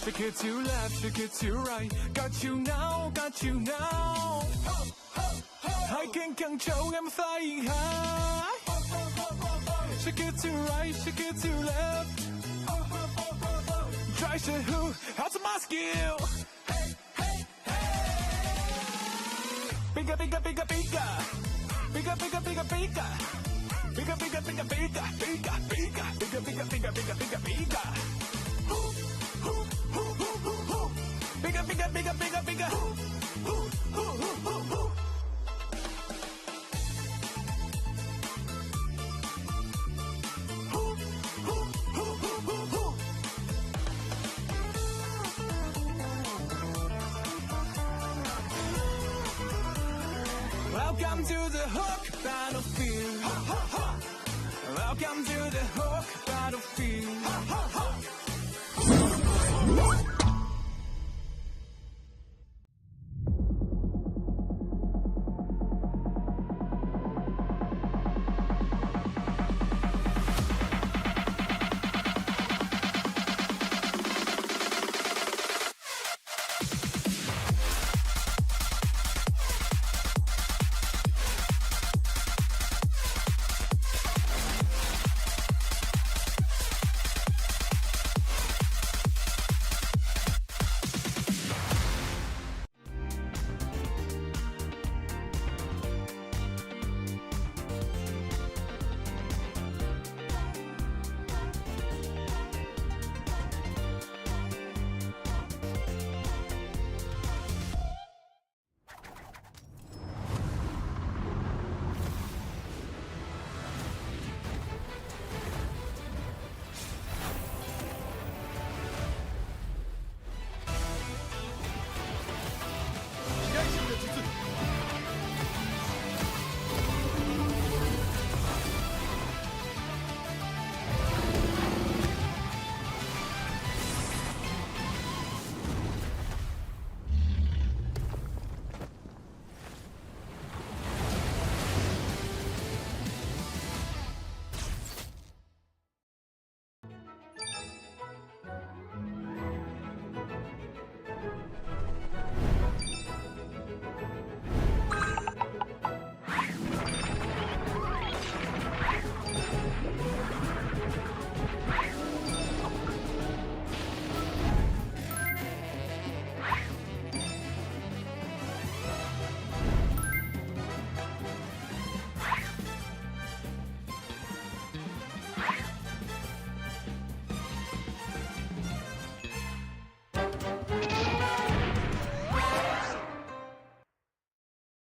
Shake it to left, shake it to right. Got you now, got you now. I can control, I'm flying high. Shake it to right, shake it to left. Try to who, how's my skill? Bigger, bigger, bigger, bigger. Bigger, bigger, bigger, bigger. Bigger, bigger, bigger, bigger, bigger, bigger. Bigger, bigger, bigger, bigger, bigger, bigger. Bigger, bigger, bigger, bigger, bigger. Welcome to the hook battlefield. Welcome to the hook battlefield.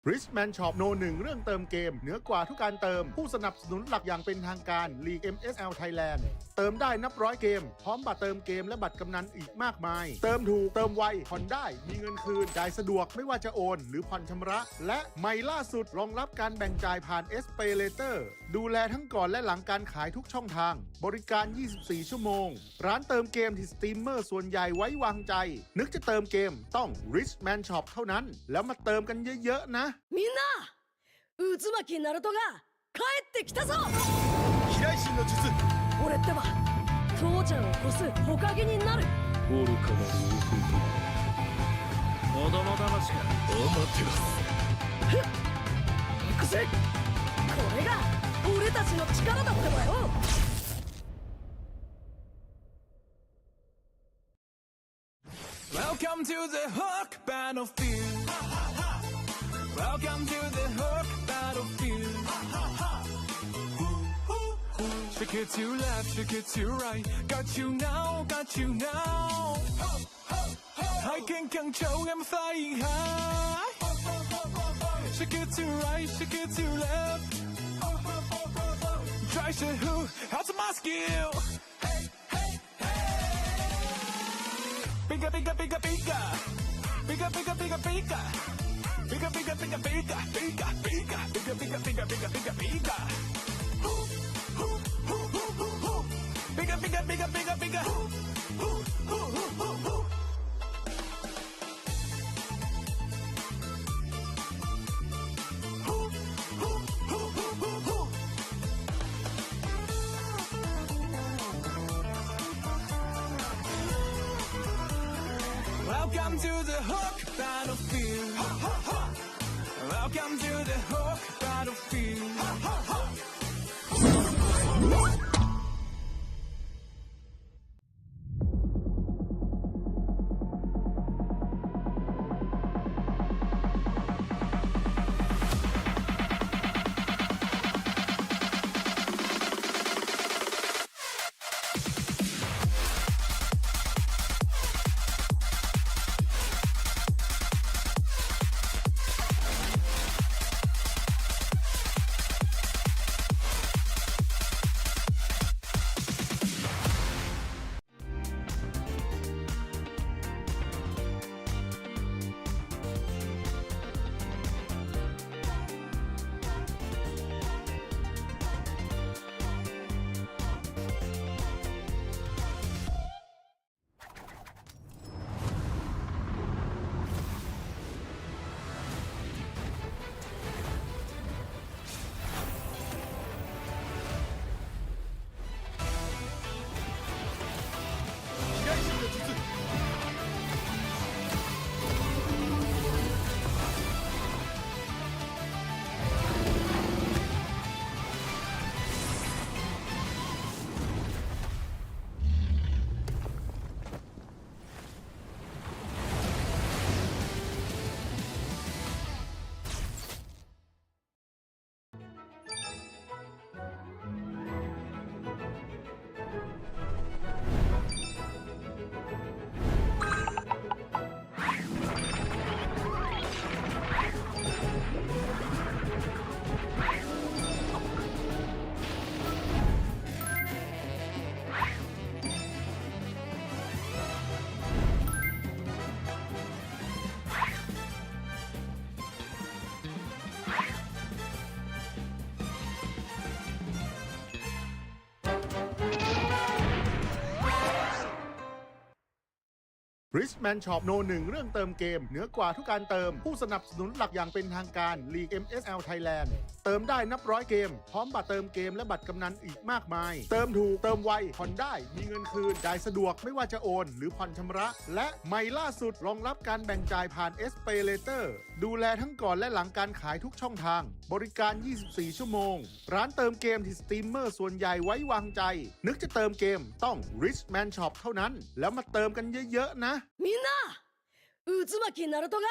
Richman Shopโนหนึ่งเรื่องเติมเกมเหนือกว่าทุกการเติมผู้สนับสนุนหลักอย่างเป็นทางการ League MSL Thailand เติมได้นับร้อยเกมพร้อมบัตรเติมเกมและบัตรกำนันอีกมากมายเติมถูกเติมไวผ่อนได้มีเงินคืนจ่ายสะดวกไม่ว่าจะโอนหรือผ่อนชำระและใหม่ล่าสุดรองรับการแบ่งจ่ายผ่าน SPayLater ดูแลทั้งก่อนและหลังการขายทุกช่องทางบริการ 24 ชั่วโมงร้านเติมเกมที่สตรีมเมอร์ส่วนใหญ่ไว้วางใจนึกจะเติมเกมต้อง Richman Shop เท่านั้นแล้วมาเติมกันเยอะๆนะみんな渦巻きナルトが帰ってきたぞ飛来神の術俺ってば父ちゃんを越す火影になる愚かなる王子ども騙しかアマテラスふっ行くぜこれが俺たちの力だってばよWelcome to the hook battlefield. Welcome to the hook battlefield. Shake it to left, shake it to right. Got you now, got you now. I can control, I'm flying high. Shake it to right, shake it to left. Try to who, how's my skill? Bigger, bigger, bigger, bigger. Bigger, bigger, bigger, bigger. Bigger, bigger, bigger, bigger, bigger, bigger. Bigger, bigger, bigger, bigger, bigger, bigger. Bigger, bigger, bigger, bigger, bigger. Welcome to the Hook battlefield. Welcome to the Hook battlefield. Richman Shopโน1เรื่องเติมเกมเหนือกว่าทุกการเติมผู้สนับสนุนหลักอย่างเป็นทางการ League MSL Thailand เติมได้นับร้อยเกมพร้อมบัตรเติมเกมและบัตรกำนันอีกมากมายเติมถูกเติมไวผ่อนได้มีเงินคืนจ่ายสะดวกไม่ว่าจะโอนหรือผ่อนชำระและใหม่ล่าสุดรองรับการแบ่งจ่ายผ่าน SPayLater ดูแลทั้งก่อนและหลังการขายทุกช่องทางบริการ 24 ชั่วโมงร้านเติมเกมที่สตรีมเมอร์ส่วนใหญ่ไว้วางใจนึกจะเติมเกมต้อง Richman Shop เท่านั้นแล้วมาเติมกันเยอะๆนะみんな渦巻きナルトが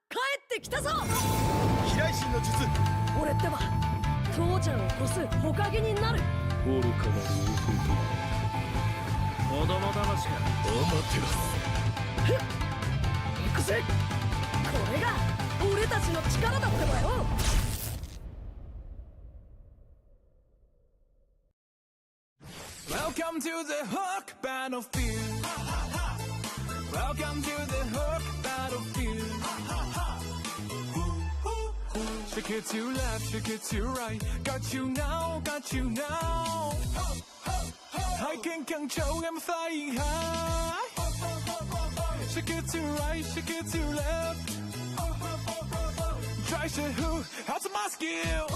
帰ってきたぞ飛来神の術俺ってば父ちゃんを越す火影になる愚かなる男子供騙しかアマテラス行くぜこれが俺たちの力だってばよWelcome to the Hook battlefield. Welcome to the Hook battlefield. Shake it to left, shake it to right. Got you now, got you now. I can control, I'm flying high. Shake it to right, shake it to left. Try to who, how's my skill?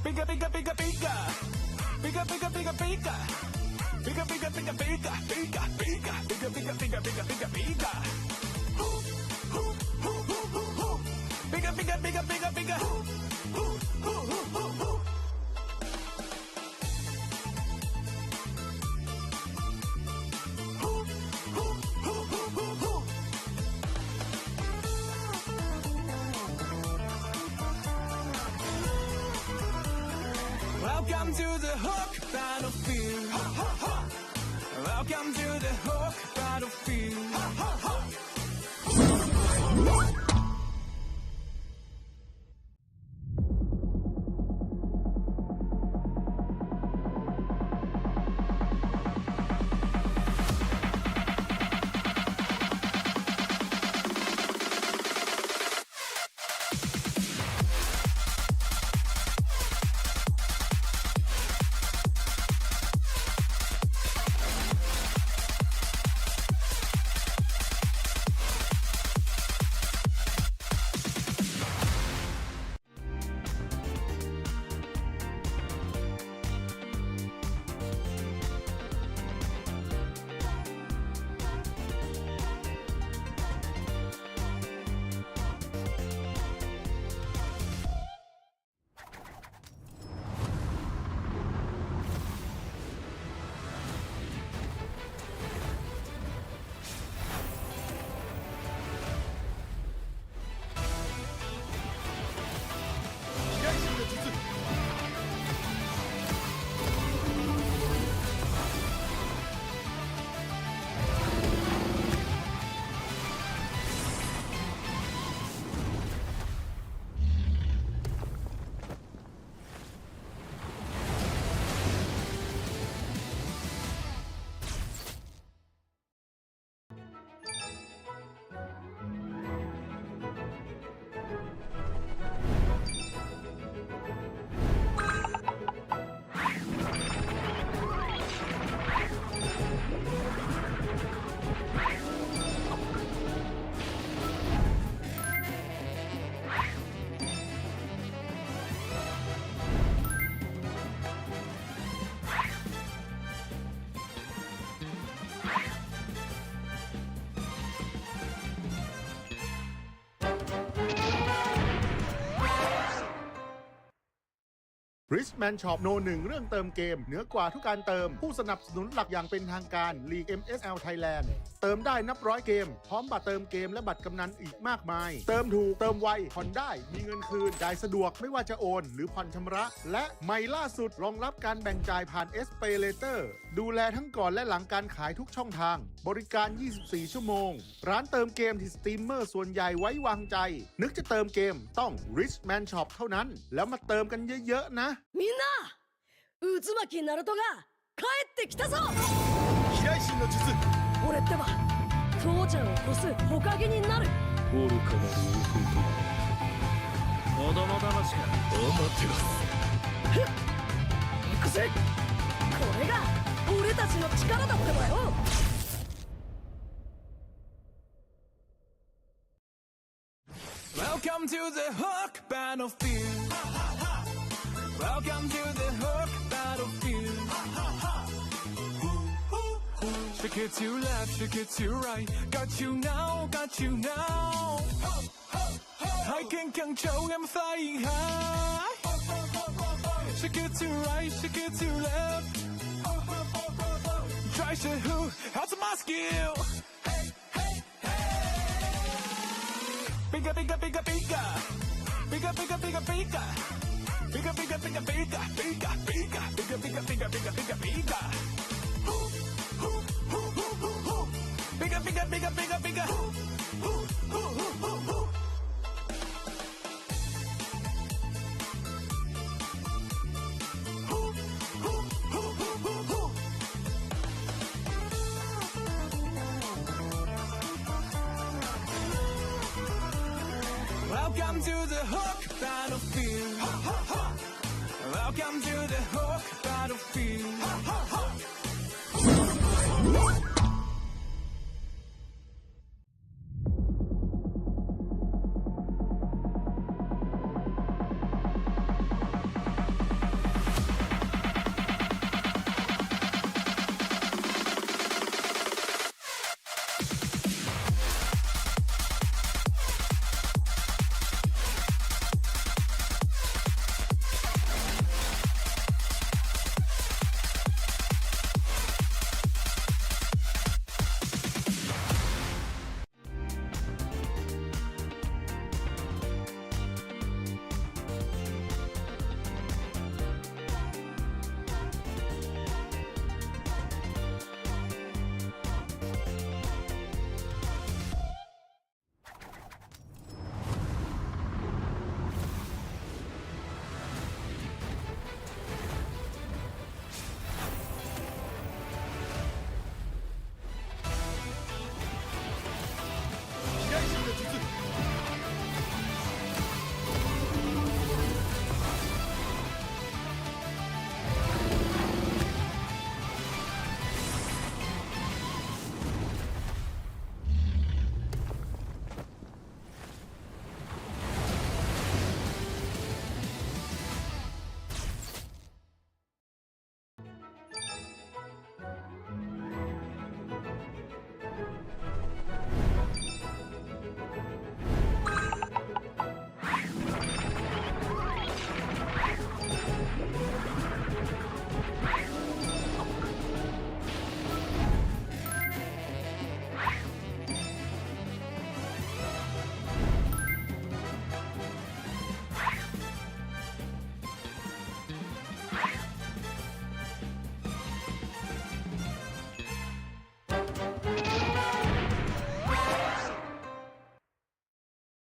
Bigger, bigger, bigger, bigger. Bigger, bigger, bigger, bigger. Bigger, bigger, bigger, bigger, bigger, bigger, bigger, bigger, bigger, bigger, bigger, bigger. Bigger, bigger, bigger, bigger, bigger. Welcome to the Hook battlefield. Welcome to the Hook battlefield. Richman Shop No 1 เรื่องเติมเกมเหนือกว่าทุกการเติมผู้สนับสนุนหลักอย่างเป็นทางการ League MSL Thailand เติมได้นับร้อยเกมพร้อมบัตรเติมเกมและบัตรกำนันอีกมากมายเติมถูกเติมไวผ่อนได้มีเงินคืนจ่ายสะดวกไม่ว่าจะโอนหรือผ่อนชำระและใหม่ล่าสุดรองรับการแบ่งจ่ายผ่าน SPayLater ดูแลทั้งก่อนและหลังการขายทุกช่องทางบริการ 24 ชั่วโมงร้านเติมเกมที่สตรีมเมอร์ส่วนใหญ่ไว้วางใจนึกจะเติมเกมต้อง Richman Shop เท่านั้นแล้วมาเติมกันเยอะๆนะみんな渦巻きナルトが帰ってきたぞ飛来神の術俺ってば父ちゃんを越す火影になる愚かなる弟子供騙しがお待てろ行くぜこれが俺たちの力だってばよWelcome to the Hook Battlefield. Welcome to the Hook Battlefield. Shake it to left, shake it to right. Got you now, got you now. I can control, I'm flying high. Shake it to right, shake it to left. Try to who? How's my skill? Bigger, bigger, bigger, bigger. Bigger, bigger, bigger, bigger. Bigger, bigger, bigger, bigger, bigger, bigger, bigger, bigger, bigger, bigger, bigger, bigger. Bigger, bigger, bigger, bigger, bigger. Welcome to the Hook Battlefield. Welcome to the Hook Battlefield.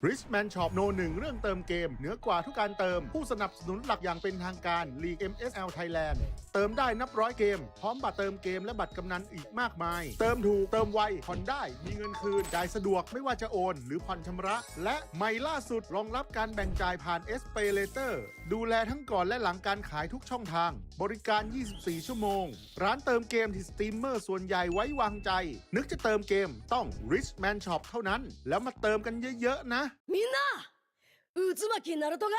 Richman Shop No 1 เรื่องเติมเกมเหนือกว่าทุกการเติมผู้สนับสนุนหลักอย่างเป็นทางการ League MSL Thailand เติมได้นับร้อยเกมพร้อมบัตรเติมเกมและบัตรกำนันอีกมากมายเติมถูกเติมไวผ่อนได้มีเงินคืนจ่ายสะดวกไม่ว่าจะโอนหรือผ่อนชำระและใหม่ล่าสุดรองรับการแบ่งจ่ายผ่าน SPayLater ดูแลทั้งก่อนและหลังการขายทุกช่องทางบริการ 24 ชั่วโมงร้านเติมเกมที่สตรีมเมอร์ส่วนใหญ่ไว้วางใจนึกจะเติมเกมต้อง Richman Shop เท่านั้นแล้วมาเติมกันเยอะๆนะみんな渦巻きナルトが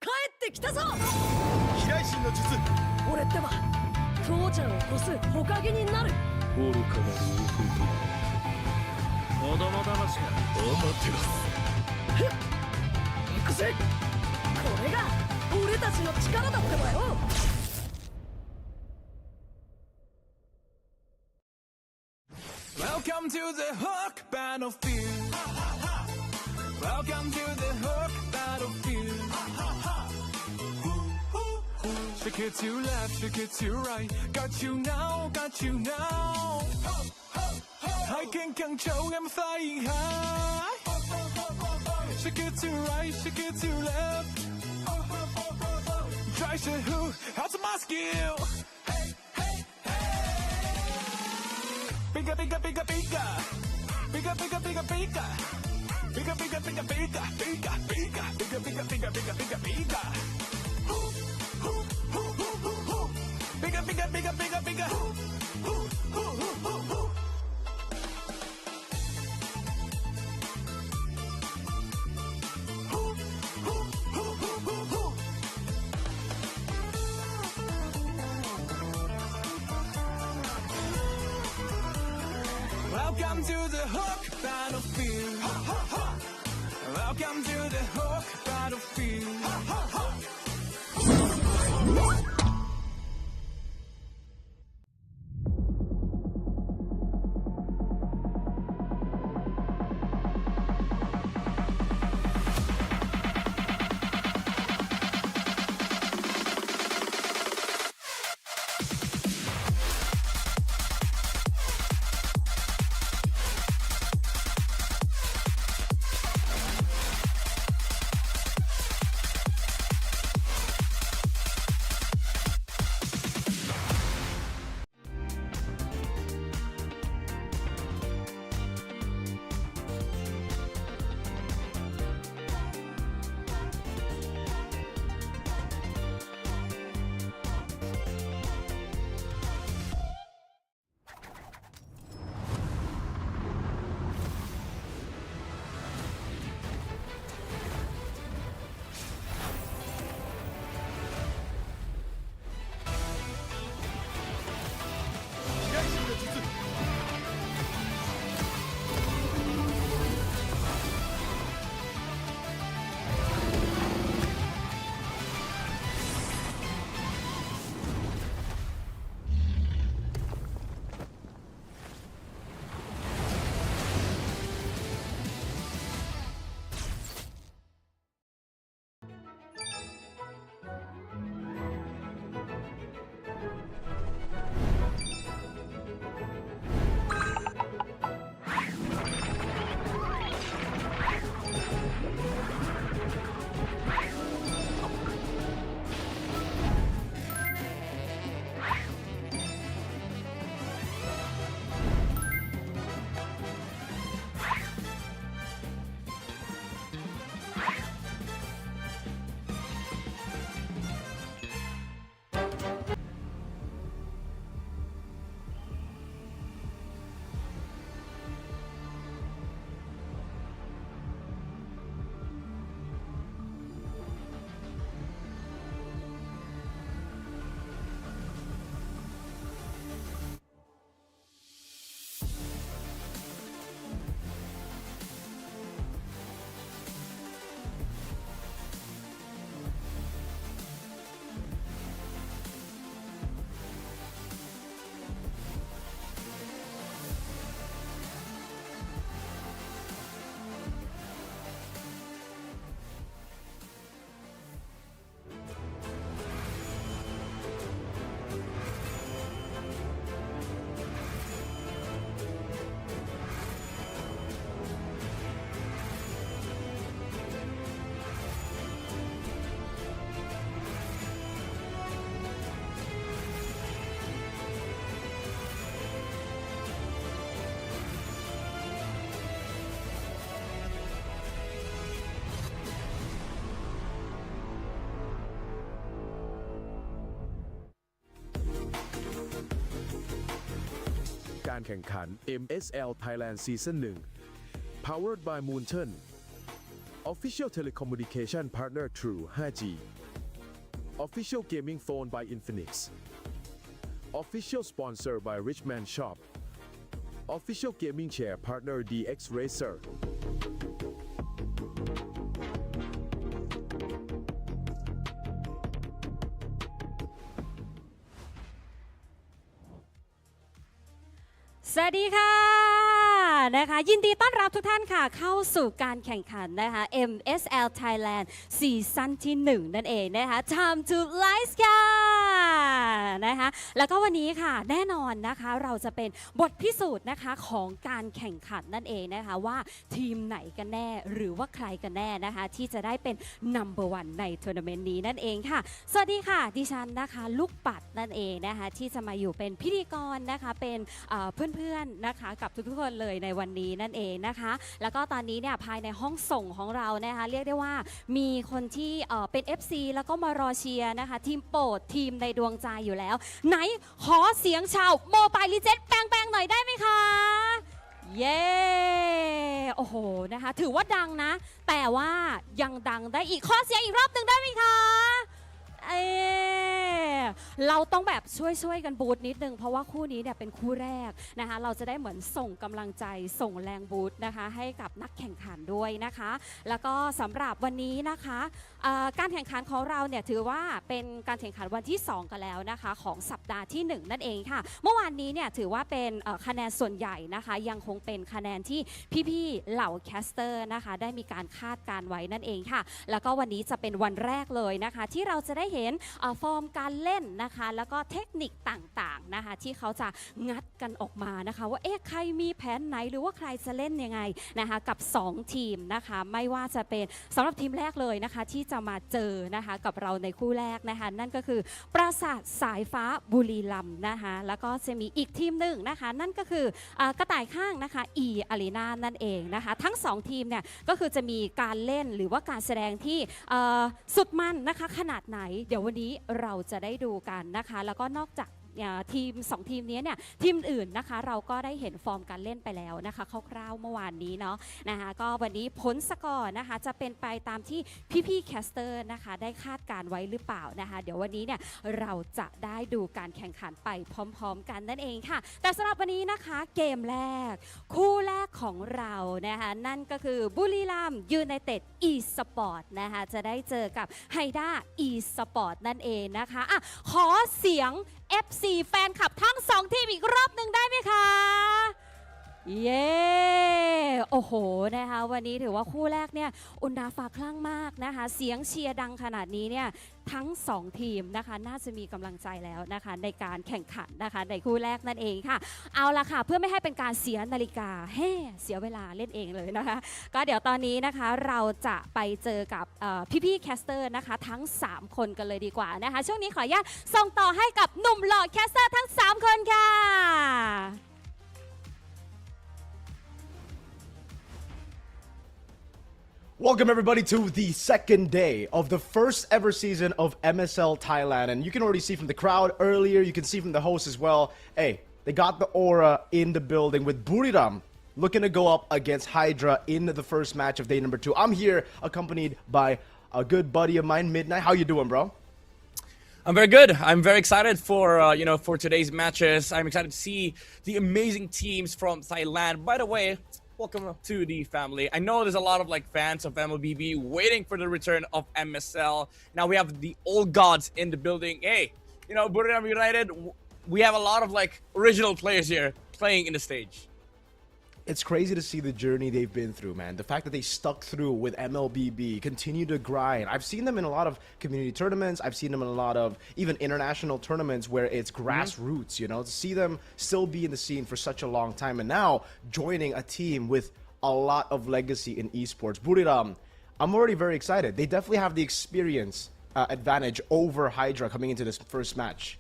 帰ってきたぞ飛来神の術俺ってば父ちゃんを越す火影になる愚かなる弟子供騙しがお待てろ行くぜこれが俺たちの力だってばよ。Welcome to the Hook Battlefield. Welcome to the Hook Battlefield. Shake it to left, shake it to right. Got you now, got you now. I can control, I'm flying high. Shake it to right, shake it to left. Try to who, how's my skill? Bigger, bigger, bigger, bigger. Bigger, bigger, bigger, bigger. Bigger, bigger, bigger, bigger, bigger, bigger, bigger, bigger, bigger, bigger, bigger, bigger. Bigger, bigger, bigger, bigger, bigger. Welcome to the Hook Battlefield. Welcome to the Hook Battlefield.การแข่งขัน MSL Thailand Season 1 Powered by Moonton Official Telecommunication Partner True 5G Official Gaming Phone by Infinix Official Sponsor by Richman Shop Official Gaming Chair Partner DX Racer สวัสดีค่ะนะคะยินดีต้อนรับทุกท่านค่ะเข้าสู่การแข่งขันนะคะ MSL Thailand ซีซั่นที่1นั่นเองนะคะ Time to Lights ค่ะนะคะแล้วก็วันนี้ค่ะแน่นอนนะคะเราจะเป็นบทพิสูจน์นะคะของการแข่งขันนั่นเองนะคะว่าทีมไหนกันแน่หรือว่าใครกันแน่นะคะที่จะได้เป็น number one ในทัวร์นาเมนต์นี้นั่นเองค่ะสวัสดีค่ะดิฉันนะคะลูกปัดนั่นเองนะคะที่จะมาอยู่เป็นพิธีกรนะคะเป็นเพื่อนๆนะคะกับทุกๆคนเลยในวันนี้นั่นเองนะคะแล้วก็ตอนนี้เนี่ยภายในห้องส่งของเรานะคะเรียกได้ว่ามีคนที่เป็น FC แล้วก็มารอเชียร์นะคะทีมโปรดทีมในดวงใจอยู่แล้วไหนขอเสียงชาวโมบายลิเจ็ตแปลงๆหน่อยได้ไหมคะเย้โอ้โหนะคะถือว่าดังนะแต่ว่ายังดังได้อีกขอเสียงอีกรอบหนึ่งได้ไหมคะเราต้องแบบช่วยกันบูทนิดนึงเพราะว่าคู่นี้เนี่ยเป็นคู่แรกนะคะเราจะได้เหมือนส่งกำลังใจส่งแรงบูทนะคะให้กับนักแข่งขันด้วยนะคะแล้วก็สำหรับวันนี้นะคะการแข่งขันของเราเนี่ยถือว่าเป็นการแข่งขันวันที่2กันแล้วนะคะของสัปดาห์ที่1นั่นเองค่ะเมื่อวานนี้เนี่ยถือว่าเป็นคะแนนส่วนใหญ่นะคะยังคงเป็นคะแนนที่พี่ๆเหล่าแคสเตอร์นะคะได้มีการคาดการไว้นั่นเองค่ะแล้วก็วันนี้จะเป็นวันแรกเลยนะคะที่เราจะได้เห็นฟอร์มการเล่นนะคะแล้วก็เทคนิคต่างๆนะคะที่เขาจะงัดกันออกมานะคะว่าใครมีแผนไหนหรือว่าใครจะเล่นยังไงนะคะกับ2ทีมนะคะไม่ว่าจะเป็นสำหรับทีมแรกเลยนะคะที่จะมาเจอนะคะกับเราในคู่แรกนะคะนั่นก็คือปราสาทสายฟ้าบุรีรัมย์นะคะแล้วก็จะมีอีกทีมหนึ่งนะคะนั่นก็คือกระต่ายข้างนะคะอารีนานั่นเองนะคะทั้ง2ทีมเนี่ยก็คือจะมีการเล่นหรือว่าการแสดงที่สุดมันนะคะขนาดไหนเดี๋ยววันนี้เราจะได้ดูกันนะคะแล้วก็นอกจากทีม2ทีมนี้เนี่ยทีมอื่นนะคะเราก็ได้เห็นฟอร์มการเล่นไปแล้วนะคะคร่าวๆเมื่อวานนี้เนาะนะคะก็วันนี้ผลสกอร์นะคะจะเป็นไปตามที่พี่ๆแคสเตอร์นะคะได้คาดการไว้หรือเปล่านะคะเดี๋ยววันนี้เนี่ยเราจะได้ดูการแข่งขันไปพร้อมๆกันนั่นเองค่ะแต่สำหรับวันนี้นะคะเกมแรกคู่แรกของเรานะคะนั่นก็คือบุรีรัมย์ยูไนเต็ดอีสปอร์ตนะคะจะได้เจอกับไฮด้าอีสปอร์ตนั่นเองนะคะอ่ะขอเสียงFC แฟนคลับทั้ง2ทีมอีกรอบหนึ่งได้ไหมคะเย้โอ้โหนะคะวันนี้ถือว่าคู่แรกเนี่ยอุณาฟ้าคลั่งมากนะคะเสียงเชียร์ดังขนาดนี้เนี่ยทั้ง2ทีมนะคะน่าจะมีกำลังใจแล้วนะคะในการแข่งขันนะคะในคู่แรกนั่นเองค่ะเอาละค่ะเพื่อไม่ให้เป็นการเสียนาฬิกาเสียเวลาเล่นเองเลยนะคะก็เดี๋ยวตอนนี้นะคะเราจะไปเจอกับพี่ๆแคสเตอร์นะคะทั้ง3คนกันเลยดีกว่านะคะช่วงนี้ขออนุญาตส่งต่อให้กับหนุ่มหล่อแคสเตอร์ทั้ง3คนค่ะ Welcome everybody to the second day of the first ever season of MSL Thailand, and you can already see from the crowd earlier, you can see from the host as well, hey, they got the aura in the building with Buriram looking to go up against Hydra in the first match of day number 2. I'm here accompanied by a good buddy of mine, Midnight. How you doing, bro? I'm very good. I'm very excited for for today's matches. I'm excited to see the amazing teams from Thailand. By the way, welcome to the family. I know there's a lot of fans of MLBB waiting for the return of MSL. Now we have the old gods in the building. Hey, Buriram United, we have a lot of original players here playing in the stage. It's crazy to see the journey they've been through, man. The fact that they stuck through with MLBB, continue to grind. I've seen them in a lot of community tournaments. I've seen them in a lot of even international tournaments where it's grassroots, to see them still be in the scene for such a long time and now joining a team with a lot of legacy in esports. Buriram, I'm already very excited. They definitely have the experience advantage over Hydra coming into this first match.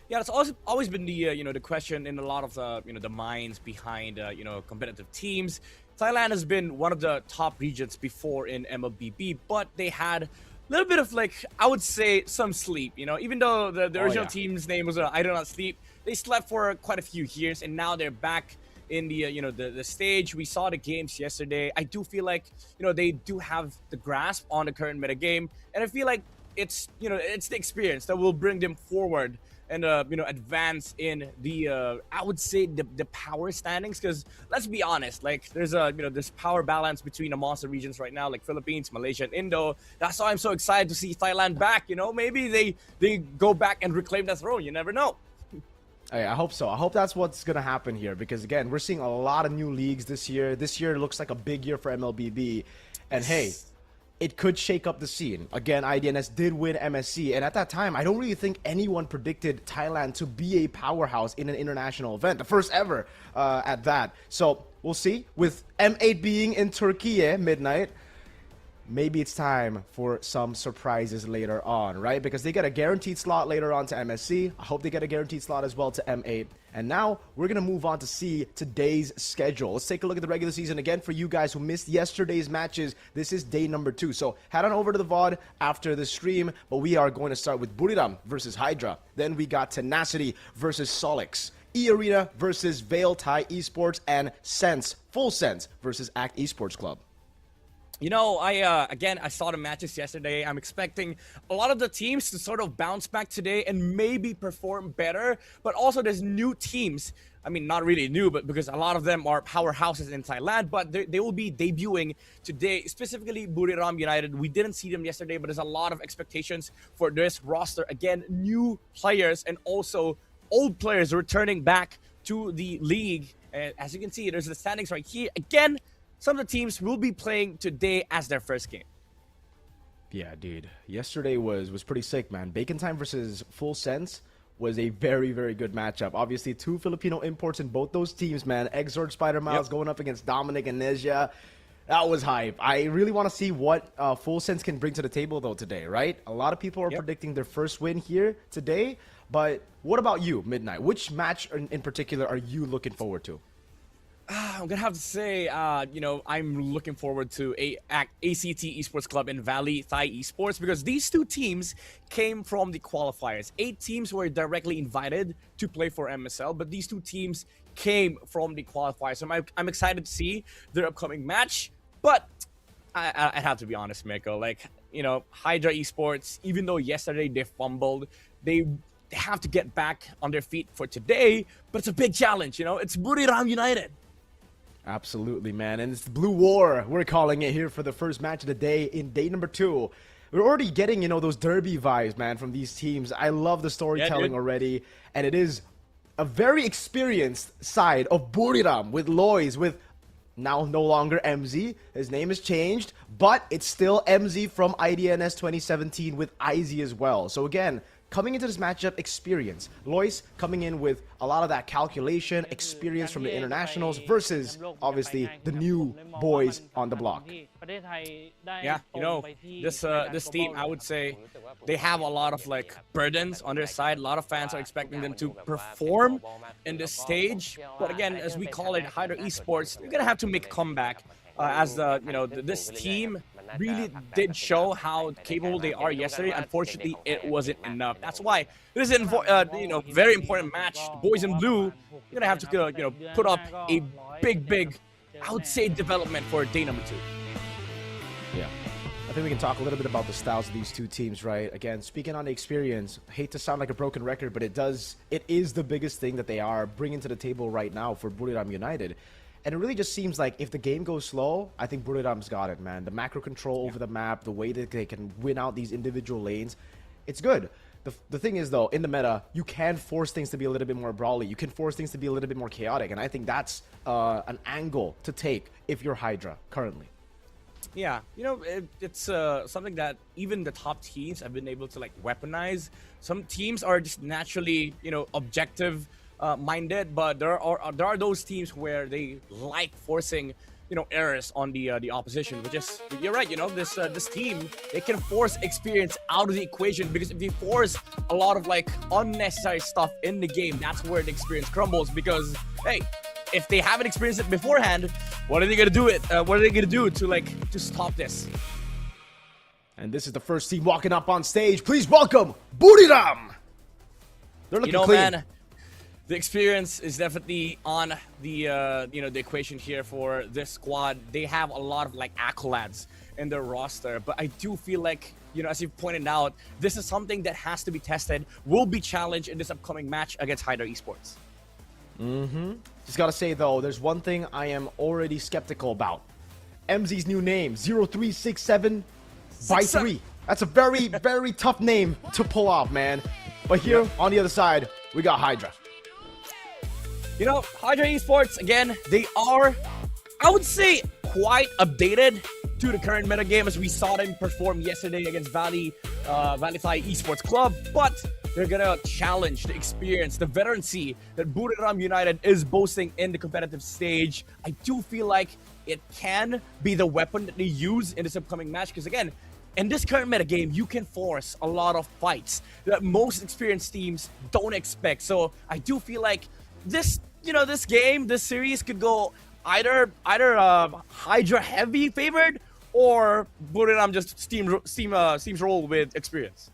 Yeah, it's always been the the question in a lot of the the minds behind competitive teams. Thailand has been one of the top regions before in MLBB, but they had a little bit of I would say some sleep. Even though the original team's name was I Do Not Sleep, they slept for quite a few years, and now they're back in the the stage. We saw the games yesterday. I do feel like they do have the grasp on the current meta game, and I feel like it's it's the experience that will bring them forward and advance in the I would say the power standings, because let's be honest, there's a this power balance between the monster regions right now, like Philippines, Malaysia, and Indo. That's why I'm so excited to see Thailand back. Maybe they go back and reclaim that throne. You never know. I hope so. I hope that's what's going to happen here because, again, we're seeing a lot of new leagues this year. This year looks like a big year for MLBB. And, hey, it could shake up the scene. Again, IDNS did win MSC. And at that time, I don't really think anyone predicted Thailand to be a powerhouse in an international event. The first ever at that. So, we'll see. With M8 being in Turkey, midnight, maybe it's time for some surprises later on, right? Because they get a guaranteed slot later on to MSC. I hope they get a guaranteed slot as well to M8. And now we're going to move on to see today's schedule. Let's take a look at the regular season again for you guys who missed yesterday's matches. This is day number 2. So head on over to the VOD after the stream. But we are going to start with Buriram versus Hydra. Then we got Tenacity versus Solix. E-Arena versus VLTH Esports. And Sense, Full Sense versus Act Esports Club. You know, I saw the matches yesterday. I'm expecting a lot of the teams to sort of bounce back today and maybe perform better. But also there's new teams. I mean, not really new, but because a lot of them are powerhouses in Thailand, but they will be debuting today, specifically Buriram United. We didn't see them yesterday, but there's a lot of expectations for this roster. Again, new players and also old players returning back to the league. As you can see, there's the standings right here. Again, some of the teams will be playing today as their first game. Yeah, dude. Yesterday was pretty sick, man. Bacon Time versus Full Sense was a very, very good matchup. Obviously, 2 Filipino imports in both those teams, man. Exord Spider Miles going up against Dominic and Nezia. That was hype. I really want to see what Full Sense can bring to the table, though, today, right? A lot of people are predicting their first win here today. But what about you, Midnight? Which match in particular are you looking forward to? I'm gonna have to say, you know, I'm looking forward to ACT Esports Club and Valley Thai Esports because these 2 teams came from the qualifiers. 8 teams were directly invited to play for MSL, but these 2 teams came from the qualifiers. So I'm excited to see their upcoming match. But I have to be honest, Miko. Like, you know, Hydra Esports, even though yesterday they fumbled, they have to get back on their feet for today. But it's a big challenge, you know. It's Buriram United. Absolutely, man. And it's the Blue War, we're calling it here for the first match of the day in day number 2. We're already getting, you know, those derby vibes, man, from these teams. I love the storytelling already. And it is a very experienced side of Buriram with Lois, with now no longer MZ. His name has changed, but it's still MZ from IDNS 2017 with IZ as well. So again, coming into this matchup, experience. Lois coming in with a lot of that calculation, experience from the internationals versus, obviously, the new boys on the block. Yeah, you know, this team, I would say, they have a lot of, like, burdens on their side. A lot of fans are expecting them to perform in this stage. But again, as we call it, Hydra Esports, you're going to have to make a comeback. As the, you know, this team really did show how capable they are yesterday. Unfortunately, it wasn't enough. That's why this is you know, very important match. The boys in blue, you're gonna have to you know, put up a big, I would say, development for day number 2. Yeah. I think we can talk a little bit about the styles of these 2 teams, right? Again, speaking on the experience, hate to sound like a broken record, but it is the biggest thing that they are bringing to the table right now for Buriram United. And it really just seems like if the game goes slow, I think Buriram's got it, man. The macro control over the map, the way that they can win out these individual lanes, it's good. The thing is, though, in the meta, you can force things to be a little bit more brawly. You can force things to be a little bit more chaotic. And I think that's an angle to take if you're Hydra currently. Yeah, you know, it's something that even the top teams have been able to, like, weaponize. Some teams are just naturally, you know, objective minded, but there are those teams where they like forcing, you know, errors on the opposition, which is, you're right, you know, this team, they can force experience out of the equation, because if they force a lot of, like, unnecessary stuff in the game, that's where the experience crumbles. Because, hey, if they haven't experienced it beforehand, what are they gonna do to stop this? And this is the first team walking up on stage. Please welcome Buriram. They're looking clean. Man, the experience is definitely on the you know, the equation here for this squad. They have a lot of, like, accolades in their roster, but I do feel like, you know, as you pointed out, this is something that has to be tested, will be challenged in this upcoming match against Hydra Esports. Just gotta say, though, there's one thing I am already skeptical about. MZ's new name, 0367 by 3. That's a very, very tough name to pull off, man. But here, on the other side, we got Hydra. You know, Hydra Esports, again, they are, I would say, quite updated to the current metagame as we saw them perform yesterday against VLTH Esports Club, but they're gonna challenge the experience, the veterancy that Buriram United is boasting in the competitive stage. I do feel like it can be the weapon that they use in this upcoming match, because again, in this current metagame, you can force a lot of fights that most experienced teams don't expect. So I do feel like this, this game, this series could go either Hydra heavy favored, or Buriram just steams roll with experience.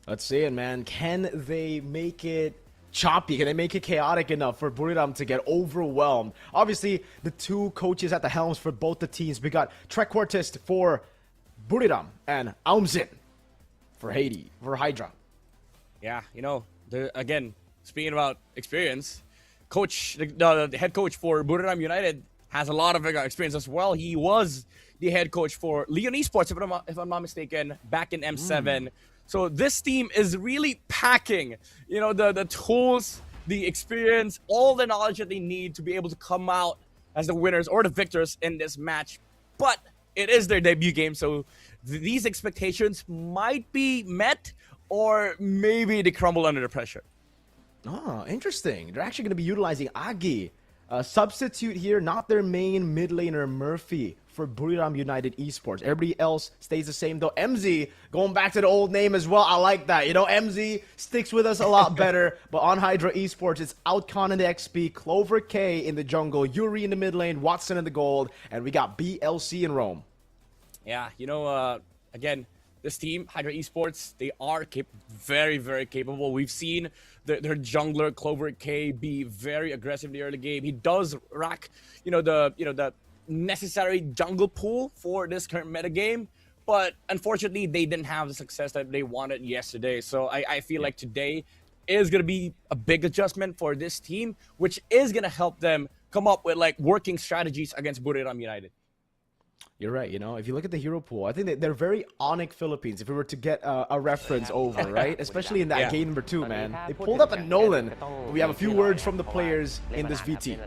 Let's see it, man. Can they make it choppy? Can they make it chaotic enough for Buriram to get overwhelmed? Obviously, the two coaches at the helms for both the teams. We got Trek Quartist for Buriram and Aumzin for Hydra. Yeah, again, speaking about experience, the head coach for Buriram United has a lot of experience as well. He was the head coach for Leon Esports, if I'm not mistaken, back in M7. So this team is really packing, the tools, the experience, all the knowledge that they need to be able to come out as the winners or the victors in this match. But it is their debut game, so these expectations might be met, or maybe they crumble under the pressure. Oh, interesting. They're actually going to be utilizing Agi. Substitute here, not their main mid laner, Murphy, for Buriram United Esports. Everybody else stays the same, though. MZ, going back to the old name as well. I like that. MZ sticks with us a lot better. But on Hydra Esports, it's Outcon in the XP, Clover K in the jungle, Yuri in the mid lane, Watson in the gold, and we got BLC in Rome. Yeah, again, this team, Hydra Esports, they are very, very capable. We've seen their jungler, Clover K, be very aggressive in the early game. He does rack, the necessary jungle pool for this current metagame, but unfortunately, they didn't have the success that they wanted yesterday. So I feel like today is going to be a big adjustment for this team, which is going to help them come up with working strategies against Buriram United. You're right. If you look at the hero pool, I think they're very Onyx Philippines, if we were to get a reference over, right? Especially in that game number 2, man. They pulled up a Nolan. We have a few words from the players in this VT.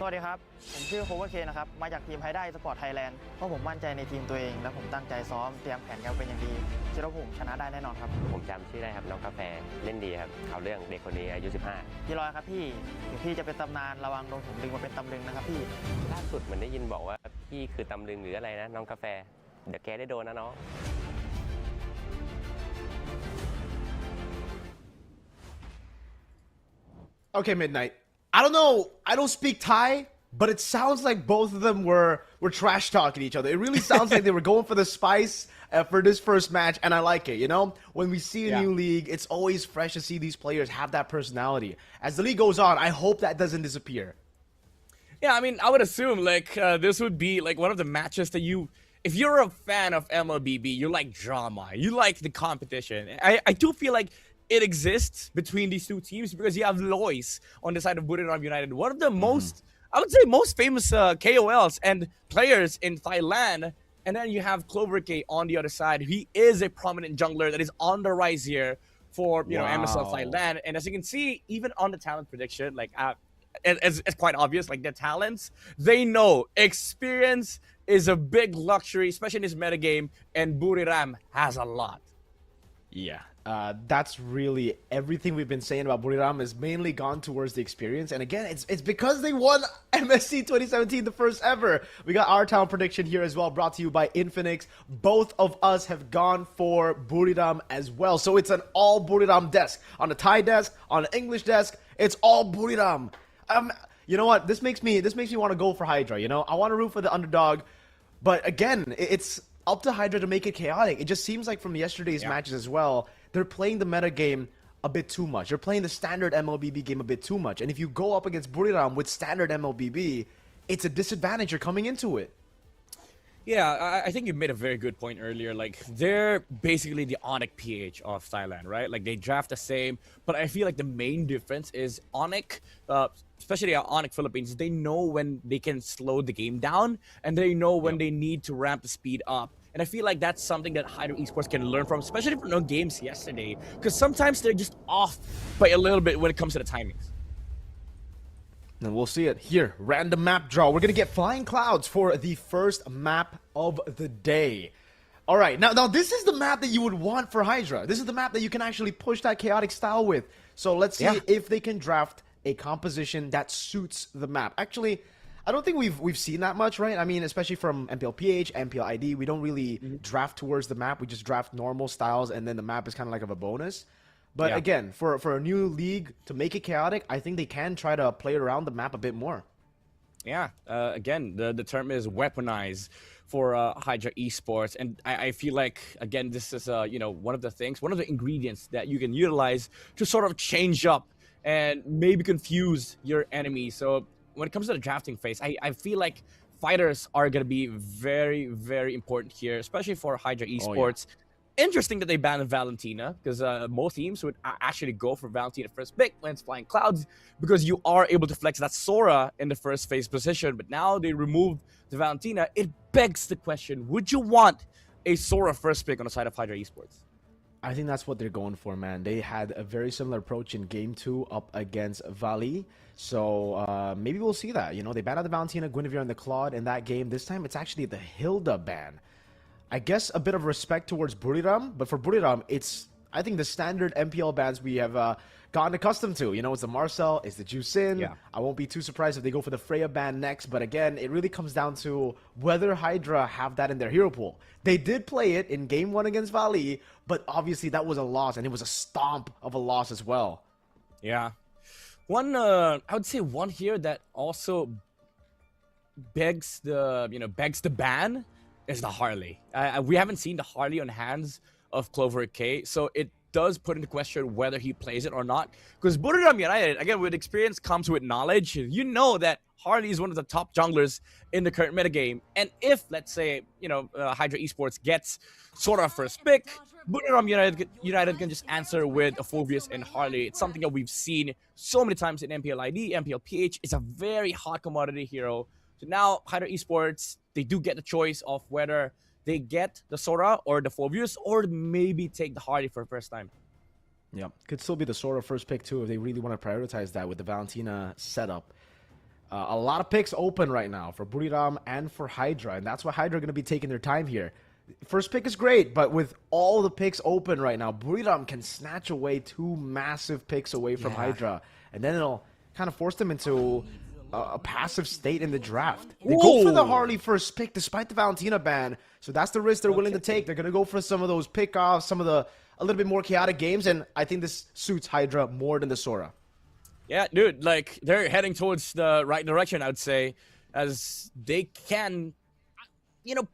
สวัสดีครับผมชื่อโคเวอร์เคนะครับมาจากทีมไฮด้าสปอร์ตไทยแลนด์เพราะผมมั่นใจในทีมตัวเองและผมตั้งใจซ้อมเตรียมแผนกันเป็นอย่างดีเชื่อว่าผมชนะได้แน่นอนครับผมจำชื่อได้ครับน้องกาแฟเล่นดีครับเอาเรื่องเด็กคนนี้อายุ15พี่ร้อยครับพี่ถึงพี่จะเป็นตำนานระวังโดนผมดึงมาเป็นตำลึงนะครับพี่ล่าสุดเหมือนได้ยินบอกว่าพี่คือตำลึงหรืออะไรนะน้องกาแฟเดี๋ยวแกได้โดนนะน้อง Okay, Midnight. I don't know. I don't speak Thai, but it sounds like both of them were trash talking each other. It really sounds like they were going for the spice for this first match, and I like it. When we see a new league, it's always fresh to see these players have that personality. As the league goes on, I hope that doesn't disappear. Yeah, I mean, I would assume this would be one of the matches that if you're a fan of MLBB, you like drama, you like the competition. I do feel like it exists between these two teams because you have Lois on the side of Buriram United, one of the most, I would say, most famous KOLs and players in Thailand. And then you have Clover K on the other side. He is a prominent jungler that is on the rise here for MSL Thailand. And as you can see, even on the talent prediction, it's quite obvious, their talents, they know experience is a big luxury, especially in this metagame, and Buriram has a lot. Yeah. That's really everything we've been saying about Buriram is mainly gone towards the experience. And again, it's because they won MSC 2017, the first ever. We got our town prediction here as well, brought to you by Infinix. Both of us have gone for Buriram as well. So it's an all Buriram desk. On the Thai desk, on the English desk, it's all Buriram. You know what? This makes me want to go for Hydra. I want to root for the underdog. But again, it's up to Hydra to make it chaotic. It just seems like from yesterday's matches as well, they're playing the meta game a bit too much. They're playing the standard MLBB game a bit too much. And if you go up against Buriram with standard MLBB, it's a disadvantage. You're coming into it. Yeah, I think you made a very good point earlier. They're basically the Onyx PH of Thailand, right? They draft the same, but I feel like the main difference is Onyx, especially Onyx Philippines, they know when they can slow the game down, and they know when they need to ramp the speed up. And I feel like that's something that Hydro Esports can learn from, especially from the games yesterday, because sometimes they're just off by a little bit when it comes to the timings. And we'll see it here. Random map draw. We're going to get Flying Clouds for the first map of the day. All right, now this is the map that you would want for Hydra. This is the map that you can actually push that chaotic style with. So let's see if they can draft a composition that suits the map. Actually, I don't think we've seen that much, right? I mean, especially from MPLPH, MPLID, we don't really draft towards the map. We just draft normal styles, and then the map is kind of like of a bonus. But again, for a new league to make it chaotic, I think they can try to play around the map a bit more. Yeah, again, the term is weaponize for Hydra Esports, and I feel like, again, this is one of the ingredients that you can utilize to sort of change up and maybe confuse your enemy. So when it comes to the drafting phase, I feel like fighters are going to be very, very important here, especially for Hydra Esports. Interesting that they banned Valentina, because most teams would actually go for Valentina first pick when it's Flying Clouds, because you are able to flex that Sora in the first phase position. But now they removed the Valentina. It begs the question, would you want a Sora first pick on the side of Hydra Esports? I think that's what they're going for, man. They had a very similar approach in Game 2 up against Vali. So maybe we'll see that. You know, they banned out the Valentina, Guinevere, and the Claude in that game. This time, it's actually the Hilda ban. I guess a bit of respect towards Buriram, but for Buriram, it's, I think, the standard MPL bans we have gotten accustomed to. You know, it's the Marcel, it's the Jusin. Yeah. I won't be too surprised if they go for the Freya ban next, but again, it really comes down to whether Hydra have that in their hero pool. They did play it in Game 1 against Vali, but obviously that was a loss, and it was a stomp of a loss as well. Yeah. I would say one here that also begs the ban is the Harley. We haven't seen the Harley on hands of Clover K, so it does put into question whether he plays it or not. Because Buriram United, again, with experience comes with knowledge. You know that Harley is one of the top junglers in the current metagame. And if, let's say, Hydra Esports gets Sora first pick, Buriram United can just answer with a Phobius and Harley. It's something that we've seen so many times in MPLID, MPLPH. It's a very hot commodity hero. So now Hydra Esports, they do get the choice of whether they get the Sora or the Phobius, or maybe take the Harley for the first time. Yeah, could still be the Sora first pick too if they really want to prioritize that with the Valentina setup. A lot of picks open right now for Buriram and for Hydra, and that's why Hydra are going to be taking their time here. First pick is great, but with all the picks open right now, Buriram can snatch away 2 massive picks away from Hydra, and then it'll kind of force them into a passive state in the draft. They go for the Harley first pick despite the Valentina ban, so that's the risk they're willing to take. They're going to go for some of those pickoffs, some of the a little bit more chaotic games, and I think this suits Hydra more than the Sora. Yeah, dude, like, they're heading towards the right direction, I would say, as they can,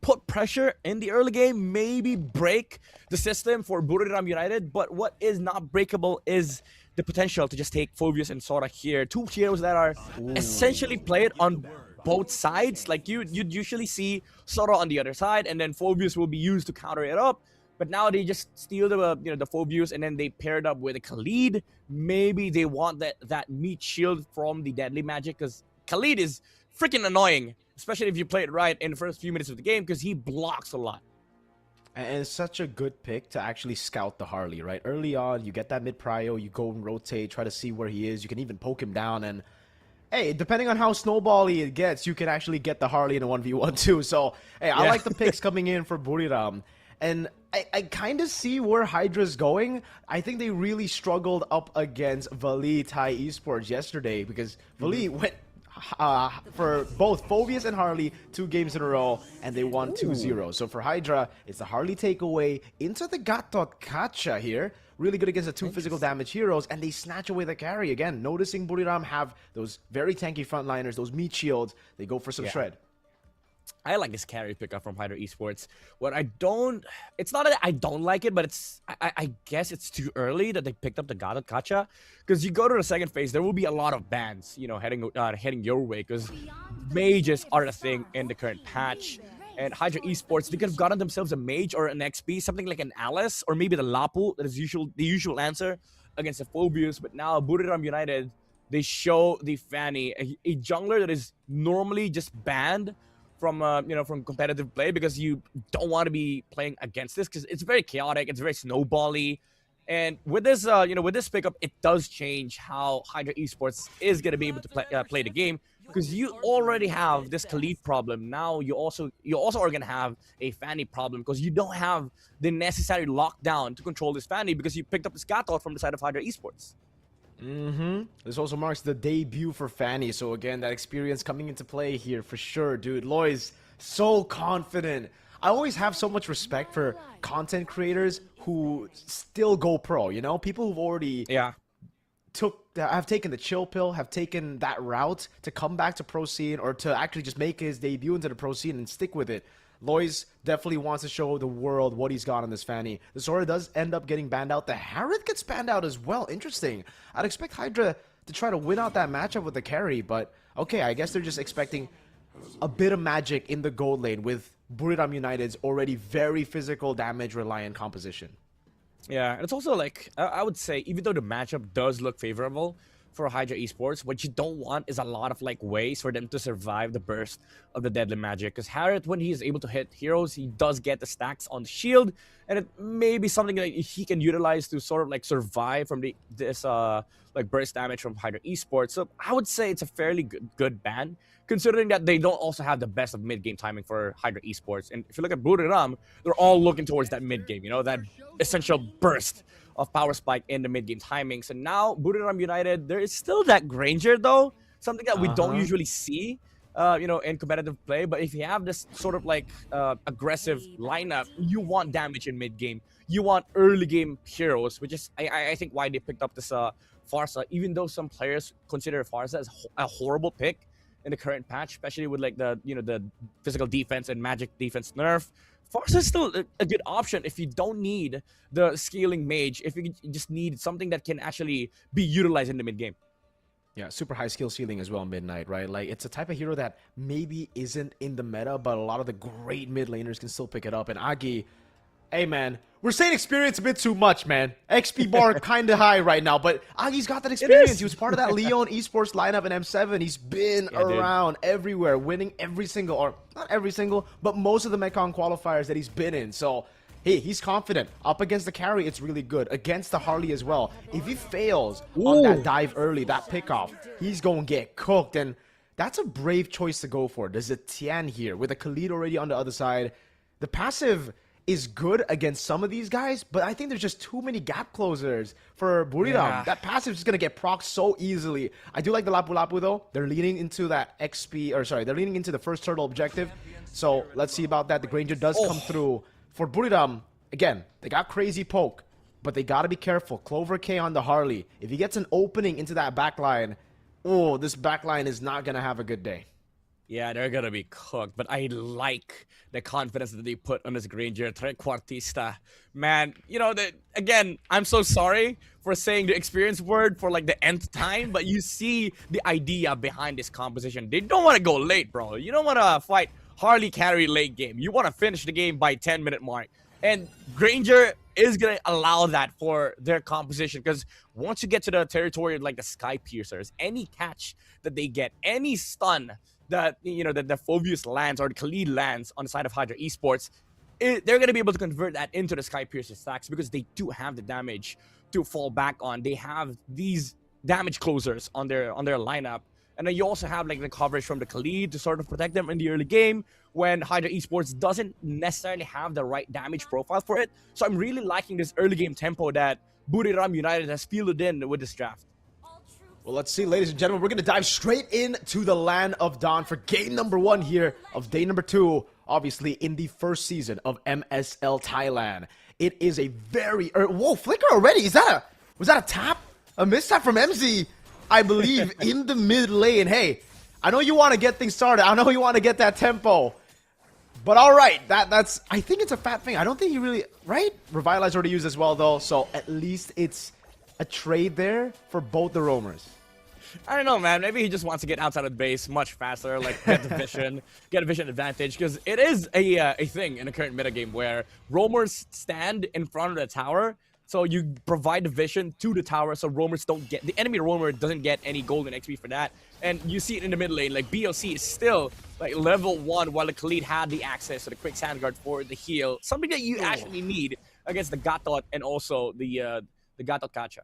put pressure in the early game, maybe break the system for Buriram United, but what is not breakable is the potential to just take Phobius and Sora here. 2 heroes that are essentially played on both sides. Like, you'd usually see Sora on the other side, and then Phobius will be used to counter it up. But now they just steal the Phobius, and then they pair it up with a Khalid. Maybe they want that meat shield from the Deadly Magic, because Khalid is freaking annoying, especially if you play it right in the first few minutes of the game, because he blocks a lot. And it's such a good pick to actually scout the Harley, right? Early on, you get that mid-prio, you go and rotate, try to see where he is. You can even poke him down, and hey, depending on how snowbally it gets, you can actually get the Harley in a 1v1 too. So, hey, I like the picks coming in for Buriram. And I kind of see where Hydra's going. I think they really struggled up against Vali Thai Esports yesterday, because Vali went for both Phobius and Harley 2 games in a row, and they won 2-0. So for Hydra, it's the Harley takeaway into the Gatot Kacha here. Really good against the 2 physical damage heroes, and they snatch away the carry. Again, noticing Buriram have those very tanky frontliners, those meat shields, they go for some shred. I like this carry pickup from Hydra Esports. It's not that I don't like it, but I guess it's too early that they picked up the Gatot Kacha. Because you go to the second phase, there will be a lot of bans, heading your way, because mages are the thing in the current patch. And Hydra Esports, they could have gotten themselves a mage or an XP, something like an Alice, or maybe the Lapu, that is the usual answer against the Phobius. But now Buriram United, they show the Fanny, a jungler that is normally just banned from competitive play because you don't want to be playing against this because it's very chaotic, it's very snowbally. And with this, with this pickup, it does change how Hydra Esports is going to be able to play the game because you already have this Khalid problem. Now you also are going to have a Fanny problem because you don't have the necessary lockdown to control this Fanny because you picked up the Scatot from the side of Hydra Esports. This also marks the debut for Fanny. So again, that experience coming into play here for sure, dude. Loy's so confident. I always have so much respect for content creators who still go pro, you know? People who've already have taken the chill pill, have taken that route to come back to pro scene or to actually just make his debut into the pro scene and stick with it. Loy's definitely wants to show the world what he's got on this Fanny. The Sora does end up getting banned out. The Harith gets banned out as well. Interesting. I'd expect Hydra to try to win out that matchup with the carry, but okay, I guess they're just expecting a bit of magic in the gold lane with Buriram United's already very physical damage reliant composition. Yeah, and it's also like, I would say, even though the matchup does look favorable for Hydra Esports, what you don't want is a lot of like ways for them to survive the burst of the deadly magic. Because Harith, when he is able to hit heroes, he does get the stacks on the shield, and it may be something that he can utilize to sort of like survive from this like burst damage from Hydra Esports. So I would say it's a fairly good ban, considering that they don't also have the best of mid-game timing for Hydra Esports. And if you look at Buriram, they're all looking towards that mid-game, you know, that essential burst of power spike in the mid-game timing. So now, Buriram United, there is still that Granger, though, something that we don't usually see, in competitive play. But if you have this sort of like aggressive lineup, you want damage in mid-game. You want early-game heroes, which is, I think, why they picked up this Farsa, even though some players consider Farsa as a horrible pick in the current patch, especially with like the physical defense and magic defense nerf. Farsa is still a good option if you don't need the scaling mage, if you just need something that can actually be utilized in the mid game. Yeah, super high skill ceiling as well, Midnight, right? Like, it's a type of hero that maybe isn't in the meta, but a lot of the great mid laners can still pick it up. And Agi, hey man, we're saying experience a bit too much, man. XP bar kind of high right now, but Agi's got that experience. He was part of that Leon Esports lineup in M7. He's been around everywhere, winning every single, or not every single, but most of the Mekong qualifiers that he's been in. So, hey, he's confident. Up against the carry, it's really good. Against the Harley as well. If he fails on that dive early, that pickoff, he's going to get cooked. And that's a brave choice to go for. There's a Tian here with a Khalid already on the other side. The passive is good against some of these guys, but I think there's just too many gap closers for Buriram. Yeah. That passive is going to get procced so easily. I do like the Lapu Lapu though. They're leaning into that they're leaning into the first turtle objective. So let's see about that. The Granger does come through. For Buriram, again, they got crazy poke, but they got to be careful. Clover K on the Harley. If he gets an opening into that backline, this backline is not going to have a good day. Yeah, they're going to be cooked, but I like the confidence that they put on this Granger, Trequartista. Man, again, I'm so sorry for saying the experience word for like the nth time, but you see the idea behind this composition. They don't want to go late, bro. You don't want to fight Harley carry late game. You want to finish the game by 10-minute mark. And Granger is going to allow that for their composition, because once you get to the territory of like the Sky Piercers, any catch that they get, any stun that that the Phobius lands or the Khalid lands on the side of Hydra Esports, they're going to be able to convert that into the Sky Piercer stacks, because they do have the damage to fall back on. They have these damage closers on their lineup. And then you also have like the coverage from the Khalid to sort of protect them in the early game when Hydra Esports doesn't necessarily have the right damage profile for it. So I'm really liking this early game tempo that Buriram United has fielded in with this draft. Well, let's see, ladies and gentlemen, we're going to dive straight into the Land of Dawn for game number 1 here of day number 2, obviously in the first season of MSL Thailand. It is a very... whoa, Flicker already? Was that a tap? A mistap from MZ? I believe in the mid lane. Hey, I know you want to get things started. I know you want to get that tempo. But all right, that's... I think it's a fat thing. I don't think he really... Right? Revitalize already used as well, though. So at least it's a trade there for both the roamers. I don't know, man. Maybe he just wants to get outside of the base much faster, like get the vision, get a vision advantage, because it is a thing in the current metagame where roamers stand in front of the tower So you provide the vision to the tower so roamers don't get, the enemy roamer doesn't get any golden XP for that. And you see it in the mid lane, like BLC is still like level 1 while the Khalid had the access to the quick sandguard for the heal. Something that you actually need against the Gatot and also the Gatot Kacha.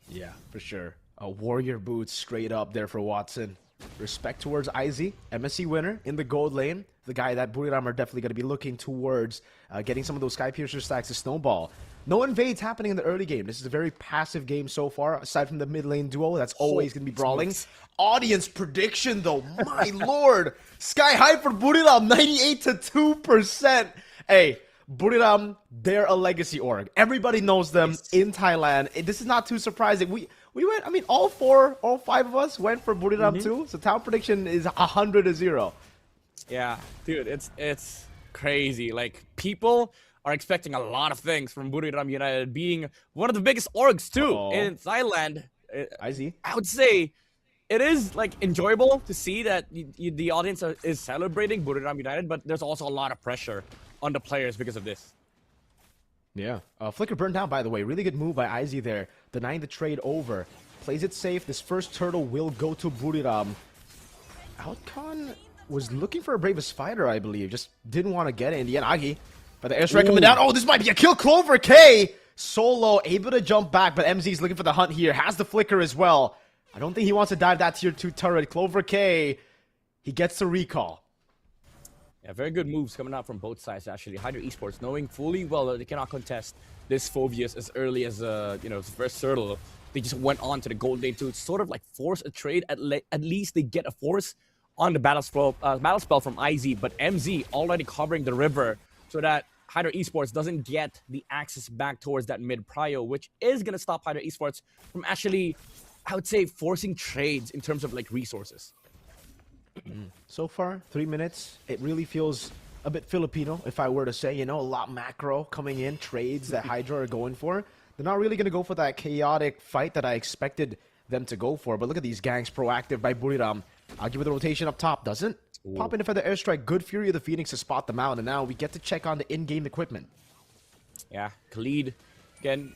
Yeah, for sure. A warrior boots straight up there for Watson. Respect towards IZ, MSC winner in the gold lane. The guy that Buriram are definitely going to be looking towards getting some of those Skypiercer stacks to snowball. No invades happening in the early game. This is a very passive game so far, aside from the mid lane duo. That's always going to be brawling. Audience prediction, though. My lord. Sky high for Buriram, 98 to 2%. Hey, Buriram, they're a legacy org. Everybody knows them in Thailand. This is not too surprising. We went, I mean, all 5 of us went for Buriram too. So town prediction is 100 to 0. Yeah, dude, it's crazy. Like, people are expecting a lot of things from Buriram United being one of the biggest orgs too in Thailand. I would say it is like enjoyable to see that the audience is celebrating Buriram United, but there's also a lot of pressure on the players because of this. Yeah. Flicker burned down, by the way. Really good move by IZ there, denying the trade over. Plays it safe. This first turtle will go to Buriram. Outcon was looking for a Bravest Fighter, I believe. Just didn't want to get it in the end. Agi, but the airstrike coming down. Oh, this might be a kill. Clover K solo, able to jump back, but MZ's looking for the hunt here. Has the flicker as well. I don't think he wants to dive that tier 2 turret. Clover K, he gets the recall. Yeah, very good moves coming out from both sides, actually. Hydra Esports knowing fully well that they cannot contest this Phobius as early as, his first turtle. They just went on to the gold lane to sort of like force a trade. At least they get a force on the battle spell from IZ, but MZ already covering the river so that Hydra Esports doesn't get the access back towards that mid prio, which is going to stop Hydra Esports from actually, I would say, forcing trades in terms of like resources. So far, 3 minutes. It really feels a bit Filipino, if I were to say. You know, a lot macro coming in, trades that Hydra are going for. They're not really going to go for that chaotic fight that I expected them to go for. But look at these gangs proactive by Buriram. I'll give it the rotation up top. Doesn't pop in for the airstrike. Good Fury of the Phoenix to spot them out. And now we get to check on the in-game equipment. Yeah, Khalid, again,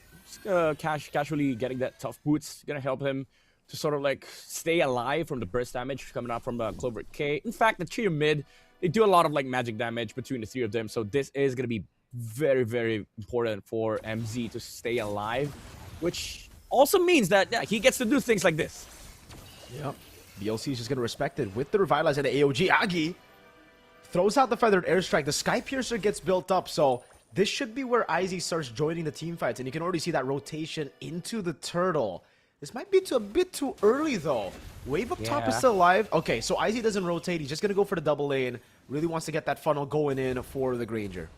casually getting that tough boots. Going to help him to sort of like stay alive from the burst damage coming out from Clover K. In fact, the trio mid, they do a lot of like magic damage between the 3 of them. So this is going to be very, very important for MZ to stay alive, which also means that he gets to do things like this. Yep. BLC is just going to respect it with the Revitalize and the AOG. Agi throws out the Feathered Airstrike. The Skypiercer gets built up, so this should be where IZ starts joining the team fights, and you can already see that rotation into the Turtle. This might be a bit too early, though. Wave up top is still alive. Okay, so IZ doesn't rotate. He's just going to go for the double lane. Really wants to get that funnel going in for the Granger.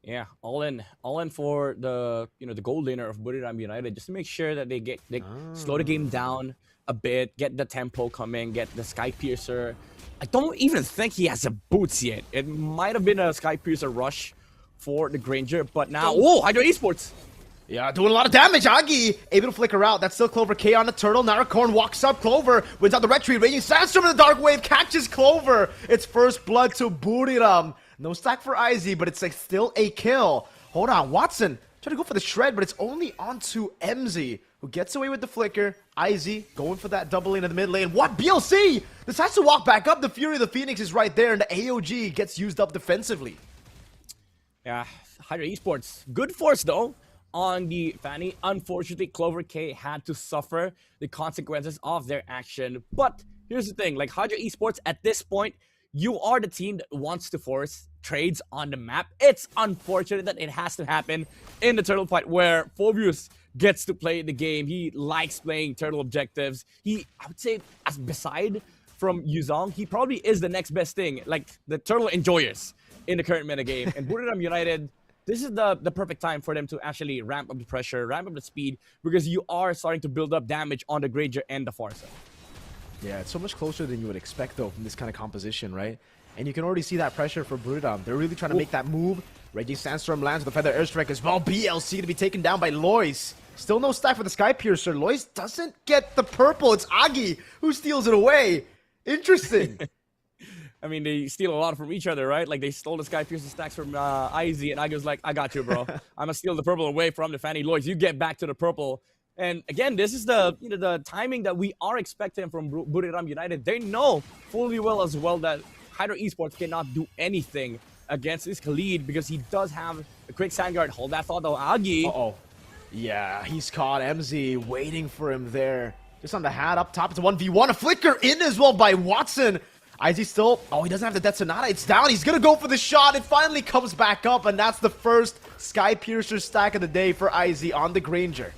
Yeah, all in for the the gold laner of Buriram United, just to make sure that they slow the game down a bit, get the tempo coming, get the Skypiercer. I don't even think he has the boots yet. It might have been a Skypiercer rush for the Granger, but now Hydra Esports. Yeah, doing a lot of damage. Agi able to flicker out. That's still Clover K on the Turtle. Narakorn walks up. Clover wins out the retreat. Raging Sandstorm in the Dark Wave catches Clover. It's first blood to Buriram. No stack for IZ, but it's like still a kill. Hold on, Watson trying to go for the shred, but it's only onto MZ, who gets away with the flicker. IZ going for that double lane in the mid lane. What? BLC decides to walk back up. The Fury of the Phoenix is right there, and the AOG gets used up defensively. Yeah, Hydra Esports. Good force, though, on the Fanny. Unfortunately, Clover K had to suffer the consequences of their action. But here's the thing, like Hydra Esports at this point, you are the team that wants to force trades on the map. It's unfortunate that it has to happen in the turtle fight where Phobius gets to play the game. He likes playing turtle objectives. I would say, as beside from Yuzong, he probably is the next best thing, like the turtle enjoyers in the current metagame. And Buriram United, this is the perfect time for them to actually ramp up the pressure, ramp up the speed, because you are starting to build up damage on the Granger and the Farsa. Yeah, it's so much closer than you would expect, though, from this kind of composition, right? And you can already see that pressure for Buriram. They're really trying to make that move. Raging Sandstorm lands with the Feather Airstrike as well. BLC to be taken down by Lois. Still no stack for the Skypiercer. Lois doesn't get the purple. It's Agi who steals it away. Interesting. I mean, they steal a lot from each other, right? Like, they stole the Sky Piercer stacks from IZ, and I was like, I got you, bro. I'm gonna steal the purple away from the Fanny Lloyds. You get back to the purple. And again, this is the the timing that we are expecting from Buriram United. They know fully well as well that Hydro Esports cannot do anything against this Khalid because he does have a quick sand guard. Hold that thought though, Agi. Uh-oh. Yeah, he's caught. MZ waiting for him there. Just on the hat up top. It's a 1v1. A flicker in as well by Watson. IZ still... Oh, he doesn't have the Death Sonata. It's down. He's going to go for the shot. It finally comes back up, and that's the first Sky Piercer stack of the day for IZ on the Granger.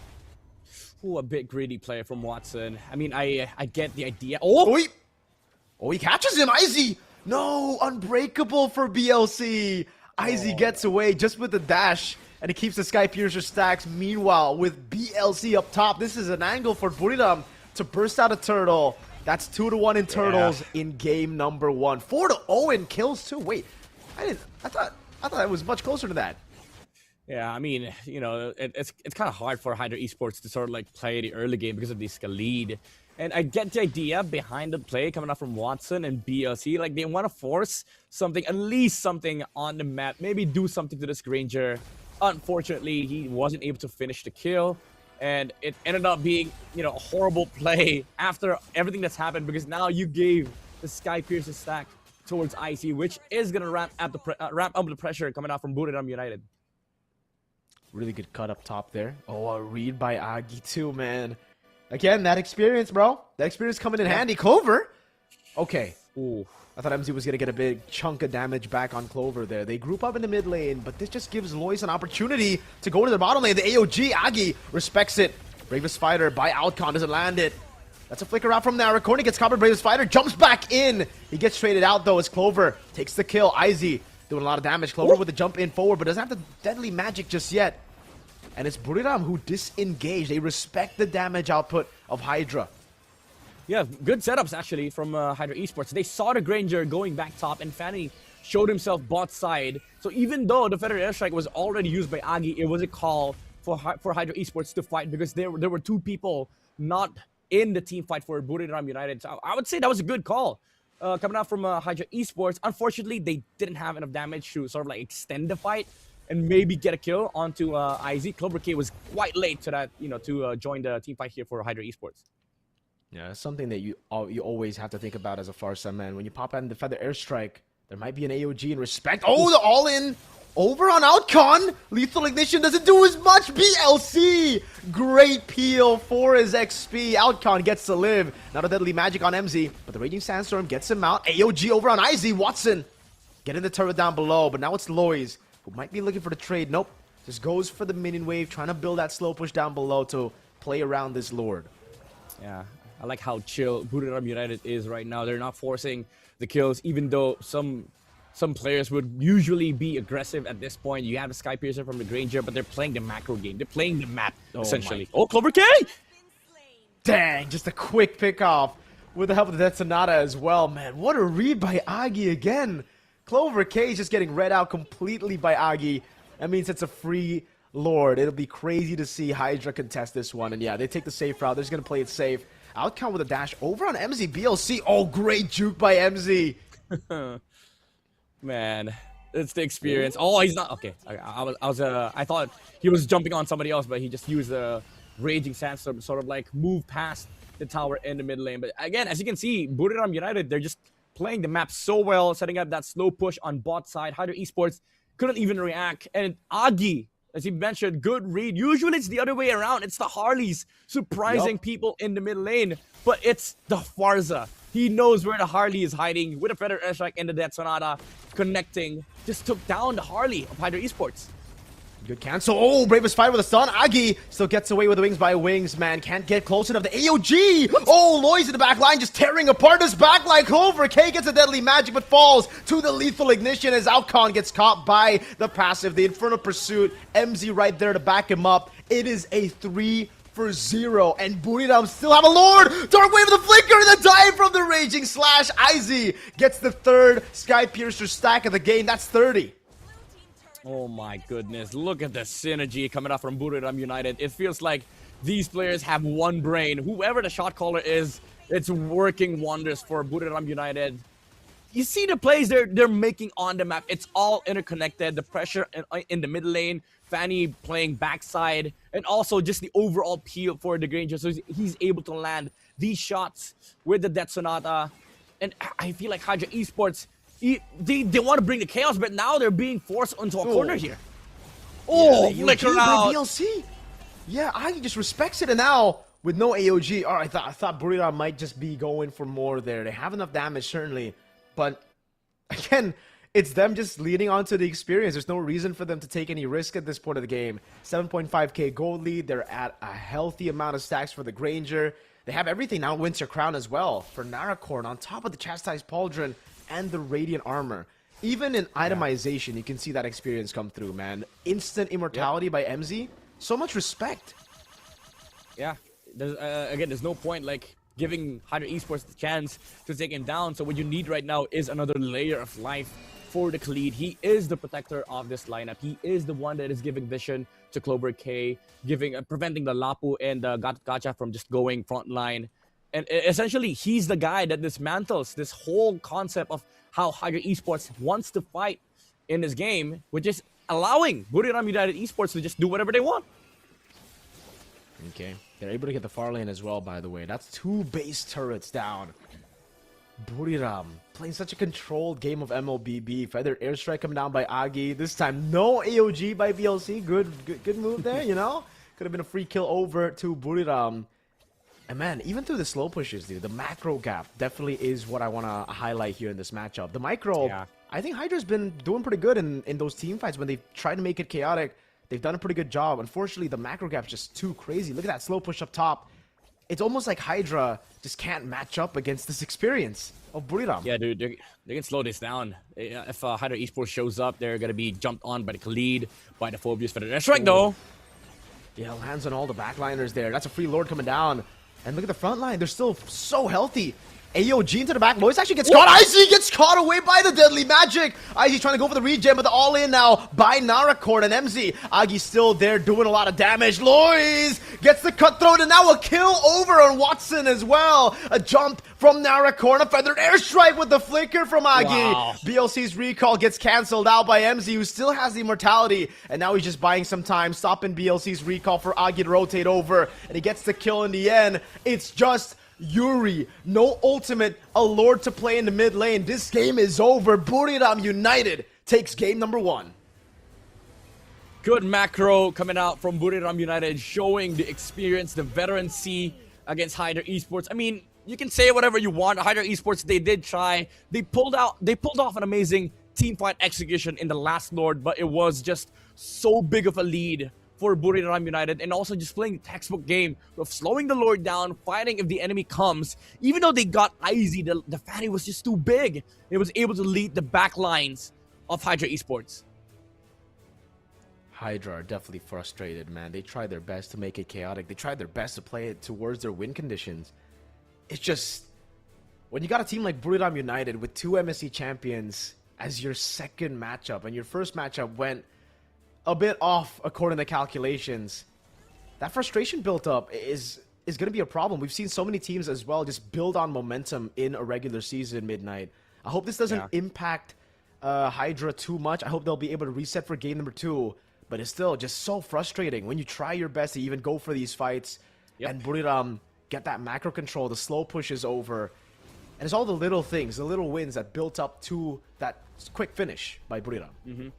Ooh, a bit greedy player from Watson. I mean, I get the idea. Oh! He catches him. IZ! No, unbreakable for BLC. IZ gets away just with the dash, and he keeps the Sky Piercer stacks. Meanwhile, with BLC up top, this is an angle for Buriram to burst out a turtle. That's 2-1 in turtles in game number 1. 4-0 in kills too. Wait, I thought it was much closer to that. Yeah, I mean, it's kind of hard for Hydro Esports to sort of like play the early game because of this lead. And I get the idea behind the play coming up from Watson and BLC. Like, they want to force something, at least something on the map. Maybe do something to this Granger. Unfortunately, he wasn't able to finish the kill. And it ended up being, a horrible play after everything that's happened, because now you gave the Sky Piercer stack towards IC, which is going to ramp up the pressure coming out from Buriram United. Really good cut up top there. Oh, a read by Agi too, man. Again, that experience, bro. That experience coming in handy. Clover. Okay. Ooh. I thought MZ was going to get a big chunk of damage back on Clover there. They group up in the mid lane, but this just gives Lois an opportunity to go into the bottom lane. The AOG, Agi respects it. Bravest Fighter by Outcon doesn't land it. That's a flicker out from there. Corny gets covered. Bravest Fighter jumps back in. He gets traded out, though, as Clover takes the kill. IZ doing a lot of damage. Clover with the jump in forward, but doesn't have the deadly magic just yet. And it's Buriram who disengaged. They respect the damage output of Hydra. Yeah, good setups actually from Hydra Esports. They saw the Granger going back top, and Fanny showed himself bot side. So even though the Federal Airstrike was already used by Agi, it was a call for Hydra Esports to fight, because there were two people not in the team fight for Buriram United. So I would say that was a good call coming out from Hydra Esports. Unfortunately, they didn't have enough damage to sort of like extend the fight and maybe get a kill onto IZ. Clover K was quite late to that, to join the team fight here for Hydra Esports. Yeah, it's something that you always have to think about as a Farsa, man. When you pop out in the Feather Airstrike, there might be an AOG in respect. Oh, the all-in over on Outcon. Lethal Ignition doesn't do as much. BLC, great peel for his XP. Outcon gets to live. Not a deadly magic on MZ, but the Raging Sandstorm gets him out. AOG over on IZ. Watson getting the turret down below, but now it's Lois, who might be looking for the trade. Nope, just goes for the minion wave, trying to build that slow push down below to play around this Lord. Yeah, I like how chill Buriram United is right now. They're not forcing the kills, even though some players would usually be aggressive at this point. You have the Sky Piercer from the Granger, but they're playing the macro game. They're playing the map, essentially. Oh, Clover K! Dang, just a quick pick off with the help of the Death Sonata as well. Man, what a read by Agi again. Clover K is just getting read out completely by Agi. That means it's a free Lord. It'll be crazy to see Hydra contest this one. And yeah, they take the safe route. They're just going to play it safe. Outcome with a dash over on MZ. BLC. Oh, great juke by MZ. Man, it's the experience. Oh, he's not. Okay, I thought he was jumping on somebody else, but he just used the Raging Sandstorm to sort of like move past the tower in the mid lane. But again, as you can see, Buriram United, they're just playing the map so well, setting up that slow push on bot side. Hydra Esports couldn't even react. And Agi, as he mentioned, good read. Usually it's the other way around. It's the Harleys surprising people in the mid lane. But it's the Farza. He knows where the Harley is hiding with a Feather Airstrike and the Death Sonata connecting. Just took down the Harley of Hydra Esports. Good cancel. Oh, Bravest Fighter with a stun. Agi still gets away with the wings by wings, man. Can't get close enough. The AOG. Oh, Lois in the back line just tearing apart his back like Clover. K gets a deadly magic but falls to the Lethal Ignition as Outcon gets caught by the passive. The Infernal Pursuit. MZ right there to back him up. It is a 3-0, and Buriram still have a Lord. Dark Wave of the Flicker and the dive from the Raging Slash. IZ gets the third Sky Piercer stack of the game. That's 30. Oh my goodness, look at the synergy coming up from Buriram United. It feels like these players have one brain. Whoever the shot caller is, it's working wonders for Buriram United. you see the plays they're making on the map. It's all interconnected. The pressure in the mid lane, Fanny playing backside, and also just the overall peel for the Granger. So he's able to land these shots with the Death Sonata. And I feel like Hydra Esports, they want to bring the chaos, but now they're being forced into a corner here. Oh, flicker out. VLC. Yeah, I just respects it. And now with no AOG, all right, I thought Buriram might just be going for more there. They have enough damage, certainly. But again, it's them just leading on to the experience. There's no reason for them to take any risk at this point of the game. 7.5k gold lead. They're at a healthy amount of stacks for the Granger. They have everything now. Winter Crown as well for Narakorn on top of the Chastised Pauldron and the Radiant Armor. Even in itemization, you can see that experience come through, man. Instant immortality by MZ. So much respect. Yeah. There's no point like giving Hydra Esports the chance to take him down. So what you need right now is another layer of life for the Khalid. He is the protector of this lineup. He is the one that is giving vision to Clover K, preventing the Lapu and the Gacha from just going frontline. And essentially, he's the guy that dismantles this whole concept of how Hydra Esports wants to fight in this game, which is allowing Buriram United Esports to just do whatever they want. Okay, they're able to get the far lane as well, by the way. That's 2 base turrets down. Buriram playing such a controlled game of MLBB. Feather airstrike coming down by Agi. This time, no AOG by VLC. Good move there, you know? Could have been a free kill over to Buriram. And man, even through the slow pushes, dude, the macro gap definitely is what I want to highlight here in this matchup. The micro, I think Hydra's been doing pretty good in those team fights when they've tried to make it chaotic. They've done a pretty good job. Unfortunately, the macro gap's just too crazy. Look at that slow push up top. It's almost like Hydra just can't match up against this experience of Buriram. Yeah, dude, they can slow this down. If Hydra Esports shows up, they're going to be jumped on by the Khalid, by the Phobius for the airstrike, though. Yeah, lands on all the backliners there. That's a free Lord coming down. And look at the front line. They're still so healthy. AOG into the back. Lois actually gets caught. IZ gets caught away by the Deadly Magic. IZ trying to go for the regen, but the all-in now by Narakorn and MZ. Agi's still there doing a lot of damage. Lois gets the cutthroat, and now a kill over on Watson as well. A jump from Narakorn. A feathered airstrike with the flicker from Agi. Wow. BLC's recall gets cancelled out by MZ, who still has the immortality. And now he's just buying some time, stopping BLC's recall for Agi to rotate over. And he gets the kill in the end. It's just Yuri, no ultimate, a Lord to play in the mid lane. This game is over. Buriram United takes game number 1. Good macro coming out from Buriram United, showing the experience, the veterancy against Hydra Esports. I mean, you can say whatever you want. Hydra Esports, they did try. They pulled off an amazing team fight execution in the last Lord, but it was just so big of a lead for Buriram United, and also just playing the textbook game of slowing the Lord down, fighting if the enemy comes. Even though they got Izzy, the Fanny was just too big. It was able to lead the back lines of Hydra Esports. Hydra are definitely frustrated, man. They tried their best to make it chaotic. They tried their best to play it towards their win conditions. It's just, when you got a team like Buriram United with 2 MSC champions as your second matchup, and your first matchup went a bit off according to calculations, that frustration built up is going to be a problem. We've seen so many teams as well just build on momentum in a regular season, Midnight. I hope this doesn't impact Hydra too much. I hope they'll be able to reset for game number 2, but it's still just so frustrating when you try your best to even go for these fights and Buriram get that macro control, the slow push is over, and it's all the little things, the little wins that built up to that quick finish by Buriram.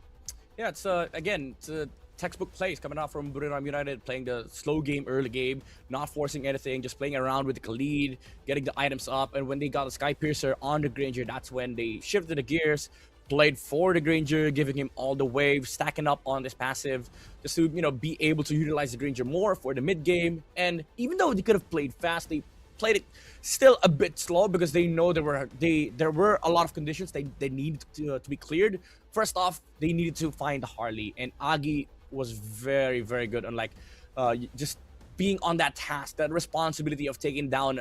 Yeah, it's again, it's a textbook plays coming out from Buriram United, playing the slow game, early game, not forcing anything, just playing around with the Khalid, getting the items up, and when they got the Sky Piercer on the Granger, that's when they shifted the gears, played for the Granger, giving him all the waves, stacking up on this passive, just to, you know, be able to utilize the Granger more for the mid game. And even though they could have played fast, they played it still a bit slow because they know there were a lot of conditions they needed to be cleared. First off, they needed to find Harley, and Agi was very, very good on just being on that task, that responsibility of taking down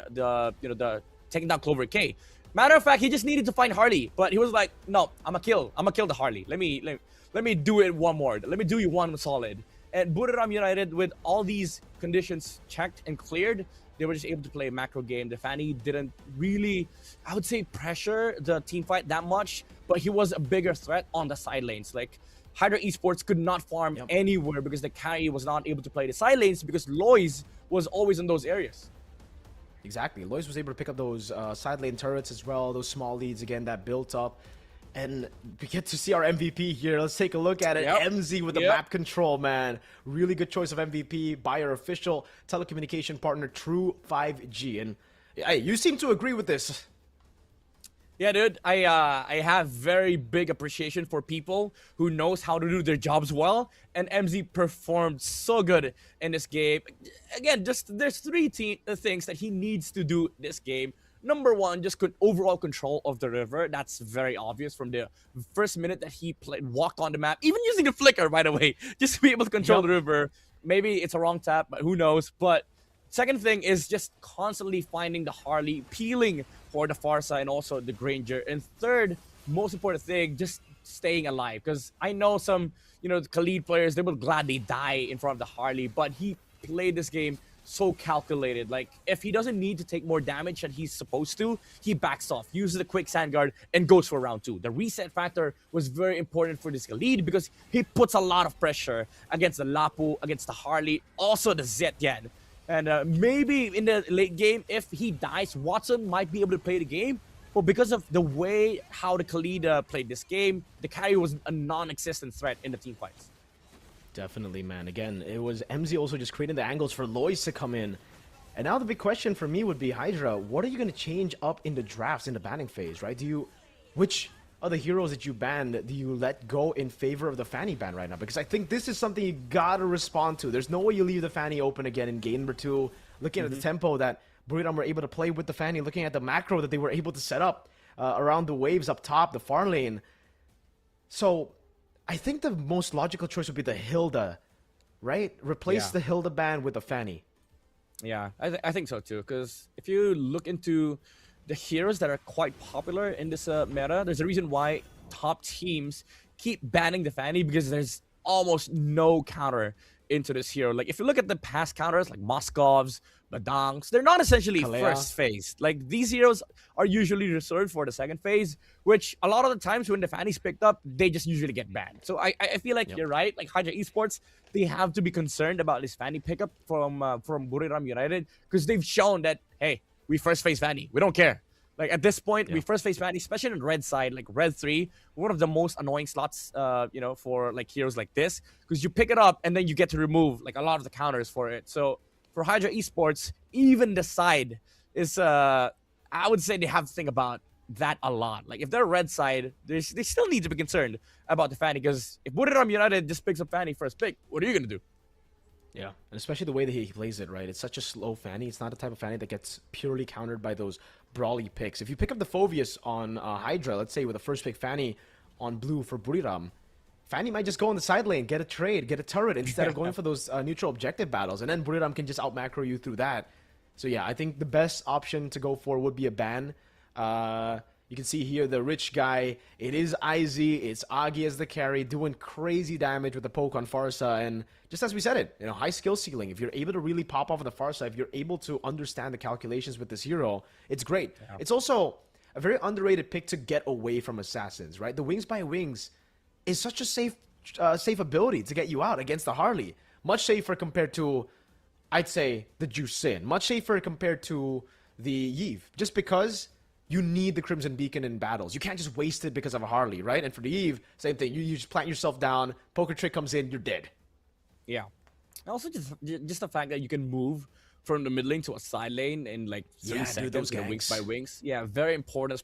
taking down Clover K. Matter of fact, he just needed to find Harley, but he was like, no, I'm gonna kill the Harley. Let me do it one more. Let me do you one solid. And Buriram United, with all these conditions checked and cleared, They were just able to play a macro game. The Fanny didn't really, I would say, pressure the team fight that much, but he was a bigger threat on the side lanes. Like, Hydra Esports could not farm anywhere because the carry was not able to play the side lanes because Lois was always in those areas. Exactly. Lois was able to pick up those side lane turrets as well, those small leads again that built up. And we get to see our MVP here. Let's take a look at it. MZ with the map control, man. Really good choice of MVP by our official telecommunication partner, True 5G. And hey, you seem to agree with this. Yeah, dude, I have very big appreciation for people who knows how to do their jobs well, and MZ performed so good in this game. Again, just there's three things that he needs to do this game. Number one, just overall control of the river. That's very obvious from the first minute that he walked on the map, even using the flicker, by the way, just to be able to control the river. Maybe it's a wrong tap, but who knows? But second thing is just constantly finding the Harley, peeling for the Farsa and also the Granger. And third, most important thing, just staying alive. Because I know some, the Khalid players, they will gladly die in front of the Harley, but he played this game so calculated. Like, if he doesn't need to take more damage than he's supposed to, he backs off, uses the quick sand guard, and goes for round 2. The reset factor was very important for this Khalid because he puts a lot of pressure against the Lapu, against the Harley, also the Zetyan. And maybe in the late game, if he dies, Watson might be able to play the game. But because of the way how the Khalid played this game, the carry was a non-existent threat in the team fights. Definitely, man. Again, it was MZ also just creating the angles for Lois to come in. And now the big question for me would be, Hydra, what are you going to change up in the drafts, in the banning phase, right? Which other heroes that you banned do you let go in favor of the Fanny ban right now? Because I think this is something you gotta respond to. There's no way you leave the Fanny open again in game number 2. Looking at the tempo that Buriram were able to play with the Fanny, looking at the macro that they were able to set up around the waves up top, the far lane. So I think the most logical choice would be the Hilda, right? Replace the Hilda ban with the Fanny. Yeah, I think so too. Because if you look into the heroes that are quite popular in this meta, there's a reason why top teams keep banning the Fanny, because there's almost no counter into this hero. Like, if you look at the past counters, like Moskovs, Badangs, they're not essentially first phase. Like, these heroes are usually reserved for the second phase, which a lot of the times when the Fanny's picked up, they just usually get banned. So I feel like you're right. Like, Hydra Esports, they have to be concerned about this Fanny pickup from Buriram United, because they've shown that, hey, we first face Fanny. We don't care. Like, at this point, we first face Fanny, especially on red side, like red 3, one of the most annoying slots, for like heroes like this, because you pick it up and then you get to remove like a lot of the counters for it. So for Hydra Esports, even the side is, I would say they have to think about that a lot. Like, if they're red side, they still need to be concerned about the Fanny, because if Buriram United just picks up Fanny first pick, what are you gonna do? Yeah, and especially the way that he plays it, right? It's such a slow Fanny. It's not the type of Fanny that gets purely countered by those brawly picks. If you pick up the Phoveus on Hydra, let's say with a first pick Fanny on blue for Buriram, Fanny might just go on the side lane, get a trade, get a turret instead of going for those neutral objective battles, and then Buriram can just out macro you through that. So yeah, I think the best option to go for would be a ban. You can see here the rich guy. It is IZ. It's Agi as the carry, doing crazy damage with the poke on Farsa. And just as we said it, high skill ceiling. If you're able to really pop off on the Farsa, if you're able to understand the calculations with this hero, it's great. Yeah. It's also a very underrated pick to get away from assassins, right? The Wings by Wings is such a safe ability to get you out against the Harley. Much safer compared to, I'd say, the Juice Sin. Much safer compared to the Yve. Just because you need the Crimson Beacon in battles. You can't just waste it because of a Harley, right? And for the Yve, same thing. You just plant yourself down, poker trick comes in, you're dead. Yeah. Also, just the fact that you can move from the mid lane to a side lane in like 3 seconds, those Wings by Wings. Yeah, very important,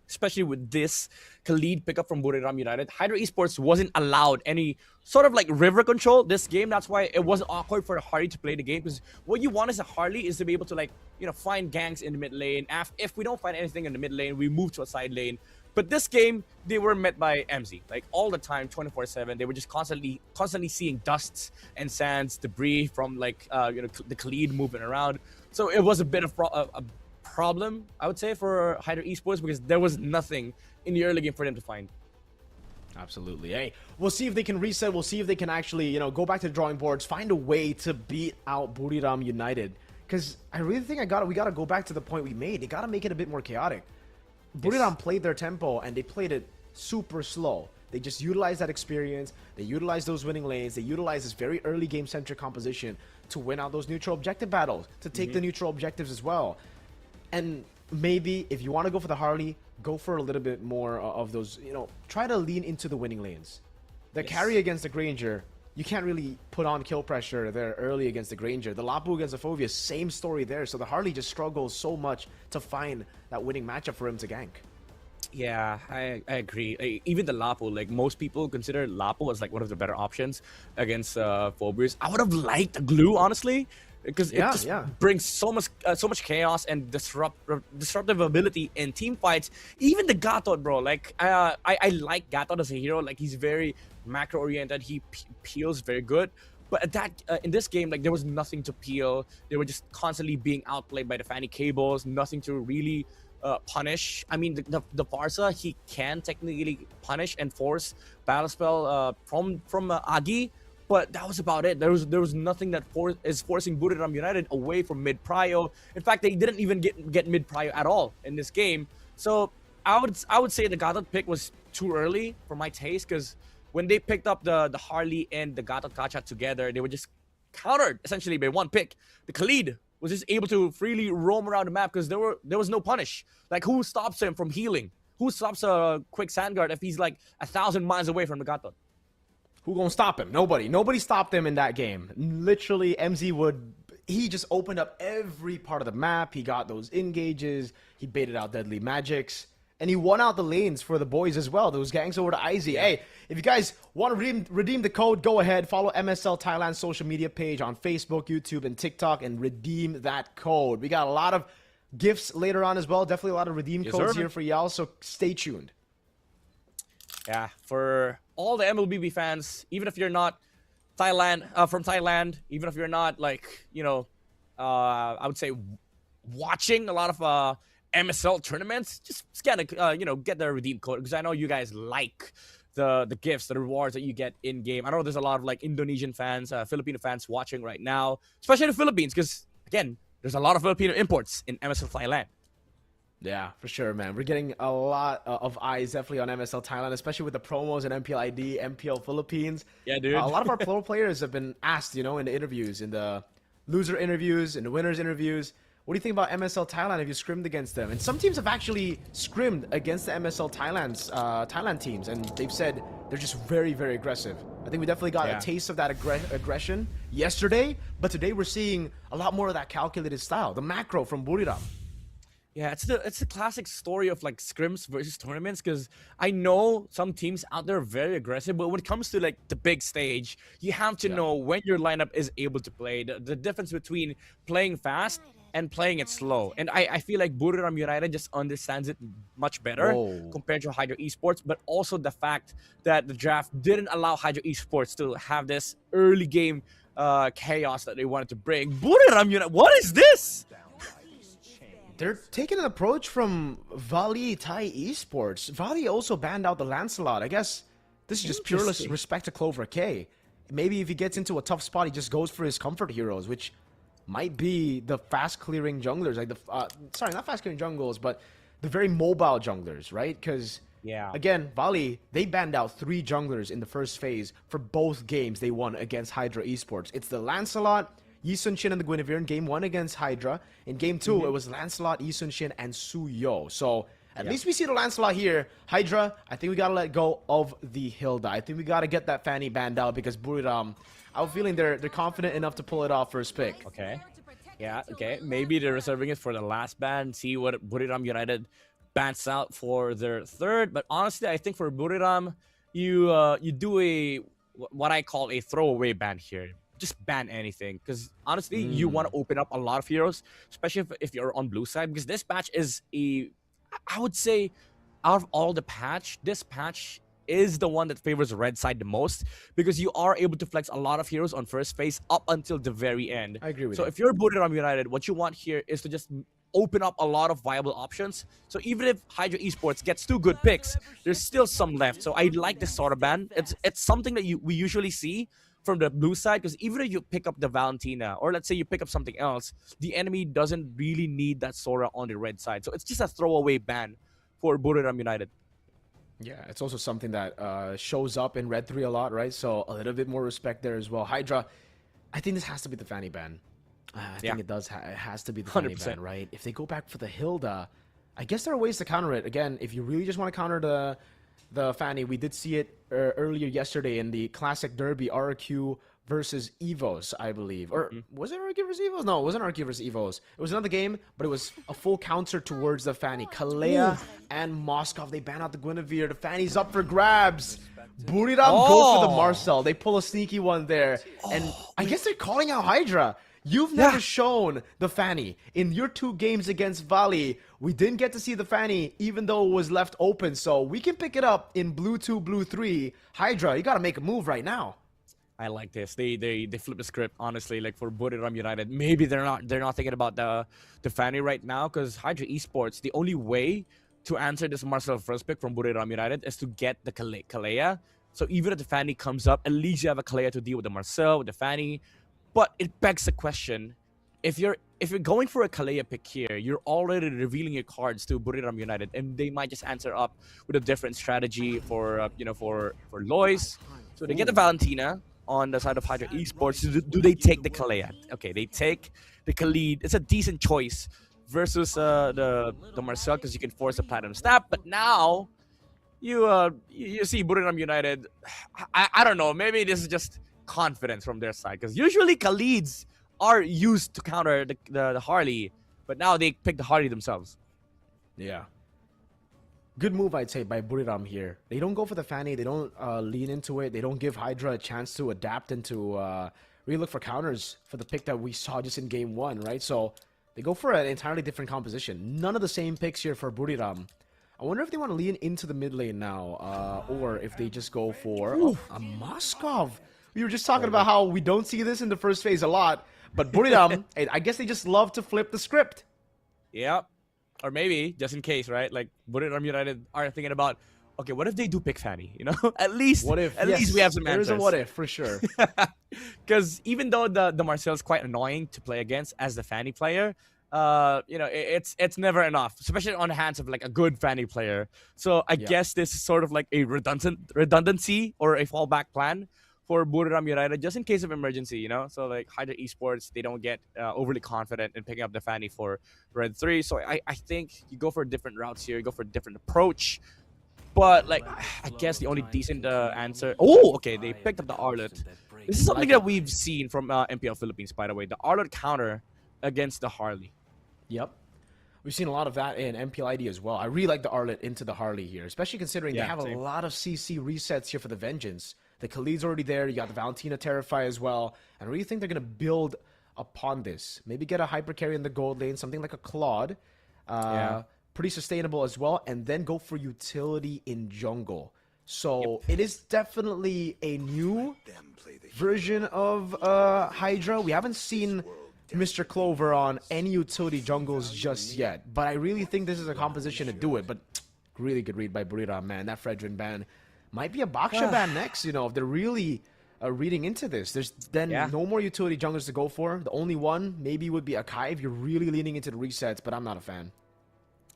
especially with this Khalid pickup from Buriram United. Hydra Esports wasn't allowed any sort of like river control this game. That's why it wasn't awkward for a Harley to play the game, because what you want as a Harley is to be able to, like, find ganks in the mid lane. If we don't find anything in the mid lane, we move to a side lane. But this game, they were met by MZ, like all the time, 24/7. They were just constantly seeing dusts and sands, debris from like the Khalid moving around. So it was a bit of a problem, I would say, for Hydra Esports, because there was nothing in the early game for them to find. Absolutely. Hey, we'll see if they can reset. We'll see if they can actually, go back to the drawing boards, find a way to beat out Buriram United. Because I really think we gotta go back to the point we made. They gotta make it a bit more chaotic. Buriram played their tempo and they played it super slow. They just utilized that experience. They utilized those winning lanes. They utilized this very early game-centric composition to win out those neutral objective battles, to take the neutral objectives as well. And maybe if you want to go for the Harley, go for a little bit more of those, try to lean into the winning lanes. The carry against the Granger, you can't really put on kill pressure there early against the Granger. The Lapu against the Fovea, same story there. So the Harley just struggles so much to find that winning matchup for him to gank. Yeah, I agree. Even the Lapu, like most people consider Lapu as like one of the better options against Phobias. I would have liked the Glue, honestly, because it just brings so much chaos and disruptive ability in team fights. Even the Gatot, bro. Like I like Gatot as a hero. Like he's very macro oriented. He peels very good. But at that in this game, like there was nothing to peel. They were just constantly being outplayed by the Fanny Cables. Nothing to really punish. I mean, the Farsa, he can technically punish and force battle spell from Agi, but that was about it. There was nothing that is forcing Buriram United away from mid prio. In fact, they didn't even get mid prio at all in this game. So I would say the Gatot pick was too early for my taste, because when they picked up the Harley and the Gatot Kacha together, they were just countered essentially by one pick. The Khalid was just able to freely roam around the map because there was no punish. Like, who stops him from healing? Who stops a quick Sandguard if he's like 1,000 miles away from the Gatot? Who gonna stop him? Nobody. Nobody stopped him in that game. Literally, MZ he just opened up every part of the map. He got those engages. He baited out deadly magics. And he won out the lanes for the boys as well. Those gangs over to Izzy. Hey, if you guys want to redeem the code, go ahead. Follow MSL Thailand's social media page on Facebook, YouTube, and TikTok and redeem that code. We got a lot of gifts later on as well. Definitely a lot of redeem codes here for y'all, so stay tuned. Yeah, for all the MLBB fans, even if you're not from Thailand, even if you're not like, I would say watching a lot of MSL tournaments, just get the redeem code, because I know you guys like the gifts, the rewards that you get in game. I know there's a lot of like Indonesian fans, Filipino fans watching right now, especially in the Philippines, because again, there's a lot of Filipino imports in MSL Thailand. Yeah, for sure, man. We're getting a lot of eyes definitely on MSL Thailand, especially with the promos and MPL ID, MPL Philippines. Yeah, dude. A lot of our pro players have been asked, in the interviews, in the loser interviews, in the winners interviews, what do you think about MSL Thailand? Have you scrimmed against them? And some teams have actually scrimmed against the MSL Thailand teams, and they've said they're just very, very aggressive. I think we definitely got a taste of that aggression yesterday, but today we're seeing a lot more of that calculated style, the macro from Buriram. Yeah, it's the classic story of like scrims versus tournaments, because I know some teams out there are very aggressive, but when it comes to like the big stage, you have to know when your lineup is able to play. The difference between playing fast and playing it slow. And I feel like Buriram United just understands it much better compared to Hydro Esports, but also the fact that the draft didn't allow Hydro Esports to have this early game chaos that they wanted to bring. Buriram United, what is this? They're taking an approach from Valley Thai Esports. Valley also banned out the Lancelot. I guess this is just pure respect to Clover K. Maybe if he gets into a tough spot, he just goes for his comfort heroes, which might be the fast-clearing junglers. Like sorry, not fast-clearing junglers, but the very mobile junglers, right? Because, again, Valley, they banned out 3 junglers in the first phase for both games they won against Hydra Esports. It's the Lancelot, Yi Sun Shin, and the Guinevere in game 1 against Hydra. In game 2, it was Lancelot, Yi Sun Shin, and Su Yo. So at least we see the Lancelot here. Hydra, I think we got to let go of the Hilda. I think we got to get that Fanny banned out, because Buriram, I'm feeling they're confident enough to pull it off first pick. Okay. Yeah, okay. Maybe they're reserving it for the last ban. See what Buriram United bans out for their third. But honestly, I think for Buriram, you do what I call a throwaway ban here. Just ban anything, because honestly, you want to open up a lot of heroes, especially if you're on blue side, because this patch is I would say, out of all the patch, this patch is the one that favors red side the most, because you are able to flex a lot of heroes on first phase up until the very end. I agree with you. So if you're Buriram United, what you want here is to just open up a lot of viable options. So even if Hydra Esports gets 2 good picks, there's still some left. So I like this sort of ban. It's something that we usually see from the blue side, because even if you pick up the Valentina, or let's say you pick up something else, the enemy doesn't really need that Sora on the red side. So it's just a throwaway ban for Buriram United. Yeah, it's also something that shows up in Red 3 a lot, right? So a little bit more respect there as well. Hydra, I think this has to be the Fanny ban. I think it does. It has to be the Fanny 100%. ban, right? If they go back for the Hilda, I guess there are ways to counter it. Again, if you really just want to counter the Fanny, we did see it earlier yesterday in the Classic Derby, RQ versus Evos, I believe. Or was it RQ versus Evos? No, it wasn't RQ versus Evos. It was another game, but it was a full counter towards the Fanny. Kalea and Moskov, they ban out the Guinevere. The Fanny's up for grabs. Buriram go for the Marcel. They pull a sneaky one there. And I guess they're calling out Hydra. You've never shown the Fanny. In your 2 games against Valley, we didn't get to see the Fanny, even though it was left open. So we can pick it up in Blue 2, Blue 3. Hydra, you got to make a move right now. I like this. They flip the script, honestly, like for Buriram United. Maybe they're not thinking about the Fanny right now, because Hydra Esports, the only way to answer this Marcel first pick from Buriram United is to get the Kalea. So even if the Fanny comes up, at least you have a Kalea to deal with the Marcel, with the Fanny. But it begs the question, if you're going for a Kalea pick here, you're already revealing your cards to Buriram United, and they might just answer up with a different strategy for for Lois. So they get the Valentina on the side of Hydra Esports. Do they take the Kalea? Okay, they take the Khalid. It's a decent choice versus the Marcel, because you can force a platinum snap. But now you see Buriram United. I don't know. Maybe this is just confidence from their side, because usually Khalids are used to counter the Harley, but now they pick the Harley themselves. Yeah. Good move, I'd say, by Buriram here. They don't go for the Fanny. They don't lean into it. They don't give Hydra a chance to adapt and to really look for counters for the pick that we saw just in game 1, right? So they go for an entirely different composition. None of the same picks here for Buriram. I wonder if they want to lean into the mid lane now, or if they just go for a Moskov. We were just talking about how we don't see this in the first phase a lot, but Buriram, I guess they just love to flip the script. Yeah, or maybe just in case, right? Like Buriram United are thinking about, okay, what if they do pick Fanny? You know, at least what if? At least we have some answers. There is a what if for sure. Because even though the Marcel is quite annoying to play against as the Fanny player, it's never enough, especially on the hands of like a good Fanny player. So I guess this is sort of like a redundancy or a fallback plan for Buriram United, just in case of emergency, you know? So, like, Hydra Esports, they don't get overly confident in picking up the Fanny for Red 3. So, I think you go for different routes here. You go for a different approach. But, like, I guess the only decent answer... Oh, okay, they picked up the Arlet. This is something that we've seen from MPL Philippines, by the way. The Arlet counter against the Harley. Yep. We've seen a lot of that in MPLID as well. I really like the Arlet into the Harley here, especially considering they have a lot of CC resets here for the Vengeance. The Khalid's already there. You got the Valentina Terrify as well. And I really think they're going to build upon this. Maybe get a hyper carry in the gold lane, something like a Claude. Pretty sustainable as well. And then go for utility in jungle. So it is definitely a new version of Hydra. We haven't seen Mr. Clover on any utility jungles just yet. But I really think this is a composition to do it. But really good read by Buriram, man. That Fredrin ban might be a Baksha ban next, you know, if they're really reading into this. There's then no more utility junglers to go for. The only one maybe would be Akai if you're really leaning into the resets, but I'm not a fan.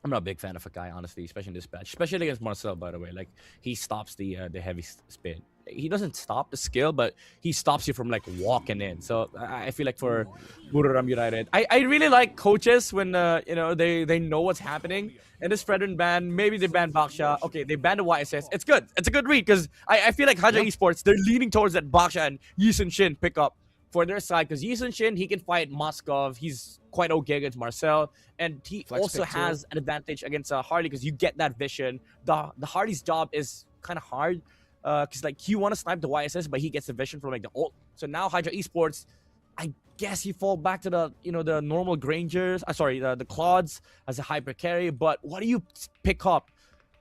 I'm not a big fan of Akai, honestly, especially in this patch. Especially against Marcel, by the way. Like, he stops the heavy spin. He doesn't stop the skill, but he stops you from, like, walking in. So, I feel like for Buriram United, I really like coaches when, they know what's happening. And this Fredrin ban, maybe they ban Baksha. Okay, they banned the YSS. It's good. It's a good read, because I feel like Hydra Esports, they're leaning towards that Baksha and Yisun Shin pickup for their side, because Yisun Shin, he can fight Moskov. He's quite okay against Marcel. And he also has an advantage against Harley, because you get that vision. The Harley's job is kind of hard, because like you want to snipe the YSS, but he gets the vision from like the ult. So now Hydra Esports, I guess you fall back to the the normal Grangers. The Claudes as a hyper carry. But what do you pick up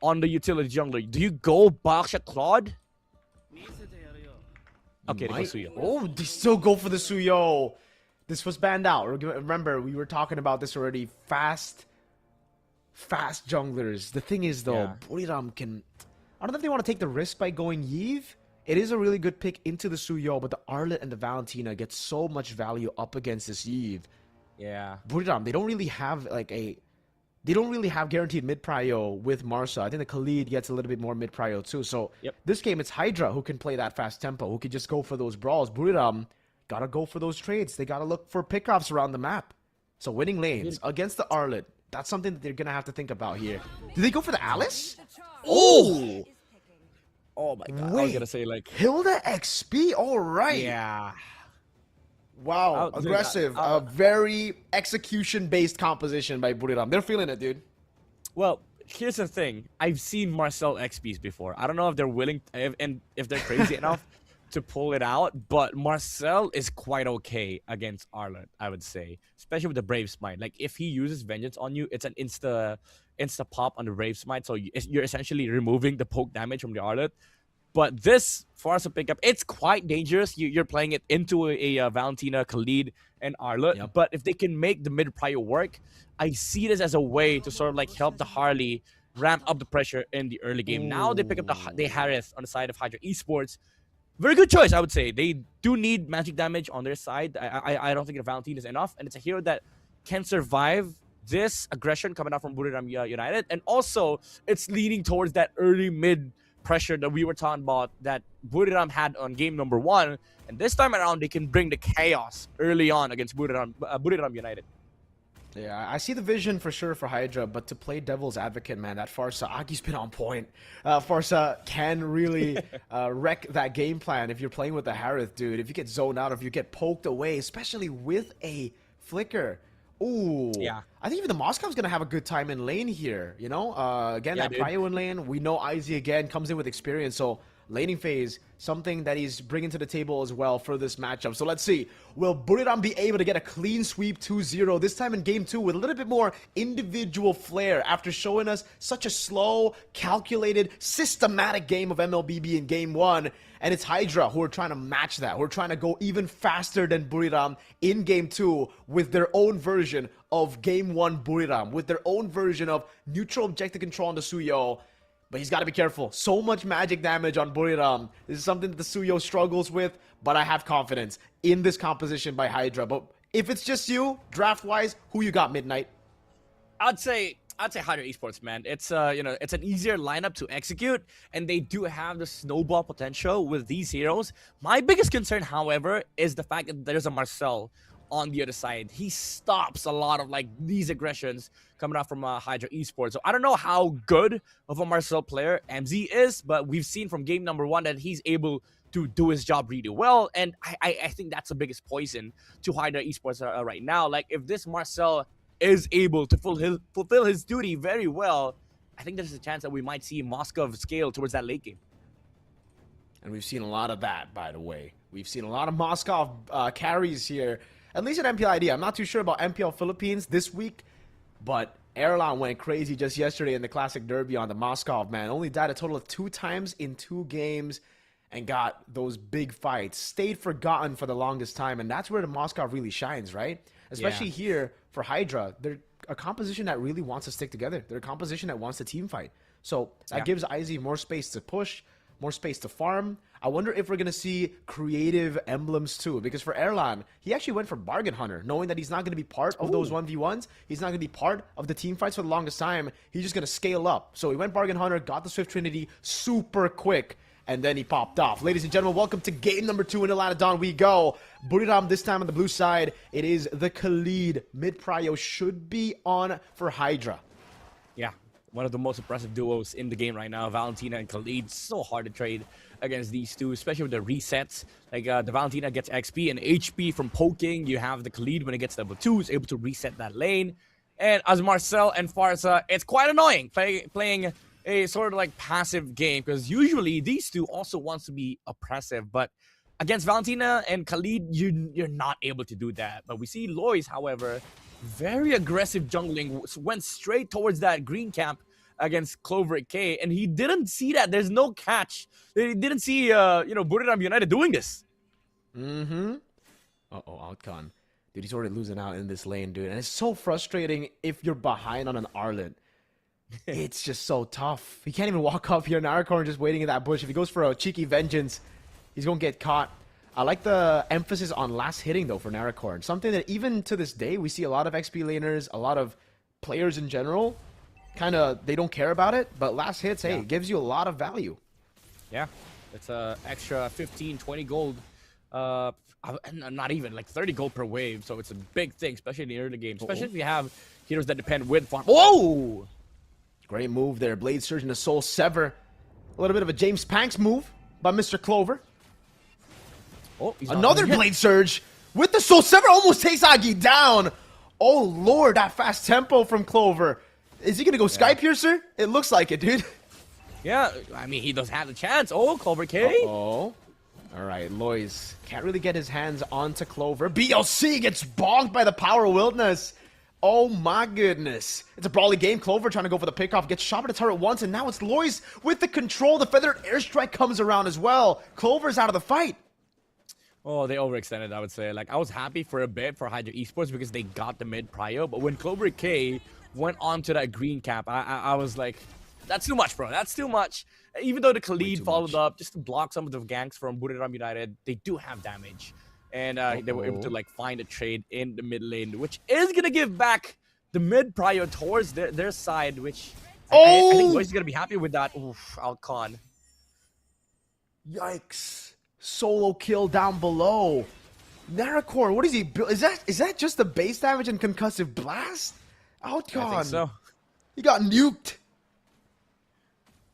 on the utility jungler? Do you go Baksha Claude? Okay, they go Suyo. Oh, they still go for the Suyo. This was banned out. Remember, we were talking about this already. Fast junglers. The thing is, though, Buriram can... I don't know if they want to take the risk by going Yve it is a really good pick into the Suyo, but the Arlet and the Valentina get so much value up against this Eve. Yeah. Buriram, they don't really have guaranteed mid prio with Marsa. I think the Khalid gets a little bit more mid prio too. So this game, it's Hydra who can play that fast tempo, who can just go for those brawls. Buriram gotta go for those trades. They gotta look for pickoffs around the map. So winning lanes against the Arlet, that's something that they're gonna have to think about here. Do they go for the Alice? Oh! Oh my god. Wait, I was gonna say like Hilda XP. All right. yeah. Wow, aggressive. A very execution-based composition by Buriram. They're feeling it, dude. Well, here's the thing. I've seen Marcel XPs before. I don't know if they're willing and if they're crazy enough to pull it out, but Marcel is quite okay against Arlet, I would say, especially with the Brave Smite. Like if he uses Vengeance on you, it's an insta pop on the Brave Smite, so you're essentially removing the poke damage from the Arlet. But this Farsa pickup, it's quite dangerous. You're playing it into a Valentina, Khalid, and Arlet. Yep. But if they can make the mid prio work, I see this as a way to sort of like help the Harley ramp up the pressure in the early game. Now they pick up the Harith on the side of Hydra Esports. Very good choice, I would say. They do need magic damage on their side. I don't think the Valentina is enough, and it's a hero that can survive this aggression coming out from Buriram United. And also, it's leaning towards that early mid pressure that we were talking about that Buriram had on game number 1. And this time around, they can bring the chaos early on against Buriram United. Yeah, I see the vision for sure for Hydra, but to play devil's advocate, man, that Farsa, Aki's been on point. Farsa can really wreck that game plan if you're playing with the Harith, dude. If you get zoned out, if you get poked away, especially with a flicker. Ooh. Yeah. I think even the Moscow's going to have a good time in lane here, you know? Again, Yeah, that prio in lane, we know Izzy again comes in with experience, so laning phase, something that he's bringing to the table as well for this matchup. So let's see, will Buriram be able to get a clean sweep 2-0, this time in game 2 with a little bit more individual flair after showing us such a slow, calculated, systematic game of MLBB in game 1. And it's Hydra who are trying to match that, who are trying to go even faster than Buriram in game 2 with their own version of game 1 Buriram, with their own version of neutral objective control on the Suyo. But he's got to be careful. So much magic damage on Buriram. This is something that the Suyo struggles with, but I have confidence in this composition by Hydra. But if it's just you, draft-wise, who you got, Midnight? I'd say Hydra Esports, man. It's it's an easier lineup to execute, and they do have the snowball potential with these heroes. My biggest concern, however, is the fact that there's a Marcel on the other side. He stops a lot of like these aggressions coming out from Hydra Esports. So I don't know how good of a Marcel player MZ is, but we've seen from game number 1 that he's able to do his job really well, and I think that's the biggest poison to Hydra Esports right now. Like if this Marcel is able to fulfill his duty very well, I think there's a chance that we might see Moscow scale towards that late game. And we've seen a lot of that, by the way. We've seen a lot of Moscow carries here, at least at MPL ID. I'm not too sure about MPL Philippines this week, but Erlan went crazy just yesterday in the Classic Derby on the Moscow, man. Only died a total of 2 times in 2 games and got those big fights. Stayed forgotten for the longest time, and that's where the Moscow really shines, right? Especially here for Hydra. They're a composition that really wants to stick together. They're a composition that wants to team fight. So that gives Izzy more space to push, more space to farm. I wonder if we're going to see creative emblems too, because for Erlan, he actually went for Bargain Hunter, knowing that he's not going to be part of those 1v1s. He's not going to be part of the team fights for the longest time. He's just going to scale up. So he went Bargain Hunter, got the Swift Trinity super quick, and then he popped off. Ladies and gentlemen, welcome to game number 2 in Atlanta Dawn. We go. Buriram this time on the blue side. It is the Khalid. Mid-prio should be on for Hydra. Yeah, one of the most impressive duos in the game right now. Valentina and Khalid. So hard to trade against these two, especially with the resets. Like the Valentina gets XP and HP from poking. You have the Khalid when it gets level 2 is able to reset that lane. And as Marcel and Farsa, it's quite annoying playing a sort of like passive game, because usually these two also wants to be oppressive, but against Valentina and Khalid, you're not able to do that. But we see Lois, however, very aggressive jungling, went straight towards that green camp against Clover K, and he didn't see that. There's no catch. He didn't see Buriram United doing this. Outcon. Dude, he's already losing out in this lane, dude. And it's so frustrating if you're behind on an Arlet. It's just so tough. He can't even walk up here in our corner just waiting in that bush. If he goes for a cheeky vengeance, He's going to get caught. I like the emphasis on last hitting, though, for Narakorn. Something that even to this day, we see a lot of XP laners, a lot of players in general, kind of, they don't care about it. But last hits, hey, it gives you a lot of value. Yeah, it's extra 15, 20 gold. Not even, like 30 gold per wave. So it's a big thing, especially in the early game. Especially if you have heroes that depend with farm. Whoa! Great move there. Blade Surge into Soul Sever. A little bit of a James Panks move by Mr. Clover. Oh, he's another Blade Surge with the Soul Sever almost takes Agi down. Oh, Lord, that fast tempo from Clover. Is he going to go Sky Piercer? It looks like it, dude. Yeah, I mean, he does have the chance. Oh, Clover K. Uh-oh. All right, Lois can't really get his hands onto Clover. BLC gets bonked by the power of Wildness. Oh my goodness. It's a brawly game. Clover trying to go for the pickoff. Gets shot at the turret once, and now it's Lois with the control. The feathered airstrike comes around as well. Clover's out of the fight. Oh, they overextended, I would say. Like, I was happy for a bit for Hydra Esports because they got the mid prio, but when Clover K went on to that green cap, I was like, that's too much, bro. That's too much. Even though the Khalid followed up just to block some of the ganks from Buriram United, they do have damage. And they were able to, like, find a trade in the mid lane, which is going to give back the mid prio towards their side, which I think Lois is going to be happy with that. Oof, Outcon. Yikes. Solo kill down below. Narakorn, what is he? Is that just the base damage and concussive blast? Outcon. I think so. He got nuked.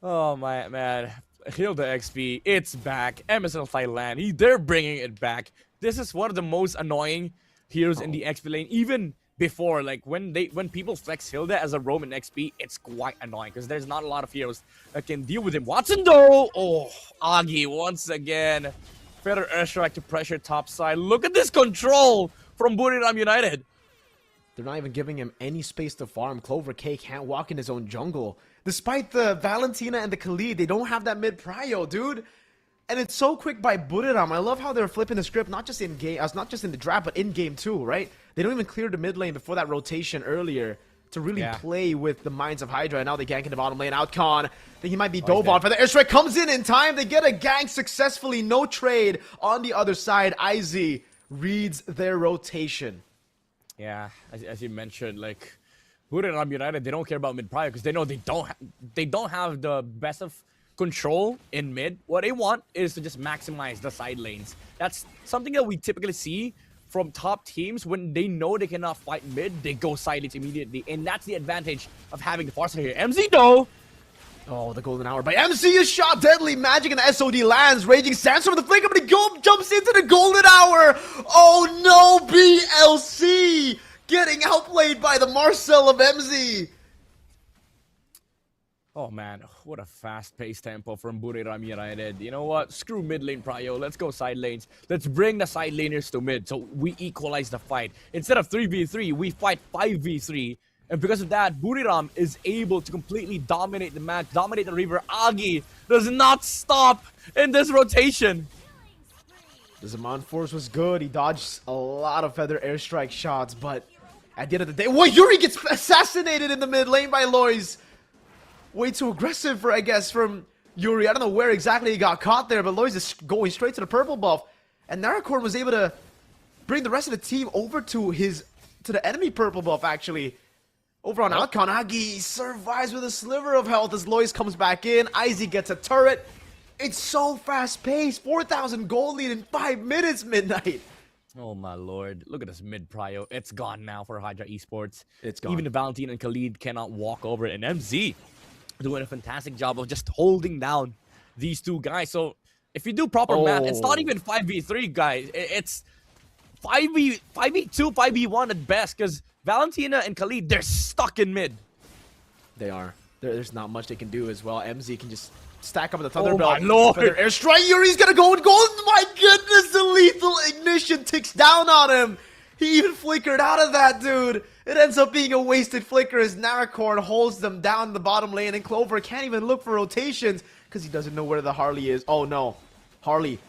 Oh my man, Hilda XP, it's back. MSL Thailand, they're bringing it back. This is one of the most annoying heroes in the XP lane. Even before, like when people flex Hilda as a roam in XP, it's quite annoying because there's not a lot of heroes that can deal with him. Watson though, oh, Agi once again. Better airstrike to pressure top side. Look at this control from Buriram United. They're not even giving him any space to farm. Clover K can't walk in his own jungle. Despite the Valentina and the Khalid, they don't have that mid prio, dude. And it's so quick by Buriram. I love how they're flipping the script, not just in game, not just in the draft, but in game too, right? They don't even clear the mid lane before that rotation earlier to really play with the minds of Hydra. And now they gank in the bottom lane. Outcon, I think he might be dove on for the airstrike. Comes in time. They get a gank successfully. No trade on the other side. IZ reads their rotation. Yeah, as you mentioned, like Buriram United, they don't care about mid prio because they know they don't have the best of control in mid. What they want is to just maximize the side lanes. That's something that we typically see from top teams. When they know they cannot fight mid, they go side lanes immediately, and that's the advantage of having the Forcer here. MZ though. Oh, the golden hour by MC is shot. Deadly magic and the SOD lands. Raging Sandstorm with the flicker, but he jumps into the golden hour. Oh no, BLC getting outplayed by the Marcel of MZ. Oh man, what a fast-paced tempo from Buriram United. You know what? Screw mid lane prio. Let's go side lanes. Let's bring the side laners to mid so we equalize the fight. Instead of 3v3, we fight 5v3. And because of that, Buriram is able to completely dominate the match, dominate the river. Agi does not stop in this rotation. The Zaman Force was good. He dodged a lot of feather airstrike shots, but at the end of the day, Yuri gets assassinated in the mid lane by Lois. Way too aggressive for, I guess, from Yuri. I don't know where exactly he got caught there, but Lois is going straight to the purple buff. And Narakorn was able to bring the rest of the team over to the enemy purple buff, actually. Over on Outcon, Agi survives with a sliver of health as Lois comes back in. Izzy gets a turret. It's so fast-paced. 4,000 gold lead in 5 minutes, Midnight. Oh my lord. Look at this mid prio. It's gone now for Hydra Esports. It's gone. Even the Valentina and Khalid cannot walk over it. And MZ doing a fantastic job of just holding down these two guys. So if you do proper math, it's not even 5v3, guys. It's 5v2, 5v1 at best, because Valentina and Khalid, they're stuck in mid. They are. There's not much they can do as well. MZ can just stack up with the Thunderbelt. Oh my lord! Airstrike, Yuri's gonna go and gold. My goodness, the lethal ignition ticks down on him. He even flickered out of that, dude. It ends up being a wasted flicker as Narakorn holds them down in the bottom lane, and Clover can't even look for rotations because he doesn't know where the Harley is. Oh no. Harley.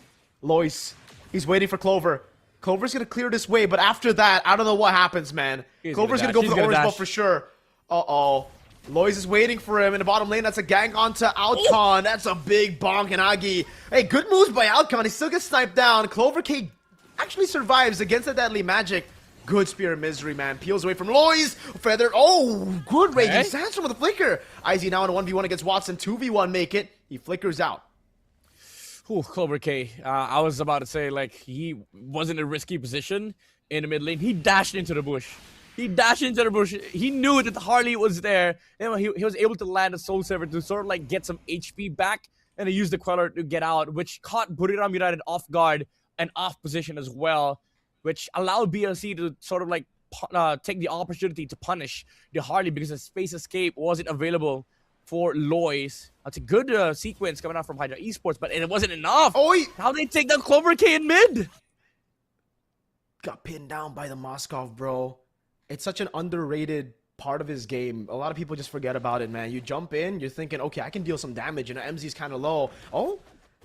Lois. He's waiting for Clover. Clover's gonna clear this way, but after that, I don't know what happens, man. Clover's gonna go for the orange buff for sure. Uh-oh. Lois is waiting for him in the bottom lane. That's a gank onto Outcon. That's a big bonk, and Agi. Hey, good moves by Outcon. He still gets sniped down. Clover K actually survives against the deadly magic. Good Spear of Misery, man. Peels away from Lois. Feathered. Oh, good Raging Sandstorm with a flicker. Izzy now in a 1v1 against Watson. 2v1 make it. He flickers out. Ooh, Clover K. I was about to say, like, he was in a risky position in the mid lane. He dashed into the bush. He knew that Harley was there. And he was able to land a Soul Saver to sort of like get some HP back. And he used the Queller to get out, which caught Buriram United off guard and off position as well, which allowed BLC to sort of like take the opportunity to punish the Harley because the space escape wasn't available for Lois. That's a good sequence coming out from Hydra Esports, but it wasn't enough. Oh, how they take down Clover K in mid? Got pinned down by the Moskov, bro. It's such an underrated part of his game. A lot of people just forget about it, man. You jump in, you're thinking, okay, I can deal some damage, and MZ's kind of low. Oh,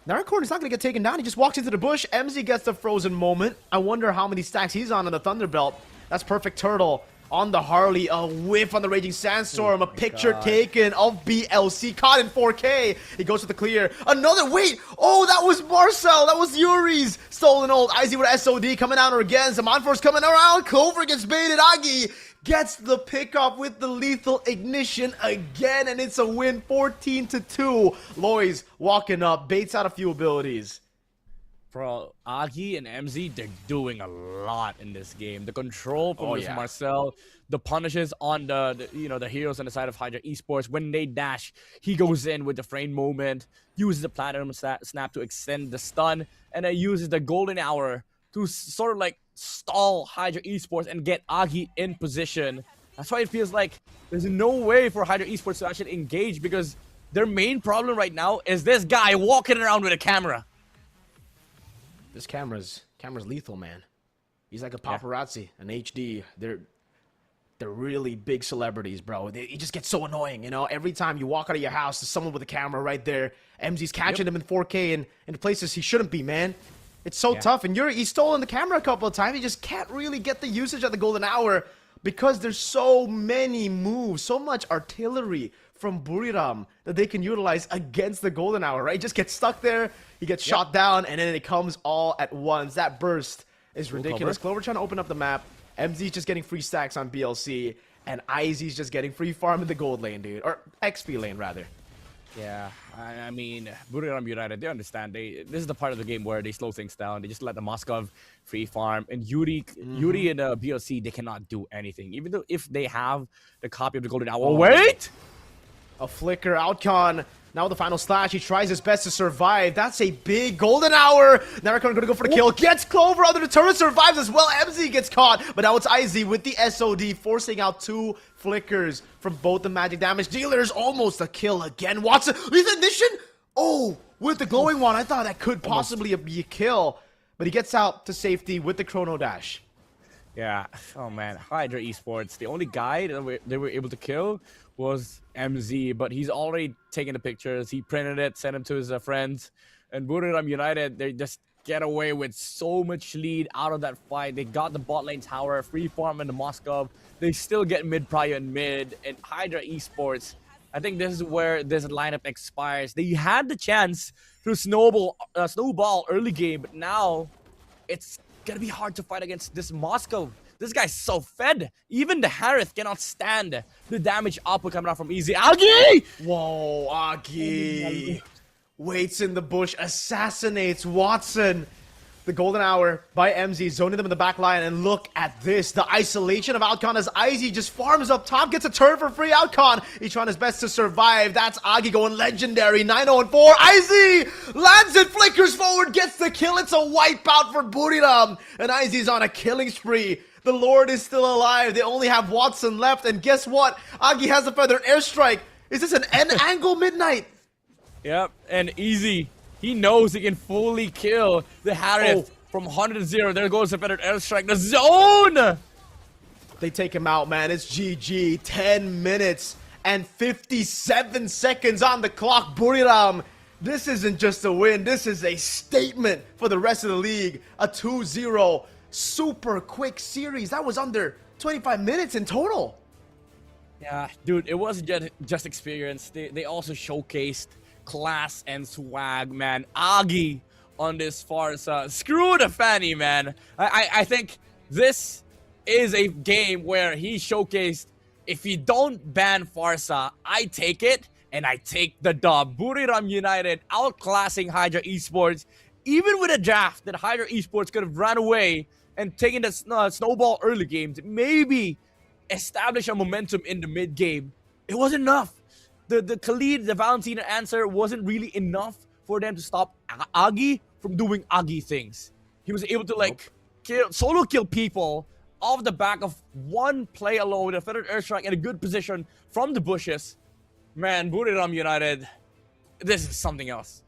Narakorn is not going to get taken down. He just walks into the bush. MZ gets the frozen moment. I wonder how many stacks he's on in the Thunderbelt. That's perfect turtle on the Harley. A whiff on the Raging Sandstorm. A picture taken of BLC. Caught in 4K. He goes for the clear. Another. Wait. Oh, that was Marcel. That was Yuri's. Stolen ult. Izzy with SOD coming out again. Zamanforce coming around. Clover gets baited. Agi gets the pickup with the lethal ignition again. And it's a win. 14-2. Lois walking up. Baits out a few abilities. Bro, Agi and MZ, they're doing a lot in this game. The control from Marcel, the punishes on the heroes on the side of Hydra Esports. When they dash, he goes in with the frame moment, uses the platinum snap to extend the stun, and then uses the golden hour to sort of like stall Hydra Esports and get Agi in position. That's why it feels like there's no way for Hydra Esports to actually engage, because their main problem right now is this guy walking around with a camera. This camera's lethal, man. He's like a paparazzi, an HD. They're really big celebrities, bro. He just gets so annoying, you know? Every time you walk out of your house, there's someone with a camera right there. MZ's catching him in 4K and in places he shouldn't be, man. It's so tough. And he's stolen the camera a couple of times. He just can't really get the usage of the golden hour because there's so many moves, so much artillery from Buriram that they can utilize against the golden hour, right? He just gets stuck there, he gets shot down, and then it comes all at once. That burst is ridiculous. Clover trying to open up the map. MZ's just getting free stacks on BLC, and Izzy's just getting free farm in the gold lane, dude. Or XP lane, rather. Yeah, I mean, Buriram United, they understand. This is the part of the game where they slow things down. They just let the Moskov free farm. And Yuri and BLC, they cannot do anything. Even though if they have the copy of the golden hour. Wait! A flicker, Outcon. Now with the final slash, he tries his best to survive. That's a big golden hour. Narakorn gonna go for the kill. Gets Clover under the turret, survives as well. MZ gets caught, but now it's Izzy with the SOD, forcing out 2 flickers from both the magic damage dealers. Almost a kill again. Watson, lethal ignition. Oh, with the glowing one. I thought that could possibly be a kill, but he gets out to safety with the chrono dash. Yeah. Oh man, Hydra Esports. The only guy that they were able to kill was MZ, but he's already taken the pictures. He printed it, sent them to his friends. And Buriram United, they just get away with so much lead out of that fight. They got the bot lane tower, free farm in the Moskov. They still get mid prior and mid. And Hydra Esports, I think this is where this lineup expires. They had the chance to snowball early game, but now it's gonna be hard to fight against this Moskov. This guy's so fed. Even the Harith cannot stand the damage output coming out from Easy. Agi! Whoa, Agi. Waits in the bush, assassinates Watson. The golden hour by MZ, zoning them in the back line, and look at this. The isolation of Outcon as Izzy just farms up top, gets a turn for free. Outcon, he's trying his best to survive. That's Agi going legendary, 9-0-4. Izzy lands it, flickers forward, gets the kill. It's a wipeout for Buriram, and Izzy's on a killing spree. The Lord is still alive. They only have Watson left, and guess what? Agi has a feathered airstrike. Is this an N-angle midnight? Yep, and Easy. He knows he can fully kill the Harith from 100-0. There goes the feathered airstrike. The zone! They take him out, man. It's GG. 10 minutes and 57 seconds on the clock. Buriram, this isn't just a win. This is a statement for the rest of the league. A 2-0 super quick series. That was under 25 minutes in total. Yeah, dude, it wasn't just experience. They also showcased class and swag, man. Agi on this Farsa. Screw the Fanny, man. I think this is a game where he showcased, if you don't ban Farsa, I take it and I take the dub. Buriram United outclassing Hydra Esports. Even with a draft that Hydra Esports could have run away and taken the snowball early games, maybe establish a momentum in the mid game. It wasn't enough. The Khalid, the Valentina answer wasn't really enough for them to stop Agi from doing Agi things. He was able to like solo kill people off the back of one play alone with a feathered airstrike in a good position from the bushes. Man, Buriram United, this is something else.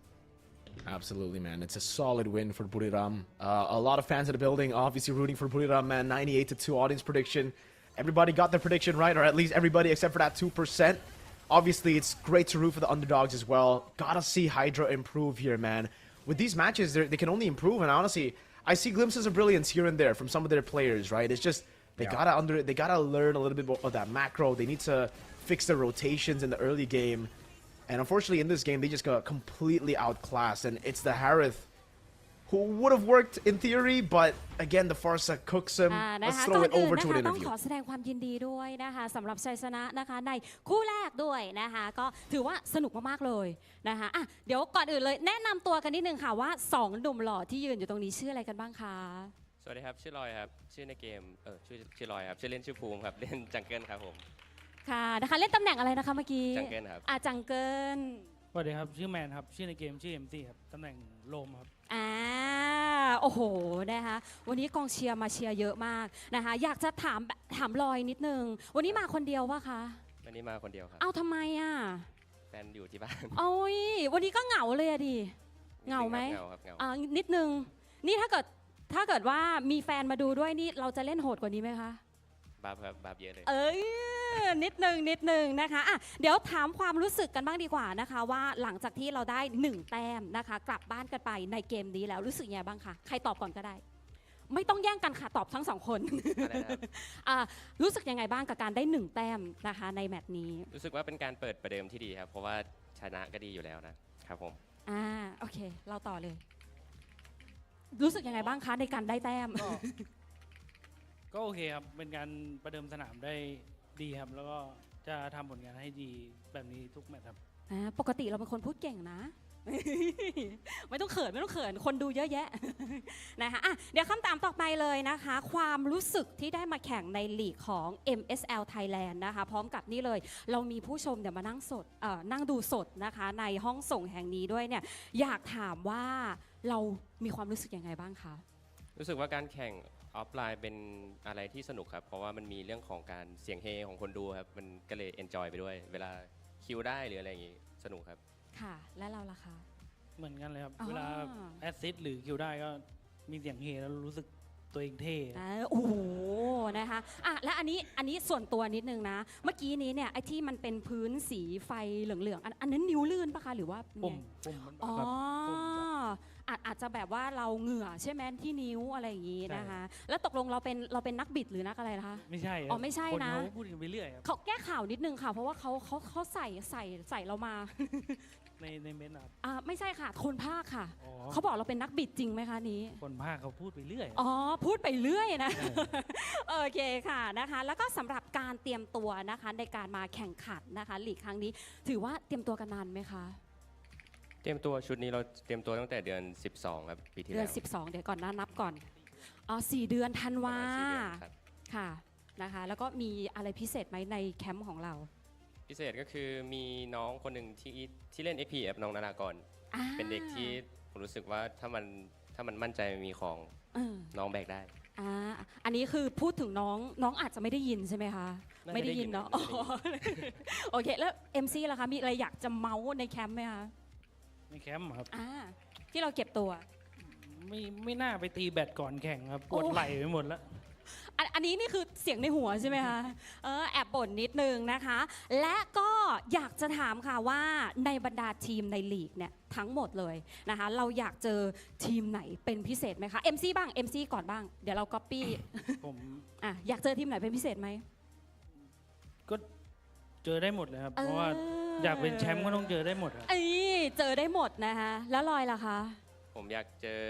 Absolutely, man. It's a solid win for Buriram. A lot of fans in the building, obviously rooting for Buriram, man. 98-2 audience prediction. Everybody got their prediction right, or at least everybody except for that 2%. Obviously, it's great to root for the underdogs as well. Gotta see Hydra improve here, man. With these matches, they can only improve, and honestly, I see glimpses of brilliance here and there from some of their players, right? It's just they gotta learn a little bit more of that macro. They need to fix their rotations in the early game. And unfortunately, in this game, they just got completely outclassed. And it's the Harith who would have worked in theory, but again, the Farsa cooks him. Let's throw it over to an ต้อง interview. ขอแสดงความยินดีด้วยนะคะสำหรับชัยชนะนะคะในคู่แรกด้วยนะคะก็ถือว่าสนุกมากๆเลยนะคะอ่ะเดี๋ยวก่อนอื่นเลยแนะนำตัวกันนิดนึงค่ะว่า2หนุ่มหล่อที่ยืนอยู่ตรงนี้ชื่ออะไรกันบ้างคะ สวัสดีครับชื่อลอยครับชื่อในเกมชื่อลอยครับชื่อเล่นชื่อภูมิครับเล่นจังเกิลครับผม ค่ะนะคะเล่นตำแหน่งอะไรนะคะเมื่อกี้ จังเกิลครับ จังเกิล สวัสดีครับชื่อแมนครับชื่อในเกมชื่อ MC ครับตำแหน่งโลมครับ โอ้โหนะคะวันนี้กองเชียร์มาเชียร์เยอะมากนะคะอยากจะถามลอยนิดนึงวันนี้มาคนเดียววะคะ วันนี้มาคนเดียวครับ เอ้าทำไมอ่ะ แฟนอยู่ที่บ้าน โอ้ยวันนี้ก็เหงาเลยอะดิเหงาไหม เหงาครับเหงา นิดนึงนี่ถ้าเกิดว่ามีแฟนมาดูด้วยนี่เราจะเล่นโหดกว่านี้ไหมคะ บาปครับบาปเยอะเลย นิดนึงนะคะอ่ะเดี๋ยวถามความรู้สึกกันบ้างดีกว่านะคะว่าหลังจากที่เราได้1แต้มนะคะกลับบ้านกันไปในเกมนี้แล้วรู้สึกยังไงบ้างคะใครตอบก่อนก็ได้ ไม่ต้องแย่งกันค่ะตอบทั้ง2 คน อะไรนะครับ รู้สึกยังไงบ้างกับการได้1แต้มนะคะในแมตช์นี้ รู้สึกว่าเป็นการเปิดประเดิมที่ดีครับเพราะว่าชนะก็ดีอยู่แล้วนะครับผม โอเคเราต่อเลย รู้สึกยังไงบ้างคะในการได้แต้ม ก็โอเคครับเป็นการประเดิมสนามได้ดีครับแล้วก็จะทำผลงานให้ดีแบบนี้ทุกแมตช์ครับ ปกติเราเป็นคนพูดเก่งนะ ไม่ต้องเขินคนดูเยอะแยะ นะคะเดี๋ยวคำถามต่อไปเลยนะคะความรู้สึกที่ได้มาแข่งในลีกของ MSL Thailand นะคะพร้อมกับนี่เลยเรามีผู้ชมเดี๋ยวมานั่งดูสดนะคะในห้องส่งแห่งนี้ด้วยเนี่ยอยากถามว่าเรามีความรู้สึกยังไงบ้างคะ รู้สึกว่าการแข่งออฟไลน์เป็นอะไรที่สนุกครับเพราะว่ามันมีเรื่องของการเสียงเฮของคนดูครับมันก็เลยเอนจอยไปด้วยเวลาคิวได้หรืออะไรอย่างงี้สนุกครับ ค่ะและเราล่ะคะ เหมือนกันเลยครับ อ๋อ เวลาแอสซิสต์หรือคิวได้ก็มีเสียงเฮแล้วรู้สึกตัวเองเท่ โอ้โหนะคะและอันนี้ส่วนตัวนิดนึงนะเมื่อกี้นี้เนี่ยไอ้ที่มันเป็นพื้นสีไฟเหลืองๆอันนั้นนิ้วลื่นปะคะหรือว่าไง ปุ่มมัน อ๋อ ครับปุ่มแบบ อาจจะแบบว่าเราเหงื่อใช่ไหมที่นิ้วอะไรอย่างนี้นะคะ แล้วตกลงเราเป็นนักบิดหรือนักอะไรนะคะ ไม่ใช่ครับ อ๋อไม่ใช่นะ คนเขาพูดกันไปเรื่อยครับ เขาแก้ข่าวนิดนึงค่ะ เพราะว่าเขาใส่เรามา ในเมนต์ครับ ไม่ใช่ค่ะคนภาคค่ะ อ๋อ เขาบอกเราเป็นนักบิดจริงไหมคะนี้ คนภาคเขาพูดไปเรื่อย อ๋อพูดไปเรื่อยนะ โอเคค่ะนะคะแล้วก็สำหรับการเตรียมตัวนะคะในการมาแข่งขันนะคะลีกครั้งนี้ถือว่าเตรียมตัวกันนานไหมคะ เตรียมตัวชุดนี้เราเตรียมตัวตั้งแต่เดือน 12ครับปีที่ เดื แล้ อน ว 12เดี๋ยวก่อนนับก่อน4 เดือนธันวา ประมาณ4 เดือนครับ ค่ะนะคะแล้วก็มีอะไรพิเศษไหมในแคมป์ของเรา พิเศษก็คือมีน้องคนหนึ่งที่เล่น FPF น้องนารากรเป็นเด็กที่ผมรู้สึกว่าถ้ามันมั่นใจมีของน้องแบกได้ อันนี้คือพูดถึงน้องอาจจะไม่ได้ยินใช่ไหมคะ น่าจะ ไม่ได้ยินเนาะ ไม่ได้ยิน อ๋อโอเคแล้ว MC ล่ะคะมีอะไรอยากจะเมาส์ในแคมป์ไหมคะ ในแคมป์ครับ ที่เราเก็บตัว ไม่น่าไปตีแบตก่อนแข่งครับปวดไหล่ไปหมดแล้ว อันนี้นี่คือเสียงในหัวใช่ไหมคะแอบบ่นนิดนึงนะคะ และก็อยากจะถามค่ะว่าในบรรดาทีมในลีกเนี่ยทั้งหมดเลยนะคะเราอยากเจอทีมไหนเป็นพิเศษไหมคะ MC บ้าง MC ก่อนบ้างเดี๋ยวเราก๊อปปี้ ผม อยากเจอทีมไหนเป็นพิเศษไหม ก็ เจอได้หมดเลยครับเพราะว่าอยากเป็นแชมป์ก็ต้องเจอได้หมดครับ เอ้ยเจอได้หมดนะคะแล้วลอยล่ะคะ ผมอยากเจอ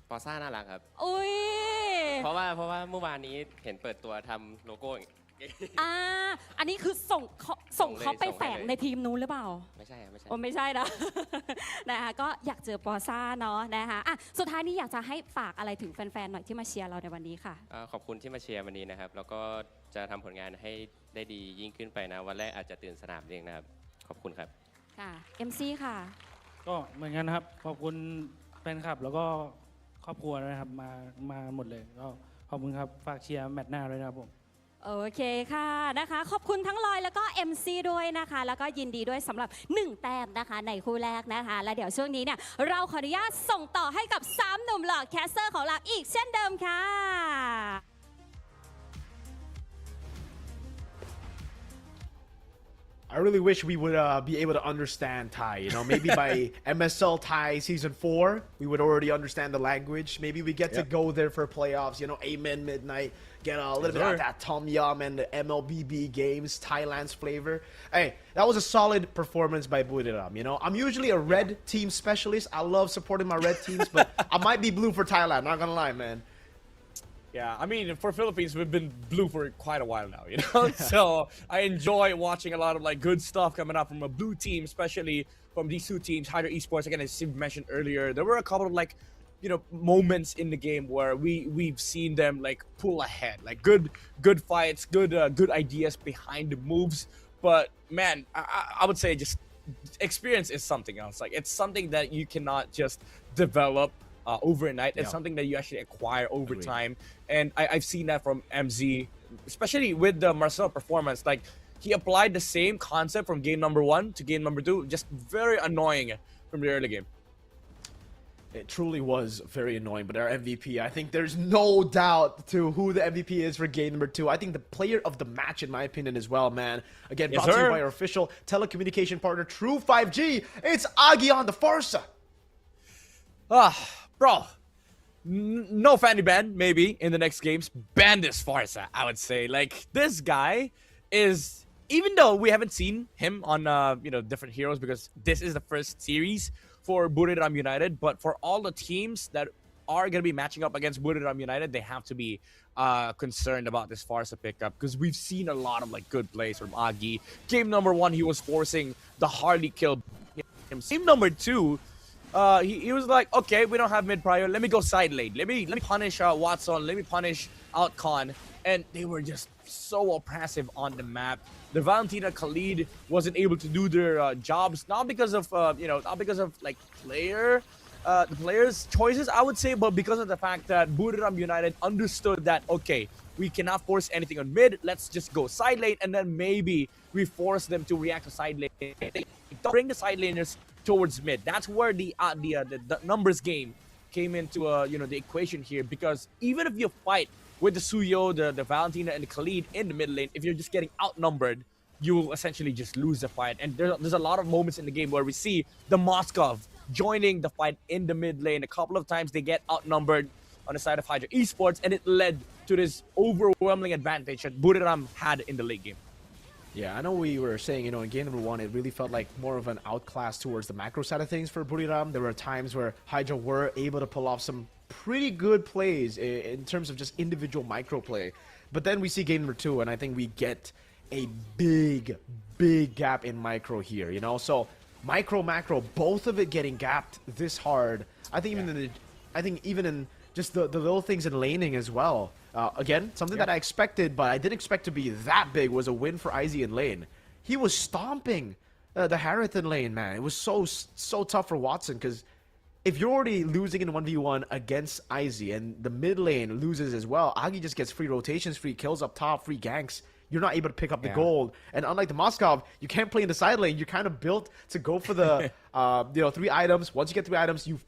ปอซ่าน่ารักครับ อุ้ย เพราะว่าเมื่อวานนี้เห็นเปิดตัวทำโลโก้อย่าง อันนี้คือส่งเขาไปแฝงในทีมนู้นหรือเปล่า ไม่ใช่ไม่ใช่ โอ้ไม่ใช่นะ นะคะก็อยากเจอปอซ่าเนาะนะคะสุดท้ายนี้อยากจะให้ฝากอะไรถึงแฟนๆหน่อยที่มาเชียร์เราในวันนี้ค่ะ ขอบคุณที่มาเชียร์วันนี้นะครับ แล้วก็จะทำผลงานให้ได้ดียิ่งขึ้นไปนะ วันแรกอาจจะตื่นสนามเองนะครับ ขอบคุณครับ ค่ะ MC ค่ะ ก็เหมือนกันนะครับขอบคุณแฟนคลับแล้วก็ครอบครัวนะครับมาหมดเลยก็ขอบคุณครับฝากเชียร์แมตช์หน้าด้วยนะครับผม โอเคค่ะนะคะขอบคุณทั้งลอยแล้วก็ MC ด้วยนะคะแล้วก็ยินดีด้วยสำหรับ1แต้มนะคะในคู่แรกนะคะและเดี๋ยวช่วงนี้เนี่ยเราขออนุญาตส่งต่อให้กับ3หนุ่มหล่อแคสเตอร์ของเราอีกเช่นเดิมค่ะ I really wish we would be able to understand Thai. You know, maybe by MSL Thai season 4, we would already understand the language. Maybe we get to go there for playoffs. You know, Amen Midnight, get a little bit of that Tom Yum and the MLBB games, Thailand's flavor. Hey, that was a solid performance by Buriram. You know, I'm usually a red team specialist. I love supporting my red teams, but I might be blue for Thailand. Not gonna lie, man. Yeah, I mean, for Philippines, we've been blue for quite a while now, you know? So I enjoy watching a lot of like good stuff coming out from a blue team, especially from these two teams, Hydra Esports. Again, as Steve mentioned earlier, there were a couple of like, you know, moments in the game where we've seen them like pull ahead, like good fights, good ideas behind the moves. But man, I would say just experience is something else. Like it's something that you cannot just develop overnight. It's something that you actually acquire over time, and I've seen that from MZ, especially with the Marcel performance. Like he applied the same concept from game number 1 to game number 2, just very annoying from the early game. It truly was very annoying, but our MVP, I think there's no doubt to who the MVP is for game number 2. I think the player of the match, in my opinion, as well, man. Again, brought to you by our official telecommunication partner, True 5G. It's Agi on the Farsa. Bro, no fanny ban, maybe, in the next games. Ban this Farsa, I would say. Like, this guy is, even though we haven't seen him on, you know, different heroes, because this is the first series for Buriram United, but for all the teams that are going to be matching up against Buriram United, they have to be concerned about this Farsa pickup, because we've seen a lot of, like, good plays from Agi. Game number 1, he was forcing the Harley kill. Game number 2, he was like, okay, we don't have mid prior. Let me go side lane. Let me punish Watson. Let me punish Outcon. And they were just so oppressive on the map. The Valentina Khalid wasn't able to do their jobs, not because of you know, not because of like the players' choices, I would say, but because of the fact that Buriram United understood that, okay, we cannot force anything on mid. Let's just go side lane, and then maybe we force them to react to side lane. They bring the side laners towards mid. That's where the numbers game came into you know, the equation here, because even if you fight with the Suyo, the Valentina, and the Khalid in the mid lane, if you're just getting outnumbered, you will essentially just lose the fight. And there's a lot of moments in the game where we see the Moskov joining the fight in the mid lane. A couple of times they get outnumbered on the side of Hydra Esports, and it led to this overwhelming advantage that Buriram had in the late game. Yeah, I know we were saying, you know, in game number 1, it really felt like more of an outclass towards the macro side of things for Buriram. There were times where Hydra were able to pull off some pretty good plays in terms of just individual micro play. But then we see game number 2, and I think we get a big gap in micro here, you know? So micro, macro, both of it getting gapped this hard. I think even in just the little things in laning as well. Again, something that I expected, but I didn't expect to be that big, was a win for IZ in lane. He was stomping the Harith in lane, man. It was so tough for Watson, because if you're already losing in 1v1 against IZ and the mid lane loses as well, Agi just gets free rotations, free kills up top, free ganks. You're not able to pick up the gold. And unlike the Moskov, you can't play in the side lane. You're kind of built to go for the you know, 3 items. Once you get 3 items, you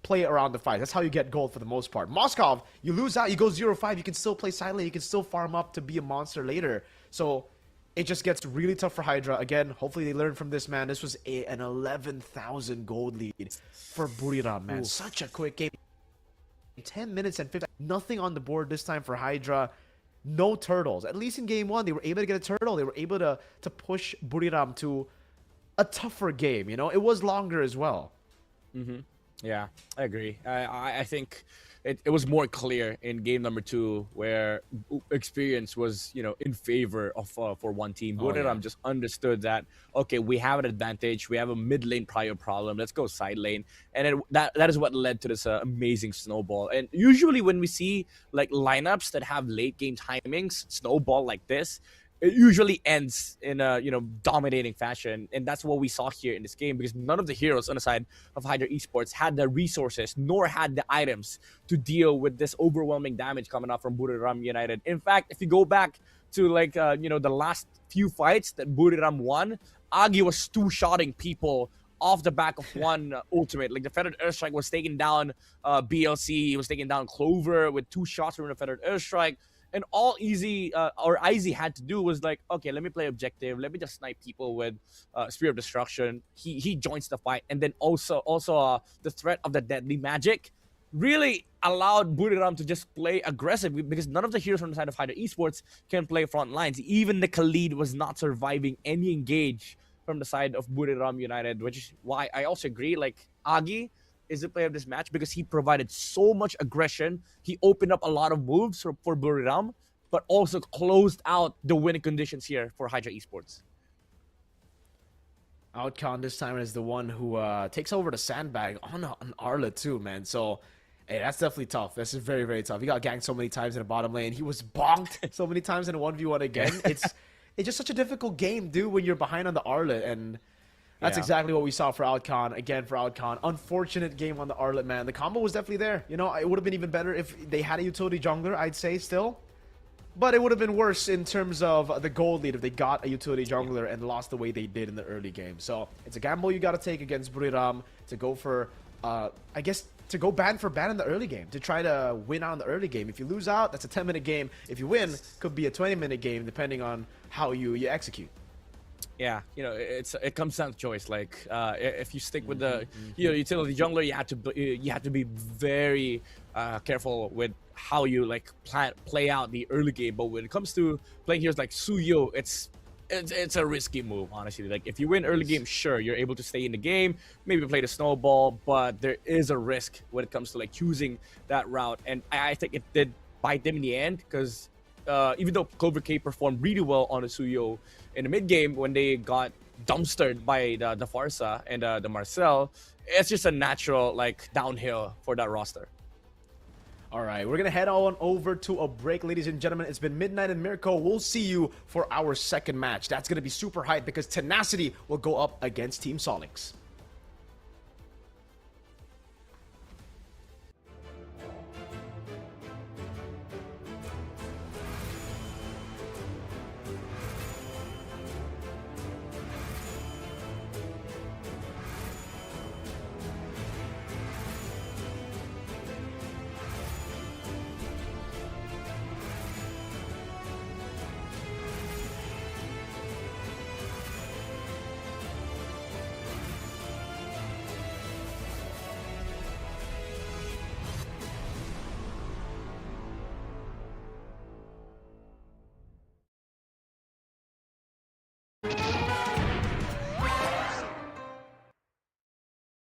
play around the fight. That's how you get gold for the most part. Moskov, you lose out, you go 0-5, you can still play side lane, you can still farm up to be a monster later. So it just gets really tough for Hydra. Again, hopefully they learn from this, man. This was an 11,000 gold lead for Buriram, man. Such a quick game. 10 minutes and 50. Nothing on the board this time for Hydra. no turtles. At least in game 1, they were able to get a turtle. They were able to push Buriram to a tougher game. You know, it was longer as well. Yeah, I agree. I think it was more clear in game number 2 where experience was, you know, in favor of for one team. Buriram just understood that, okay, we have an advantage. We have a mid lane prior problem. Let's go side lane. And that is what led to this amazing snowball. And usually when we see like lineups that have late game timings, snowball like this, it usually ends in a, you know, dominating fashion, and that's what we saw here in this game, because none of the heroes on the side of Hydra Esports had the resources nor had the items to deal with this overwhelming damage coming up from Buriram United. In fact, if you go back to like you know, the last few fights that Buriram won, Agi was two-shotting people off the back of one ultimate. Like the Feathered Airstrike was taking down BLC, he was taking down Clover with 2 shots from the Feathered Airstrike. And all Easy or Izzy had to do was like, okay, let me play objective. Let me just snipe people with Spear of Destruction. He joins the fight, and then also the threat of the Deadly Magic really allowed Buriram to just play aggressive, because none of the heroes on the side of Hydra Esports can play front lines. Even the Khalid was not surviving any engage from the side of Buriram United, which is why I also agree. Like Agi is the player of this match because he provided so much aggression. He opened up a lot of moves for Buriram, but also closed out the winning conditions here for Hydra Esports. Outcon this time is the one who takes over the sandbag on Arla too, man. So, hey, that's definitely tough. This is very, very tough. He got ganked so many times in the bottom lane. He was bonked so many times in a 1v1 again. It's just such a difficult game, dude, when you're behind on the Arlet, and that's exactly what we saw for Outcon. Again, for Outcon, unfortunate game on the Arlet, man. The combo was definitely there. You know, it would have been even better if they had a utility jungler, I'd say, still. But it would have been worse in terms of the gold lead if they got a utility jungler and lost the way they did in the early game. So it's a gamble you got to take against Buriram to go for, I guess, to go ban for ban in the early game, to try to win out in the early game. If you lose out, that's a 10-minute game. If you win, could be a 20-minute game, depending on how you execute. Yeah, you know, it comes down to choice. Like, if you stick with the utility jungler, you have to be very careful with how you like play out the early game. But when it comes to playing heroes like Suyo, it's a risky move, honestly. Like, if you win early game, sure, you're able to stay in the game, maybe play the snowball, but there is a risk when it comes to like choosing that route. And I think it did bite them in the end, because even though Clover K performed really well on the Suyo in the mid game when they got dumpstered by the Farsa and the Marcel, it's just a natural like downhill for that roster. All right, we're going to head on over to a break, ladies and gentlemen. It's been midnight in Mirko. We'll see you for our second match. That's going to be super hype because Tenacity will go up against Team Solix.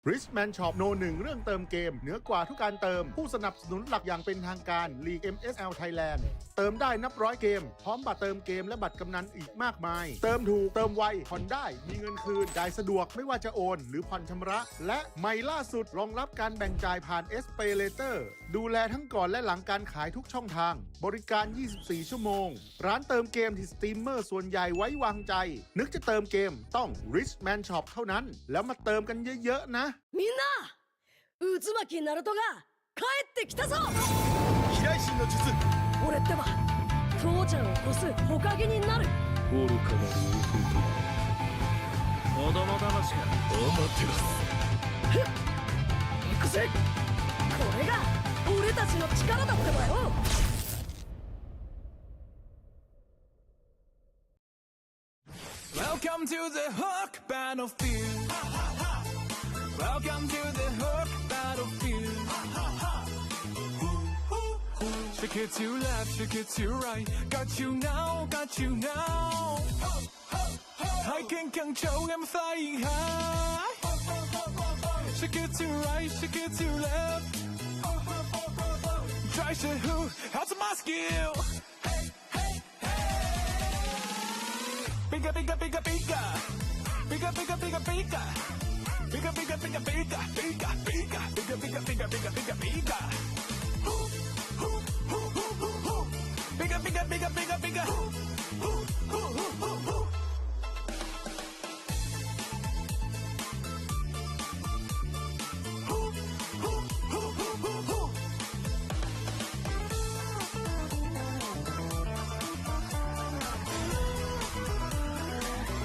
Richman Shop โน 1 เรื่องเติมเกมเหนือกว่าทุกการเติมผู้สนับสนุนหลักอย่างเป็นทางการ League MSL Thailand เติมได้นับร้อยเกมพร้อมบัตรเติมเกมและบัตรกำนันอีกมากมายเติมถูกเติมไวผ่อนได้มีเงินคืนจ่ายสะดวกไม่ว่าจะโอนหรือผ่อนชำระและใหม่ล่าสุดรองรับการแบ่งจ่ายผ่าน SPayLater ดูแลทั้งก่อนและหลังการขายทุกช่องทางบริการ 24 ชั่วโมงร้านเติมเกมที่สตรีมเมอร์ส่วนใหญ่ไว้วางใจนึกจะเติมเกมต้อง Richman Shop เท่านั้นแล้วมาเติมกันเยอะๆนะみんな渦巻きナルトが帰ってきたぞ飛来神の術俺ってば父ちゃんを越す火影になる愚かなる夫婦子供騙しかお待てふっ行くぜこれが俺たちの力だってばよWelcome to the Hook Battlefield. Welcome to the Hook Battlefield. Check Shake it to left, shake it to right. Got you now, got you now. I can control, I'm flying high. Shake it to right, shake it to left. Try to who, how's my skill? Bigger, bigger, bigger, bigger. Bigger, bigger, bigger, bigger. Bigger, bigger, bigger, bigger, bigger, bigger, bigger, bigger, bigger, bigger, bigger, bigger. Bigger, bigger, bigger, bigger, bigger.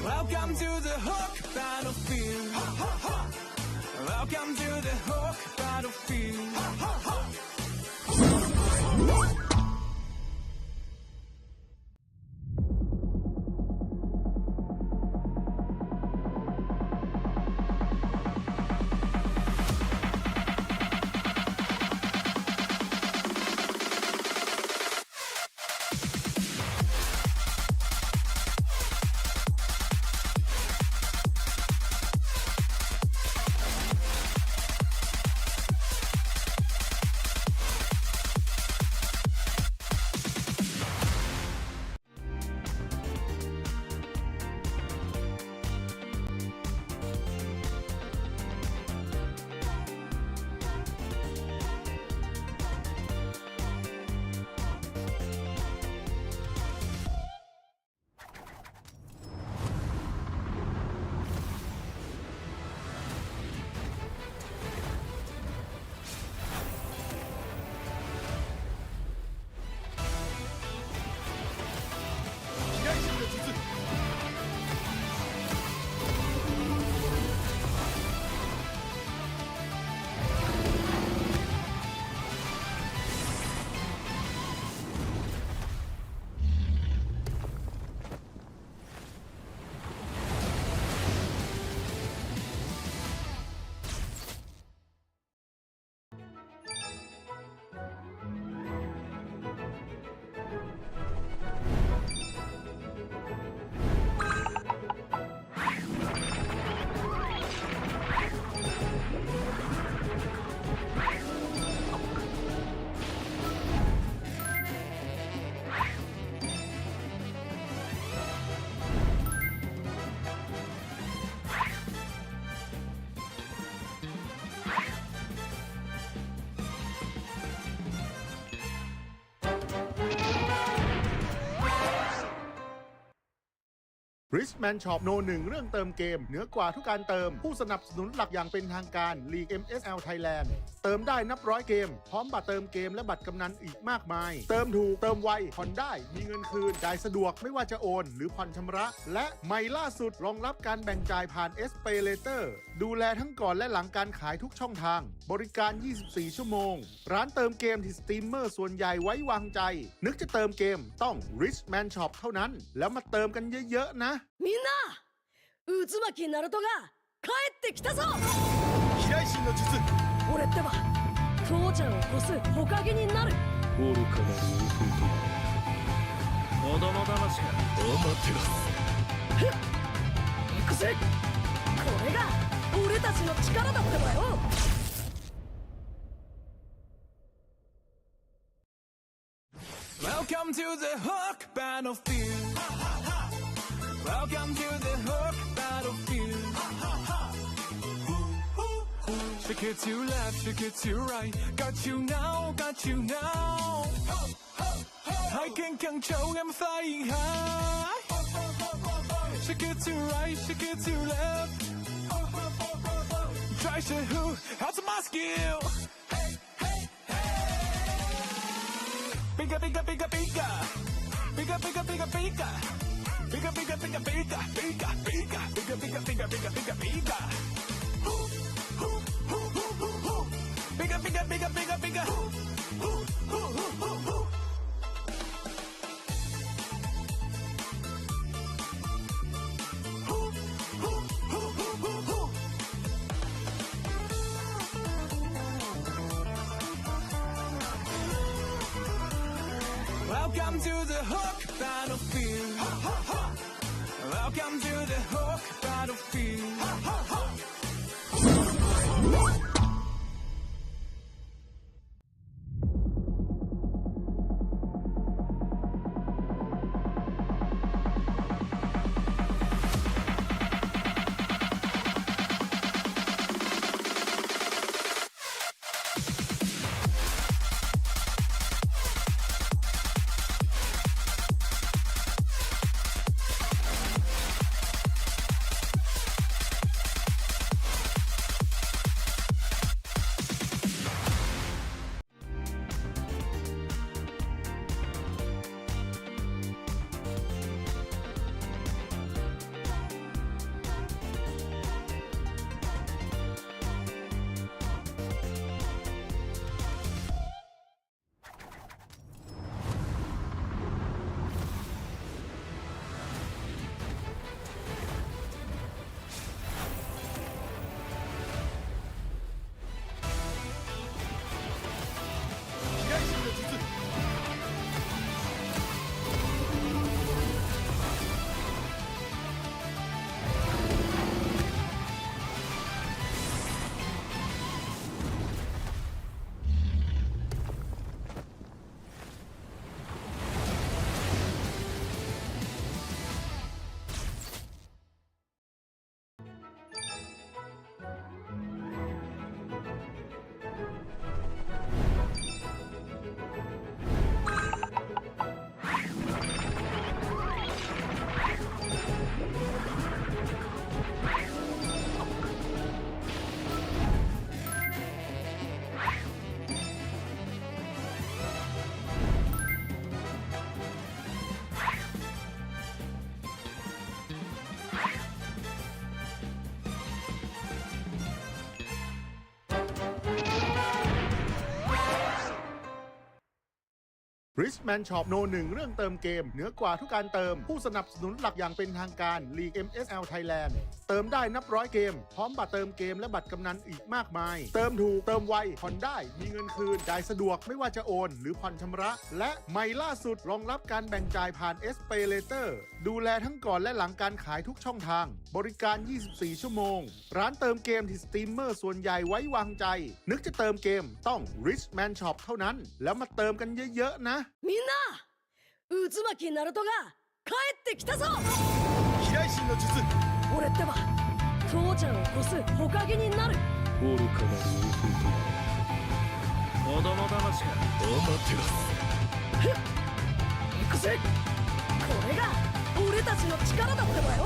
Welcome to the hook battlefield. Welcome to the hook battlefield. Richman Shop โน 1 เรื่องเติมเกมเหนือกว่าทุกการเติมผู้สนับสนุนหลักอย่างเป็นทางการ League MSL Thailand เติมได้นับร้อยเกมพร้อมบัตรเติมเกมและบัตรกำนันอีกมากมายเติมถูกเติมไวผ่อนได้มีเงินคืนจ่ายสะดวกไม่ว่าจะโอนหรือผ่อนชำระและใหม่ล่าสุดรองรับการแบ่งจ่ายผ่าน SPayLater ดูแลทั้งก่อนและหลังการขายทุกช่องทางบริการ 24 ชั่วโมงร้านเติมเกมที่สตรีมเมอร์ส่วนใหญ่ไว้วางใจนึกจะเติมเกมต้อง Richman Shop เท่านั้นแล้วมาเติมกันเยอะๆนะみんな渦巻きナルトが帰ってきたぞ飛来神の術俺ってば父ちゃんを越す火影になる愚かなる弟子供騙しかお待てろふっ行くぜこれが俺たちの力だってばよWelcome to the hook battlefield. Welcome to the hook battlefield. Shake it to left, shake it to right. Got you now, got you now. I can control, I'm flying high. Shake it to right, shake it to left. Try to who, how's my skill? Bigger, bigger, bigger, bigger. Bigger, bigger, bigger, bigger. Bigger, bigger, bigger, bigger, bigger, bigger, bigger, bigger, bigger, bigger, bigger, bigger. Bigger, bigger, bigger, bigger, bigger. Welcome to the hook battlefield. Welcome to the hook battlefield. Richman Shop No 1 เรื่องเติมเกมเหนือกว่าทุกการเติมผู้สนับสนุนหลักอย่างเป็นทางการลีก MSL Thailand เติมได้นับร้อยเกมพร้อมบัตรเติมเกมและบัตรกำนันอีกมากมายเติมถูกเติมไวผ่อนได้มีเงินคืนจ่ายสะดวกไม่ว่าจะโอนหรือผ่อนชำระและใหม่ล่าสุดรองรับการแบ่งจ่ายผ่าน SPayLater ดูแลทั้งก่อนและหลังการขายทุกช่องทางบริการ 24 ชั่วโมงร้านเติมเกมที่สตรีมเมอร์ส่วนใหญ่ไว้วางใจนึกจะเติมเกมต้อง Richman Shop เท่านั้นแล้วมาเติมกันเยอะๆนะみんな渦巻きナルトが帰ってきたぞ飛来神の術俺ってば父ちゃんを越す火影になる愚かなる王子供騙しかお待てろふっ行くぜこれが俺たちの力だってばよ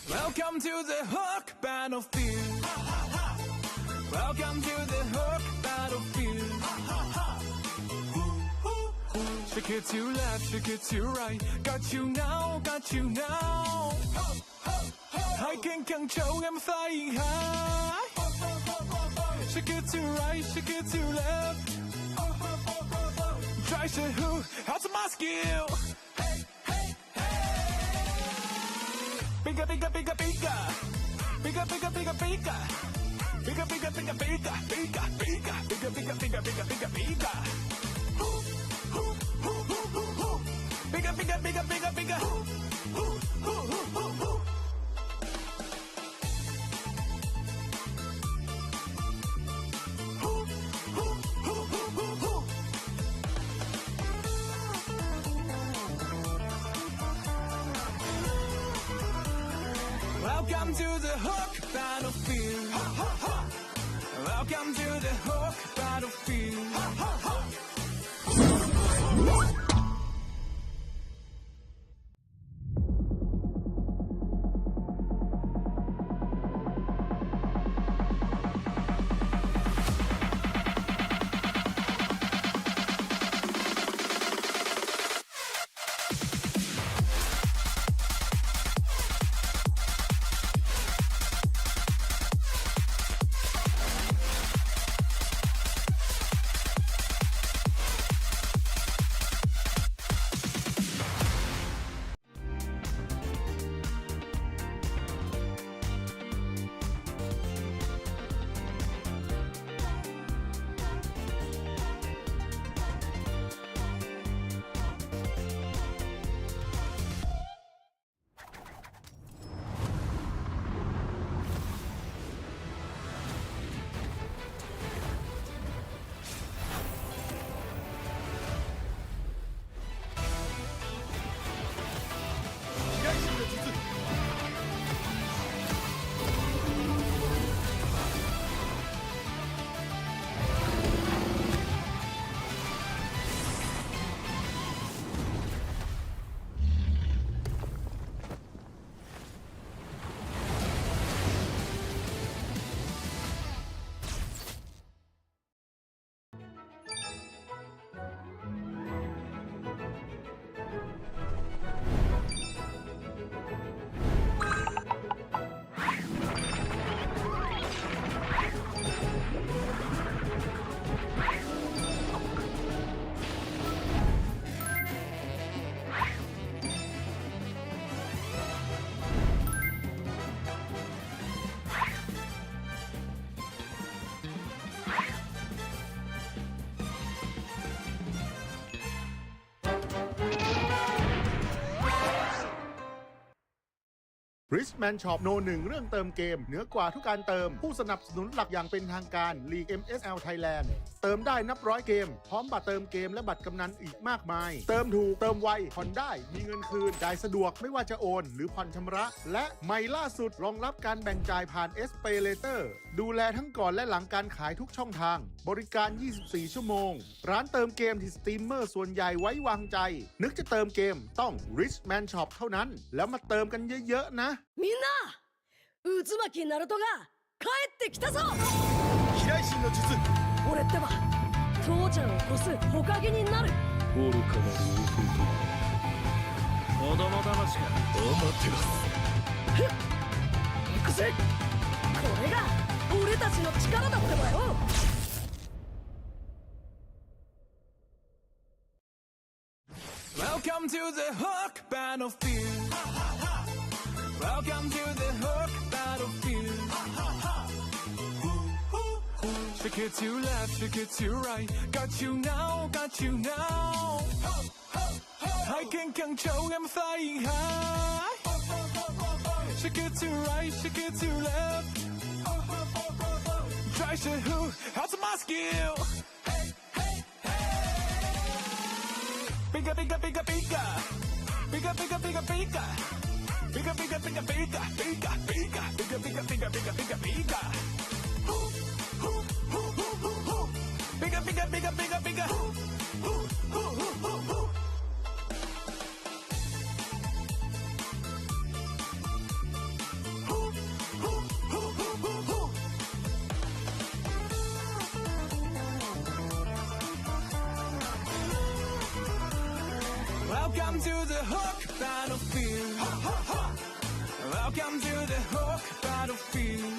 Welcome to the hook battlefield. Welcome to the hook battlefield. Shake it to left, shake it to right. Got you now, got you now. I can control, I'm flying high. Shake it to right, shake it to left. Try to who? How's my skill? Bigger, bigger, bigger, bigger. Bigger, bigger, bigger, bigger. Bigger, bigger, bigger, bigger, bigger, bigger, bigger, bigger, bigger, bigger, bigger, bigger. Bigger, bigger, bigger, bigger, bigger. Welcome to the hook battlefield. Welcome to the hook battlefield. Richman Shop No 1 เรื่องเติมเกมเหนือกว่าทุกการเติมผู้สนับสนุนหลักอย่างเป็นทางการลีก MSL Thailand เติมได้นับร้อยเกมพร้อมบัตรเติมเกมและบัตรกำนันอีกมากมายเติมถูกเติมไวผ่อนได้มีเงินคืนจ่ายสะดวกไม่ว่าจะโอนหรือผ่อนชำระและใหม่ล่าสุดรองรับการแบ่งจ่ายผ่าน SPayLater ดูแลทั้งก่อนและหลังการขายทุกช่องทางบริการ 24 ชั่วโมงร้านเติมเกมที่สตรีมเมอร์ส่วนใหญ่ไว้วางใจนึกจะเติมเกมต้อง Richman Shop เท่านั้นแล้วมาเติมกันเยอะๆนะみんな渦巻きナルトが帰ってきたぞ飛来神の術俺ってば父ちゃんを越す火影になる愚かなる弟子供騙しかお待てろふっ行くぜこれが俺たちの力だってばよWelcome to the Hook Battlefield. Welcome to the Hook Battlefield. Shake it to left, shake it to right. Got you now, got you now. I can control, I'm flying high. Shake it to right, shake it to left. Try to who? How's my skill? Bigger, bigger, bigger, bigger. Bigger, bigger, bigger, bigger. Bigger, bigger, bigger, bigger, bigger, bigger. Bigger, bigger, bigger, bigger, bigger, bigger. Bigger, bigger, bigger, bigger, bigger. Welcome to the Hook Battlefield. Welcome to the Hook Battlefield.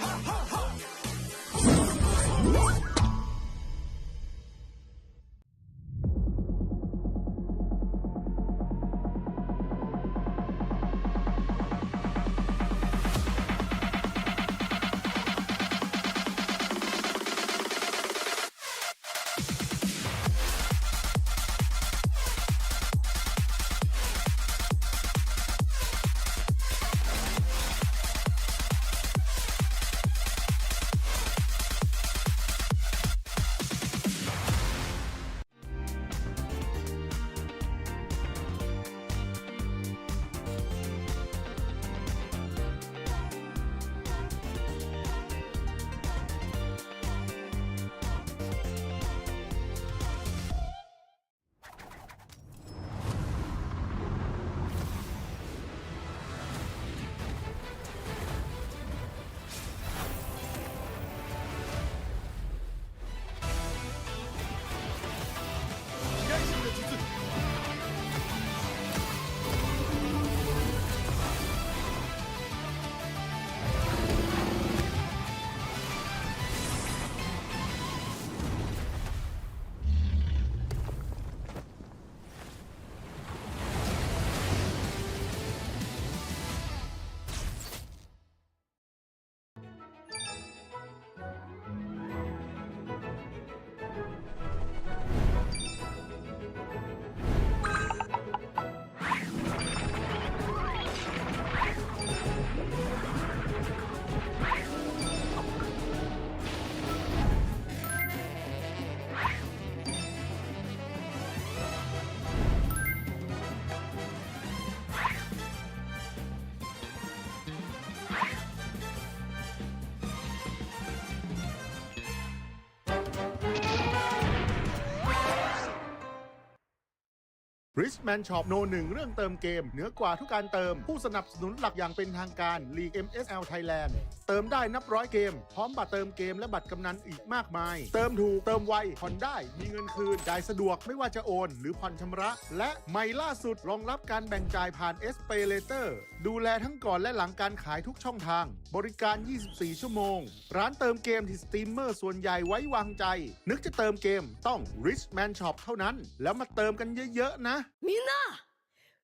Richman Shop No 1 เรื่องเติมเกมเหนือกว่าทุกการเติมผู้สนับสนุนหลักอย่างเป็นทางการลีก MSL Thailand เติมได้นับร้อยเกมพร้อมบัตรเติมเกมและบัตรกำนันอีกมากมายเติมถูกเติมไวผ่อนได้มีเงินคืนจ่ายสะดวกไม่ว่าจะโอนหรือผ่อนชำระและใหม่ล่าสุดรองรับการแบ่งจ่ายผ่าน SPayLater ดูแลทั้งก่อนและหลังการขายทุกช่องทางบริการ 24 ชั่วโมงร้านเติมเกมที่สตรีมเมอร์ส่วนใหญ่ไว้วางใจนึกจะเติมเกมต้อง Richman Shop เท่านั้นแล้วมาเติมกันเยอะๆนะみんな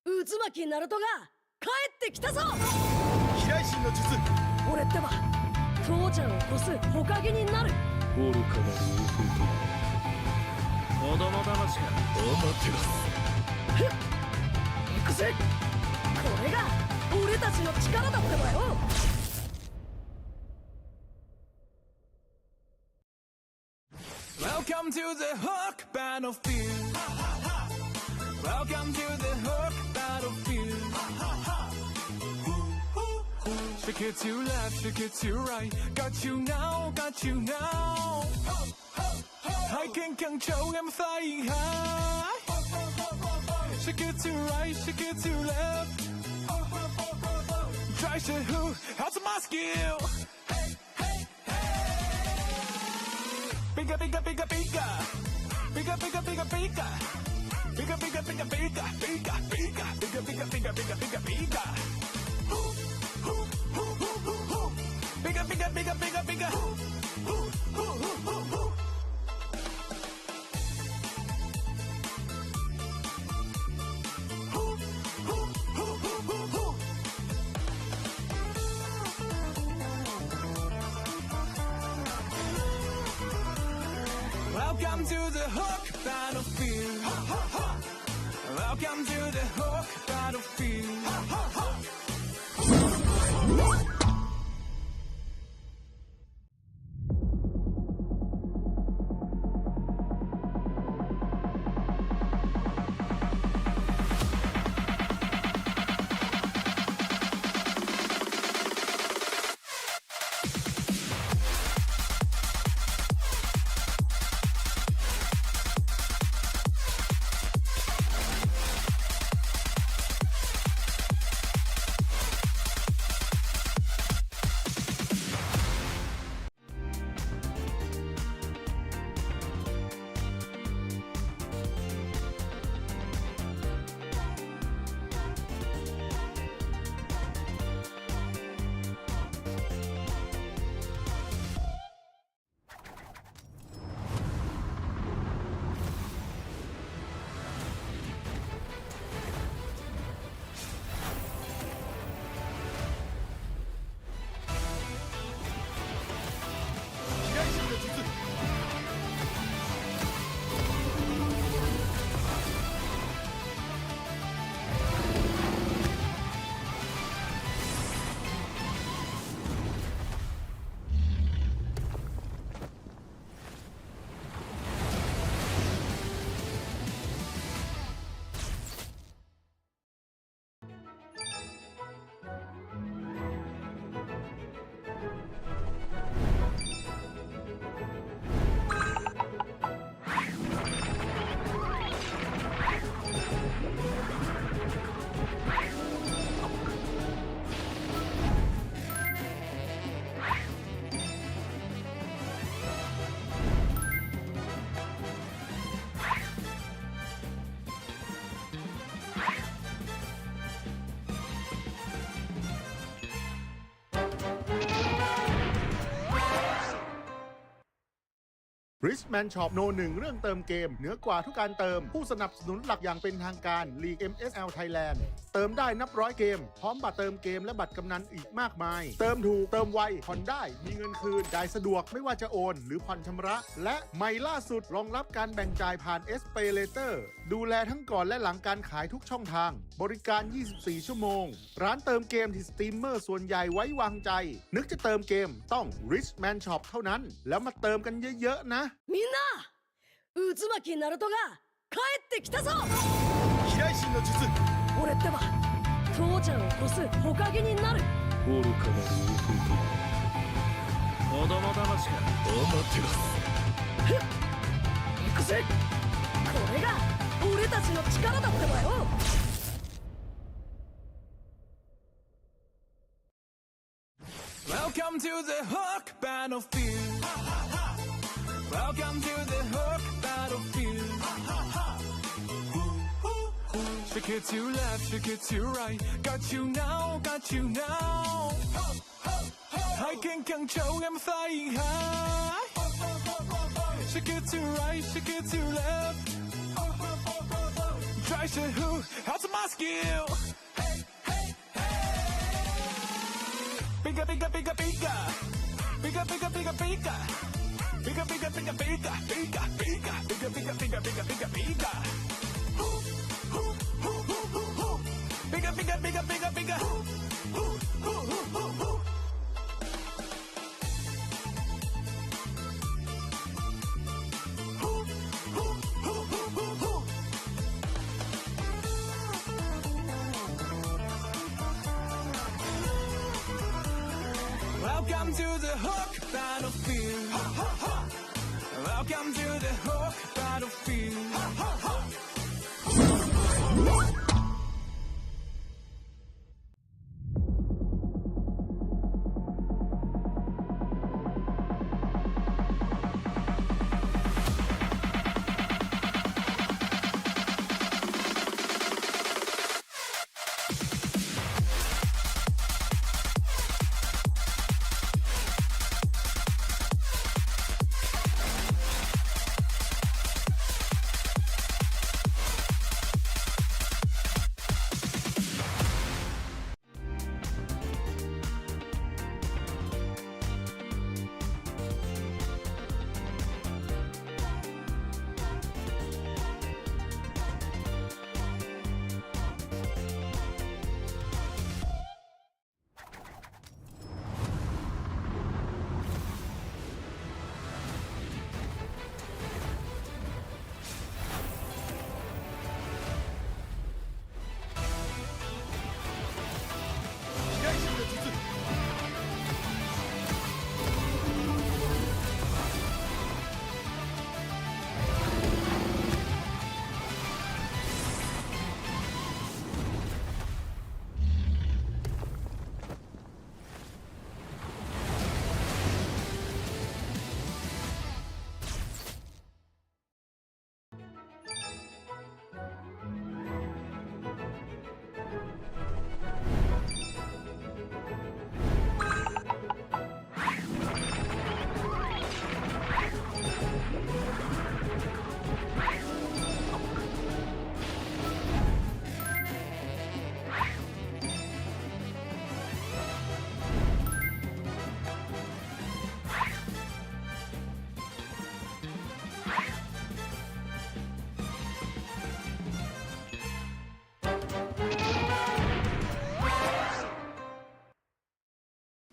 渦巻きナルトが帰ってきたぞ飛来神の術俺ってば父ちゃんを越す火影になる愚かなる子供騙しかお待てろふっ行くぜこれが俺たちの力だってばよ Welcome to the Hook Battlefield. Welcome to the Hook Battlefield. Shake it to left, shake it to right. Got you now, got you now. I can control, I'm flying high. Shake it to right, shake it to left. Try to who, how's my skill? Bigger, bigger, bigger, bigger. Bigger, bigger, bigger, bigger. Bigger, bigger, bigger, bigger. Bigger, bigger, bigger, bigger, bigger, bigger, bigger, bigger. Bigger, bigger, bigger, bigger, bigger. Welcome to the Hook Battlefield. Welcome to the Hook Battlefield. Richman Shop โน 1 เรื่องเติมเกมเหนือกว่าทุกการเติมผู้สนับสนุนหลักอย่างเป็นทางการลีก MSL Thailand เติมได้นับร้อยเกมพร้อมบัตรเติมเกมและบัตรกำนันอีกมากมายเติมถูกเติมไวผ่อนได้มีเงินคืนจ่ายสะดวกไม่ว่าจะโอนหรือผ่อนชำระและใหม่ล่าสุดรองรับการแบ่งจ่ายผ่าน SPayLater ดูแลทั้งก่อนและหลังการขายทุกช่องทางบริการ 24 ชั่วโมงร้านเติมเกมที่สตรีมเมอร์ส่วนใหญ่ไว้วางใจนึกจะเติมเกมต้อง Richman Shop เท่านั้นแล้วมาเติมกันเยอะๆนะみんな渦巻きナルトが帰ってきたぞ飛来神の術俺ってば父ちゃんを越す火影になる愚かなる弟子供騙しかお待てろ行くぜこれが俺たちの力だってばよWelcome to the Hook Battlefield. Welcome to the Hook Battlefield. Shake it to left, shake it to right. Got you now, got you now. I can control, I'm flying high. Shake it to right, shake it to left. Try to who, how's my skill? Bigger, bigger, bigger, bigger. Bigger, bigger, bigger, bigger. Bigger, bigger, bigger, bigger. Bigger, bigger, bigger, bigger, bigger, bigger, bigger, bigger. Bigger, bigger, bigger, bigger, bigger. Welcome to the hook battlefield. Welcome to the hook battlefield.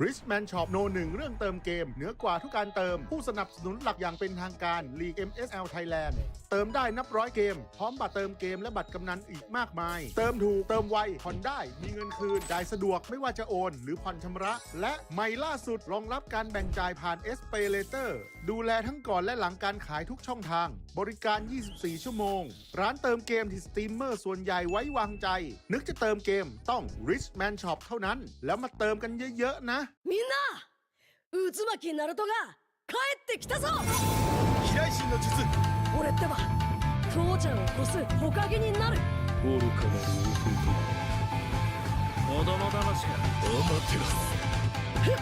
Richman Shop โน 1 เรื่องเติมเกมเหนือกว่าทุกการเติมผู้สนับสนุนหลักอย่างเป็นทางการลีก MSL Thailand เติมได้นับร้อยเกมพร้อมบัตรเติมเกมและบัตรกำนันอีกมากมายเติมถูกเติมไวผ่อนได้มีเงินคืนจ่ายสะดวกไม่ว่าจะโอนหรือผ่อนชำระและใหม่ล่าสุดรองรับการแบ่งจ่ายผ่าน SPayLater ดูแลทั้งก่อนและหลังการขายทุกช่องทางบริการ 24 ชั่วโมงร้านเติมเกมที่สตรีมเมอร์ส่วนใหญ่ไว้วางใจนึกจะเติมเกมต้อง Richman Shop เท่านั้นแล้วมาเติมกันเยอะๆนะみんな渦巻きナルトが帰ってきたぞ飛来神の術俺ってば父ちゃんを越す火影になる愚かなる大振りと子供騙しがお待てろふっ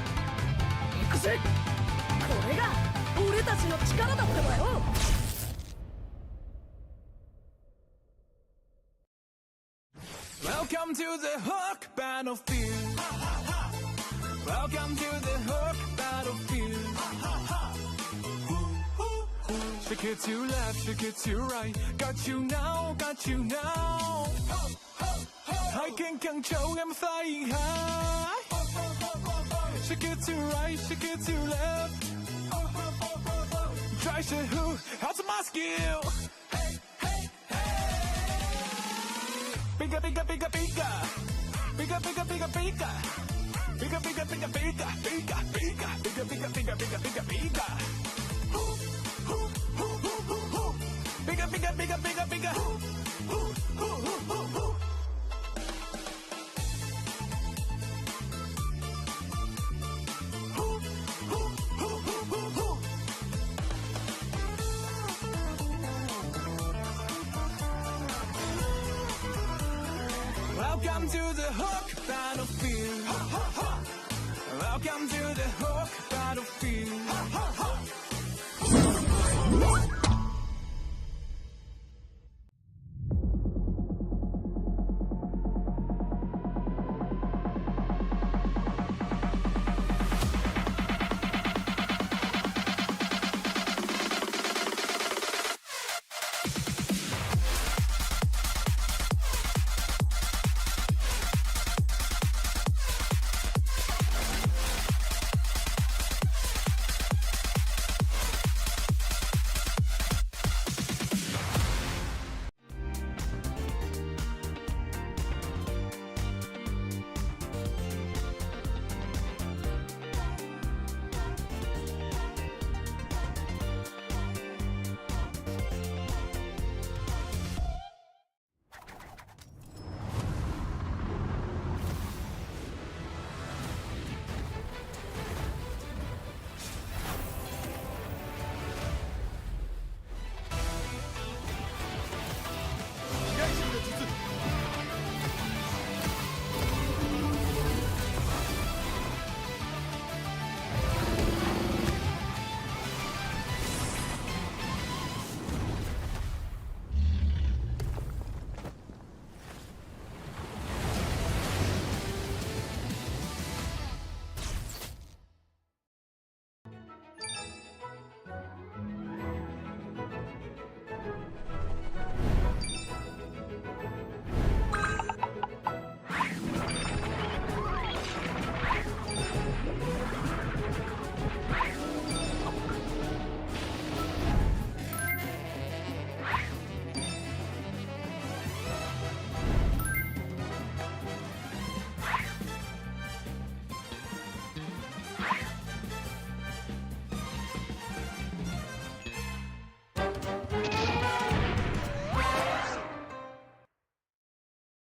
行くぜこれが俺たちの力だってばよWelcome to the hook battlefield. Welcome to the hook battlefield. Shake it to left, shake it to right. Got you now, got you now. I can control, I'm flying high. Shake it to right, shake it to left. Try to who, how's my skill? Bigger, bigger, bigger, bigger. Bigger, bigger, bigger, bigger. Bigger, bigger, bigger, bigger, bigger, bigger, bigger, bigger, bigger, bigger, bigger, bigger. Bigger, bigger, bigger, bigger, bigger. Welcome to the hook battlefield. Welcome to the hook battlefield.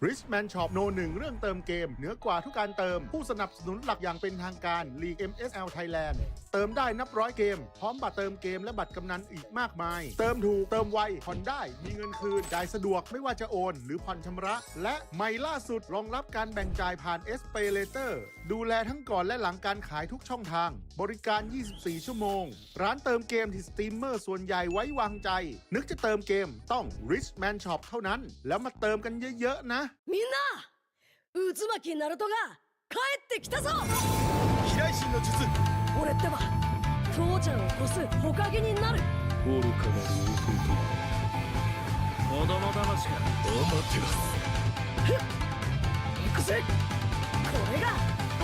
Richman Shop โนหนึ่งเรื่องเติมเกมเหนือกว่าทุกการเติมผู้สนับสนุนหลักอย่างเป็นทางการลีก MSL Thailand เติมได้นับร้อยเกมพร้อมบัตรเติมเกมและบัตรกำนันอีกมากมายเติมถูกเติมไวผ่อนได้มีเงินคืนจ่ายสะดวกไม่ว่าจะโอนหรือผ่อนชำระและใหม่ล่าสุดรองรับการแบ่งจ่ายผ่าน SPayLater ดูแลทั้งก่อนและหลังการขายทุกช่องทางบริการ 24 ชั่วโมงร้านเติมเกมที่สตรีมเมอร์ส่วนใหญ่ไว้วางใจนึกจะเติมเกมต้อง Richman Shop เท่านั้นแล้วมาเติมกันเยอะๆนะみんな渦巻きナルトが帰ってきたぞ飛来神の術俺ってば父ちゃんを越す火影になる愚かなる弟子供騙しがお待てろ行くぜこれが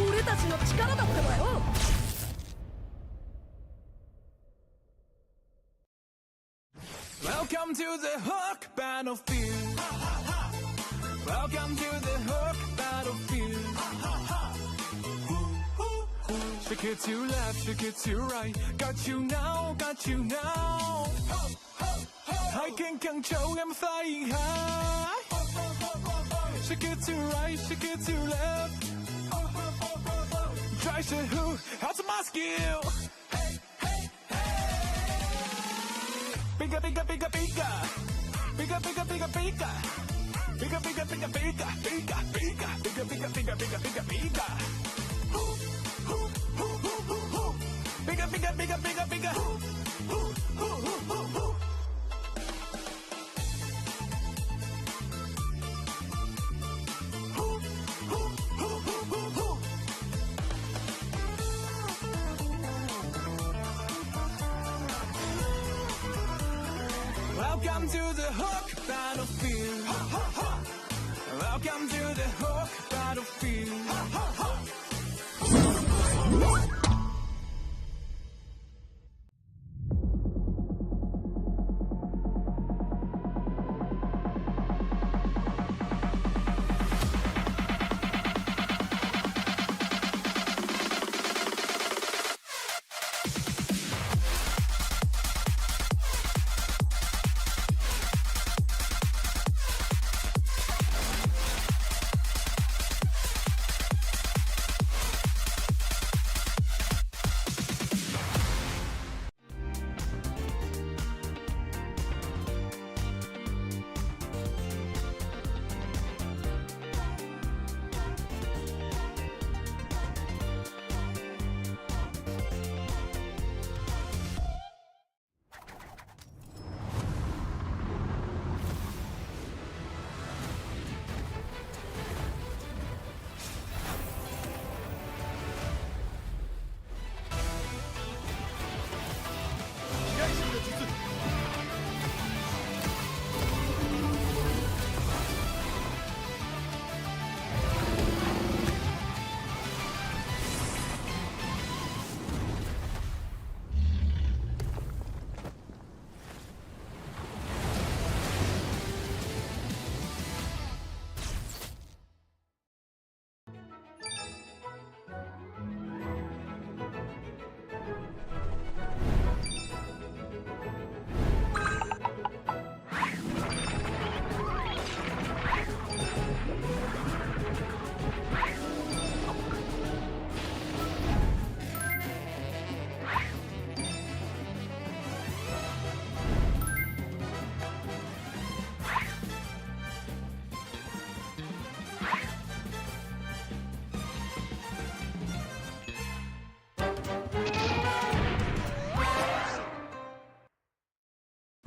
俺たちの力だってばよWelcome to the Hook Battlefield. Welcome to the Hook Battlefield. Shake it to left, shake it to right. Got you now, got you now. I can control, I'm flying high. Shake it to right, shake it to left. Try to who? How's my skill? Bigger, bigger, bigger, bigger. Bigger, bigger, bigger, bigger. Bigger, bigger, bigger, bigger, bigger, bigger. Bigger, bigger, bigger, bigger, bigger, bigger. Bigger, bigger, bigger, bigger, bigger. Welcome to the Hook Battlefield. Welcome to the Hook Battlefield.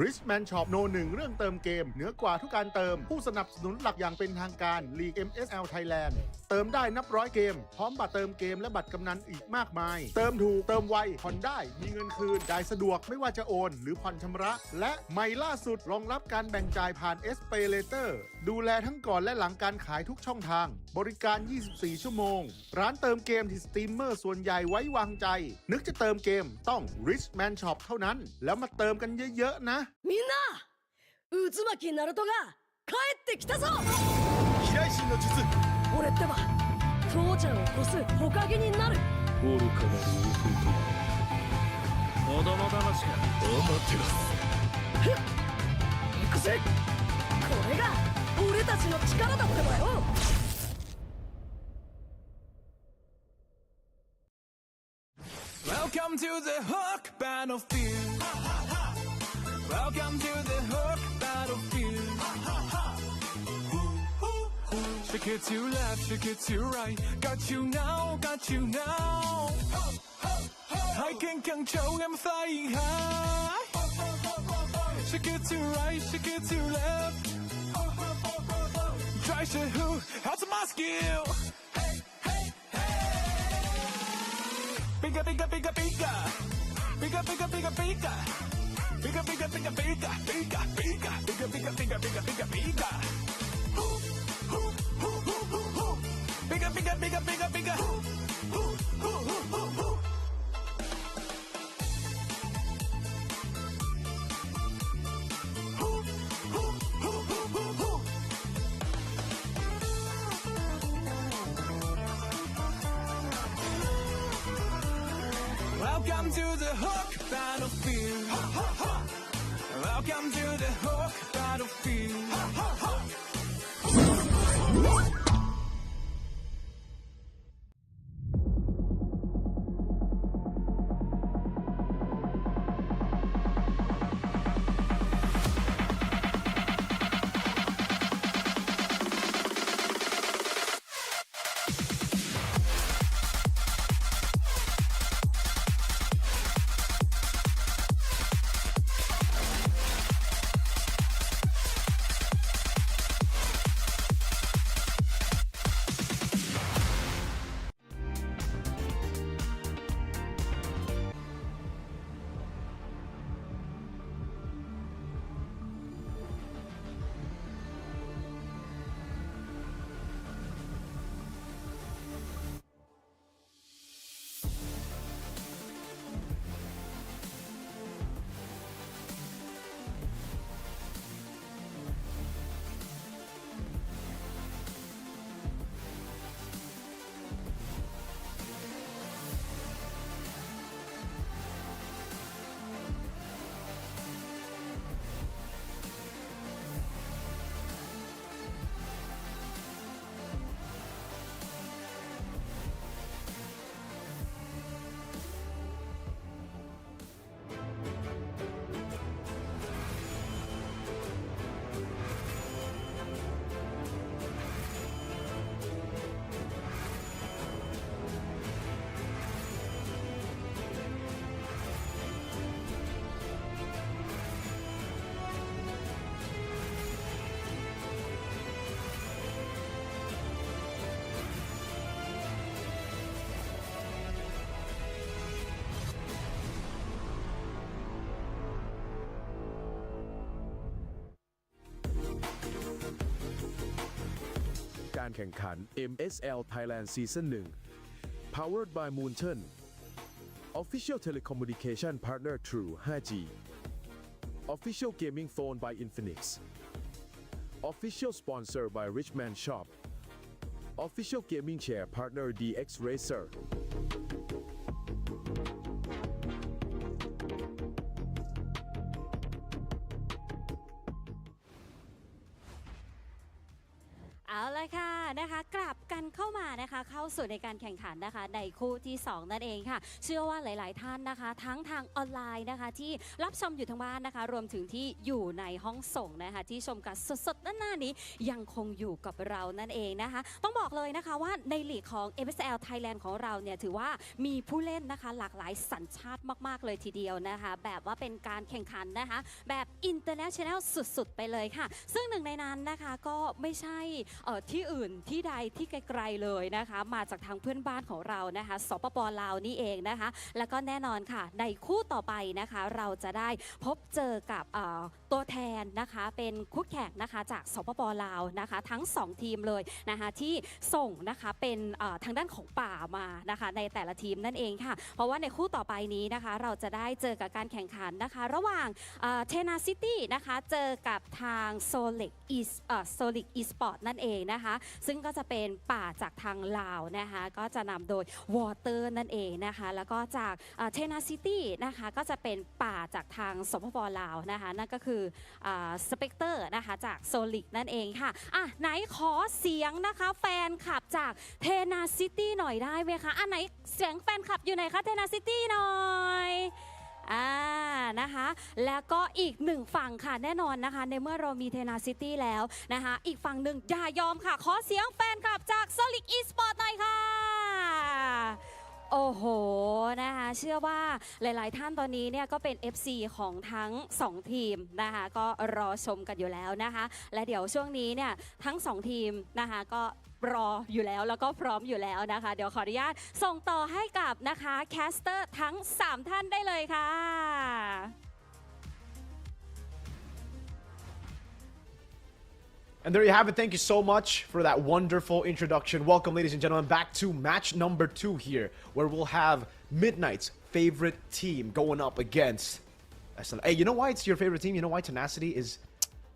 Richman Shop โนหนึ่งเรื่องเติมเกมเหนือกว่าทุกการเติมผู้สนับสนุนหลักอย่างเป็นทางการลีก MSL Thailand เติมได้นับร้อยเกมพร้อมบัตรเติมเกมและบัตรกำนันอีกมากมายเติมถูกเติมไวผ่อนได้มีเงินคืนจ่ายสะดวกไม่ว่าจะโอนหรือผ่อนชำระและใหม่ล่าสุดรองรับการแบ่งจ่ายผ่าน SPayLater ดูแลทั้งก่อนและหลังการขายทุกช่องทางบริการ 24 ชั่วโมงร้านเติมเกมที่สตรีมเมอร์ส่วนใหญ่ไว้วางใจนึกจะเติมเกมต้อง Richman Shop เท่านั้นแล้วมาเติมกันเยอะๆนะみんな渦巻きナルトが帰ってきたぞ飛来神の術俺ってば父ちゃんを越す火影になる愚かなる弟子供騙しがお待てろ行くぜこれが俺たちの力だってばよ Welcome to the Hook Battlefield. Welcome to the Hook Battlefield. Shake it to left, shake it to right. Got you now, got you now. I can control, I'm flying high. Shake it to right, shake it to left. Try to who, how's my skill? Bigger, bigger, bigger, bigger. Bigger, bigger, bigger, bigger. Bigger, bigger, bigger, bigger. Bigger, bigger, bigger, bigger, bigger, bigger, bigger, bigger. Bigger, bigger, bigger, bigger, bigger. Welcome to the Hook Battlefield. Welcome to the Hook Battlefield.การแข่งขัน MSL Thailand Season 1 Powered by Moonton Official Telecommunication Partner True 5G Official Gaming Phone by Infinix Official Sponsor by Richman Shop Official Gaming Chair Partner DX Racerเอาละค่ะนะคะกลับกันเข้ามานะคะเข้าสู่ในการแข่งขันนะคะในคู่ที่2นั่นเองค่ะเชื่อว่าหลายๆท่านนะคะทั้งทางออนไลน์นะคะที่รับชมอยู่ทางบ้านนะคะรวมถึงที่อยู่ในห้องส่งนะคะที่ชมกันสดๆด้านหน้านี้ยังคงอยู่กับเรานั่นเองนะคะต้องบอกเลยนะคะว่าในลีกของ MSL Thailand ของเราเนี่ยถือว่ามีผู้เล่นนะคะหลากหลายสัญชาติมากๆเลยทีเดียวนะคะแบบว่าเป็นการแข่งขันนะคะแบบ international สุดๆไปเลยค่ะซึ่งหนึ่งในนั้นนะคะก็ไม่ใช่ที่อื่นที่ใดที่ไกลๆเลยนะคะมาจากทางเพื่อนบ้านของเรานะคะสปป.ลาวนี่เองนะคะแล้วก็แน่นอนค่ะในคู่ต่อไปนะคะเราจะได้พบเจอกับตัวแทนนะคะเป็นคู่แข่งนะคะจากสปป.ลาวนะคะทั้ง2ทีมเลยนะคะที่ส่งนะคะเป็นทางด้านของป่ามานะคะในแต่ละทีมนั่นเองค่ะเพราะว่าในคู่ต่อไปนี้นะคะเราจะได้เจอกับการแข่งขันนะคะระหว่างเทนาซิตี้นะคะเจอกับทางโซลิกอีสปอร์ตนั่นเอง องนะคะซึ่งก็จะเป็นป่าจากทางลาวนะคะก็จะนำโดยวอเตอร์นั่นเองนะคะแล้วก็จากเทนาซิตี้นะคะก็จะเป็นป่าจากทางสปปลาวนะคะนั่นก็คือสเปกเตอร์นะคะจากโซลิกนั่นเองค่ะไหนขอเสียงนะคะแฟนคลับจากเทนาซิตี้หน่อยได้ไหมคะไหนเสียงแฟนคลับอยู่ไหนคะเทนาซิตี้หน่อยนะคะแล้วก็อีกหนึ่งฝั่งค่ะแน่นอนนะคะในเมื่อเรามีเทนาซิตี้แล้วนะคะอีกฝั่งหนึ่งอย่ายอมค่ะขอเสียงแฟนคลับจาก Solid Esport หน่อยค่ะโอ้โหนะคะเชื่อว่าหลายๆท่านตอนนี้เนี่ยก็เป็น FC ของทั้ง2ทีมนะคะก็รอชมกันอยู่แล้วนะคะและเดี๋ยวช่วงนี้เนี่ยทั้ง2ทีมนะคะก็รออยู่แล้วแล้วก็พร้อมอยู่แล้วนะคะเดี๋ยวขออนุญาตส่งต่อให้กับนะคะแคสเตอร์ทั้ง3ท่านได้เลยค่ะ And there you have it. Thank you so much for that wonderful introduction. Welcome, ladies and gentlemen, back to match number 2 here, where we'll have Midnight's favorite team going up against MSL. Hey, you know why it's your favorite team? You know why Tenacity is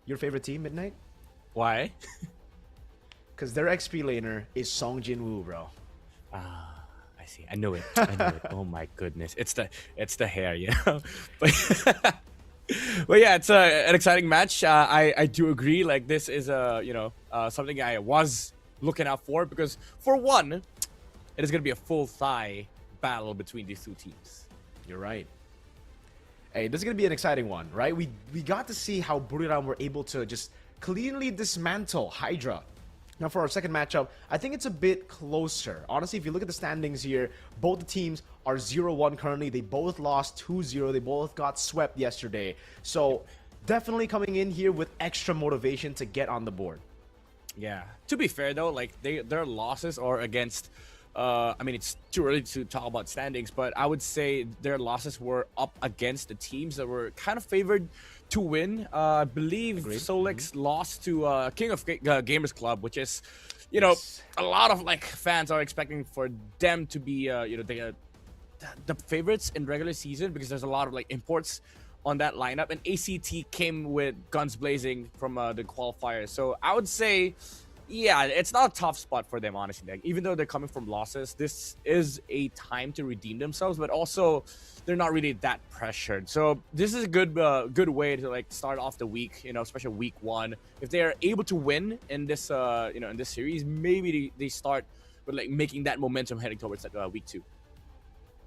your favorite team, Midnight? Why? Because their XP laner is Song Jin-woo, bro. I see. I knew it. Oh my goodness. It's the hair, you know. But yeah, it's an exciting match. I do agree. Like this is something I was looking out for because for one, it is going to be a full thigh battle between these two teams. You're right. Hey, this is going to be an exciting one, right? We got to see how Buriram were able to just cleanly dismantle Hydra. Now for our second matchup, I think it's a bit closer. Honestly, if you look at the standings here, both the teams are 0-1 currently. They both lost 2-0. They both got swept yesterday. So definitely coming in here with extra motivation to get on the board. Yeah. To be fair though, like their losses are against I mean, it's too early to talk about standings, but I would say their losses were up against the teams that were kind of favored to win. I believe Solex lost to King of Gamers Club, which is, you know, a lot of like fans are expecting for them to be, the favorites in regular season because there's a lot of like imports on that lineup, and ACT came with guns blazing from the qualifiers. So I would say, yeah, it's not a tough spot for them, honestly. Like, even though they're coming from losses, this is a time to redeem themselves, but also they're not really that pressured. So this is a good way to like start off the week, you know, especially week 1. If they are able to win in this, in this series, maybe they start with like making that momentum heading towards that week 2.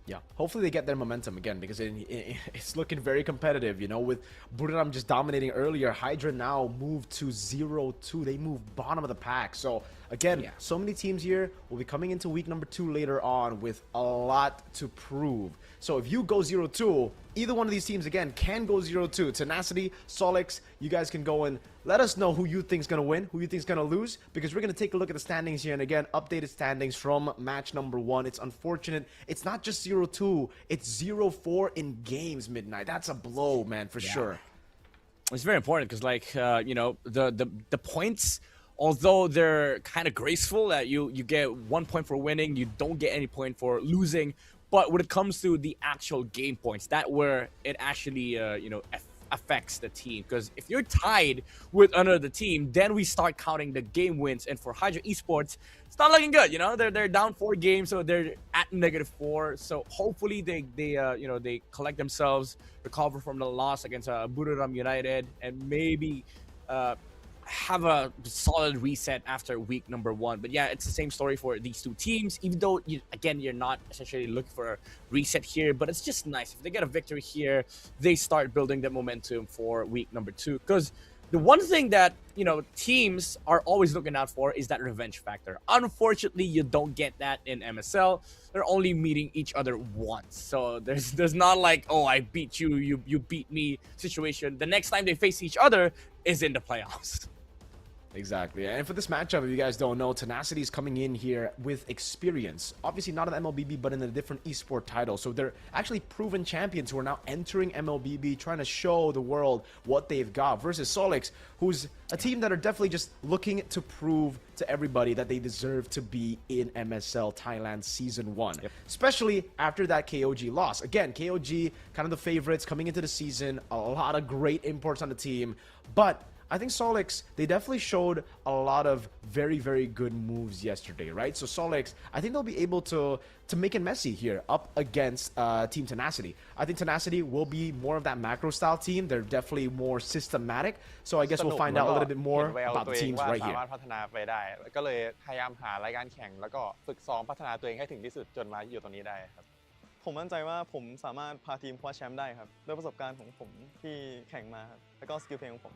Yeah, hopefully they get their momentum again because it's looking very competitive, you know, with Buriram just dominating earlier. Hydra now moved to 0-2. They moved bottom of the pack. So again, so many teams here will be coming into week number 2 later on with a lot to prove. So if you go 0-2, either one of these teams again can go 0-2. Tenacity, Solex, you guys can go and let us know who you think's gonna win, who you think's gonna lose, because we're gonna take a look at the standings here. And again, updated standings from match number 1. It's unfortunate. It's not just 0-2, it's 0-4 in games, Midnight. That's a blow, man, for sure. It's very important because, like, you know, the points, although they're kind of graceful, that you get 1 point for winning, you don't get any point for losing. But when it comes to the actual game points, that where it actually, you know, affects the team. Because if you're tied with another team, then we start counting the game wins. And for Hydra Esports, it's not looking good. You know, they're down 4 games, so they're at -4. So hopefully they you know, they collect themselves, recover from the loss against Buriram United, and maybe have a solid reset after week number 1. But yeah, it's the same story for these two teams, even though you're not essentially looking for a reset here, but it's just nice if they get a victory here, they start building the momentum for week number 2. Because the one thing that, you know, teams are always looking out for is that revenge factor. Unfortunately, you don't get that in MSL. They're only meeting each other once, so there's not like, oh, I beat you, you beat me situation. The next time they face each other is in the playoffs. Exactly. And for this matchup, if you guys don't know, Tenacity is coming in here with experience. Obviously not in MLBB, but in a different esport title. So they're actually proven champions who are now entering MLBB, trying to show the world what they've got. Versus Solex, who's a team that are definitely just looking to prove to everybody that they deserve to be in MSL Thailand Season 1. Especially after that KOG loss. Again, KOG, kind of the favorites coming into the season. A lot of great imports on the team. But I think Solix, they definitely showed a lot of very, very good moves yesterday, right? So Solix, I think they'll be able to make it messy here up against Team Tenacity. I think Tenacity will be more of that macro style team. They're definitely more systematic. So I guess we'll find out a little bit more about the teams right here. สามารถพัฒนาไปได้ก็เลยพยายามหารายการแข่งแล้วก็ฝึกซ้อมพัฒนาตัวเองให้ถึงที่สุดจนมาอยู่ตรงนี้ได้ครับผมมั่นใจว่าผมสามารถพาทีมคว้าแชมป์ได้ครับด้วยประสบการณ์ของผมที่แข่งมาครับแล้วก็สกิลเพลงของผม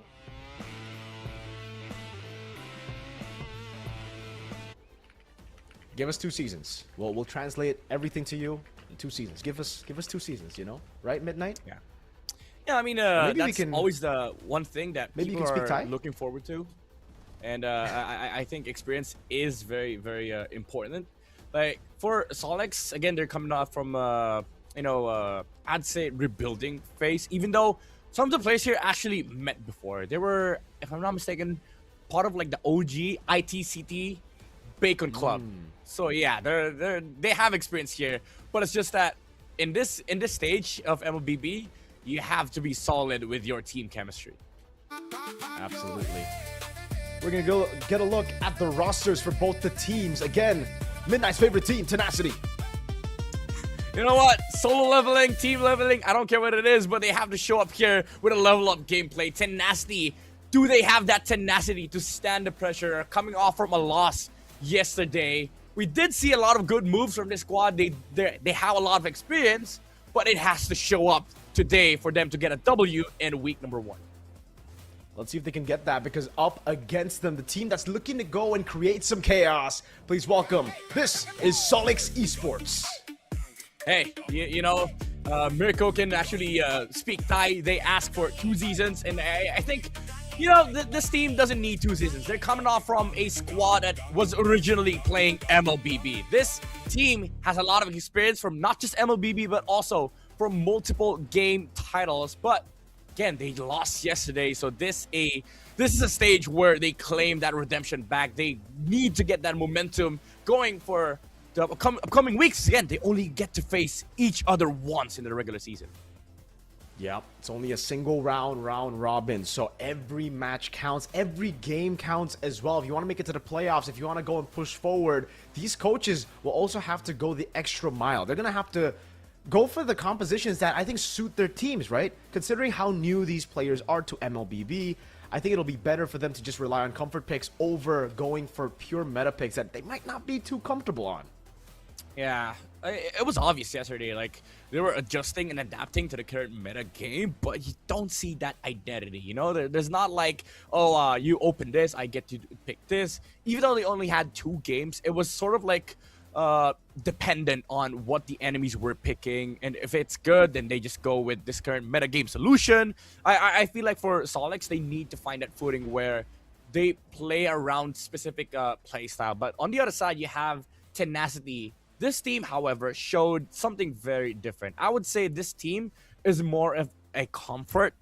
Give us 2 seasons. We'll translate everything to you in 2 seasons. Give us 2 seasons, you know? Right, Midnight? Yeah. Yeah, I mean, that's always the one thing that people are looking forward to. And I think experience is very, very important. Like, for Solix, again, they're coming off from, I'd say rebuilding phase. Even though some of the players here actually met before. They were, if I'm not mistaken, part of, like, the OG ITCT Bacon Club. So yeah, they have experience here, but it's just that in this stage of MLBB, you have to be solid with your team chemistry. Absolutely. We're gonna go get a look at the rosters for both the teams. Again, Midnight's favorite team, Tenacity. You know what? Solo leveling, team leveling, I don't care what it is, but they have to show up here with a level up gameplay. Tenacity, do they have that tenacity to stand the pressure coming off from a loss yesterday? We did see a lot of good moves from this squad. They have a lot of experience, but it has to show up today for them to get a W in week number 1. Let's see if they can get that, because up against them, the team that's looking to go and create some chaos. Please welcome, this is Solix Esports. Hey, Mirko can actually speak Thai. They ask for 2 seasons, and I think, this team doesn't need 2 seasons. They're coming off from a squad that was originally playing MLBB. This team has a lot of experience from not just MLBB, but also from multiple game titles. But again, they lost yesterday, so this is a stage where they claim that redemption back. They need to get that momentum going for the upcoming weeks. Again, they only get to face each other once in the regular season. Yep, it's only a single round robin, so every match counts, every game counts as well. If you want to make it to the playoffs, if you want to go and push forward, these coaches will also have to go the extra mile. They're going to have to go for the compositions that I think suit their teams, right? Considering how new these players are to MLBB, I think it'll be better for them to just rely on comfort picks over going for pure meta picks that they might not be too comfortable on. Yeah, it was obvious yesterday. Like, they were adjusting and adapting to the current meta game, but you don't see that identity. There's not like, oh, you open this, I get to pick this. Even though they only had 2 games, it was sort of like dependent on what the enemies were picking, and if it's good, then they just go with this current meta game solution. I feel like for Solix, they need to find that footing where they play around specific play style. But on the other side, you have Tenacity. This team, however, showed something very different. I would say this team is more of a comfort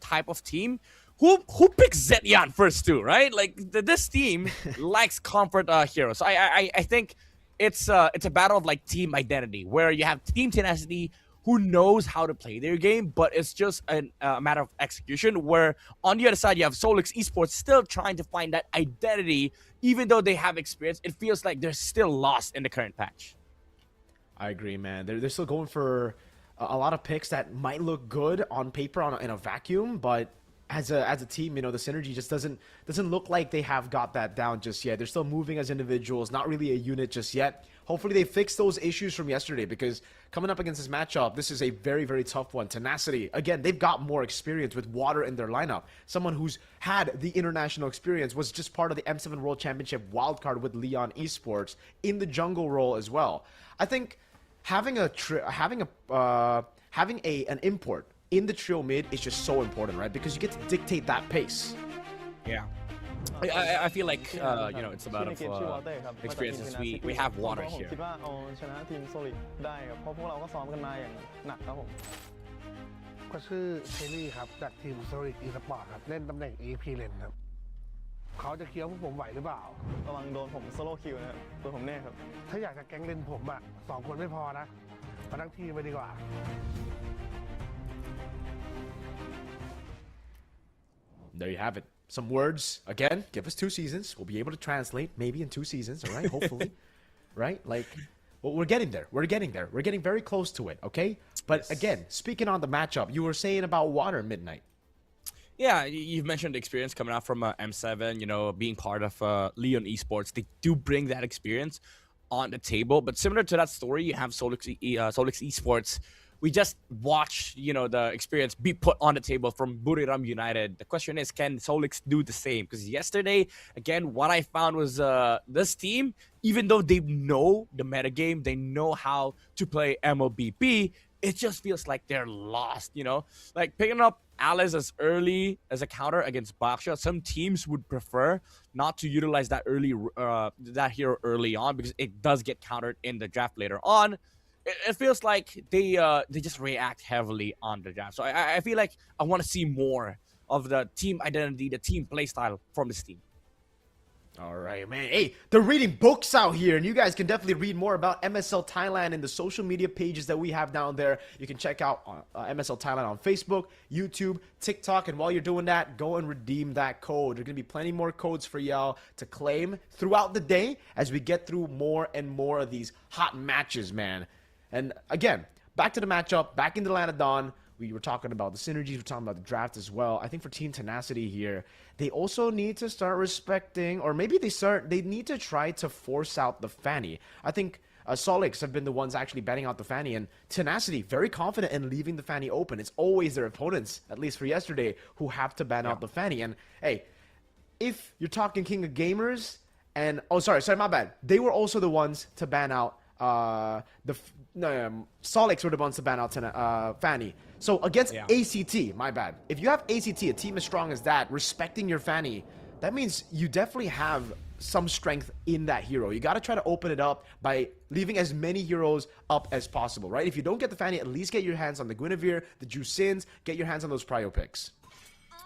type of team. Who picks Zetyan first too, right? Like, this team likes comfort heroes. So I think it's a battle of like team identity, where you have Team Tenacity who knows how to play their game, but it's just a matter of execution, where on the other side you have Solix Esports still trying to find that identity. Even though they have experience, it feels like they're still lost in the current patch. I agree, man. They're still going for a lot of picks that might look good on paper in a vacuum, but as a team, the synergy just doesn't look like they have got that down just yet. They're still moving as individuals, not really a unit just yet. Hopefully they fix those issues from yesterday, because coming up against this matchup, this is a very, very tough one. Tenacity, again, they've got more experience with Water in their lineup. Someone who's had the international experience, was just part of the M7 World Championship wildcard with Leon Esports in the jungle role as well. I think having an import in the trio mid is just so important, right? Because you get to dictate that pace. Yeah. I feel like, it's about experience, since we have Water here. คิดว่าเอาชนะทีมโซลิดได้ครับเพราะพวกเราก็ซ้อมกันมาอย่างหนักครับผม ก็ชื่อเชลลี่ครับจากทีมโซลิดอีสปอร์ตครับเล่นตำแหน่ง AP เลนครับเขาจะเคี้ยวพวกผมไหวหรือเปล่าระวังโดนผมโซโล่คิวนะครับตัวผมแน่ครับถ้าอยากจะแก๊งเลนผมอ่ะ2 คนไม่พอนะมาทั้งทีมไปดีกว่า there you have it. Some words, again, give us 2 seasons. We'll be able to translate maybe in 2 seasons, all right? Hopefully, right? Like, well, we're getting there. We're getting there. We're getting very close to it, okay? But again, speaking on the matchup, you were saying about Water Midnight. Yeah, you've mentioned the experience coming out from M7, you know, being part of Leon Esports. They do bring that experience on the table. But similar to that story, you have Solix Esports. We just watched, you know, the experience be put on the table from Buriram United. The question is, can Solix do the same? Because yesterday, again, what I found was this team, even though they know the metagame, they know how to play MLBB, it just feels like they're lost, you know? Like picking up Alice as early as a counter against Baksha, some teams would prefer not to utilize that hero early on because it does get countered in the draft later on. It feels like they just react heavily on the draft. So I feel like I want to see more of the team identity, the team playstyle from this team. All right, man. Hey, they're reading books out here, and you guys can definitely read more about MSL Thailand in the social media pages that we have down there. You can check out MSL Thailand on Facebook, YouTube, TikTok, and while you're doing that, go and redeem that code. There's going to be plenty more codes for y'all to claim throughout the day as we get through more and more of these hot matches, man. And again, back to the matchup, back into Land of Dawn. We were talking about the synergies, we're talking about the draft as well. I think for Team Tenacity here, they also need to start respecting, or maybe they need to try to force out the Fanny. I think Solix have been the ones actually betting out the Fanny, and Tenacity, very confident in leaving the Fanny open. It's always their opponents, at least for yesterday, who have to ban out the Fanny. And hey, if you're talking King of Gamers, and, oh, sorry, my bad. They were also the ones to ban out Solix were the ones to ban out Fanny. So against ACT, my bad. If you have ACT, a team as strong as that, respecting your Fanny, that means you definitely have some strength in that hero. You got to try to open it up by leaving as many heroes up as possible, right? If you don't get the Fanny, at least get your hands on the Guinevere, the Jusins, get your hands on those prio picks.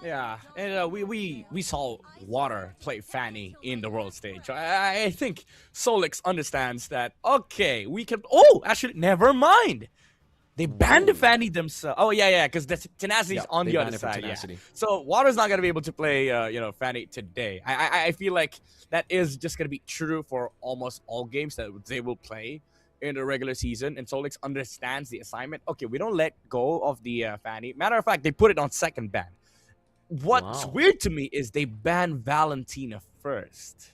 Yeah, and we saw Water play Fanny in the world stage. I think Solix understands that, okay, we can... Oh, actually, never mind. They banned the Fanny themselves. Oh, yeah, because the Tenacity's on the other side. Yeah. So Water's not going to be able to play, Fanny today. I feel like that is just going to be true for almost all games that they will play in the regular season. And Solix understands the assignment. Okay, we don't let go of the Fanny. Matter of fact, they put it on second ban. What's weird to me is they banned Valentina first.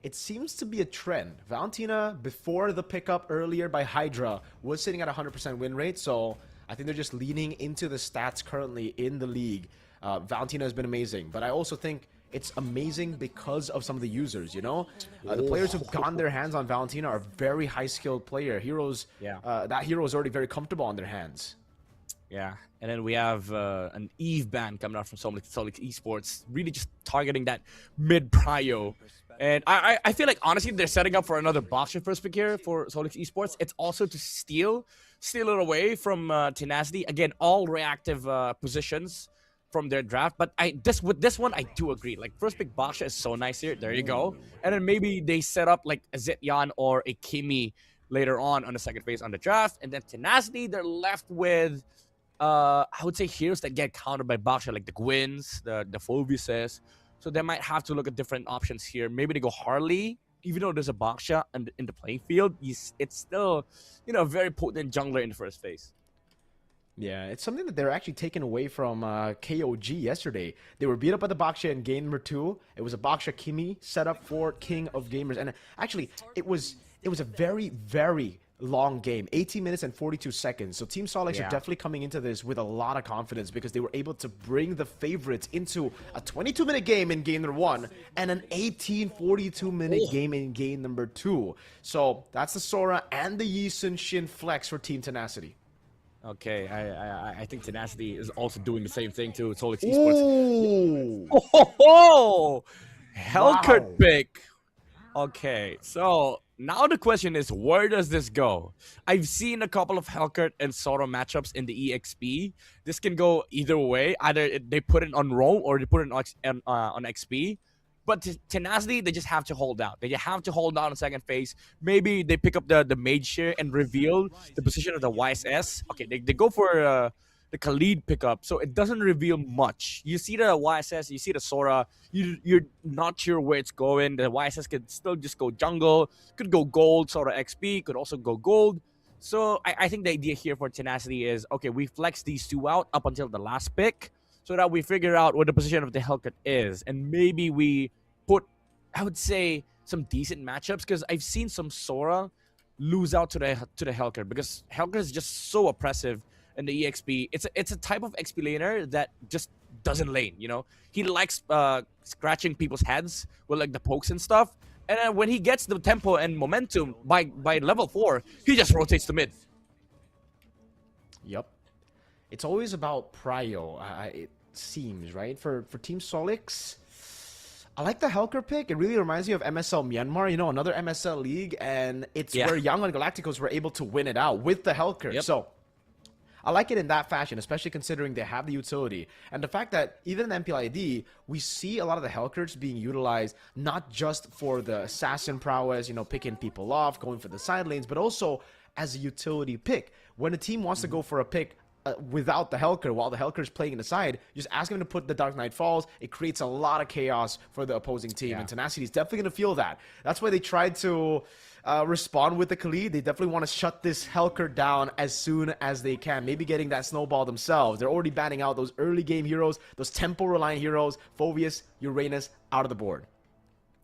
It seems to be a trend. Valentina, before the pickup earlier by Hydra, was sitting at 100% win rate, so I think they're just leaning into the stats currently in the league. Valentina has been amazing, but I also think it's amazing because of some of the users, you know? The players who've gotten their hands on Valentina are very high-skilled player. Heroes, that hero is already very comfortable on their hands. Yeah, and then we have an Eve ban coming out from Solix Esports, really just targeting that mid-prio. And I feel like, honestly, they're setting up for another Baksha first pick here for Solix Esports. It's also to steal it away from Tenacity. Again, all reactive positions from their draft. But with this one, I do agree. Like, first pick Baksha is so nice here. There you go. And then maybe they set up, like, a Zetyan or a Kimi later on the second phase on the draft. And then Tenacity, they're left with... I would say heroes that get countered by Baksha, like the Gwins, the Phobiuses. So they might have to look at different options here. Maybe they go Harley, even though there's a Baksha in the playing field. It's still, a very potent jungler in the first phase. Yeah, it's something that they're actually taken away from KOG yesterday. They were beat up by the Baksha in game number 2. It was a Baksha Kimi set up for King of Gamers. And actually, it was a very, very long game, 18 minutes and 42 seconds. So Team Solix are definitely coming into this with a lot of confidence because they were able to bring the favorites into a 22-minute game in game number 1 and an 42-minute game in game number 2. So that's the Sora and the Yi Sun Shin flex for Team Tenacity. Okay, I think Tenacity is also doing the same thing to Solix Esports. Hellcat pick. Okay, so now the question is, where does this go? I've seen a couple of Hellcat and Sora matchups in the EXP. This can go either way. Either they put it on Rome or they put it on XP. But Tenacity, they just have to hold out. They have to hold out in second phase. Maybe they pick up the Mage here and reveal the position of the YSS. Okay, they go for the Khalid pickup, so it doesn't reveal much. You see the YSS, you see the Sora, you're not sure where it's going. The YSS could still just go jungle, could go gold, Sora XP, could also go gold. So I think the idea here for Tenacity is, okay, we flex these two out up until the last pick so that we figure out what the position of the Hellcat is. And maybe we put, I would say, some decent matchups, because I've seen some Sora lose out to the Hellcat because Hellcat is just so oppressive in the EXP. It's a type of XP laner that just doesn't lane, you know? He likes scratching people's heads with like the pokes and stuff. And then when he gets the tempo and momentum by level 4, he just rotates to mid. Yep. It's always about prio, it seems, right? For Team Solix, I like the Helker pick. It really reminds me of MSL Myanmar, you know, another MSL league, and it's where Young and Galacticos were able to win it out with the Helker. Yep. So I like it in that fashion, especially considering they have the utility. And the fact that even in MPLID, we see a lot of the Hellcats being utilized not just for the assassin prowess, you know, picking people off, going for the side lanes, but also as a utility pick. When a team wants to go for a pick without the Hellcat, while the Hellcat is playing in the side, just ask him to put the Dark Knight Falls. It creates a lot of chaos for the opposing team, and Tenacity is definitely going to feel that. That's why they tried to respond with the Khalid. They definitely want to shut this Hellcat down as soon as they can, maybe getting that snowball themselves. They're already banning out those early game heroes, those tempo-reliant heroes, Phoveus, Uranus, out of the board.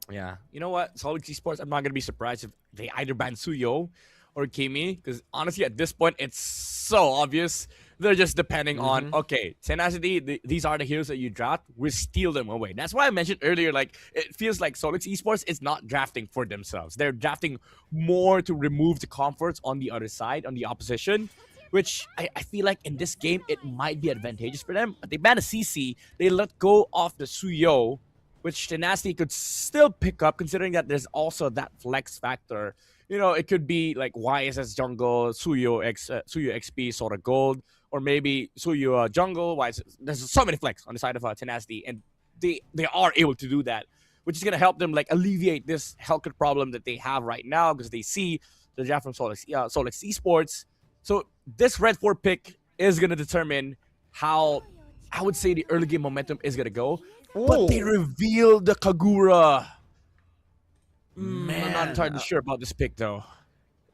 Yeah. You know what? Solid Esports, I'm not going to be surprised if they either ban Suyo or Kimi, because honestly, at this point, it's so obvious. They're just depending on, okay, Tenacity, these are the heroes that you draft, we steal them away. That's why I mentioned earlier, like, it feels like Solix Esports is not drafting for themselves. They're drafting more to remove the comforts on the other side, on the opposition, which I feel like in this game, it might be advantageous for them. But they ban a CC, they let go of the Suyo, which Tenacity could still pick up, considering that there's also that flex factor. You know, it could be like YSS jungle, Suyo XP, sort of gold, or maybe Suyo jungle. There's so many flex on the side of Tenacity, and they are able to do that, which is gonna help them like alleviate this Hellcat problem that they have right now, because they see the draft from Solix Esports. So this Red 4 pick is gonna determine how, I would say, the early game momentum is gonna go. But they revealed the Kagura. Man, I'm not entirely sure about this pick, though.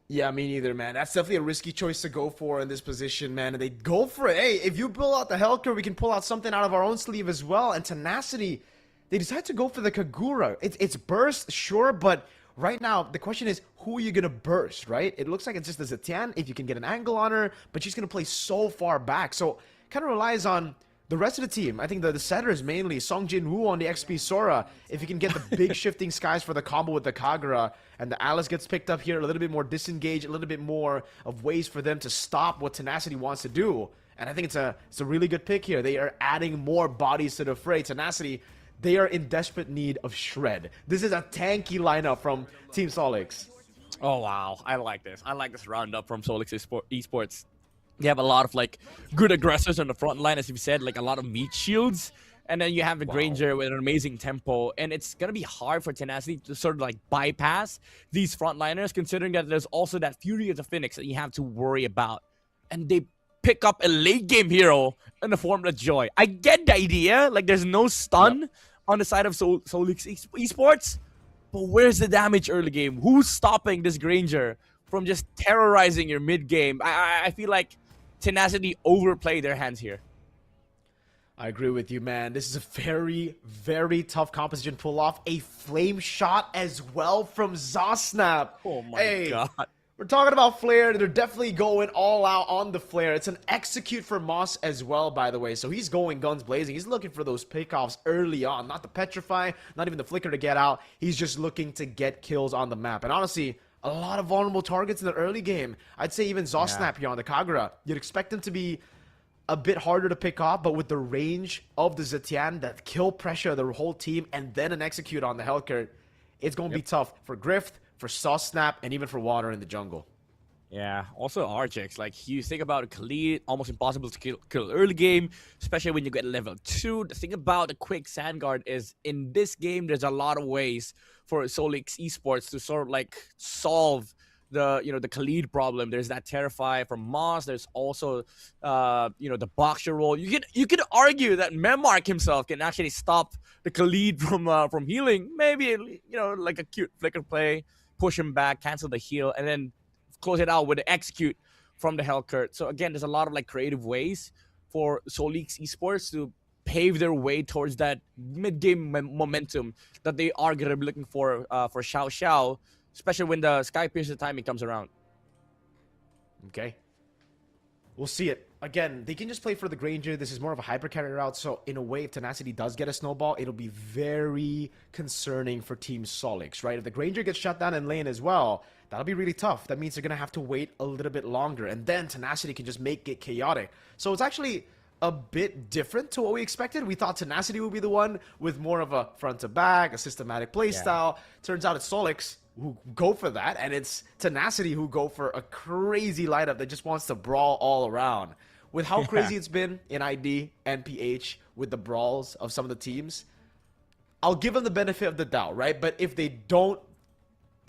Yeah, me neither, man. That's definitely a risky choice to go for in this position, man. And they go for it. Hey, if you pull out the Hellcat, we can pull out something out of our own sleeve as well. And Tenacity, they decide to go for the Kagura. It's burst, sure, but right now, the question is, who are you going to burst, right? It looks like it's just the Zetian, if you can get an angle on her, but she's going to play so far back. So, kind of relies on the rest of the team. I think the setters mainly, Song Jin Woo on the XP Sora, if you can get the big shifting skies for the combo with the Kagura, and the Alice gets picked up here, a little bit more disengaged, a little bit more of ways for them to stop what Tenacity wants to do. And I think it's a really good pick here. They are adding more bodies to the fray. Tenacity, they are in desperate need of shred. This is a tanky lineup from Team Solix. Oh, wow. I like this. I like this roundup from Solix Esports. They have a lot of like good aggressors on the front line, as you said, like a lot of meat shields. And then you have the Granger with an amazing tempo. And it's going to be hard for Tenacity to sort of like bypass these frontliners, considering that there's also that Fury of the Phoenix that you have to worry about. And they pick up a late game hero in the form of Joy. I get the idea. Like there's no stun on the side of Solix Esports. But where's the damage early game? Who's stopping this Granger from just terrorizing your mid game? I feel like Tenacity overplay their hands here. I agree with you, man. This is a very, very tough composition pull off. A flame shot as well from Zosnap. Oh my god. We're talking about Flare. They're definitely going all out on the Flare. It's an execute for Moss as well, by the way. So he's going guns blazing. He's looking for those pickoffs early on. Not the Petrify, not even the Flicker to get out. He's just looking to get kills on the map. And honestly, a lot of vulnerable targets in the early game. I'd say even Zosnap here on the Kagura. You'd expect him to be a bit harder to pick off, but with the range of the Zetian, that kill pressure the whole team, and then an execute on the Hellcat, it's going to be tough for Grift, for Zosnap, and even for Water in the jungle. Yeah, also RJX. Like, you think about Khalid, almost impossible to kill early game, especially when you get level 2. The thing about the quick Sandguard is, in this game, there's a lot of ways for Solix Esports to sort of, like, solve the the Khalid problem. There's that Terrify from Moss. There's also the boxer role. You could argue that Memark himself can actually stop the Khalid from healing. Maybe like a cute flicker play, push him back, cancel the heal, and then close it out with the execute from the Hellcurt. So again, there's a lot of like creative ways for Solix Esports to pave their way towards that mid-game momentum that they are going to be looking for Xiao Xiao, especially when the Sky Piercer timing comes around. Okay. We'll see it. Again, they can just play for the Granger. This is more of a hyper carry route, so in a way, if Tenacity does get a snowball, it'll be very concerning for Team Solix, right? If the Granger gets shut down in lane as well, that'll be really tough. That means they're going to have to wait a little bit longer, and then Tenacity can just make it chaotic. So it's actually a bit different to what we expected. We thought Tenacity would be the one with more of a front-to-back, a systematic playstyle. Turns out it's Solix who go for that, and it's Tenacity who go for a crazy lineup that just wants to brawl all around. With how crazy it's been in ID and PH with the brawls of some of the teams, I'll give them the benefit of the doubt, right? But if they don't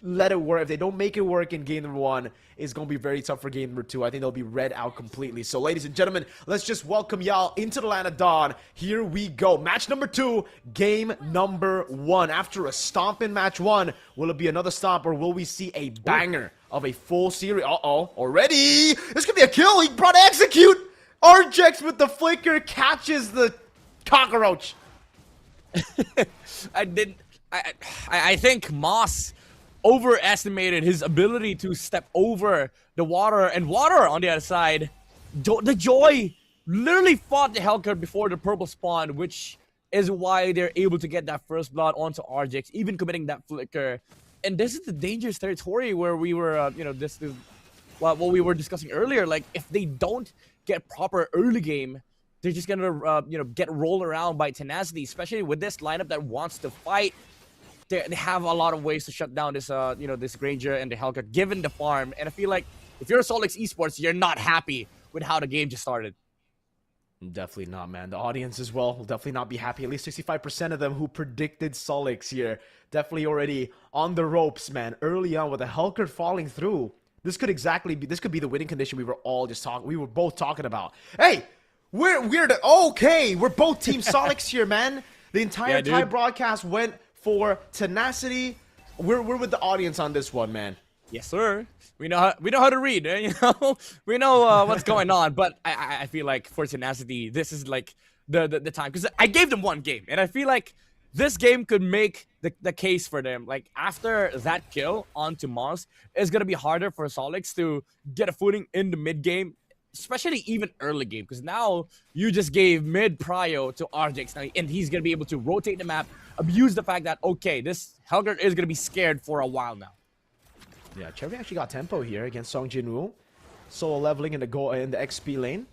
let it work, if they don't make it work in game number 1, it's going to be very tough for game number 2. I think they'll be read out completely. So ladies and gentlemen, let's just welcome y'all into the land of Dawn. Here we go. Match number 2, game number 1. After a stomp in match 1, will it be another stomp or will we see a banger of a full series? Uh-oh, already. This could be a kill. He brought execute. Arjex with the flicker catches the cockroach. I think Moss overestimated his ability to step over the water, and water on the other side. The Joy literally fought the Hellcurt before the purple spawn, which is why they're able to get that first blood onto Arjex, even committing that flicker. And this is the dangerous territory where we were, this is what we were discussing earlier. Like, if they don't get proper early game, they're just gonna, get rolled around by Tenacity, especially with this lineup that wants to fight. They have a lot of ways to shut down this, this Granger and the Hellcurt, given the farm. And I feel like if you're Solix Esports, you're not happy with how the game just started. Definitely not, man. The audience as well will definitely not be happy. At least 65% of them who predicted Solix here definitely already on the ropes, man. Early on with the Hellcurt falling through, this could be the winning condition we were both talking about. Hey, we're both Team Solix here, man. The entire Thai broadcast went for Tenacity. We're with the audience on this one, man. Yes, sir. We know how to read, we know what's going on. But I feel like for Tenacity, this is like the time, because I gave them one game, and I feel like this game could make the case for them. Like, after that kill onto Moss, it's gonna be harder for Solix to get a footing in the mid game, especially even early game, because now you just gave mid prio to Arjex now, and he's gonna be able to rotate the map, abuse the fact that, okay, this Hellcurt is gonna be scared for a while now. Yeah, Cherry actually got tempo here against Song Jinwoo. Solo leveling in the XP lane.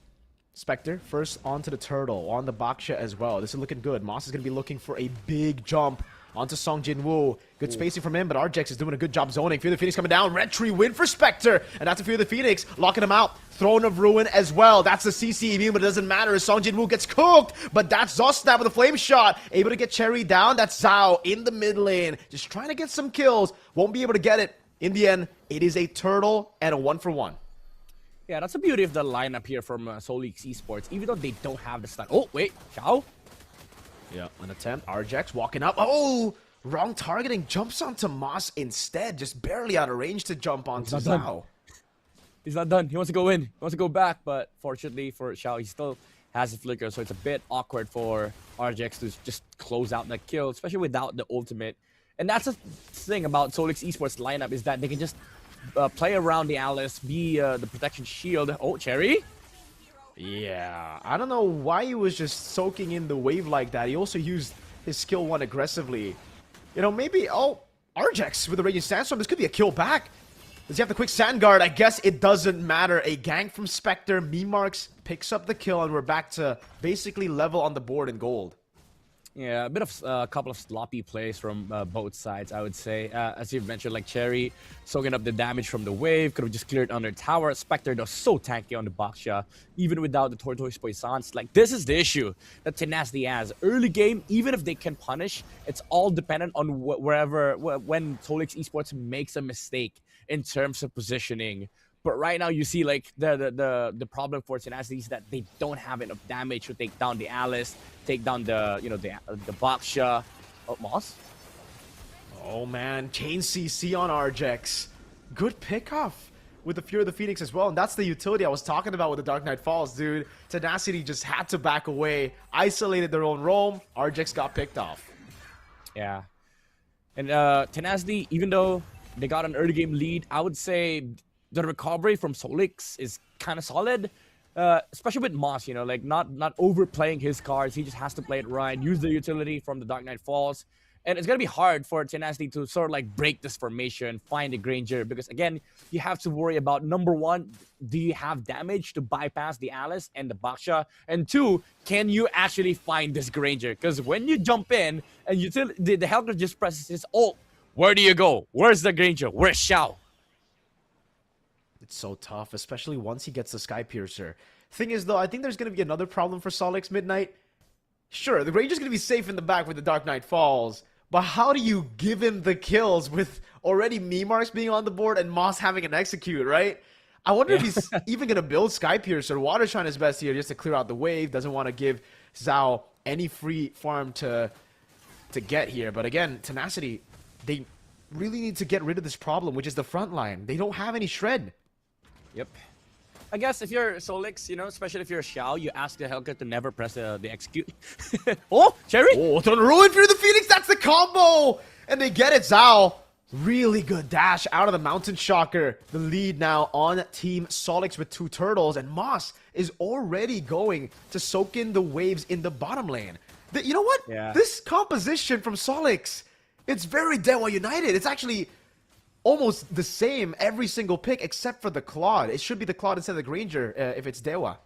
Spectre first onto the turtle, on the Baksha as well. This is looking good. Moss is gonna be looking for a big jump onto Song Jinwoo. Good spacing from him, but Arjex is doing a good job zoning. Fear the Phoenix coming down. Red Tree win for Spectre. And that's a Fear the Phoenix. Locking him out. Throne of Ruin as well. That's the CC immune, but it doesn't matter as Song Jinwoo gets cooked. But that's Zosnap with a flame shot. Able to get Cherry down. That's Zhao in the mid lane. Just trying to get some kills. Won't be able to get it. In the end, it is a turtle and a 1-for-1. Yeah, that's the beauty of the lineup here from Solix Esports, even though they don't have the stun. Oh, wait, Xiao? Yeah, an attempt. Arjex walking up. Oh, wrong targeting. Jumps onto Moss instead. Just barely out of range to jump onto Xiao. He's not done. He wants to go in. He wants to go back, but fortunately for Xiao, he still has a flicker, so it's a bit awkward for Arjex to just close out that kill, especially without the ultimate. And that's the thing about Solix Esports lineup, is that they can just play around the Alice, be the protection shield. Oh, Cherry? Yeah, I don't know why he was just soaking in the wave like that. He also used his skill 1 aggressively. Maybe, Arjex with the Radiant Sandstorm. This could be a kill back. Does he have the quick Sand Guard? I guess it doesn't matter. A gank from Spectre. Memarks picks up the kill, and we're back to basically level on the board in gold. Yeah, a bit of a couple of sloppy plays from both sides, I would say. As you've mentioned, like Cherry soaking up the damage from the wave, could have just cleared under tower. Spectre, though, so tanky on the Baksha, even without the Tortoise Poissons. Like, this is the issue that Tenacity has. Early game, even if they can punish, it's all dependent on when Solix Esports makes a mistake in terms of positioning. But right now, you see like the problem for Tenacity is that they don't have enough damage to take down the Alice, take down the the Baksha. Oh, Moss. Oh man, chain CC on Arjex. Good pickoff with the Fear of the Phoenix as well. And that's the utility I was talking about with the Dark Knight Falls, dude. Tenacity just had to back away, isolated their own roam. Arjex got picked off. Yeah. And Tenacity, even though they got an early game lead, I would say the recovery from Solix is kind of solid. Especially with Moss, you know, like not overplaying his cards. He just has to play it right, use the utility from the Dark Knight Falls. And it's going to be hard for Tenacity to sort of like break this formation, find a Granger, because again, you have to worry about number one, do you have damage to bypass the Alice and the Baksha? And two, can you actually find this Granger? Because when you jump in and the Helker just presses his ult, where do you go? Where's the Granger? Where's Xiao? It's so tough, especially once he gets the Sky Piercer. Thing is, though, I think there's going to be another problem for Solix Midnight. Sure, the Granger's going to be safe in the back with the Dark Knight Falls, but how do you give him the kills with already Memarks being on the board and Moss having an execute, right? I wonder if he's even going to build Sky Piercer. Water's trying his best here just to clear out the wave. Doesn't want to give Zhao any free farm to get here. But again, Tenacity, they really need to get rid of this problem, which is the front line. They don't have any shred. Yep. I guess if you're Solix, you know, especially if you're Xiao, you ask the Helker to never press the execute. Oh, Cherry! Oh, don't ruin Fear the Phoenix! That's the combo! And they get it, Zhao. Really good dash out of the Mountain Shocker. The lead now on Team Solix with 2 turtles, and Moss is already going to soak in the waves in the bottom lane. You know what? Yeah. This composition from Solix, it's very Dewa United. It's actually almost the same every single pick except for the Claude. It should be the Claude instead of the Granger if it's Dewa.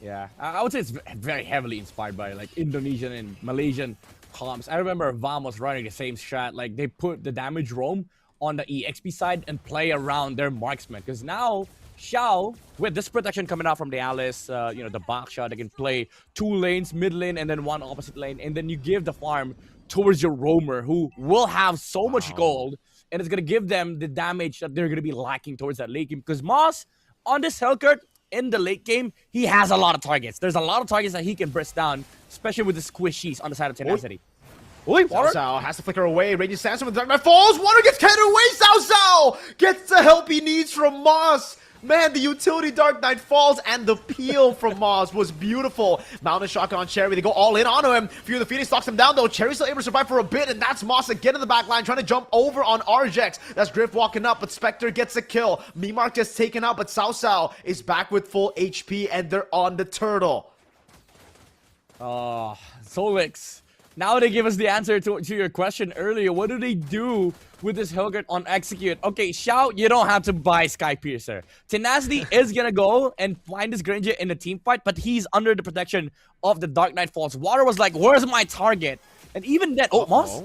Yeah, I would say it's very heavily inspired by like Indonesian and Malaysian comps. I remember VAM was running the same strat. Like they put the damage roam on the EXP side and play around their marksman. Because now Xiao, with this protection coming out from the Alice, you know, the Baksha, they can play 2 lanes, mid lane, and then 1 opposite lane. And then you give the farm towards your roamer, who will have so much gold. And it's going to give them the damage that they're going to be lacking towards that late game. Because Moss, on this Hellcurt, in the late game, he has a lot of targets. There's a lot of targets that he can burst down, especially with the squishies on the side of Tenacity. Oi, Zhao has to flicker away. Raging Sandstorm with the Dark Knight Falls. Water gets carried away. Zhao gets the help he needs from Moss. Man, the utility Dark Knight Falls and the peel from Moss was beautiful. Mountain Shock on Cherry. They go all in onto him. Fear the Phoenix knocks him down, though. Cherry's still able to survive for a bit, and that's Moss again in the back line, trying to jump over on Arjex. That's Griff walking up, but Spectre gets a kill. Memark just taken out, but Cao is back with full HP, and they're on the turtle. Solix. Now they give us the answer to your question earlier. What do they do with this Hellgurt on execute? Okay, Xiao, you don't have to buy Sky Piercer. Tenacity is gonna go and find this Granger in the team fight, but he's under the protection of the Dark Knight Falls. Water was like, where's my target? And even then, oh, Moss?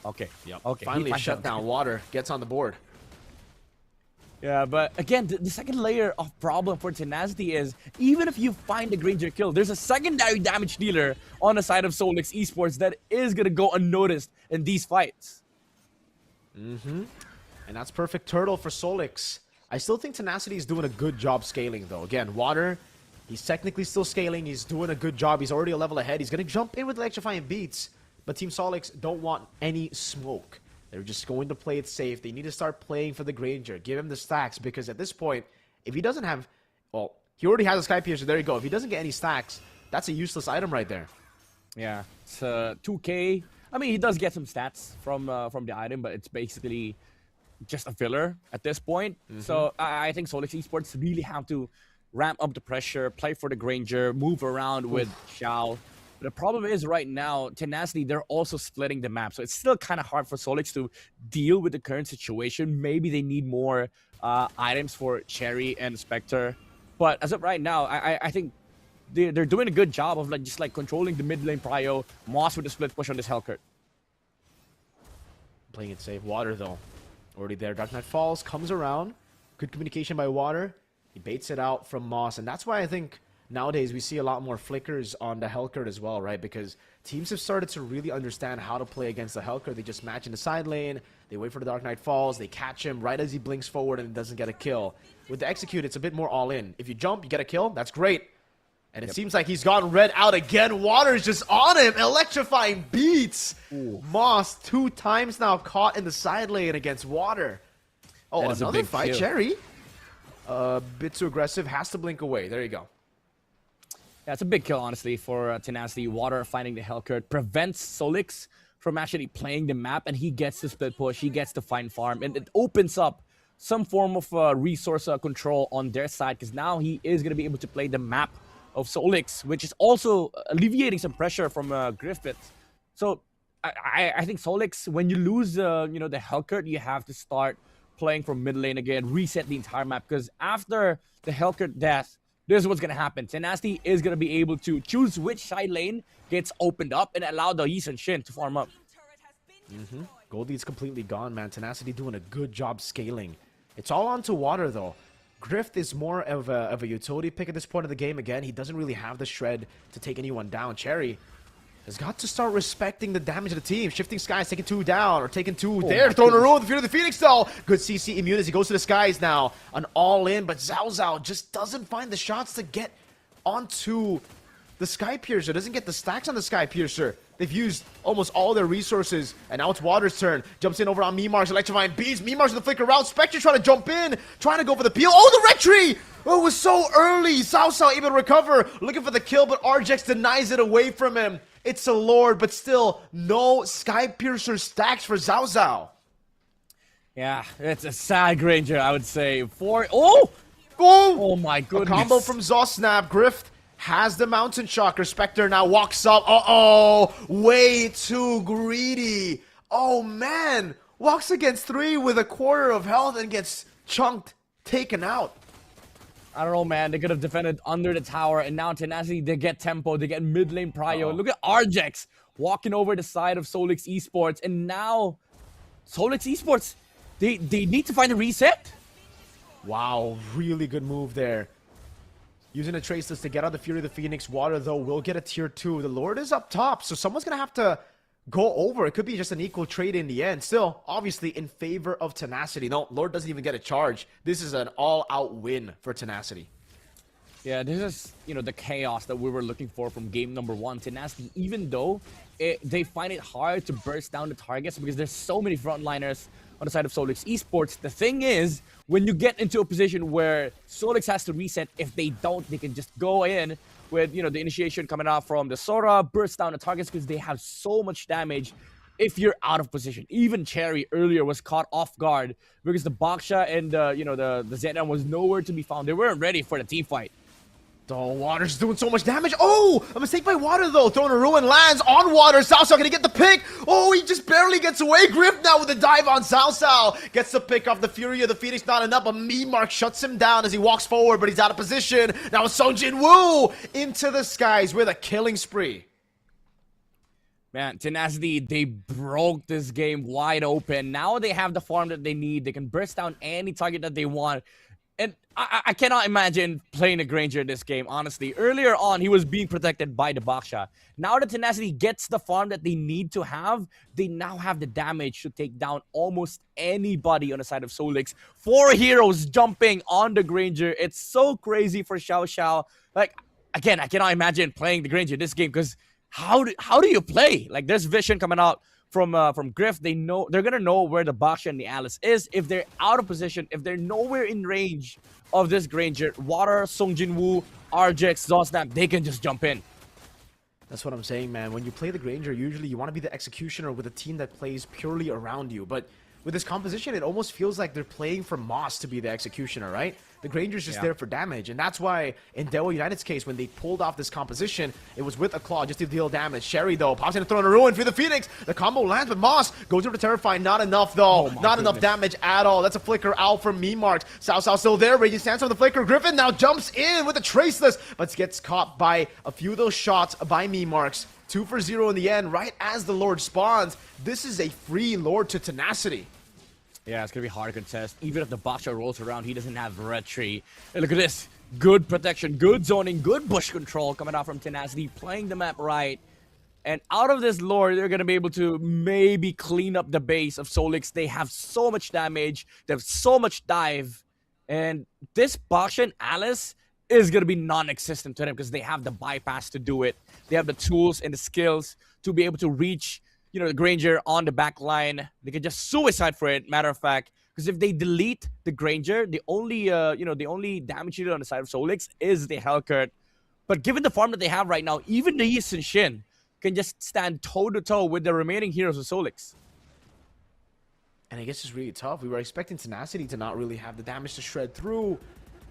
Okay, yep. Okay. Finally shut down. Water gets on the board. Yeah, but again, the second layer of problem for Tenacity is, even if you find the Granger kill, there's a secondary damage dealer on the side of Solix Esports that is going to go unnoticed in these fights. And that's perfect turtle for Solix. I still think Tenacity is doing a good job scaling, though. Again, Water, he's technically still scaling. He's doing a good job. He's already a level ahead. He's going to jump in with electrifying beats. But Team Solix don't want any smoke. They're just going to play it safe. They need to start playing for the Granger. Give him the stacks, because at this point, if he doesn't have... Well, he already has a Sky Piercer. There you go. If he doesn't get any stacks, that's a useless item right there. Yeah, it's 2k. I mean, he does get some stats from the item, but it's basically just a filler at this point. So I think Solix Esports really have to ramp up the pressure, play for the Granger, move around with Xiao. The problem is right now, Tenacity, they're also splitting the map. So it's still kind of hard for Solix to deal with the current situation. Maybe they need more items for Cherry and Spectre. But as of right now, I think they're doing a good job of just controlling the mid lane prio. Moss with the split push on this Hellcurt. Playing it safe. Water, though, already there. Dark Knight Falls comes around. Good communication by Water. He baits it out from Moss. And that's why I think nowadays we see a lot more flickers on the Hellcurt as well, right? Because teams have started to really understand how to play against the Hellcurt. They just match in the side lane, they wait for the Dark Knight Falls, they catch him right as he blinks forward and doesn't get a kill. With the Execute, it's a bit more all in. If you jump, you get a kill, that's great. And it seems like he's gotten red out again. Water's just on him. Electrifying beats. Ooh. Moss 2 times now caught in the side lane against Water. Oh, another fight. Kill. Cherry. A bit too aggressive. Has to blink away. There you go. Yeah, it's a big kill, honestly, for Tenacity. Water finding the Hellcurt prevents Solix from actually playing the map, and he gets the split push. He gets the fine farm, and it opens up some form of resource control on their side, because now he is going to be able to play the map of Solix, which is also alleviating some pressure from Griffith. So I think Solix, when you lose the Hellcurt, you have to start playing from mid lane again, reset the entire map, because after the Hellcurt death, this is what's going to happen. Tenacity is going to be able to choose which side lane gets opened up and allow the Yi and Shin to farm up. Goldie's completely gone, man. Tenacity doing a good job scaling. It's all onto Water, though. Griff is more of a utility pick at this point of the game. Again, he doesn't really have the shred to take anyone down. Cherry has got to start respecting the damage of the team. Shifting Skies, taking 2 down, or taking 2 there. Throwing a roll, the Fear of the Phoenix, though. Good CC immune as he goes to the Skies now. An all-in, but Zhao Zhao just doesn't find the shots to get onto the Sky Piercer. Doesn't get the stacks on the Sky Piercer. They've used almost all their resources, and now it's Water's turn. Jumps in over on Mimar's electrifying beats. Mimar's in the flicker route. Spectre trying to jump in, trying to go for the peel. Oh, the red tree! Oh, it was so early. Cao Cao able to recover, looking for the kill, but Arjex denies it away from him. It's a Lord, but still no Sky Piercer stacks for Cao Cao. Yeah, it's a sad Granger, I would say. Oh my goodness. A combo from Zosnap. Griff has the Mountain Shocker. Spectre now walks up. Uh-oh. Way too greedy. Oh, man. Walks against 3 with a quarter of health and gets chunked, taken out. I don't know, man. They could have defended under the tower, and now Tenacity, they get tempo, they get mid lane prio. Look at Arjex walking over the side of Solix Esports, and now Solix Esports, they need to find a reset. Wow, really good move there. Using a Traceless to get out the Fury of the Phoenix. Water, though, will get a tier 2. The Lord is up top, so someone's going to have to go over. It could be just an equal trade in the end. Still, obviously, in favor of Tenacity. No, Lord doesn't even get a charge. This is an all-out win for Tenacity. Yeah, this is, the chaos that we were looking for from game number 1. Tenacity, even though they find it hard to burst down the targets because there's so many frontliners on the side of Solix Esports. The thing is, when you get into a position where Solix has to reset, if they don't, they can just go in with, the initiation coming out from the Sora, burst down the targets because they have so much damage if you're out of position. Even Cherry earlier was caught off guard because the Baksha and, the Zedam was nowhere to be found. They weren't ready for the team fight. Oh, Water's doing so much damage. Oh, a mistake by Water, though. Throwing a ruin, lands on Water. Cao Cao gonna get the pick. Oh, he just barely gets away. Griff now with a dive on Cao Cao. Gets the pick off the Fury of the Phoenix. Not enough. A Mimark shuts him down as he walks forward, but he's out of position. Now Song Jin Woo into the skies with a killing spree. Man, Tenacity, they broke this game wide open. Now they have the farm that they need. They can burst down any target that they want. And I cannot imagine playing a Granger in this game, honestly. Earlier on, he was being protected by the Baksha. Now that Tenacity gets the farm that they need to have, they now have the damage to take down almost anybody on the side of Solix. 4 heroes jumping on the Granger. It's so crazy for Cao Cao. Like, again, I cannot imagine playing the Granger in this game because how do you play? Like, there's vision coming out from Griff. They're gonna know where the Baksha and the Alice is. If they're out of position, if they're nowhere in range of this Granger, Water, Song Jin Woo, Arjex, Zosnap, they can just jump in. That's what I'm saying, man. When you play the Granger, usually you want to be the executioner with a team that plays purely around you. But with this composition, it almost feels like they're playing for Moss to be the executioner, right? The Granger's just there for damage. And that's why in Dewa United's case, when they pulled off this composition, it was with a claw just to deal damage. Sherry, though, pops in to throw in a ruin for the Phoenix. The combo lands, but Moss goes over to Terrify. Not enough, though. Not enough damage at all. That's a flicker out from Mimark. Cao Cao still there. Raging Stance on the flicker. Griffin now jumps in with a Traceless, but gets caught by a few of those shots by Mimarks. 2 for 0 in the end, right as the Lord spawns. This is a free Lord to Tenacity. Yeah, it's going to be hard to contest. Even if the Baksha rolls around, he doesn't have Red Tree. And look at this. Good protection, good zoning, good bush control coming out from Tenacity, playing the map right. And out of this lore, they're going to be able to maybe clean up the base of Solix. They have so much damage. They have so much dive. And this Baksha Alice is going to be non-existent to them because they have the bypass to do it. They have the tools and the skills to be able to reach, the Granger on the back line. They can just suicide for it, matter of fact. Because if they delete the Granger, the only damage needed on the side of Solix is the Hellcurt. But given the farm that they have right now, even the Yi Shin can just stand toe-to-toe with the remaining heroes of Solix. And I guess it's really tough. We were expecting Tenacity to not really have the damage to shred through.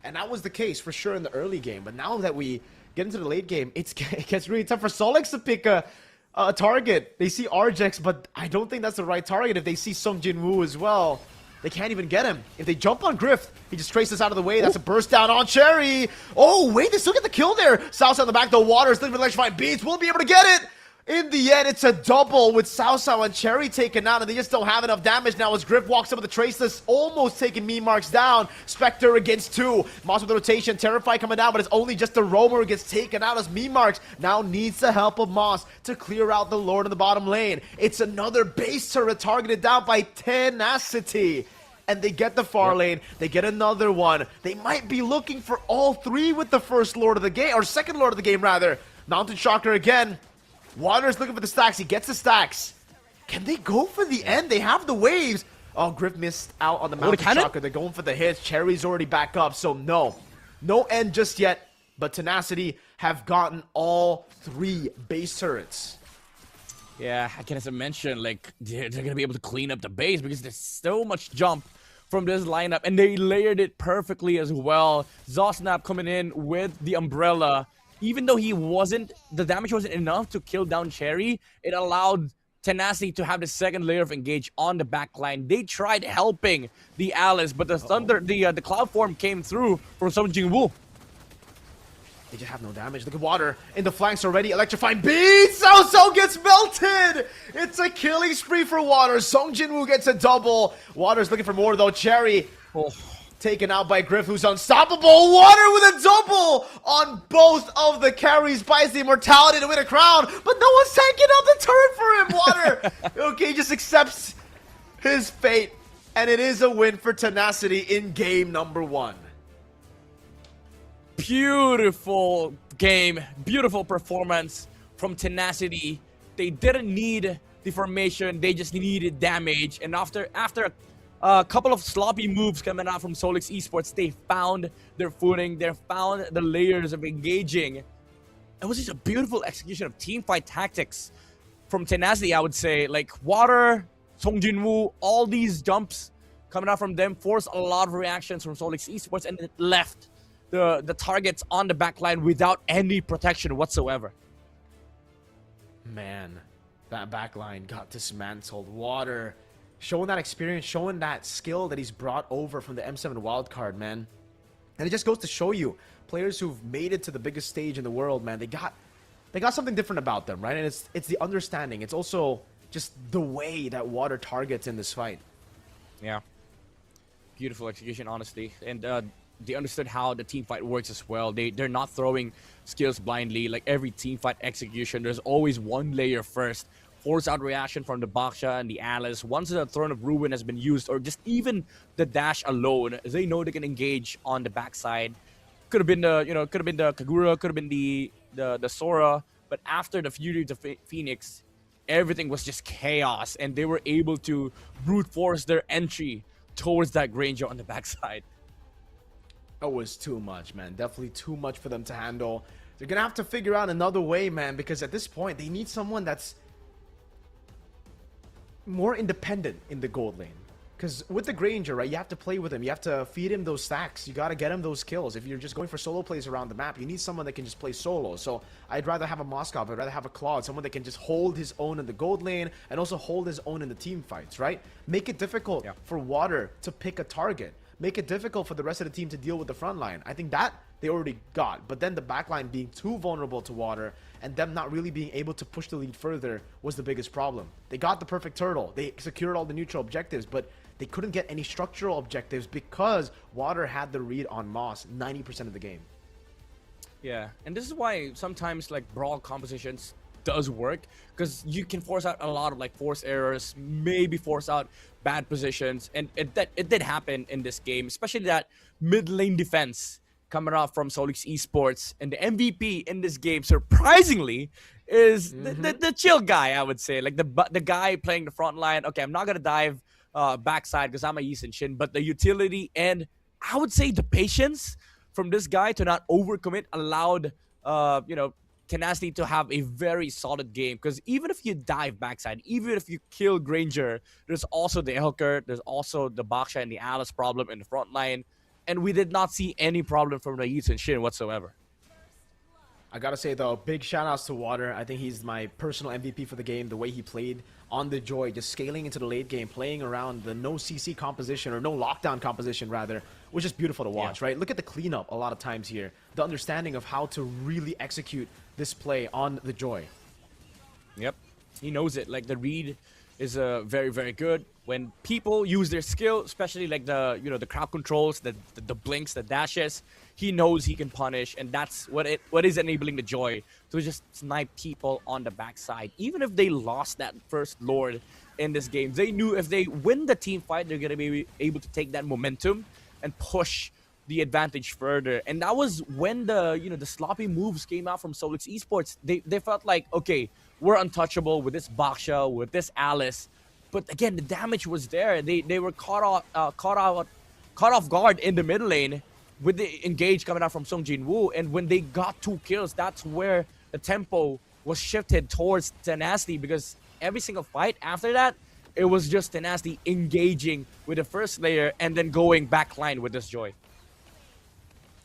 And that was the case for sure in the early game. But now that we get into the late game, it gets really tough for Solix to pick a target. They see Arjex, but I don't think that's the right target. If they see Sung Jin Woo as well, they can't even get him. If they jump on Griff, he just traces out of the way. That's a burst down on Cherry. Oh, wait, they still get the kill there. South on the back, the Waters looking for electrifying beats. We'll be able to get it. In the end, it's a double with Sao and Cherry taken out, and they just don't have enough damage now as Griff walks up with the Traceless, almost taking Me Marks down. Spectre against 2. Moss with the rotation, Terrify coming down, but it's only just the Roamer who gets taken out as Me Marks now needs the help of Moss to clear out the Lord in the bottom lane. It's another base turret targeted down by Tenacity. And they get the far lane, they get another one. They might be looking for all 3 with the first Lord of the game, or second Lord of the game rather. Mountain Shocker again. Waters looking for the stacks. He gets the stacks. Can they go for the end? They have the waves. Oh, Griff missed out on the Mountain Shocker. They're going for the hits. Cherry's already back up, so no. No end just yet. But Tenacity have gotten all 3 base turrets. Yeah, as I mentioned, they're going to be able to clean up the base because there's so much jump from this lineup. And they layered it perfectly as well. Zosnap coming in with the Umbrella. Even though the damage wasn't enough to kill down Cherry, it allowed Tenacity to have the second layer of engage on the back line. They tried helping the Alice, but the Thunder, the Cloud Form came through from Sung Jin Woo. They just have no damage. Look at Water in the flanks already. Electrifying beats! So gets melted! It's a killing spree for Water. Sung Jin Woo gets a double. Water's looking for more though. Cherry. Taken out by Griff, who's unstoppable. Water with a double on both of the carries. Buys the immortality to win a crown, but no one's taking out the turret for him. Water, okay, just accepts his fate, and it is a win for Tenacity in game number 1. Beautiful game, beautiful performance from Tenacity. They didn't need the formation, they just needed damage, and after a couple of sloppy moves coming out from Solix Esports, they found their footing, they found the layers of engaging. It was just a beautiful execution of teamfight tactics from Tenacity, I would say. Water, Sung Jin Woo, all these jumps coming out from them forced a lot of reactions from Solix Esports, and it left the targets on the back line without any protection whatsoever. Man, that back line got dismantled. Water showing that experience, showing that skill that he's brought over from the M7 wildcard, man. And it just goes to show you, players who've made it to the biggest stage in the world, man, they got something different about them, right? And it's the understanding. It's also just the way that Water targets in this fight. Yeah. Beautiful execution, honestly. And they understood how the team fight works as well. They're not throwing skills blindly. Like every team fight execution, there's always one layer first. Force out reaction from the Baksha and the Alice. Once the Throne of Ruin has been used, or just even the dash alone, they know they can engage on the backside. Could have been the Kagura, could have been the Sora, but after the Fury of the Phoenix, everything was just chaos, and they were able to brute force their entry towards that Granger on the backside. It was too much, man. Definitely too much for them to handle. They're gonna have to figure out another way, man, because at this point, they need someone that's more independent in the gold lane. Because with the Granger, right, you have to play with him. You have to feed him those stacks. You got to get him those kills. If you're just going for solo plays around the map, you need someone that can just play solo. So I'd rather have a Moskov. I'd rather have a Claude. Someone that can just hold his own in the gold lane and also hold his own in the team fights, right? Make it difficult for Water to pick a target. Make it difficult for the rest of the team to deal with the front line. I think that they already got. But then the back line being too vulnerable to Water and them not really being able to push the lead further was the biggest problem. They got the perfect turtle. They secured all the neutral objectives, but they couldn't get any structural objectives because Water had the read on Moss 90% of the game. Yeah, and this is why sometimes like brawl compositions does work, because you can force out a lot of like force errors, maybe force out bad positions, and it did happen in this game, especially that mid lane defense coming out from Solix Esports. And the MVP in this game, surprisingly, is the chill guy, I would say, like the guy playing the front line. Okay, I'm not gonna dive backside because I'm a Yi Shin, but the utility and I would say the patience from this guy to not overcommit allowed Tenacity to have a very solid game, because even if you dive backside, even if you kill Granger, there's also the Elker, there's also the Baksha and the Alice problem in the front line, and we did not see any problem from the Yi Shin whatsoever. I gotta say though, big shout outs to Water. I think he's my personal MVP for the game. The way he played on the Joy, just scaling into the late game, playing around the no CC composition, or no lockdown composition rather, was just beautiful to watch, right? Look at the cleanup a lot of times here. The understanding of how to really execute this play on the Joy. Yep, he knows it. Like the read is very, very good. When people use their skill, especially like the the crowd controls, the blinks, the dashes, he knows he can punish, and that's what is enabling the Joy to just snipe people on the backside. Even if they lost that first Lord in this game, they knew if they win the team fight, they're gonna be able to take that momentum and push the advantage further. And that was when the the sloppy moves came out from Solix Esports. They felt like, okay, we're untouchable with this Baksha, with this Alice. But again, the damage was there. They were caught off guard in the mid lane with the engage coming out from Song Jin Woo. And when they got 2 kills, that's where the tempo was shifted towards Tenacity, because every single fight after that, it was just Tenacity engaging with the first layer and then going backline with this Joy.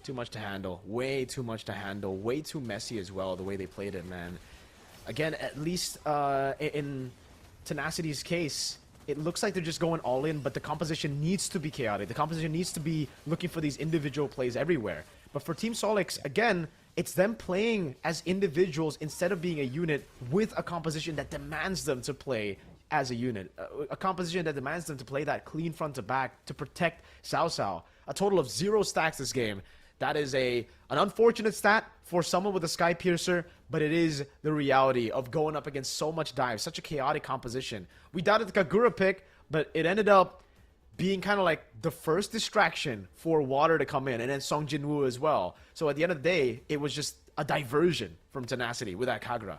Too much to handle. Way too much to handle. Way too messy as well, the way they played it, man. Again, at least in Tenacity's case, it looks like they're just going all in, but the composition needs to be chaotic. The composition needs to be looking for these individual plays everywhere. But for Team Solix, again, it's them playing as individuals instead of being a unit with a composition that demands them to play as a unit. A composition that demands them to play that clean front to back to protect Cao Cao. A total of 0 stacks this game. That is an unfortunate stat for someone with a Sky Piercer, but it is the reality of going up against so much dive, such a chaotic composition. We doubted the Kagura pick, but it ended up being kind of like the first distraction for Water to come in, and then Song Jin Woo as well. So at the end of the day, it was just a diversion from Tenacity with that Kagura.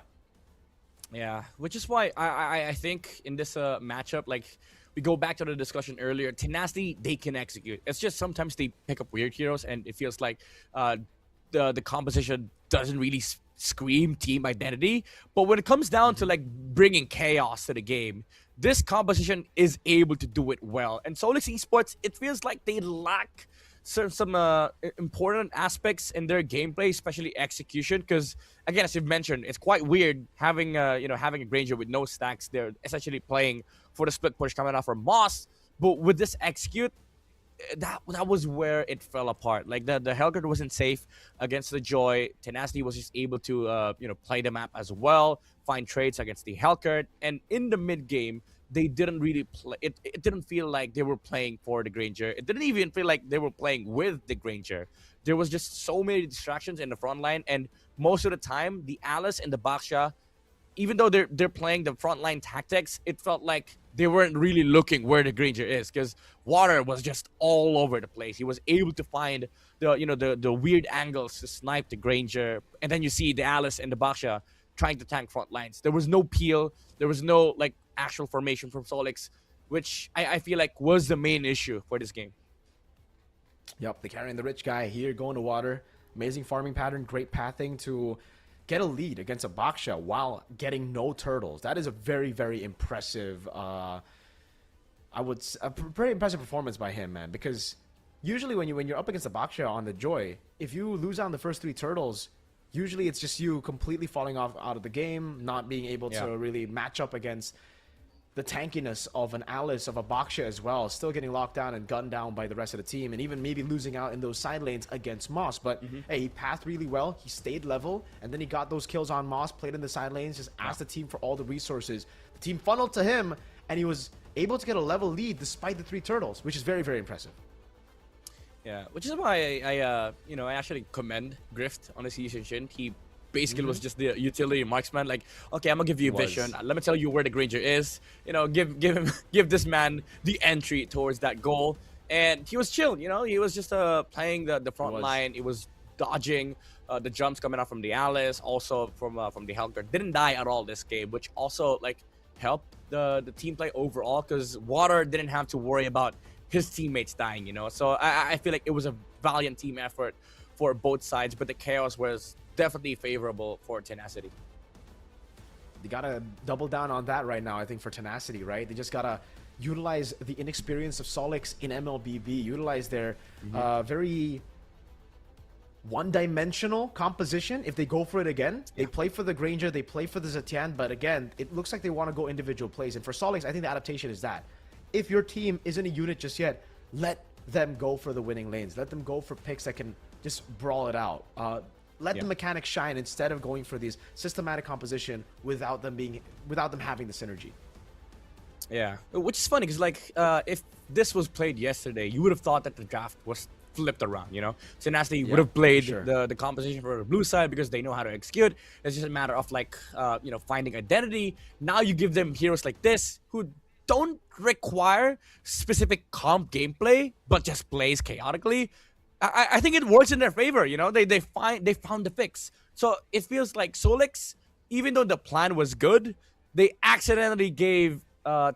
Yeah, which is why I think in this matchup, like, we go back to the discussion earlier, Tenacity, they can execute. It's just sometimes they pick up weird heroes, and it feels like the composition doesn't really scream team identity. But when it comes down to like bringing chaos to the game, this composition is able to do it well. And Solix Esports, it feels like they lack some important aspects in their gameplay, especially execution. Because again, as you've mentioned, it's quite weird having having a Granger with no stacks. They're essentially playing for the split push coming out from Moss, but with this execute, that was where it fell apart. Like the Hellguard wasn't safe against the Joy. Tenacity was just able to play the map as well, find trades against the Hellguard, and in the mid game they didn't really play. It didn't feel like they were playing for the Granger. It didn't even feel like they were playing with the Granger. There was just so many distractions in the front line, and most of the time the Alice and the Baksha, even though they're playing the frontline tactics, it felt like they weren't really looking where the Granger is, because Water was just all over the place. He was able to find the weird angles to snipe the Granger, and then you see the Alice and the Baksha trying to tank front lines. There was no peel. There was no like actual formation from Solix, which I feel like was the main issue for this game. Yep, the carrying the rich guy here going to Water. Amazing farming pattern, great pathing to get a lead against a Baksha while getting no turtles. That is a very, very impressive, a very impressive performance by him, man. Because usually when you're up against a Baksha on the Joy, if you lose on the first 3 turtles, usually it's just you completely falling out of the game, not being able to really match up against the tankiness of an Alice, of a Baksha as well, still getting locked down and gunned down by the rest of the team, and even maybe losing out in those side lanes against Moss. But hey, he pathed really well, he stayed level, and then he got those kills on Moss, played in the side lanes, just asked the team for all the resources. The team funneled to him, and he was able to get a level lead despite the 3 turtles, which is very, very impressive. Yeah, which is why I actually commend Grift on his Shin. He basically was just the utility marksman. Like, okay, I'm gonna give you vision. Let me tell you where the Granger is. Give this man the entry towards that goal. And he was chill. He was just playing the front line. He was dodging the jumps coming out from the Alice, also from the Helker. Didn't die at all this game, which also helped the team play overall, because Water didn't have to worry about his teammates dying. So I feel like it was a valiant team effort for both sides, but the chaos was definitely favorable for Tenacity. They gotta double down on that right now, I think, for Tenacity, right? They just gotta utilize the inexperience of Solix in MLBB, utilize their very one-dimensional composition. If they go for it again, they play for the Granger, they play for the Zetian, but again, it looks like they want to go individual plays. And for Solix, I think the adaptation is that if your team isn't a unit just yet, let them go for the winning lanes. Let them go for picks that can just brawl it out. Let the mechanics shine instead of going for these systematic composition without them having the synergy. Yeah, which is funny because if this was played yesterday, you would have thought that the draft was flipped around. Tenacity would have played the composition for the blue side because they know how to execute. It's just a matter of finding identity. Now you give them heroes like this who don't require specific comp gameplay, but just plays chaotically. I think it works in their favor. They found the fix. So it feels like Solix, even though the plan was good, they accidentally gave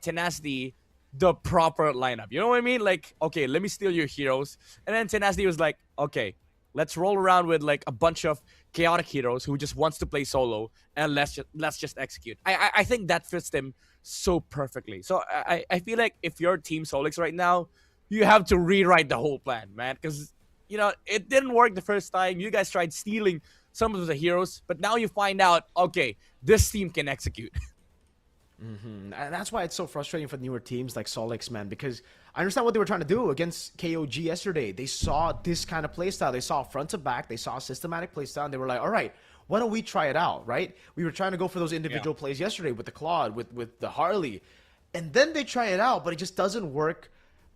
Tenacity the proper lineup. You know what I mean? Okay, let me steal your heroes. And then Tenacity was like, okay, let's roll around with a bunch of chaotic heroes who just wants to play solo, and let's just execute. I think that fits them so perfectly. So I feel like if you're Team Solix right now, you have to rewrite the whole plan, man, because it didn't work the first time. You guys tried stealing some of the heroes, but now you find out, okay, this team can execute. And that's why it's so frustrating for newer teams like Solix, man, because I understand what they were trying to do against KOG yesterday. They saw this kind of playstyle. They saw front to back. They saw a systematic playstyle, and they were like, all right, why don't we try it out, right? We were trying to go for those individual plays yesterday with the Claude, with the Harley, and then they try it out, but it just doesn't work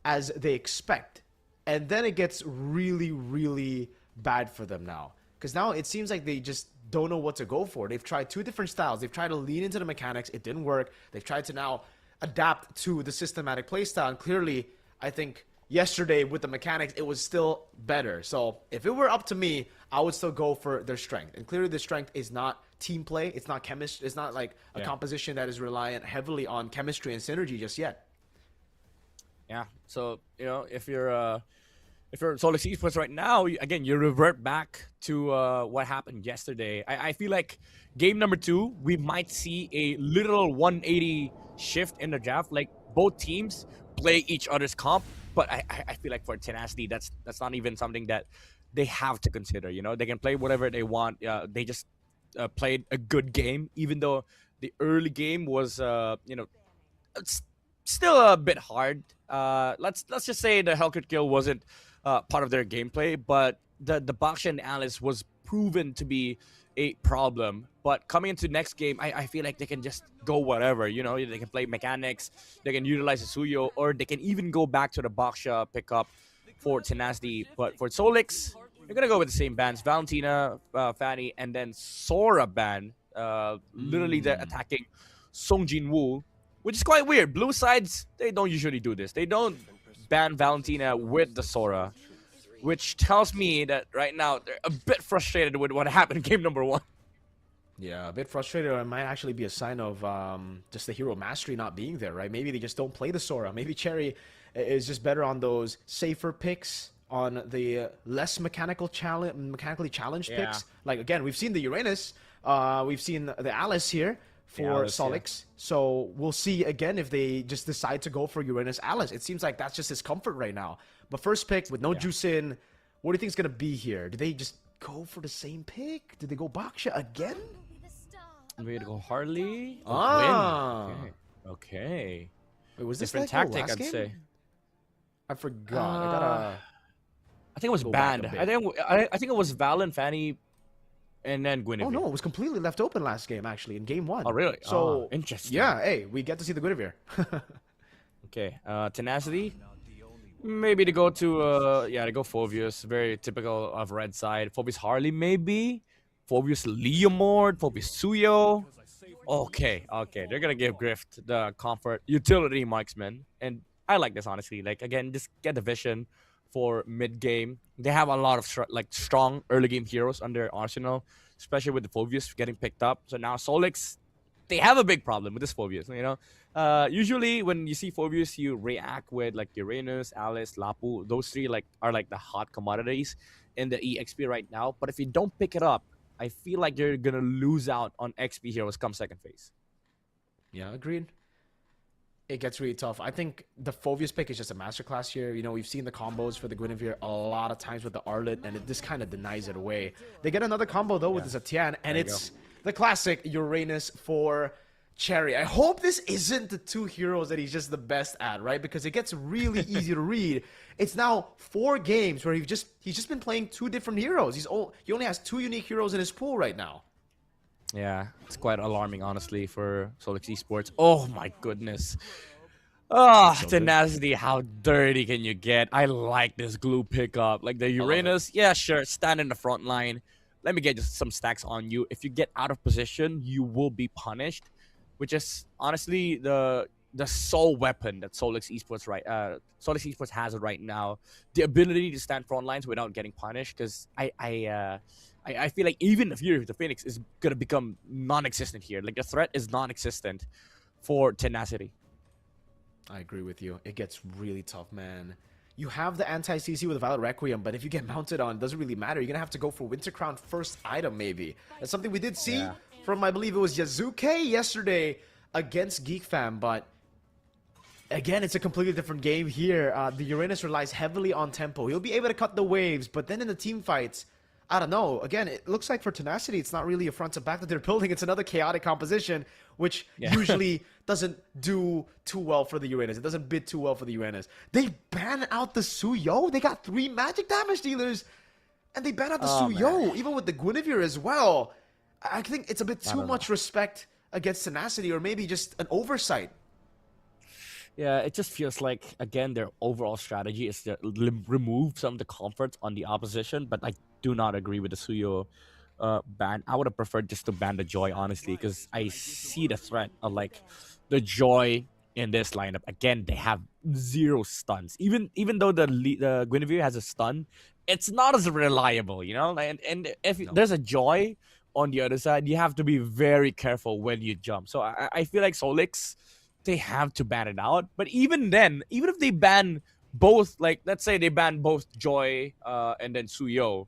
as they expect. And then it gets really, really bad for them now, because now it seems like they just don't know what to go for. They've tried 2 different styles. They've tried to lean into the mechanics. It didn't work. They've tried to now adapt to the systematic playstyle. And clearly, I think yesterday with the mechanics, it was still better. So if it were up to me, I would still go for their strength. And clearly, their strength is not team play. It's not chemistry. It's not like a composition that is reliant heavily on chemistry and synergy just yet. Yeah. So if you're Solix Esports right now, you revert back to what happened yesterday. I feel like game number 2, we might see a literal 180 shift in the draft. Both teams play each other's comp, but I feel like for Tenacity, that's not even something that they have to consider. They can play whatever they want. They just played a good game, even though the early game was it's still a bit hard. Let's just say the Hellcat kill wasn't part of their gameplay, but the Baksha and Alice was proven to be a problem. But coming into next game, I feel like they can just go whatever. They can play mechanics, they can utilize the Suyo, or they can even go back to the Baksha pickup for Tenacity. But for Solix, you're gonna go with the same bans: Valentina, Fanny, and then Sora ban. Literally, they're attacking Song Jin Woo, which is quite weird. Blue sides, they don't usually do this. They don't ban Valentina with the Sora, which tells me that right now they're a bit frustrated with what happened in game number 1. Yeah, a bit frustrated, or it might actually be a sign of just the hero mastery not being there, right? Maybe they just don't play the Sora. Maybe Cherry is just better on those safer picks, on the less mechanically challenged picks. Again, we've seen the Uranus, we've seen the Alice here for Solix. So we'll see again if they just decide to go for Uranus Alice. It seems like that's just his comfort right now. But first pick with no juice in, what do you think is going to be here? Do they just go for the same pick? Did they go Baksha again? We're going to go Harley. Okay. Wait, was this different like tactic, I'd say. I forgot. I think it was banned. I think it was Val and Fanny, and then Guinevere. Oh no, it was completely left open last game, actually, in game 1. Oh really? So interesting. Yeah, hey, we get to see the Guinevere. Okay, Tenacity. Maybe to go to to go Phobius. Very typical of red side. Phobius Harley maybe. Phobius Leomord. Phobius Suyo. Okay, they're gonna give Grift the comfort utility marksman, and I like this honestly. Like again, just get the vision for mid game. They have a lot of strong early game heroes on their arsenal, especially with the Phobius getting picked up. So now Solix, they have a big problem with this Phobius. You know, usually when you see Phobius, you react with like Uranus, Alice, Lapu. Those three are like the hot commodities in the EXP right now. But if you don't pick it up, I feel like you're gonna lose out on XP heroes come second phase. Yeah, agreed. It gets really tough. I think the Phobius pick is just a masterclass here. You know, we've seen the combos for the Guinevere a lot of times with the Arlet, and it just kind of denies it away. They get another combo, though, with the Zetian, and it's the classic Uranus for Cherry. I hope this isn't the two heroes that he's just the best at, right? Because it gets really easy to read. It's now 4 games where he's just been playing 2 different heroes. He only has 2 unique heroes in his pool right now. Yeah, it's quite alarming, honestly, for Solix Esports. Oh my goodness. Oh, Tenacity, how dirty can you get? I like this glue pickup. Like the Uranus, yeah, sure, stand in the front line. Let me get just some stacks on you. If you get out of position, you will be punished, which is honestly the sole weapon that Solix Esports has right now. The ability to stand front lines without getting punished, because I feel like even if the Phoenix is gonna become non-existent here. Like the threat is non-existent for Tenacity. I agree with you. It gets really tough, man. You have the anti-CC with Violet Requiem, but if you get mounted on, it doesn't really matter. You're gonna have to go for Winter Crown first item, maybe. That's something we did see from, I believe it was Yazuke yesterday against Geek Fam, but again, it's a completely different game here. The Uranus relies heavily on tempo. He'll be able to cut the waves, but then in the team fights, I don't know. Again, it looks like for Tenacity, it's not really a front to back that they're building. It's another chaotic composition, which usually doesn't do too well for the Uranus. It doesn't bid too well for the Uranus. They ban out the Suyo. They got 3 magic damage dealers, and they ban out the Suyo, even with the Guinevere as well. I think it's a bit too much respect against Tenacity, or maybe just an oversight. Yeah, it just feels like, again, their overall strategy is to remove some of the comforts on the opposition, but I do not agree with the Suyo ban. I would have preferred just to ban the Joy, honestly, because I see the threat of, like, the Joy in this lineup. Again, they have 0 stuns. Even though the Guinevere has a stun, it's not as reliable, you know? And if there's a Joy on the other side, you have to be very careful when you jump. So I feel like Solix, they have to ban it out. But even then, even if they ban both, like, let's say they ban both Joy and then Suyo,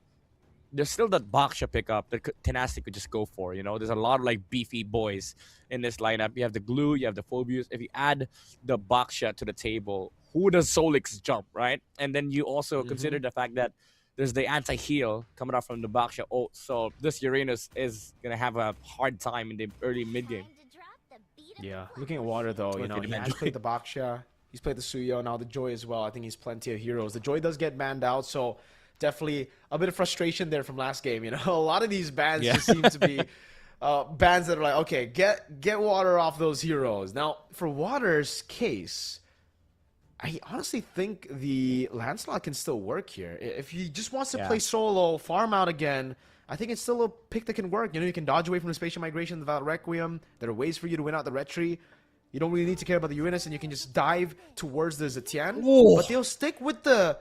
there's still that Baksha pickup that Tenacity could just go for, you know? There's a lot of, like, beefy boys in this lineup. You have the Glue, you have the Phobius. If you add the Baksha to the table, who does Solix jump, right? And then you also consider the fact that there's the anti-heal coming out from the Baksha ult. So this Uranus is going to have a hard time in the early mid-game. Yeah, looking at Water, though, you know, he has played the Baksha, he's played the Suyo, now the Joy as well. I think he's plenty of heroes. The Joy does get banned out, so definitely a bit of frustration there from last game, you know? A lot of these bans just seem to be bans that are like, okay, get Water off those heroes. Now, for Water's case, I honestly think the Lancelot can still work here. If he just wants to play solo, farm out again, I think it's still a pick that can work. You know, you can dodge away from the Spatial Migration, the Violet Requiem. There are ways for you to win out the Red Tree. You don't really need to care about the Uranus, and you can just dive towards the Zetian. Ooh. But they'll stick with the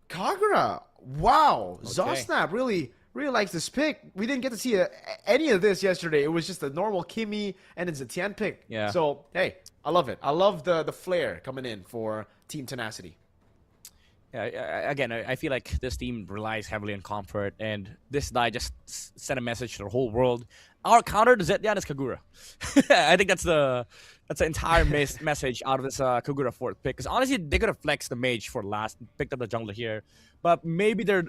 Kagura. Wow. Okay. Zosnap really likes this pick. We didn't get to see any of this yesterday. It was just a normal Kimmy and a Zetian pick. Yeah. So, hey, I love it. I love the flair coming in for Team Tenacity. Yeah, again, I feel like this team relies heavily on comfort, and this die just sent a message to the whole world. Our counter to Zetian is Kagura. I think that's the entire message out of this Kagura 4th pick. Because honestly, they could have flexed the mage for last, picked up the jungler here, but maybe they're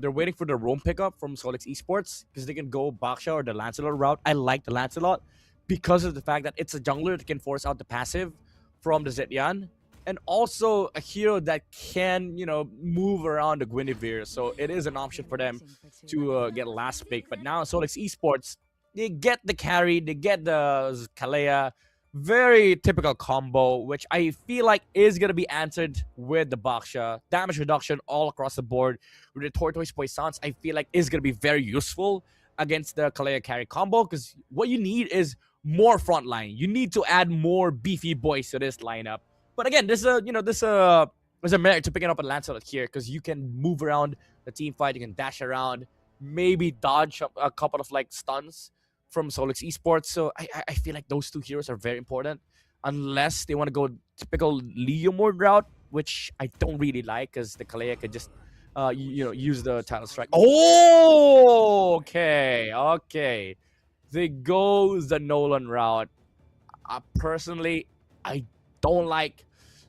waiting for the roam pickup from Solix Esports because they can go Baksha or the Lancelot route. I like the Lancelot because of the fact that it's a jungler that can force out the passive from the Zetian. And also a hero that can, you know, move around the Guinevere. So it is an option for them to get last pick. But now Solix Esports, they get the carry, they get the Kalea, very typical combo, which I feel like is going to be answered with the Baksha. Damage reduction all across the board with the Tortoise Poissons, I feel like is going to be very useful against the Kalea carry combo, because what you need is more front line. You need to add more beefy boys to this lineup. But again, there's a merit to picking up a Lancelot here, because you can move around the team fight, you can dash around, maybe dodge a couple of like stuns from Solix Esports. So I feel like those two heroes are very important, unless they want to go typical Leo mode route, which I don't really like, because the Kalea could just use the title strike. Oh, okay. They go the Nolan route. Personally, I don't like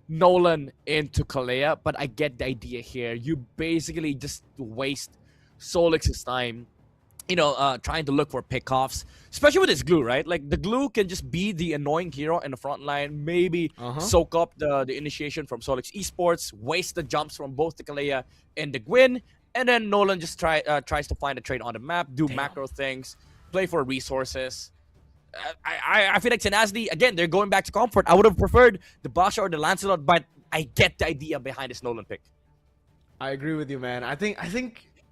Nolan into Kalea, but I get the idea here. You basically just waste Solix's time, trying to look for pickoffs, especially with his glue, right? Like, the glue can just be the annoying hero in the front line, maybe soak up the initiation from Solix Esports, waste the jumps from both the Kalea and the Gwyn, and then Nolan just tries to find a trade on the map, do macro things, play for resources. I feel like Tenacity, again, they're going back to comfort. I would have preferred the Basha or the Lancelot, but I get the idea behind this Nolan pick. I agree with you, man. I think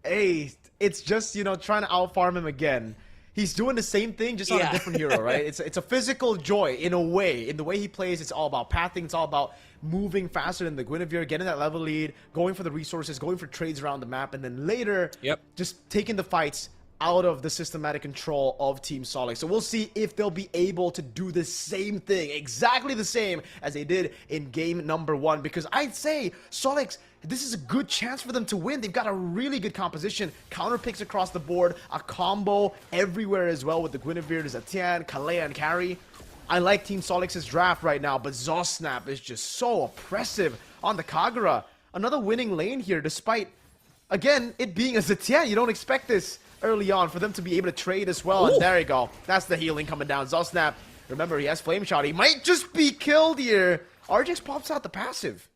hey, it's just, trying to out-farm him again. He's doing the same thing, just on a different hero, right? It's a physical joy, in a way. In the way he plays, it's all about pathing. It's all about moving faster than the Guinevere, getting that level lead, going for the resources, going for trades around the map, and then later, just taking the fights out of the systematic control of Team Solix. So we'll see if they'll be able to do the same thing, exactly the same as they did in game number 1, because I'd say Solix, this is a good chance for them to win. They've got a really good composition, counter picks across the board, a combo everywhere as well with the Guinevere, Zetian, Kalea, and Carry. I like Team Solix's draft right now, but Zosnap is just so oppressive on the Kagura. Another winning lane here, despite, again, it being a Zetian. You don't expect this early on for them to be able to trade as well. And there you go. That's the healing coming down. Zosnap, remember, he has Flame Shot. He might just be killed here. RJX pops out the passive.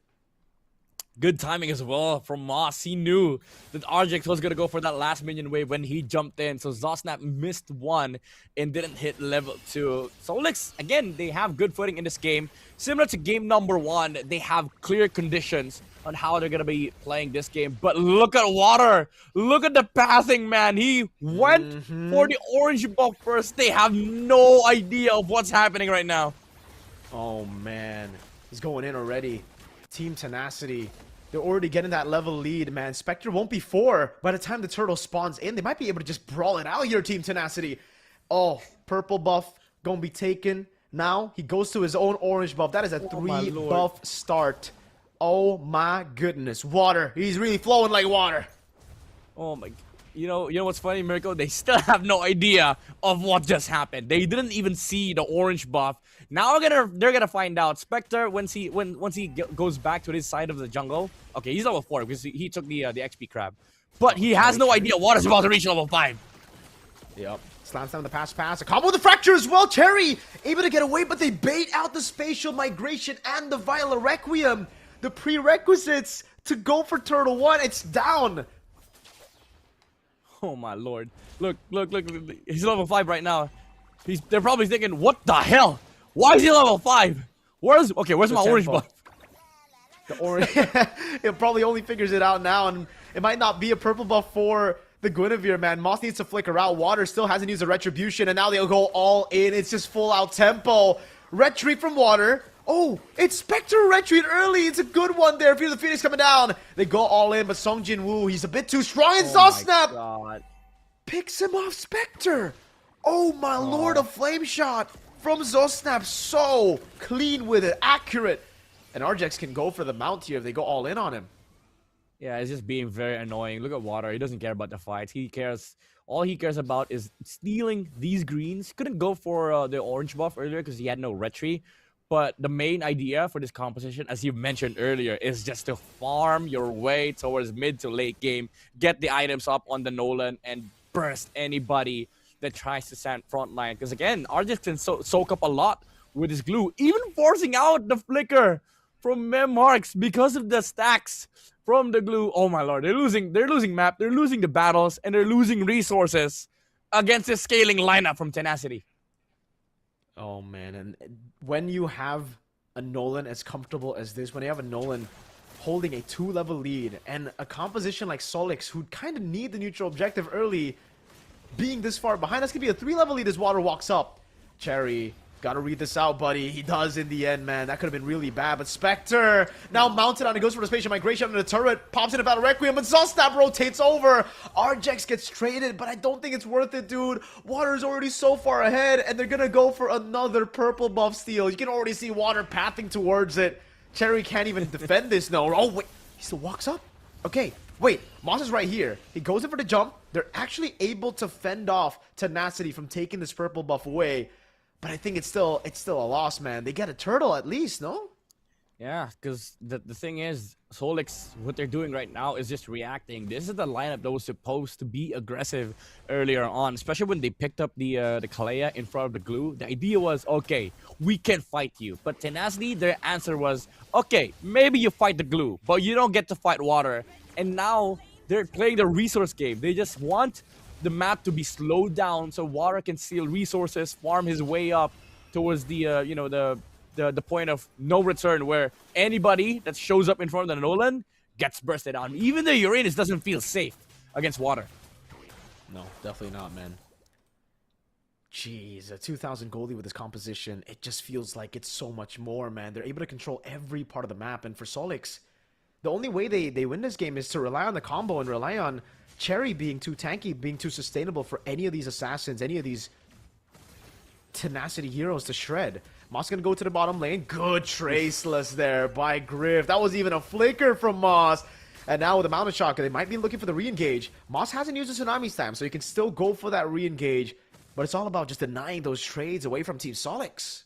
Good timing as well from Moss. He knew that RJX was going to go for that last minion wave when he jumped in. So Zosnap missed one and didn't hit level 2. Solix, again, they have good footing in this game. Similar to game number 1, they have clear conditions on how they're going to be playing this game. But look at Water. Look at the pathing, man. He went for the orange buff first. They have no idea of what's happening right now. Oh, man. He's going in already. Team Tenacity. They're already getting that level lead, man. Spectre won't be 4 by the time the turtle spawns in. They might be able to just brawl it out here, Team Tenacity. Oh, purple buff gonna be taken. Now he goes to his own orange buff. That is a 3 buff start. Oh my goodness. Water. He's really flowing like water. Oh my. You know what's funny, Mirko? They still have no idea of what just happened. They didn't even see the orange buff. Now they're gonna find out. Spectre, once he goes back to his side of the jungle. Okay, he's level 4 because he took the XP crab, but he has no idea Water's about to reach level 5. Yep. Slams down the pass. A combo with the fracture as well. Cherry able to get away, but they bait out the spatial migration and the Viola Requiem. The prerequisites to go for Turtle 1. It's down. Oh my lord. Look. He's level 5 right now. They're probably thinking, what the hell? Why is he level 5? Where's my orange buff? The orange. It probably only figures it out now, and it might not be a purple buff for the Guinevere, man. Moss needs to flicker out. Water still hasn't used a retribution, and now they'll go all in. It's just full out tempo. Retreat from Water. Oh, it's Spectre retreat early. It's a good one there. Fear the Phoenix coming down. They go all in, but Song Jin Woo, he's a bit too strong. And Zosnap picks him off Spectre. Oh my lord, a flame shot from Zosnap. So clean with it, accurate. And RJX can go for the mount here if they go all in on him. Yeah, it's just being very annoying. Look at Water. He doesn't care about the fights. All he cares about is stealing these greens. Couldn't go for the orange buff earlier because he had no retreat. But the main idea for this composition, as you mentioned earlier, is just to farm your way towards mid to late game, get the items up on the Nolan, and burst anybody that tries to stand front line. Because again, RJX can soak up a lot with his glue, even forcing out the flicker from Memharks because of the stacks from the glue. Oh my lord, they're losing map, they're losing the battles, and they're losing resources against this scaling lineup from Tenacity. Oh man, and when you have a Nolan as comfortable as this, when you have a Nolan holding a 2-level lead and a composition like Solix who kind of need the neutral objective early, being this far behind, that's gonna be a 3-level lead as Water walks up. Cherry, gotta read this out, buddy. He does in the end, man. That could have been really bad, but Spectre now mounted on. He goes for the spatial migration under the turret, pops in a Battle Requiem, but Zosnap rotates over. Arjex gets traded, but I don't think it's worth it, dude. Water's already so far ahead, and they're gonna go for another purple buff steal. You can already see Water pathing towards it. Cherry can't even defend this, no. Oh, wait. He still walks up? Okay. Wait, Moss is right here. He goes in for the jump. They're actually able to fend off Tenacity from taking this purple buff away. But I think it's still a loss, man. They get a turtle at least, no? Yeah, because the thing is, Solix, what they're doing right now is just reacting. This is the lineup that was supposed to be aggressive earlier on, especially when they picked up the Kalea in front of the glue. The idea was, okay, we can fight you. But Tenacity, their answer was, okay, maybe you fight the glue, but you don't get to fight Water. And now they're playing the resource game. They just want the map to be slowed down so Water can steal resources, farm his way up towards the the point of no return, where anybody that shows up in front of the Nolan gets bursted out. Even the Uranus doesn't feel safe against Water. No, definitely not, man. Jeez, a 2,000 goalie with this composition, it just feels like it's so much more, man. They're able to control every part of the map, and for Solix, the only way they win this game is to rely on the combo and rely on Cherry being too tanky, being too sustainable for any of these assassins, any of these Tenacity heroes to shred. Moss gonna go to the bottom lane. Good traceless there by Griff. That was even a flicker from Moss. And now with the Mountain Shocker, they might be looking for the re-engage. Moss hasn't used a Tsunami Slam, so he can still go for that re-engage. But it's all about just denying those trades away from Team Solix.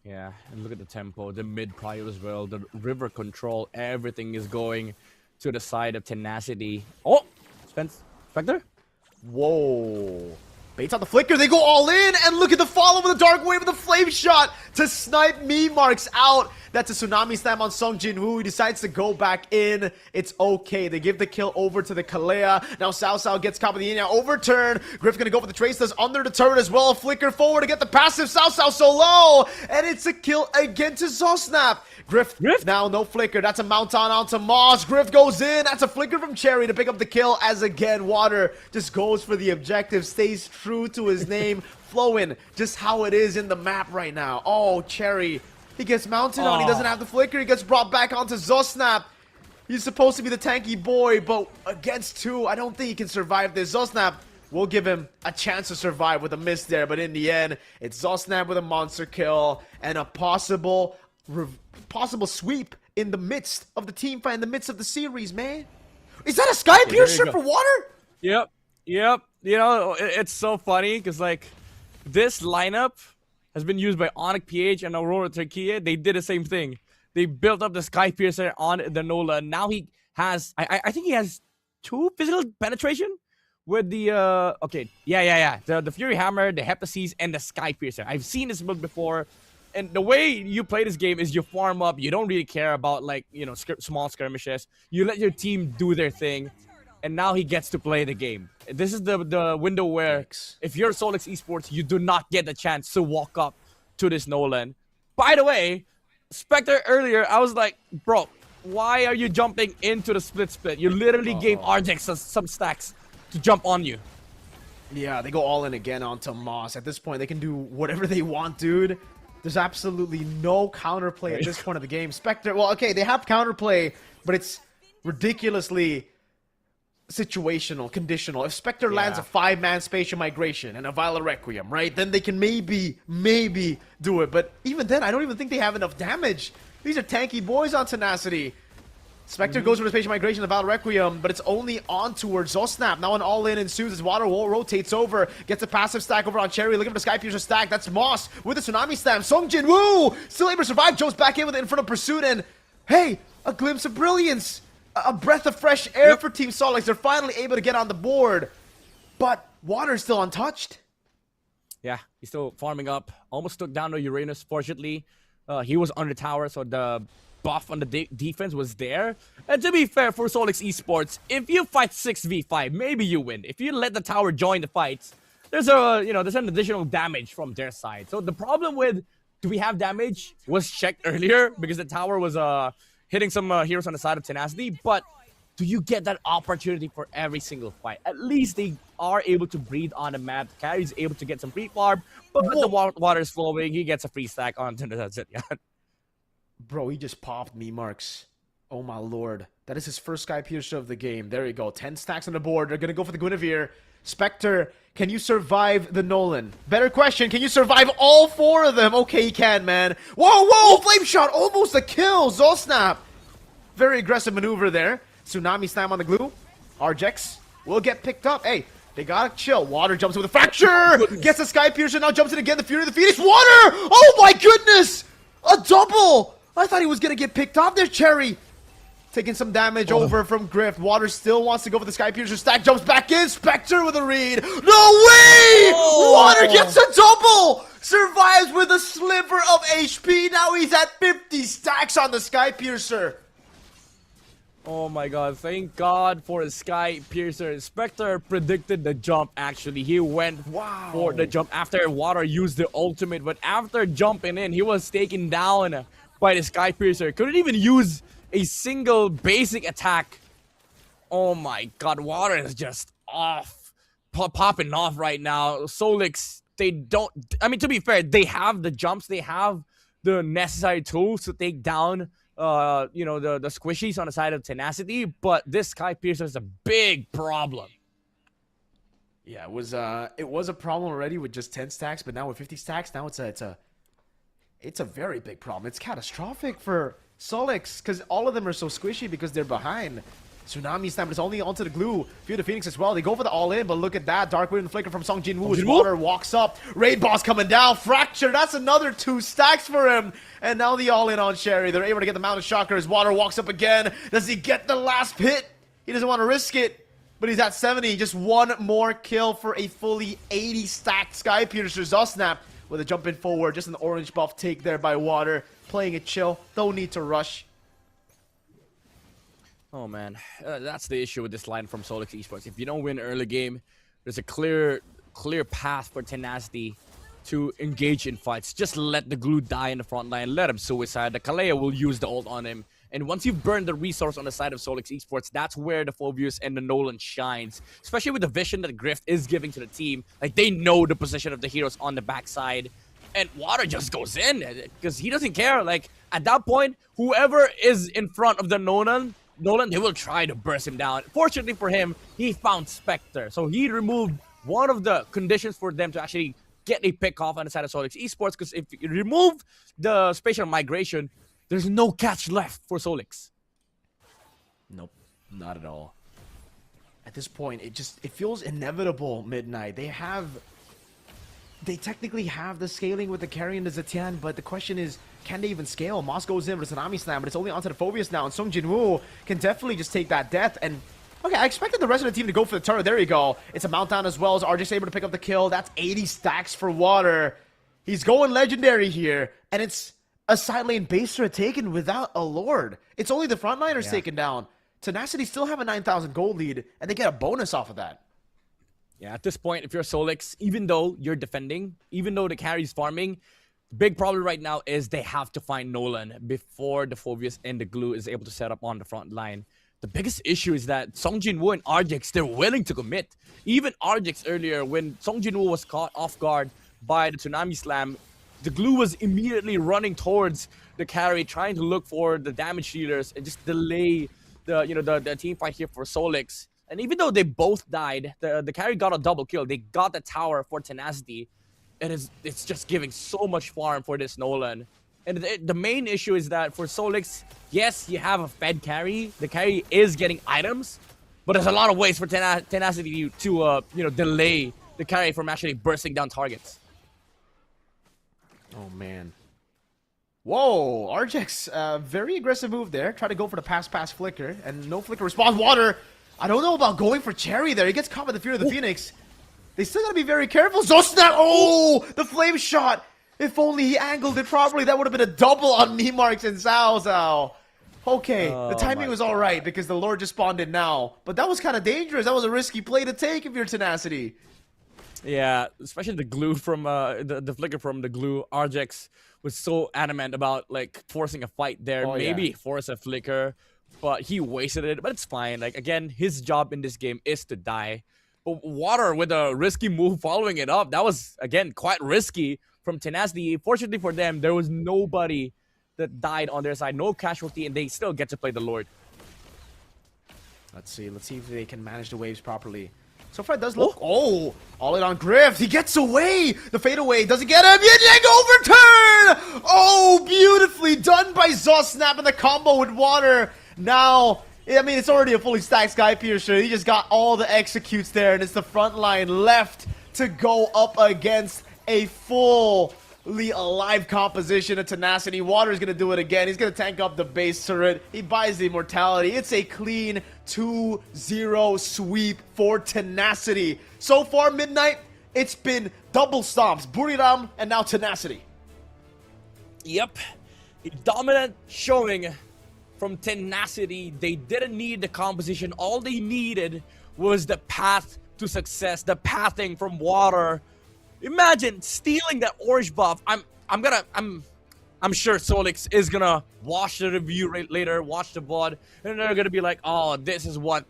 Yeah, and look at the tempo, the mid prio as well, the river control, everything is going to the side of Tenacity. Oh! Spectre? Whoa. Baits out the flicker, they go all in, and look at the follow with the Dark Wave of the Flame Shot to snipe me marks out. That's a Tsunami Slam on Sung Jin-woo. He decides to go back in. It's okay. They give the kill over to the Kalea. Now Sao gets caught with the now overturn. Griff gonna go for the Traceless under the turret as well. Flicker forward to get the passive. Sao so low, and it's a kill again to Zosnap. Griff now no flicker. That's a mount on onto Moss. Griff goes in. That's a flicker from Cherry to pick up the kill as again Water just goes for the objective, stays true to his name, flowing just how it is in the map right now. Oh, Cherry. He gets mounted on. He doesn't have the flicker. He gets brought back onto Zosnap. He's supposed to be the tanky boy, but against two, I don't think he can survive this. Zosnap will give him a chance to survive with a miss there, but in the end, it's Zosnap with a monster kill and a possible sweep in the midst of the team fight, in the midst of the series, man. Is that a Sky Piercer for Water? Yep. You know, it's so funny because, like, this lineup has been used by Onyx PH and Aurora Turquia. They did the same thing. They built up the Sky Piercer on the Nola. Now he has, I think he has 2 physical penetration with the, the Fury Hammer, the Heptasis, and the Sky Piercer. I've seen this build before. And the way you play this game is you farm up. You don't really care about, like, you know, small skirmishes. You let your team do their thing. And now he gets to play the game. This is the window where if you're Solix Esports, you do not get the chance to walk up to this Nolan. By the way, Spectre earlier, I was like, bro, why are you jumping into the split? You literally gave Arjex some stacks to jump on you. Yeah, they go all in again onto Moss. At this point, they can do whatever they want, dude. There's absolutely no counterplay at this point of the game. Spectre, well, okay, they have counterplay, but it's ridiculously situational, conditional. If Spectre lands a 5-man spatial migration and a Violet Requiem, right, then they can maybe do it. But even then, I don't even think they have enough damage. These are tanky boys on Tenacity. Spectre goes for the spatial migration of Violet Requiem, but it's only on towards Zosnap. Now an all-in ensues as Water rotates over, gets a passive stack over on Cherry, looking for the Sky Piercer stack. That's Moss with a Tsunami Slam. Sung Jin-woo still able to survive, jumps back in with it in front of Pursuit, and hey, a glimpse of brilliance. A breath of fresh air for Team Solix. They're finally able to get on the board. But Water's still untouched. Yeah, he's still farming up. Almost took down the Uranus. Fortunately, he was under tower, so the buff on the defense was there. And to be fair for Solix Esports, if you fight 6v5, maybe you win. If you let the tower join the fights, there's an additional damage from their side. So the problem with do we have damage was checked earlier because the tower was hitting some heroes on the side of Tenacity, but do you get that opportunity for every single fight? At least they are able to breathe on the map. Carry's able to get some free farm, but the water is flowing. He gets a free stack onto the Zetyan. Bro, he just popped me marks. Oh my lord. That is his first Sky Piercer of the game. There you go. 10 stacks on the board. They're going to go for the Guinevere. Spectre, can you survive the Nolan? Better question, can you survive all 4 of them? Okay, he can, man. Whoa! Flame shot! Almost a kill! Zosnap! Very aggressive maneuver there. Tsunami slam on the glue. Arjex will get picked up. Hey, they gotta chill. Water jumps in with a fracture! Gets the Sky Piercer, now jumps in again. The Fury of the Phoenix. Water! Oh my goodness! A double! I thought he was gonna get picked off there, Cherry. Taking some damage over from Grift. Water still wants to go for the Sky Piercer. Stack jumps back in. Spectre with a read. No way! Water gets a double! Survives with a sliver of HP. Now he's at 50 stacks on the Sky Piercer. Oh my god, thank god for a Sky Piercer. Spectre predicted the jump actually. He went for the jump after Water used the ultimate, but after jumping in, he was taken down by the Sky Piercer. Couldn't even use a single basic attack. Oh my god, Water is just off. Popping off right now. Solix, they don't... I mean, to be fair, they have the jumps. They have the necessary tools to take down the squishies on the side of Tenacity, but this Sky Piercer is a big problem. Yeah, it was a problem already with just 10 stacks, but now with 50 stacks, now it's a very big problem. It's catastrophic for Solix, because all of them are so squishy because they're behind. Tsunami Slam is only onto the glue. Fear the Phoenix as well. They go for the all-in, but look at that. Dark Wind Flicker from Song Jinwoo as Water walks up. Raid Boss coming down. Fracture. That's another 2 stacks for him. And now the all-in on Sherry. They're able to get the Mountain Shocker as Water walks up again. Does he get the last hit? He doesn't want to risk it, but he's at 70. Just one more kill for a fully 80 stacked Sky Piercer. Zosnap with a jump in forward. Just an orange buff take there by Water. Playing it chill. Don't need to rush. Oh man, that's the issue with this line from Solix Esports. If you don't win early game, there's a clear path for Tenacity to engage in fights. Just let the glue die in the front line, let him suicide. The Kalea will use the ult on him. And once you've burned the resource on the side of Solix Esports, that's where the Phobius and the Nolan shines. Especially with the vision that Grift is giving to the team. Like, they know the position of the heroes on the backside. And Water just goes in because he doesn't care. Like, at that point, whoever is in front of the Nolan, they will try to burst him down. Fortunately for him, he found Spectre. So he removed one of the conditions for them to actually get a pick off on the side of Solix Esports. Because if you remove the spatial migration, there's no catch left for Solix. Nope, not at all. At this point, it feels inevitable, Midnight. They technically have the scaling with the carry and the Zetian, but the question is, can they even scale? Moss goes in with a Tsunami Slam, but it's only onto the Phobius now, and Sung Jinwoo can definitely just take that death. And okay, I expected the rest of the team to go for the turret. There you go. It's a Mountdown as well, as RJ's able to pick up the kill. That's 80 stacks for Water. He's going legendary here, and it's a side lane base turret taken without a Lord. It's only the frontliners taken down. Tenacity still have a 9,000 gold lead, and they get a bonus off of that. Yeah, at this point, if you're Solix, even though you're defending, even though the carry's farming, the big problem right now is they have to find Nolan before the Phobius and the glue is able to set up on the front line. The biggest issue is that Song Jinwoo and Arjex, they're willing to commit. Even Arjex earlier, when Song Jinwoo was caught off guard by the Tsunami Slam, the glue was immediately running towards the carry, trying to look for the damage dealers and just delay the team fight here for Solix. And even though they both died, the carry got a double kill. They got the tower for Tenacity. And it's just giving so much farm for this Nolan. And the main issue is that for Solix, yes, you have a fed carry. The carry is getting items. But there's a lot of ways for Tenacity to delay the carry from actually bursting down targets. Oh, man. Whoa, Arjex, very aggressive move there. Try to go for the pass flicker. And no flicker response. Water. I don't know about going for Cherry there. He gets caught by the Fear of the Phoenix. They still gotta be very careful. Zosnap! Oh! The flame shot! If only he angled it properly, that would have been a double on me marks and Zhao Zhao. Okay, the timing was alright because the Lord just spawned in now. But that was kind of dangerous. That was a risky play to take if you're Tenacity. Yeah, especially the glue from the flicker from the glue. Arjex was so adamant about like forcing a fight there, Oh, maybe yeah. force a flicker, but he wasted it. But it's fine. Like again, his job in this game is to die. But Water with a risky move following it up, that was again quite risky from Tenacity. Fortunately for them, there was nobody that died on their side, no casualty, and they still get to play the Lord. Let's see if they can manage the waves properly. So far it does look, all in on Griff, he gets away! The fadeaway doesn't get him, Yin Yang overturn! Oh, beautifully done by Zaw snapping the combo with Water. Now, I mean, it's already a fully stacked Sky Piercer, he just got all the executes there, and it's the front line left to go up against a fully alive composition of Tenacity. Water's gonna do it again. He's gonna tank up the base turret. He buys the immortality. It's a clean 2-0 sweep for Tenacity. So far, Midnight, it's been double stomps. Buriram and now Tenacity. Yep. A dominant showing from Tenacity. They didn't need the composition. All they needed was the path to success, the pathing from Water. Imagine stealing that orange buff. I'm sure Solix is gonna watch the review later, watch the VOD, and they're gonna be like, oh, this is what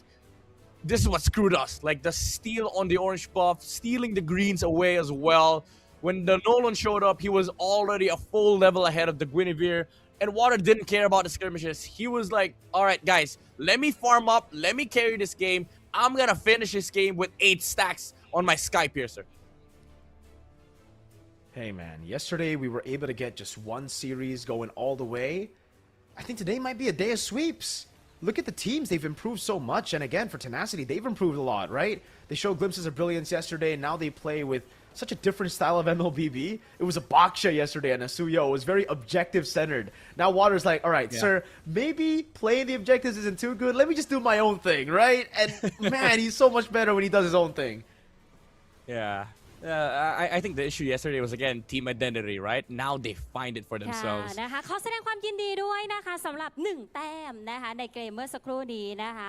screwed us. Like the steal on the orange buff, stealing the greens away as well. When the Nolan showed up, he was already a full level ahead of the Guinevere, and Water didn't care about the skirmishes. He was like, all right, guys, let me farm up, let me carry this game. I'm gonna finish this game with 8 stacks on my Sky Piercer. Hey man, yesterday we were able to get just one series going all the way. I think today might be a day of sweeps. Look at the teams, they've improved so much, and again, for Tenacity, they've improved a lot, right? They showed glimpses of brilliance yesterday, and now they play with such a different style of MLBB. It was a Baksha yesterday, and Asuyo. It was very objective-centered. Now Water's like, all right, sir, maybe playing the objectives isn't too good. Let me just do my own thing, right? And man, he's so much better when he does his own thing. Yeah. I think the issue yesterday was again team identity, right? Now they find it for themselves. ค่ะนะคะขอแสดงความยินดีด้วยนะคะสำหรับ1แต้มนะคะในเกมเมื่อสักครู่นี้นะคะ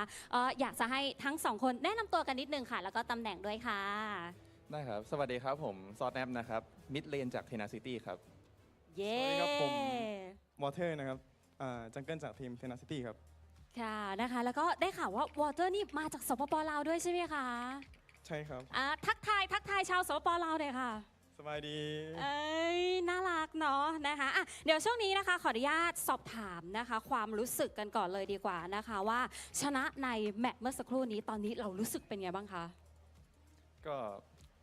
อยากจะให้ทั้ง2คนแนะนำตัวกันนิดนึงค่ะแล้วก็ตำแหน่งด้วยค่ะได้ครับสวัสดีครับผมซอสแนปนะครับมิดเลนจากเทนาซิตี้ครับ เย้ สวัสดีครับผมวอเตอร์นะครับจังเกิลจากทีมเทนนิสซิตี้ครับค่ะนะคะแล้วก็ได้ข่าวว่าวอเตอร์นี่มาจากสปปลาวด้วยใช่ไหมคะใช่ครับทักทายชาวสปปลาวเลยค่ะสบายดีน่ารักเนาะนะคะเดี๋ยวช่วงนี้นะคะขออนุญาตสอบถามนะคะความรู้สึกกันก่อนเลยดีกว่านะคะว่าชนะในแมตช์เมื่อสักครู่นี้ตอนนี้เรารู้สึกเป็นไงบ้างคะก็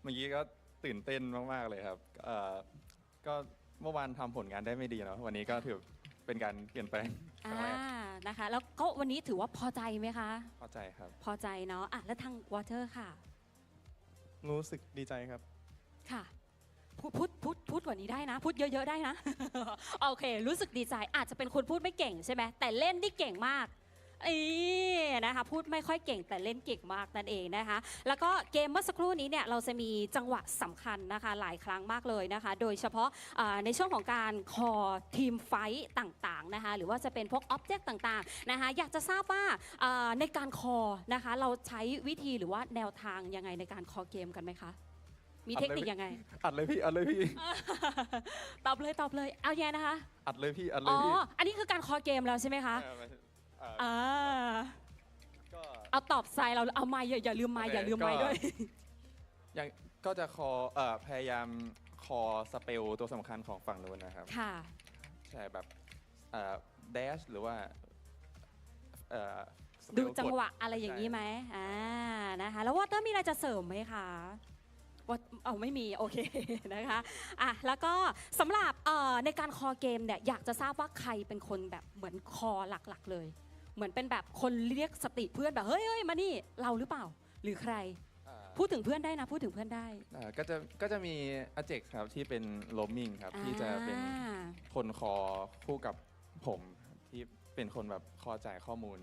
เมื่อกี้ก็ตื่นเต้นมากๆเลยครับก็เมื่อวานทำผลงานได้ไม่ดีเนาะวันนี้ก็ถือเป็นการเปลี่ยนแปลงนะคะแล้วก็วันนี้ถือว่าพอใจไหมคะพอใจครับพอใจเนาะแล้วทางวอเตอร์ค่ะรู้สึกดีใจครับค่ะพูดกว่านี้ได้นะพูดเยอะๆได้นะ โอเครู้สึกดีใจอาจจะเป็นคนพูดไม่เก่งใช่ไหมแต่เล่นนี่เก่งมากนะคะพูดไม่ค่อยเก่งแต่เล่นเก่งมากนั่นเองนะคะแล้วก็เกมเมื่อสักครู่นี้เนี่ยเราจะมีจังหวะสำคัญนะคะหลายครั้งมากเลยนะคะโดยเฉพาะในช่วงของการคอทีมไฟต์ต่างๆนะคะหรือว่าจะเป็นพวกอ็อบเจกต์ต่างๆนะคะอยากจะทราบว่าในการคอนะคะเราใช้วิธีหรือว่าแนวทางยังไงในการคอเกมกันไหมคะมีเทคนิคยังไงอัดเลยพี่ตอบเลยเอาแย่นะคะอัดเลยพี่อันนี้คือการคอเกมแล้วใช่ไหมคะเอาตอบไซเราเอาไม้อย่าลืมไม้ด้วยอย่างก็จะพยายามคอสเปลตัวสำคัญของฝั่งนู้นนะครับค่ะใช่แบบเดชหรือว่าดูจังหวะอะไรอย่างนี้ไหมนะคะแล้ววอเตอร์มีอะไรจะเสริมไหมคะว่าไม่มีโอเคนะคะแล้วก็สำหรับในการคอเกมเนี่ยอยากจะทราบว่าใครเป็นคนแบบเหมือนคอหลักๆเลยเหมือนเป็นแบบคนเรียกสติเพื่อนแบบเฮ้ยมานี่เราหรือเปล่าหรือใครพูดถึงเพื่อนได้นะพูดถึงเพื่อนได้ก็จะมีอาเจกครับที่เป็นโรมมิ่งครับที่จะเป็นคนคอคู่กับผมที่เป็นคนแบบคอจ่ายข้อมูล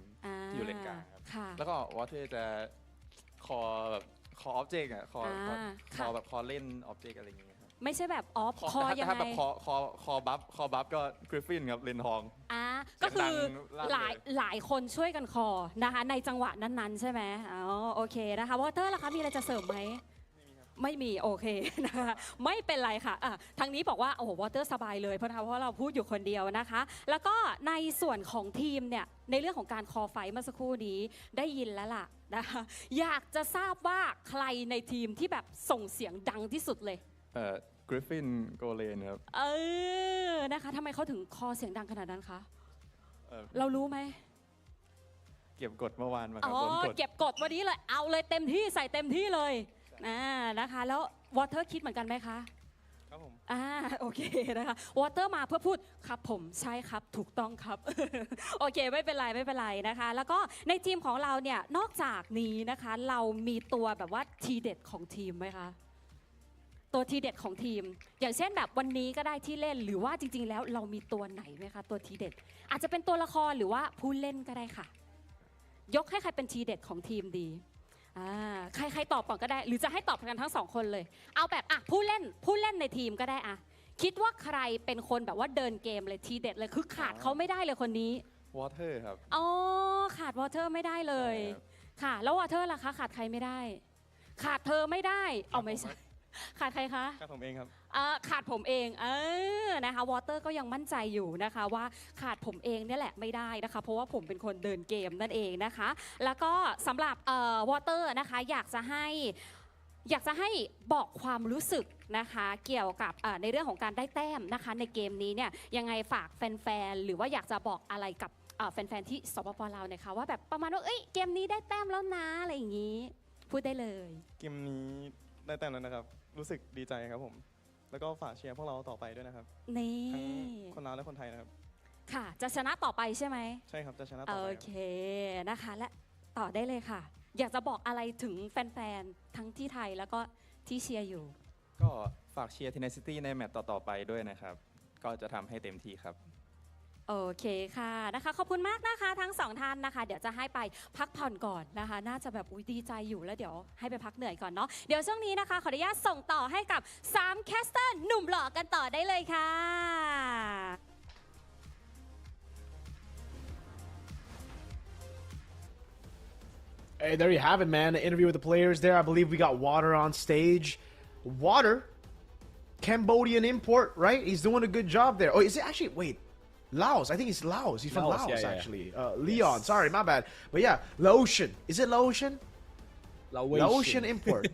ที่อยู่เลนกลางครับแล้วก็วอเตอร์จะคอแบบคอออบเจกต์คอแบบคอเล่นออบเจกต์อะไรอย่างเงี้ยไม่ใช่แบบคอยังไงแบบคอบัฟก็กริฟฟินครับเลนทองก็คือหลายคนช่วยกันคอนะคะในจังหวะนั้นๆใช่ไหมโอเคนะคะวอเตอร์ล่ะคะมีอะไรจะเสริมไหม ไม่มีโอเคนะคะไม่เป็นไรค่ะทางนี้บอกว่าโอ้โหวอเตอร์สบายเลยเพราะเราพูดอยู่คนเดียวนะคะแล้วก็ในส่วนของทีมเนี่ยในเรื่องของการคอไฟเมื่อสักครู่นี้ได้ยินแล้วล่ะนะคะอยากจะทราบว่าใครในทีมที่แบบส่งเสียงดังที่สุดเลยกริฟฟินโกเลนครับนะคะทำไมเขาถึงคอเสียงดังขนาดนั้นคะเรารู้ไหมเก็บกดเมื่อวานมาครับเก็บกดวันนี้เลยเอาเลยเต็มที่ใส่เต็มที่เลยนะคะแล้ววอเตอร์คิดเหมือนกันไหมคะครับผมโอเคนะคะวอเตอร์มาเพื่อพูดครับผมใช่ครับถูกต้องครับ โอเคไม่เป็นไรนะคะแล้วก็ในทีมของเราเนี่ยนอกจากนี้นะคะเรามีตัวแบบว่าทีเด็ดของทีมไหมคะตัวทีเด็ดของทีมอย่างเช่นแบบวันนี้ก็ได้ที่เล่นหรือว่าจริงๆแล้วเรามีตัวไหนไหมคะตัวทีเด็ดอาจจะเป็นตัวละครหรือว่าผู้เล่นก็ได้ค่ะยกให้ใครเป็นทีเด็ดของทีมดีใครตอบก่อนก็ได้หรือจะให้ตอบกันทั้งสองคนเลยเอาแบบผู้เล่นในทีมก็ได้คิดว่าใครเป็นคนแบบว่าเดินเกมเลยทีเด็ดเลยคือขาดเขาไม่ได้เลยคนนี้วอเตอร์ครับขาดวอเตอร์ไม่ได้เลยค่ะแล้ววอเตอร์ล่ะคะขาดใครไม่ได้ขาดเธอไม่ได้ไม่ใช่ขาดใครคะขาดผมเองครับขาดผมเองนะคะวอเตอร์ก็ยังมั่นใจอยู่นะคะว่าขาดผมเองเนี่ยแหละไม่ได้นะคะเพราะว่าผมเป็นคนเดินเกมนั่นเองนะคะแล้วก็สำหรับวอเตอร์นะคะอยากจะให้บอกความรู้สึกนะคะเกี่ยวกับในเรื่องของการได้แต้มนะคะในเกมนี้เนี่ยยังไงฝากแฟนๆหรือว่าอยากจะบอกอะไรกับแฟนๆที่สปป.ลาวนะคะว่าแบบประมาณว่าเกมนี้ได้แต้มแล้วนะอะไรอย่างนี้พูดได้เลยเกมนี้ได้แต้มแล้วนะครับรู้สึกดีใจครับผมแล้วก็ฝากเชียร์พวกเราต่อไปด้วยนะครับนี่ทั้งคนลาวและคนไทยนะครับค่ะจะชนะต่อไปใช่ไหมใช่ครับจะชนะต่อไปโอเคนะคะและต่อได้เลยค่ะอยากจะบอกอะไรถึงแฟนๆทั้งที่ไทยแล้วก็ที่เชียร์อยู่ก็ฝากเชียร์Tenacityในแมตต์ต่อๆไปด้วยนะครับก็จะทำให้เต็มที่ครับโอเคค่ะนะคะขอบคุณมากนะคะทั้งสองท่านนะคะเดี๋ยวจะให้ไปพักผ่อนก่อนนะคะน่าจะแบบดีใจอยู่แล้วเดี๋ยวให้ไปพักเหนื่อยก่อนเนาะเดี๋ยวช่วงนี้นะคะขออนุญาตส่งต่อให้กับ3แคสเตอร์หนุ่มหล่อกันต่อได้เลยค่ะ Hey, there you have it, man. The interview with the players there. I believe we got Water on stage. Water, Cambodian import, right? He's doing a good job there. Oh, is it actually? Wait, Laos. I think he's Laos. He's from Laos, actually. Leon. Yes. Sorry, my bad. But yeah, Laotian. Is it Laotian? Laotian import.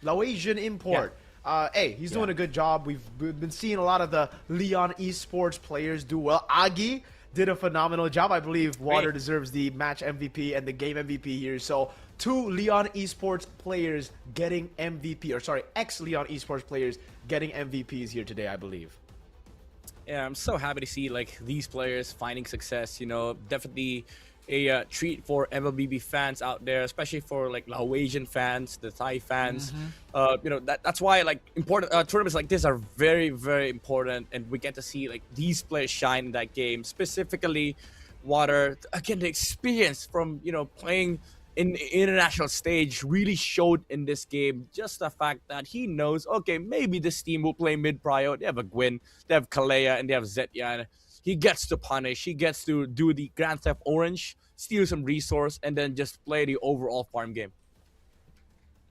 Laotian import. Yeah. Hey, he's doing a good job. We've been seeing a lot of the Leon esports players do well. Agi did a phenomenal job. I believe Water deserves the match MVP and the game MVP here. So 2 Leon esports players getting MVP, or sorry, ex-Leon esports players getting MVPs here today, I believe. Yeah, I'm so happy to see like these players finding success. You know, definitely a treat for MLBB fans out there, especially for like Laotian fans, the Thai fans. You know, that's why like important tournaments like this are very, very important, and we get to see like these players shine in that game. Specifically, Water, again, the experience from playing in the international stage really showed in this game. Just the fact that he knows, okay, maybe this team will play mid prio. They have a Gwyn, they have Kalea, and they have Zetyan. He gets to punish, he gets to do the Grand Theft Orange, steal some resource, and then just play the overall farm game.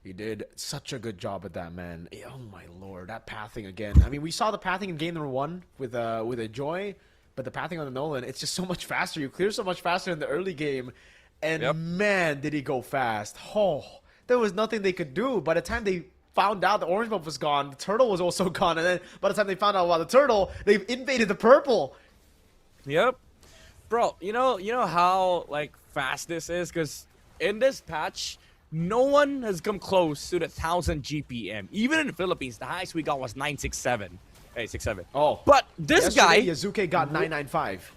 He did such a good job at that, man. Oh my lord, that pathing again. I mean, we saw the pathing in game number 1 with a Joy, but the pathing on the Nolan, it's just so much faster. You clear so much faster in the early game, and man, did he go fast. Oh, there was nothing they could do. By the time they found out the orange buff was gone, the turtle was also gone, and then by the time they found out about the turtle, they've invaded the purple. Yep. Bro, you know how like fast this is? Because in this patch, no one has come close to the 1000 GPM. Even in the Philippines, the highest we got was 967. Hey, 67. Oh. But this guy, Yazuke got 995.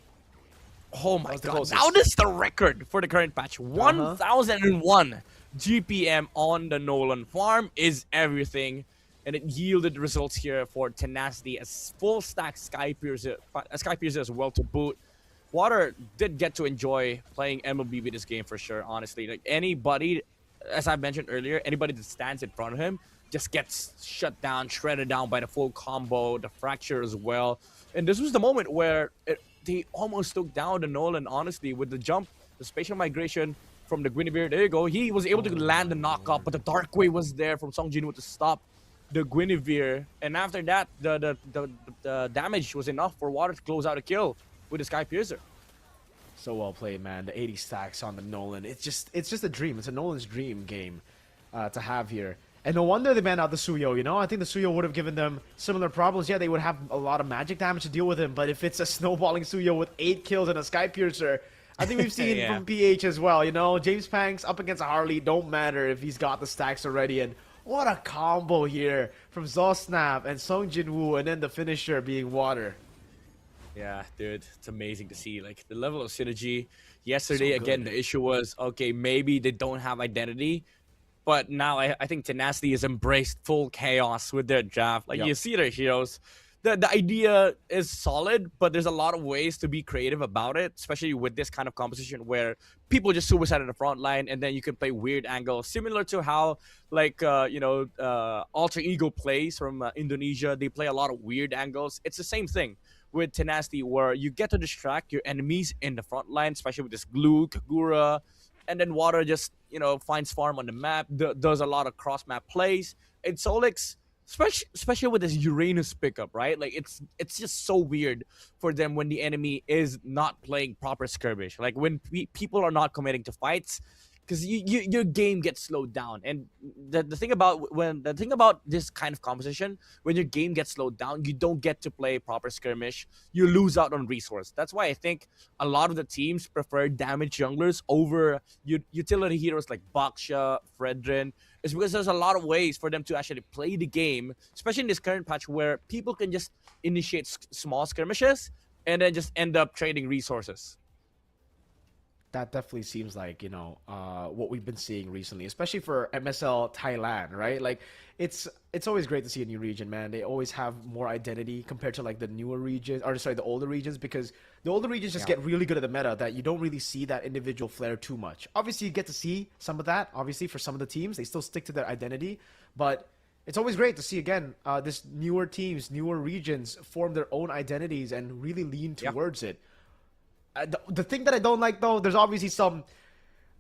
Oh my god. Now this is the record for the current patch. 1001 GPM on the Nolan farm is everything. And it yielded results here for Tenacity as full stack Skypiercer as well to boot. Water did get to enjoy playing MLBB this game for sure, honestly. Like anybody, as I mentioned earlier, anybody that stands in front of him just gets shut down, shredded down by the full combo, the fracture as well. And this was the moment where they almost took down the Nolan, honestly, with the jump, the spatial migration from the Guinevere. There you go. He was able to land the knockoff, but the Dark Wave was there from Song Jinwoo to stop the Guinevere, and after that, the damage was enough for Water to close out a kill with the Sky Piercer. So well played, man. The 80 stacks on the Nolan. It's just a dream. It's a Nolan's dream game to have here. And no wonder they banned out the Suyo, you know? I think the Suyo would have given them similar problems. Yeah, they would have a lot of magic damage to deal with him, but if it's a snowballing Suyo with 8 kills and a Sky Piercer, I think we've seen from PH as well, you know? James Panks up against a Harley, don't matter if he's got the stacks already. And what a combo here from Zosnap and Song Jinwoo, and then the finisher being Water. Yeah, dude, it's amazing to see. Like, the level of synergy. Yesterday, again, the issue was, okay, maybe they don't have identity. But now I think Tenacity has embraced full chaos with their draft. Like, you see their heroes. The idea is solid, but there's a lot of ways to be creative about it, especially with this kind of composition where people just suicide in the front line, and then you can play weird angles, similar to how, like, Alter Ego plays from Indonesia. They play a lot of weird angles. It's the same thing with Tenacity, where you get to distract your enemies in the front line, especially with this Glue, Kagura, and then Water just, finds farm on the map, does a lot of cross-map plays. And Solix, especially with this Uranus pickup, right? Like, it's just so weird for them when the enemy is not playing proper skirmish. Like, when people are not committing to fights, because your game gets slowed down. And the thing about this kind of composition, when your game gets slowed down, you don't get to play proper skirmish. You lose out on resource. That's why I think a lot of the teams prefer damage junglers over utility heroes like Baksha, Fredrin. It's because there's a lot of ways for them to actually play the game, especially in this current patch where people can just initiate small skirmishes and then just end up trading resources. That definitely seems like, what we've been seeing recently, especially for MSL Thailand, right? Like, it's always great to see a new region, man. They always have more identity compared to, like, the newer regions, or sorry, the older regions, because the older regions just get really good at the meta that you don't really see that individual flair too much. Obviously, you get to see some of that. Obviously, for some of the teams, they still stick to their identity, but it's always great to see, again, this newer teams, newer regions form their own identities and really lean towards it. The thing that I don't like, though, there's obviously some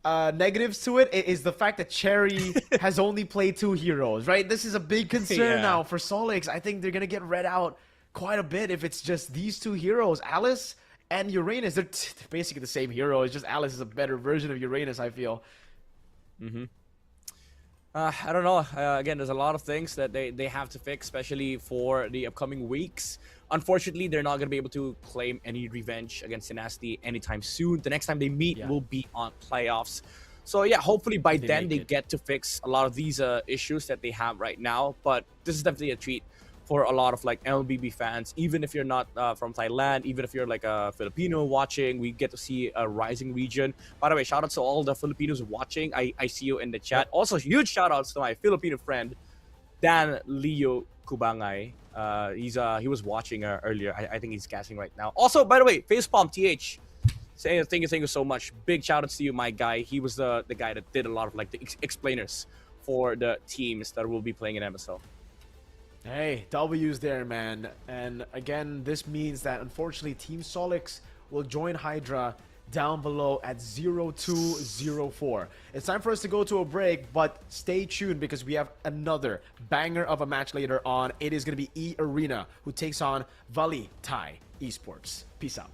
negatives to it, is the fact that Cherry has only played 2 heroes, right? This is a big concern now for Solix. I think they're going to get read out quite a bit if it's just these 2 heroes, Alice and Uranus. They're basically the same hero. It's just Alice is a better version of Uranus, I feel. I don't know. Again, there's a lot of things that they have to fix, especially for the upcoming weeks. Unfortunately, they're not going to be able to claim any revenge against Tenacity anytime soon. The next time they meet will be on playoffs. So yeah, hopefully by then they get to fix a lot of these issues that they have right now. But this is definitely a treat for a lot of like MLBB fans. Even if you're not from Thailand, even if you're like a Filipino watching, we get to see a rising region. By the way, shout out to all the Filipinos watching. I see you in the chat. Also, huge shout outs to my Filipino friend, Dan Leo Kubangay. He was watching earlier. I think he's guessing right now. Also, by the way, Facepalm TH, saying thank you so much. Big shout outs to you, my guy. He was the guy that did a lot of like the explainers for the teams that will be playing in MSL. Hey, W's there, man. And again, this means that unfortunately Team Solix will join Hydra down below at 0204. It's time for us to go to a break, but stay tuned because we have another banger of a match later on. It is going to be E Arena who takes on Valley Thai Esports. Peace out.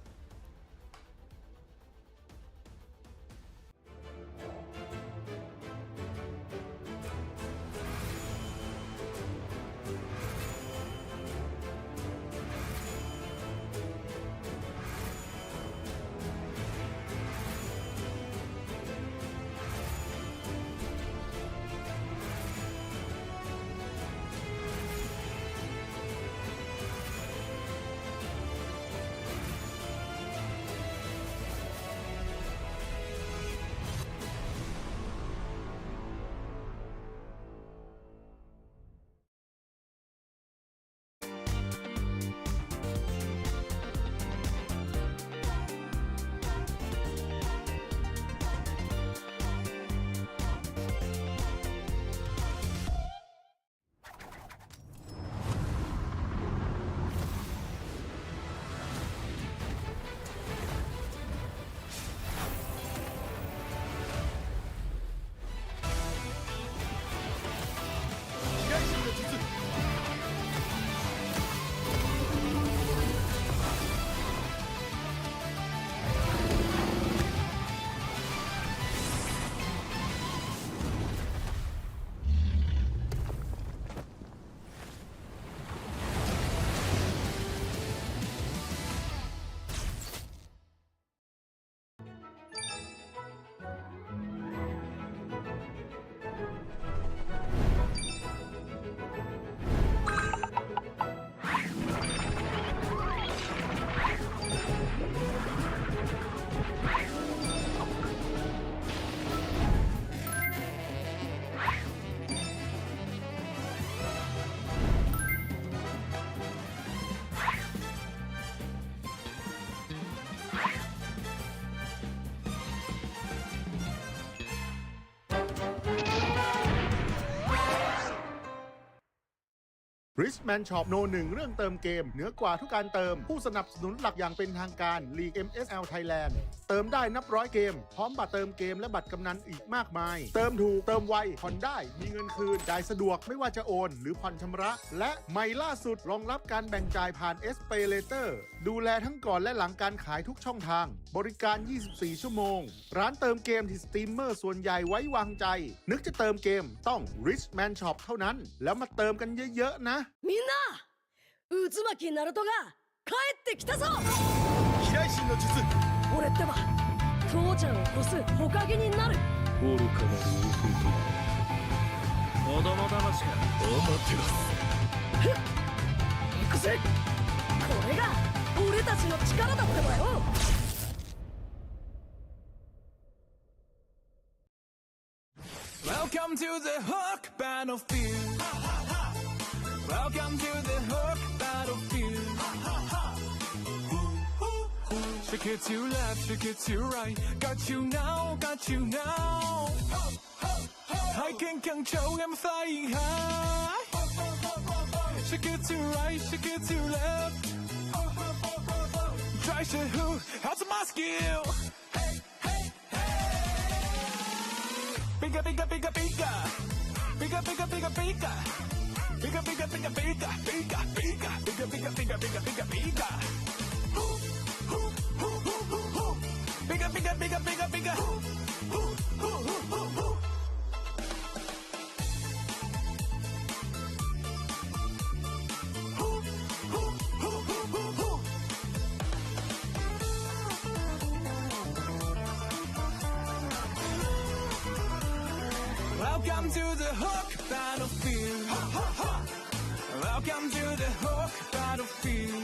Richman Shop No 1เรื่องเติมเกมเหนือกว่าทุกการเติมผู้สนับสนุนหลักอย่างเป็นทางการ League MSL Thailand เติมได้นับร้อยเกมพร้อมบัตรเติมเกมและบัตรกำนันอีกมากมายเติมถูกเติมไวผ่อนได้มีเงินคืนจ่ายสะดวกไม่ว่าจะโอนหรือผ่อนชำระและใหม่ล่าสุดรองรับการแบ่งจ่ายผ่าน SPayLater ดูแลทั้งก่อนและหลังการขายทุกช่องทางบริการ 24 ชั่วโมงร้านเติมเกมที่สตรีมเมอร์ส่วนใหญ่ไว้วางใจนึกจะเติมเกมต้อง Richman Shop เท่านั้นแล้วมาเติมกันเยอะๆนะみんな渦巻きナルトが帰ってきたぞ飛来神の術俺ってば父ちゃんを越す火影になる愚かなる大振りと子供騙しかお待てろふっ行くぜこれが俺たちの力だってばよWelcome to the Hook Battlefield. Welcome to the Hook Battlefield. Shake it to left, shake it to right. Got you now, got you now. I can control, I'm flying high. Shake it to right, shake it to left. Try to who? How's my skill? Bigger, bigger, bigger, bigger. Bigger, bigger, bigger, bigger. Bigger, bigger, bigger, bigger, bigger, bigger, bigger, bigger, bigger, bigger, bigger, bigger. Bigger, bigger, bigger, bigger, bigger. Welcome to the Hook Battlefield. Welcome to the Hook Battlefield.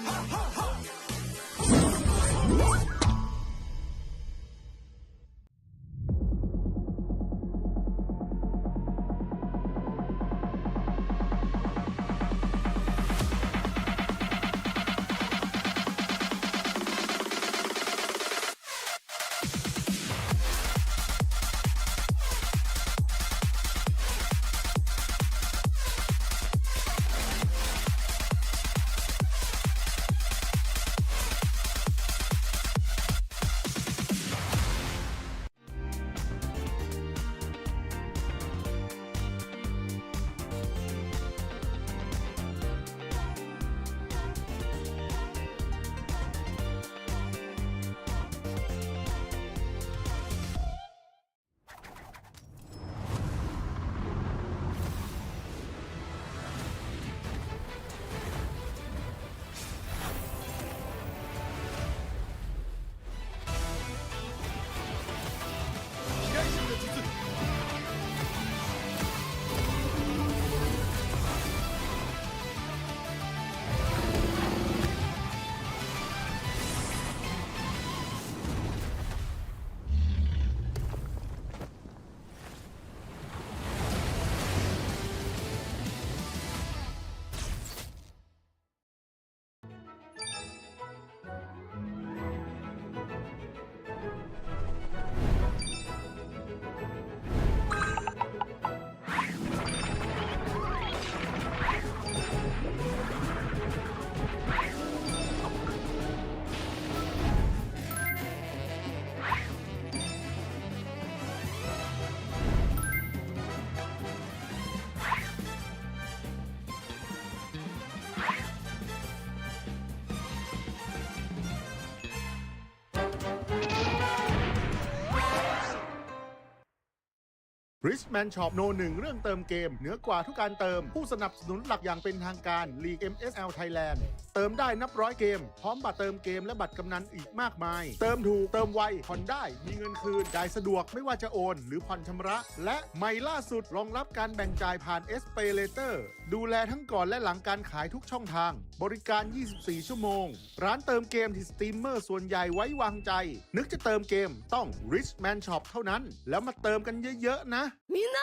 Richman Shop No 1เรื่องเติมเกมเหนือกว่าทุกการเติมผู้สนับสนุนหลักอย่างเป็นทางการ League MSL Thailand เติมได้นับร้อยเกมพร้อมบัตรเติมเกมและบัตรกำนันอีกมากมายเติมถูกเติมไวผ่อนได้มีเงินคืนจ่ายสะดวกไม่ว่าจะโอนหรือผ่อนชำระและใหม่ล่าสุดรองรับการแบ่งจ่ายผ่าน SPayLater ดูแลทั้งก่อนและหลังการขายทุกช่องทางบริการ 24 ชั่วโมงร้านเติมเกมที่สตรีมเมอร์ส่วนใหญ่ไว้วางใจนึกจะเติมเกมต้อง Richman Shop เท่านั้นแล้วมาเติมกันเยอะๆนะみんな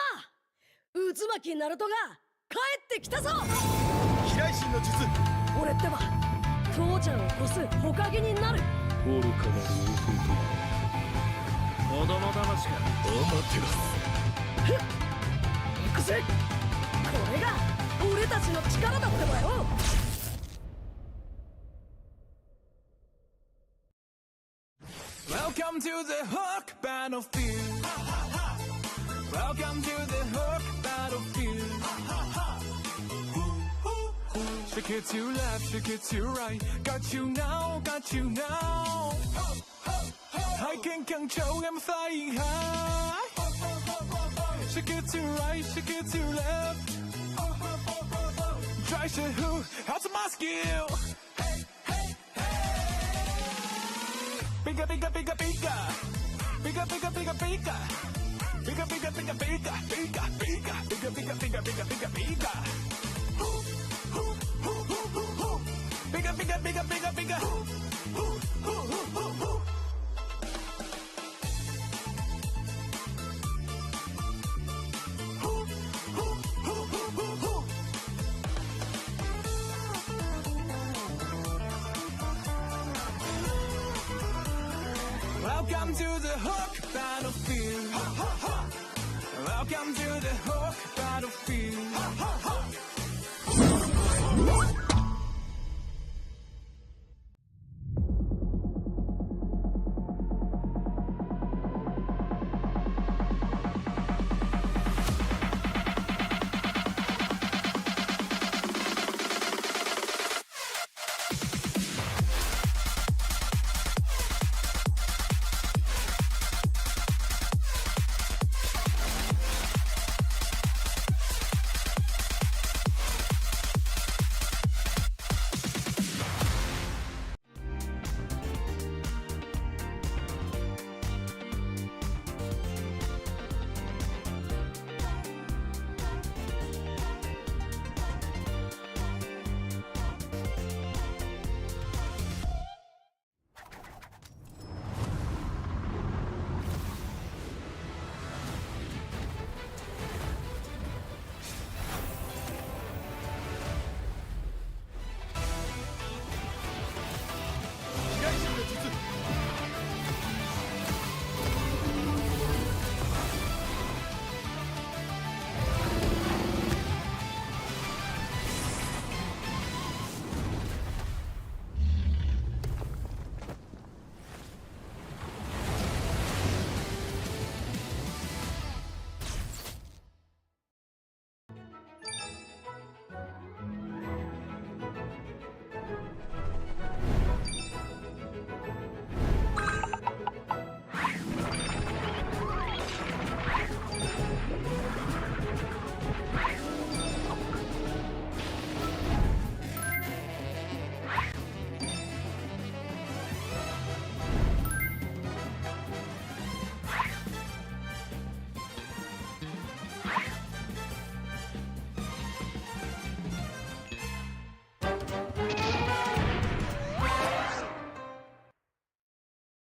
渦巻きナルトが帰ってきたぞ飛来神の術俺ってば父ちゃんを越す火影になる愚かなる大振りと子供騙しかお待てろふっ行くぜこれが俺たちの力だってばよ。Welcome to the Hook Battlefield. Welcome to the Hook Battlefield. Shake it to left, shake it to right. Got you now, got you now. I can control, I'm flying high. Shake it to right, shake it to left. Try to who, how's my skill? Bigger, bigger, bigger, bigger. Bigger, bigger, bigger, bigger. Bigger, bigger, bigger, bigger. Bigger, bigger, bigger, bigger, bigger, bigger, bigger, bigger. Bigger, bigger, bigger, bigger, bigger. Welcome to the Hook Battlefield. Welcome to the Hook Battlefield.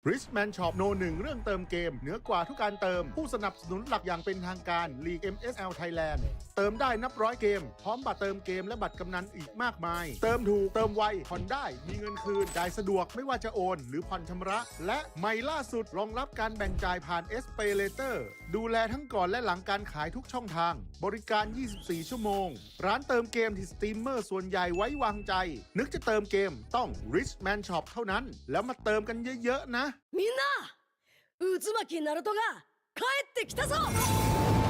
Richman Shop No 1เรื่องเติมเกมเหนือกว่าทุกการเติมผู้สนับสนุนหลักอย่างเป็นทางการ League MSL Thailand เติมได้นับร้อยเกมพร้อมบัตรเติมเกมและบัตรกำนันอีกมากมายเติมถูกเติมไวผ่อนได้มีเงินคืนจ่ายสะดวกไม่ว่าจะโอนหรือผ่อนชำระและใหม่ล่าสุดรองรับการแบ่งจ่ายผ่าน SPayLater ดูแลทั้งก่อนและหลังการขายทุกช่องทางบริการ 24 ชั่วโมงร้านเติมเกมที่สตรีมเมอร์ส่วนใหญ่ไว้วางใจนึกจะเติมเกมต้อง Richman Shop เท่านั้นแล้วมาเติมกันเยอะๆนะみんな渦巻きナルトが帰ってきたぞ。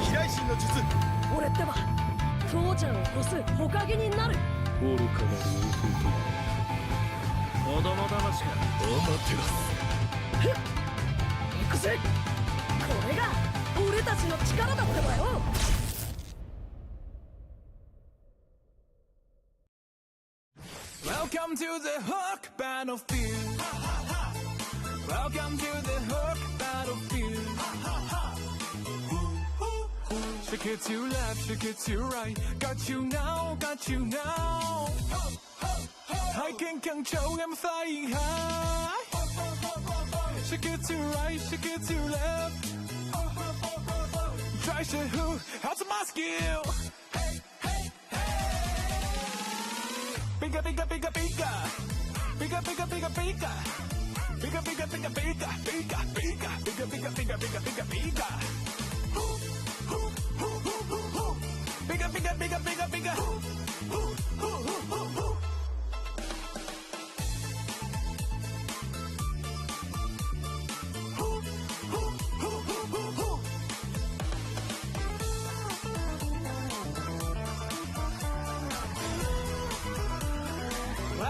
飛来神の術。俺ってば父ちゃんを越す火影になる。愚かなる弟。子供騙しか。お待てろ。行くぜ。これが俺たちの力だってばよ。Welcome to the Hook Battlefield. Welcome to the Hook Battlefield. Shake it to left, shake it to right. Got you now, got you now. I can control, I'm flying high. Shake it to right, shake it to left. Try to who, how's my skill? Bigger, bigger, bigger, bigger. Bigger, bigger, bigger, bigger. Bigger, bigger, bigger, bigger. Bigger, bigger, bigger, bigger, bigger, bigger, bigger, bigger. Bigger, bigger, bigger, bigger, bigger.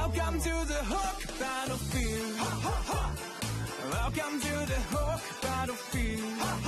Welcome to the hook battlefield. Welcome to the hook battlefield.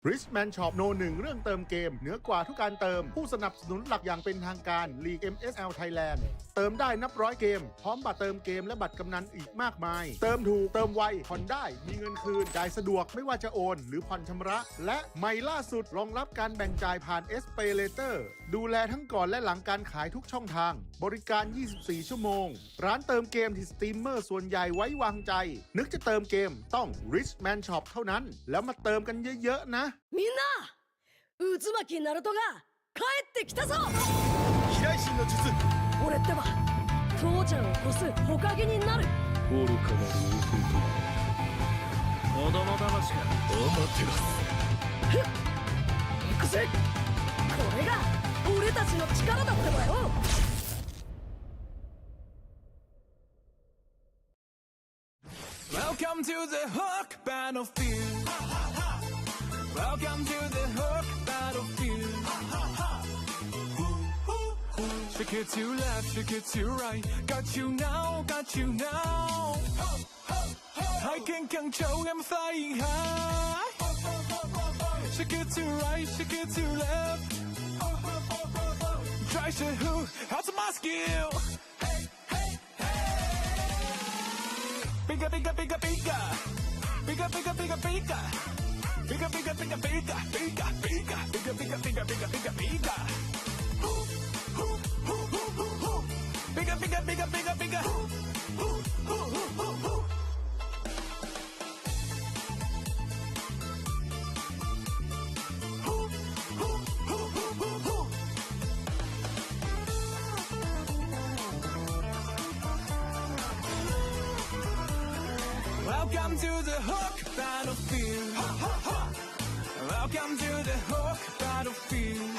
Richman Shop No 1เรื่องเติมเกมเหนือกว่าทุกการเติมผู้สนับสนุนหลักอย่างเป็นทางการลีก MSL Thailand เติมได้นับร้อยเกมพร้อมบัตรเติมเกมและบัตรกำนันอีกมากมายเติมถูกเติมไวผ่อนได้มีเงินคืนจ่ายสะดวกไม่ว่าจะโอนหรือผ่อนชำระและใหม่ล่าสุดรองรับการแบ่งจ่ายผ่าน SPayLater ดูแลทั้งก่อนและหลังการขายทุกช่องทางบริการ 24 ชั่วโมงร้านเติมเกมที่สตรีมเมอร์ส่วนใหญ่ไว้วางใจนึกจะเติมเกมต้อง Richman Shop เท่านั้นแล้วมาเติมกันเยอะๆนะみんな渦巻きナルトが帰ってきたぞ飛来神の術俺ってば父ちゃんを越す火影になる愚かなる大本と子供騙しかお待てろふっ行くぜこれが俺たちの力だってばよWelcome to the hook battlefield. Welcome to the hook battlefield. Shake it to left, shake it to right. Got you now, got you now. I can control, I'm flying high. Shake it to right, shake it to left. Try to who? How's my skill? Bigger, bigger, bigger, bigger. Bigger, bigger, bigger, bigger. Bigger, bigger, bigger, bigger, bigger, bigger, bigger, bigger, bigger, bigger, bigger, bigger. Bigger, bigger, bigger, bigger, bigger. Welcome to the hook battlefield. Welcome to the hook battlefield.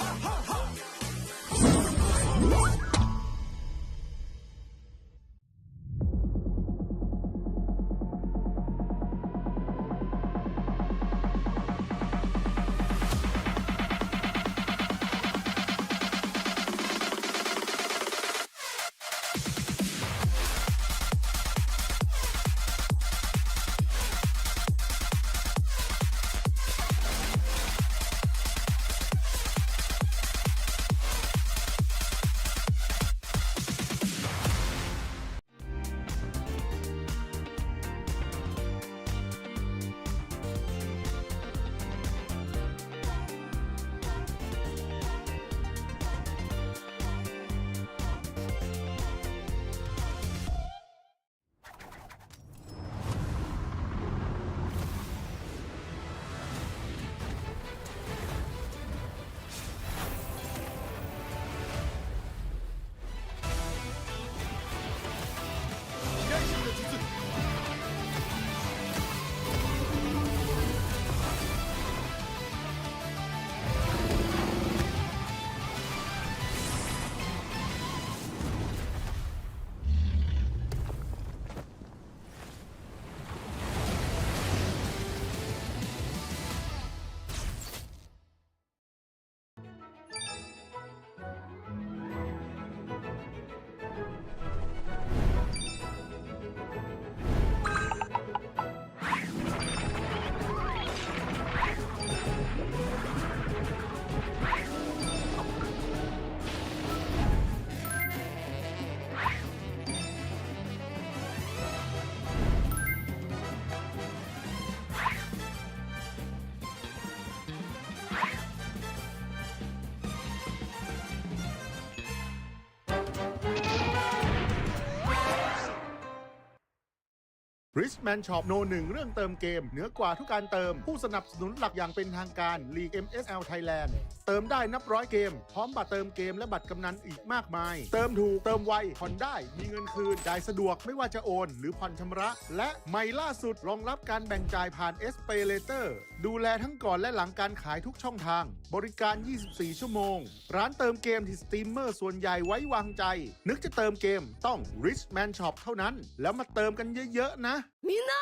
Richman Shop No 1เรื่องเติมเกมเหนือกว่าทุกการเติมผู้สนับสนุนหลักอย่างเป็นทางการ League MSL Thailand เติมได้นับร้อยเกมพร้อมบัตรเติมเกมและบัตรกำนันอีกมากมายเติมถูกเติมไวผ่อนได้มีเงินคืนจ่ายสะดวกไม่ว่าจะโอนหรือผ่อนชำระและใหม่ล่าสุดรองรับการแบ่งจ่ายผ่าน SPayLater ดูแลทั้งก่อนและหลังการขายทุกช่องทางบริการ 24 ชั่วโมงร้านเติมเกมที่สตรีมเมอร์ส่วนใหญ่ไว้วางใจนึกจะเติมเกมต้อง Richman Shop เท่านั้นแล้วมาเติมกันเยอะๆนะみんな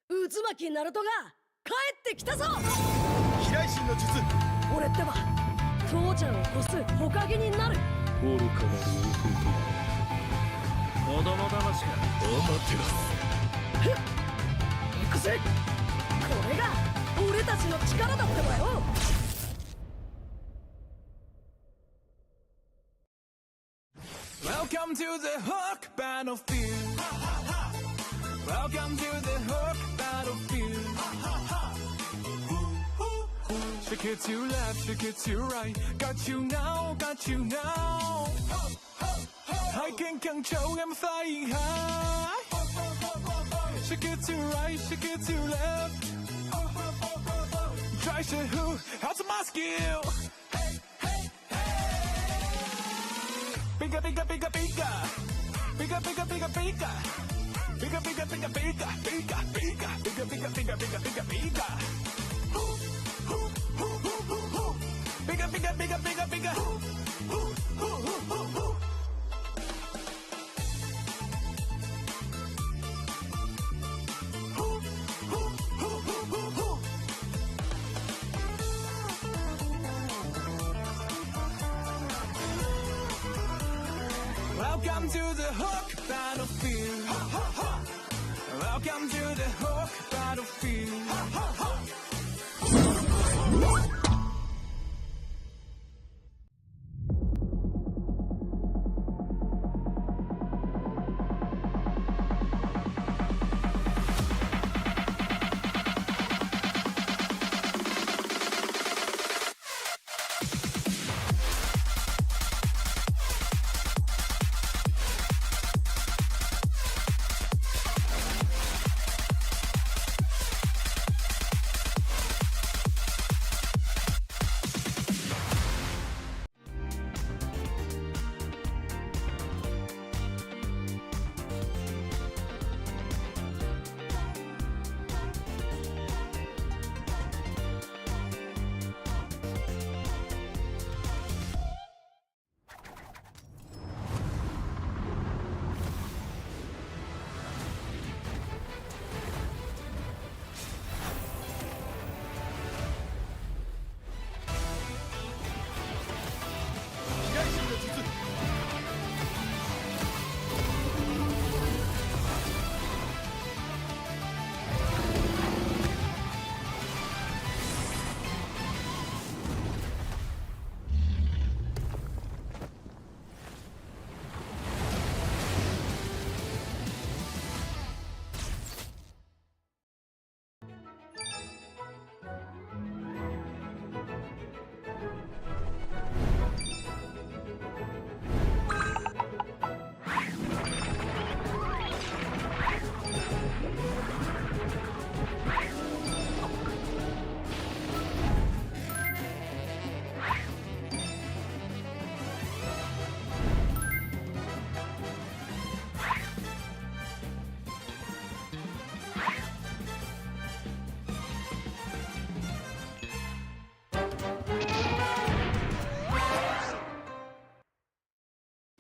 渦巻きナルトが帰ってきたぞ飛来神の術俺ってば父ちゃんを越す火影になる愚かな老夫婦子供騙しかお待てろ行くぜこれが俺たちの力だってばよWelcome to the Hook Battlefield. Welcome to the Hook Battlefield. Shake it to left, shake it to right. Got you now, got you now. I can control, I'm flying high. Shake it to right, shake it to left. Try to who? How's my skill? Bigger, bigger, bigger, bigger. Bigger, bigger, bigger, bigger. Bigger, bigger, bigger, bigger. Bigger, bigger, bigger, bigger, bigger, bigger, bigger, bigger. Bigger, bigger, bigger, bigger, bigger. Welcome to the Hook Battlefield. Welcome to the Hook Battlefield.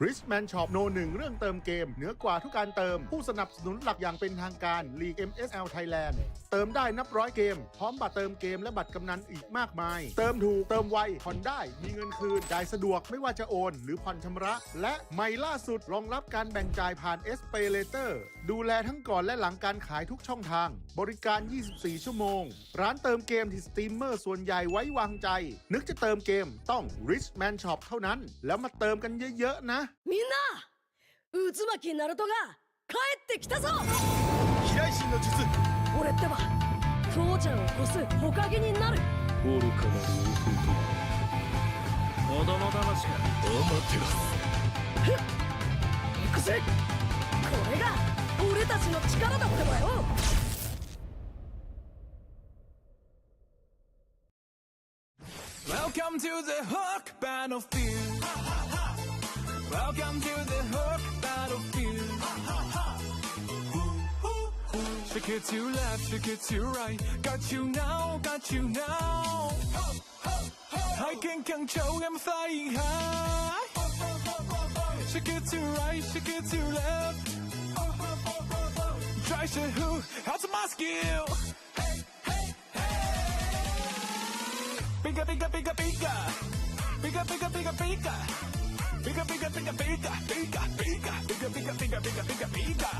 Richman Shop No 1เรื่องเติมเกมเหนือกว่าทุกการเติมผู้สนับสนุนหลักอย่างเป็นทางการ League MSL Thailand เติมได้นับร้อยเกมพร้อมบัตรเติมเกมและบัตรกำนันอีกมากมายเติมถูกเติมไวผ่อนได้มีเงินคืนจ่ายสะดวกไม่ว่าจะโอนหรือผ่อนชำระและใหม่ล่าสุดรองรับการแบ่งจ่ายผ่าน SPayLater ดูแลทั้งก่อนและหลังการขายทุกช่องทางบริการ 24 ชั่วโมงร้านเติมเกมที่สตรีมเมอร์ส่วนใหญ่ไว้วางใจนึกจะเติมเกมต้อง Richman Shop เท่านั้นแล้วมาเติมกันเยอะๆนะみんな渦巻きナルトが帰ってきたぞ飛来神の術俺ってば父ちゃんを越す火影になる愚かな老夫婦子供騙しかお待てろ行くぜこれが俺たちの力だってばよ。Welcome to the Hook Battlefield. Welcome to the Hook Battlefield. Shake it to left, shake it to right. Got you now, got you now. I can control, I'm flying high. Shake it to right, shake it to left. Try to who, how's my skill? Bigger, bigger, bigger, bigger. Bigger, bigger, bigger, bigger. Bigger, bigger, bigger, bigger, bigger, bigger, bigger, bigger, bigger, bigger, bigger, bigger.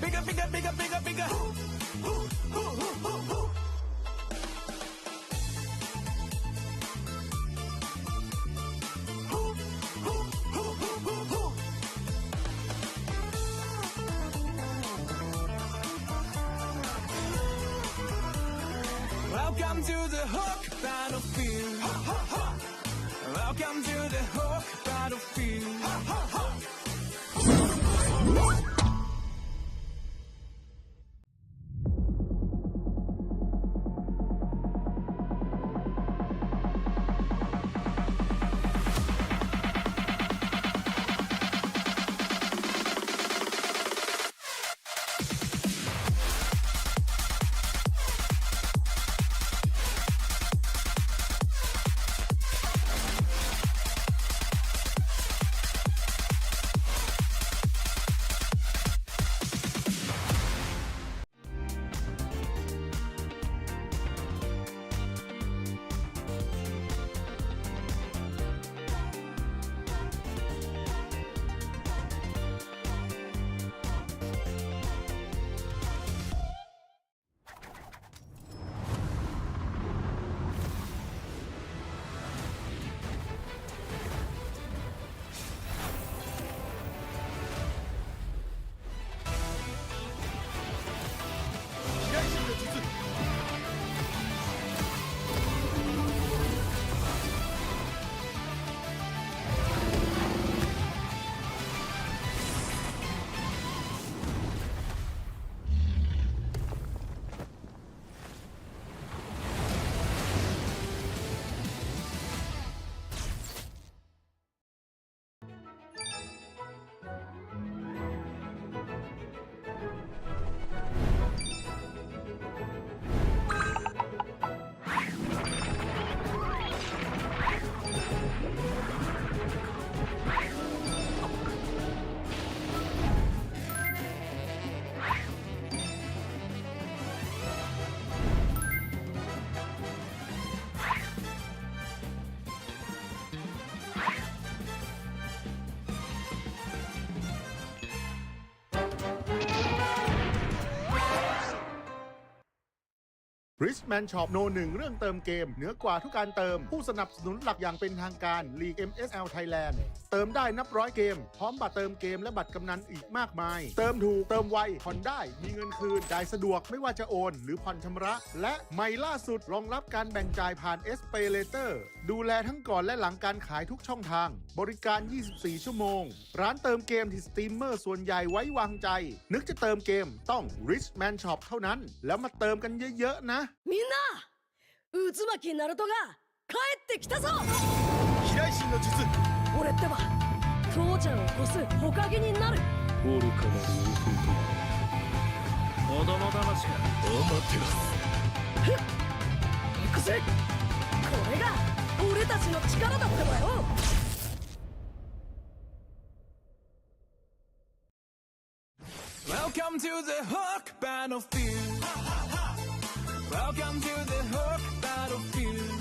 Bigger, bigger, bigger, bigger, bigger. Welcome to the Hook Battlefield. Welcome to the Hook Battlefield. Richman Shop No 1 เรื่องเติมเกมเหนือกว่าทุกการเติมผู้สนับสนุนหลักอย่างเป็นทางการ League MSL Thailand เติมได้นับร้อยเกมพร้อมบัตรเติมเกมและบัตรกำนันอีกมากมายเติมถูกเติมไวผ่อนได้มีเงินคืนจ่ายสะดวกไม่ว่าจะโอนหรือผ่อนชำระและใหม่ล่าสุดรองรับการแบ่งจ่ายผ่าน SPayLater ดูแลทั้งก่อนและหลังการขายทุกช่องทางบริการ 24 ชั่วโมงร้านเติมเกมที่สตรีมเมอร์ส่วนใหญ่ไว้วางใจนึกจะเติมเกมต้อง Richman Shop เท่านั้นแล้วมาเติมกันเยอะๆนะみんな渦巻きナルトが帰ってきたぞ。飛来神の術俺ってば父ちゃんを越す火影になる。愚かなる王子供騙しかお待ってふっ行くぜ。これが俺たちの力だってばよ。Welcome to the Hook Battlefield. Welcome to the Hook Battlefield.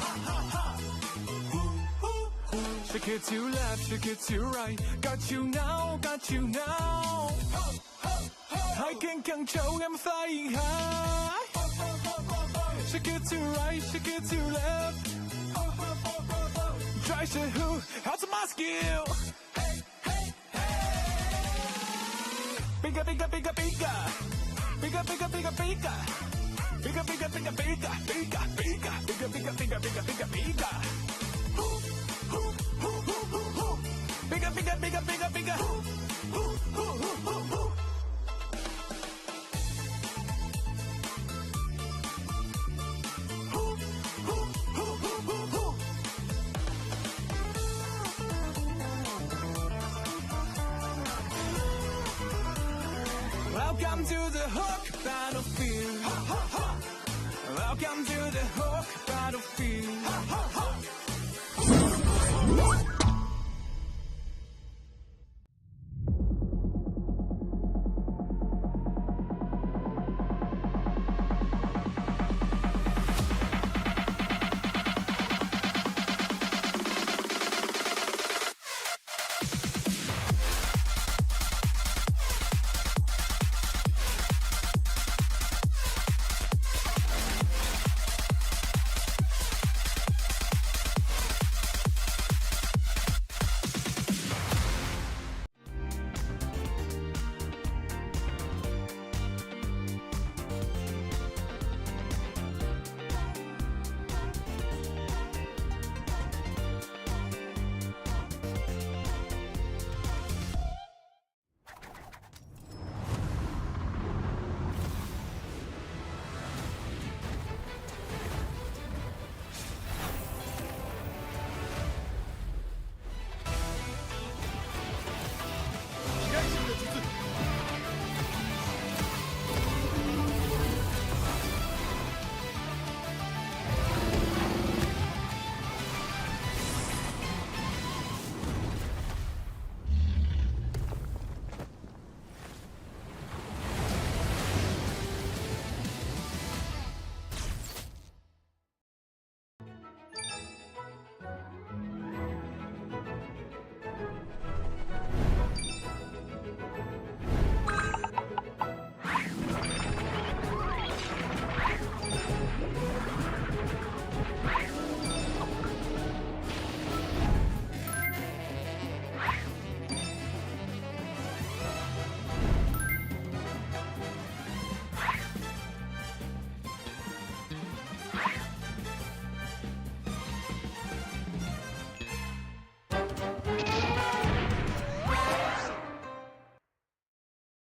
Shake it to left, shake it to right. Got you now, got you now. I can control, I'm flying high. Shake it to right, shake it to left. Try to who, how's my skill? Bigger, bigger, bigger, bigger. Bigger, bigger, bigger, bigger. Bigger, bigger, bigger, bigger, bigger, bigger, bigger, bigger, bigger, bigger, bigger, bigger. Bigger, bigger, bigger, bigger, bigger. Welcome to the Hook battlefield. Welcome to the Hook battlefield.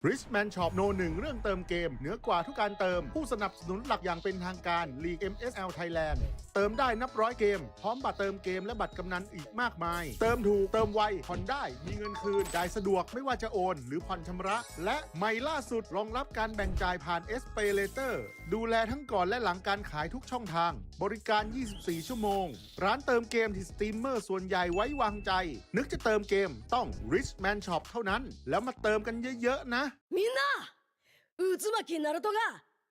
Richman Shop No 1 เรื่องเติมเกมเหนือกว่าทุกการเติมผู้สนับสนุนหลักอย่างเป็นทางการ League MSL Thailand เติมได้นับร้อยเกมพร้อมบัตรเติมเกมและบัตรกำนันอีกมากมายเติมถูกเติมไวผ่อนได้มีเงินคืนจ่ายสะดวกไม่ว่าจะโอนหรือผ่อนชำระและใหม่ล่าสุดรองรับการแบ่งจ่ายผ่าน SPay Later ดูแลทั้งก่อนและหลังการขายทุกช่องทางบริการ 24 ชั่วโมงร้านเติมเกมที่สตรีมเมอร์ส่วนใหญ่ไว้วางใจนึกจะเติมเกมต้อง Richman Shop เท่านั้นแล้วมาเติมกันเยอะๆนะみんな渦巻きナルトが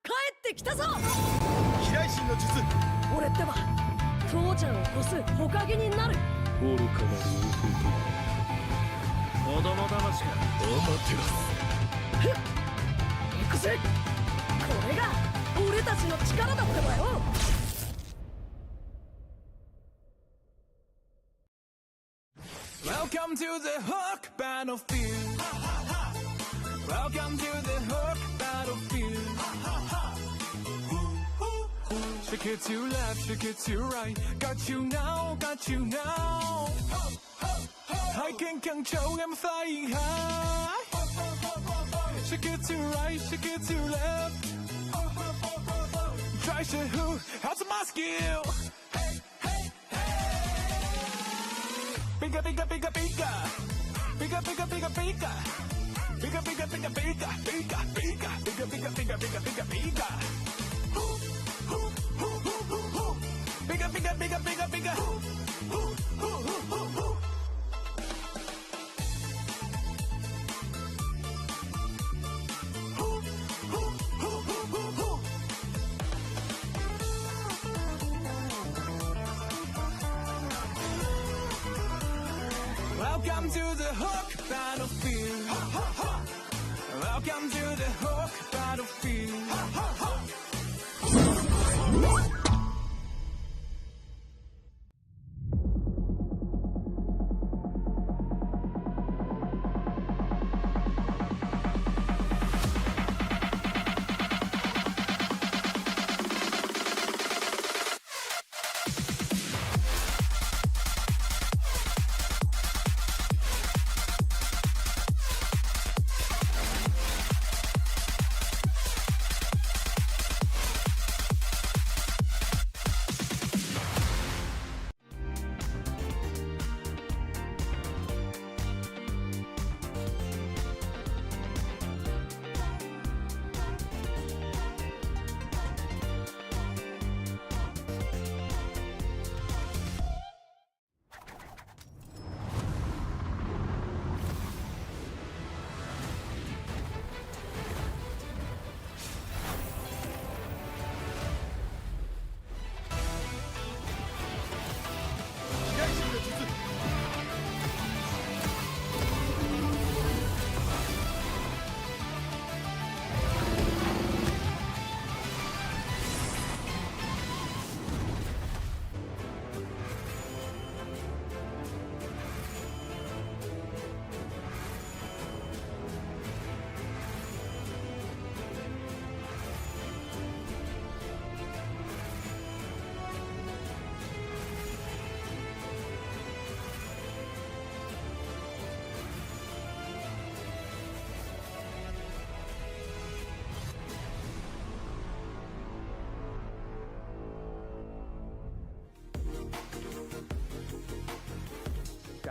帰ってきたぞ飛来神の術俺ってば父ちゃんを越す火影になる愚かなる男子供騙しかお待てろふっ行くぜこれが俺たちの力だってばよWelcome to the Hook battlefield. Welcome to the Hook battlefield. Shake it to left, shake it to right. Got you now, got you now. I can control, I'm flying high. Shake it to right, shake it to left. Try to who? How's my skill? Bigger, bigger, bigger, bigger. Bigger, bigger, bigger, bigger. Bigger, bigger, bigger, bigger, bigger, bigger, bigger, bigger, bigger, bigger, bigger, bigger. Bigger, bigger, bigger, bigger, bigger. Welcome to the Hook battlefield. Welcome to the Hook battlefield.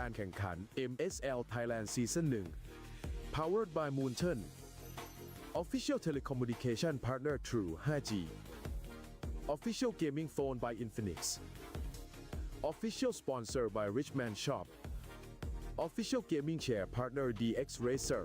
การแข่งขัน MSL Thailand Season 1 Powered by Moonton Official Telecommunication Partner True 5G Official Gaming Phone by Infinix Official Sponsor by Richman Shop Official Gaming Chair Partner DX Racer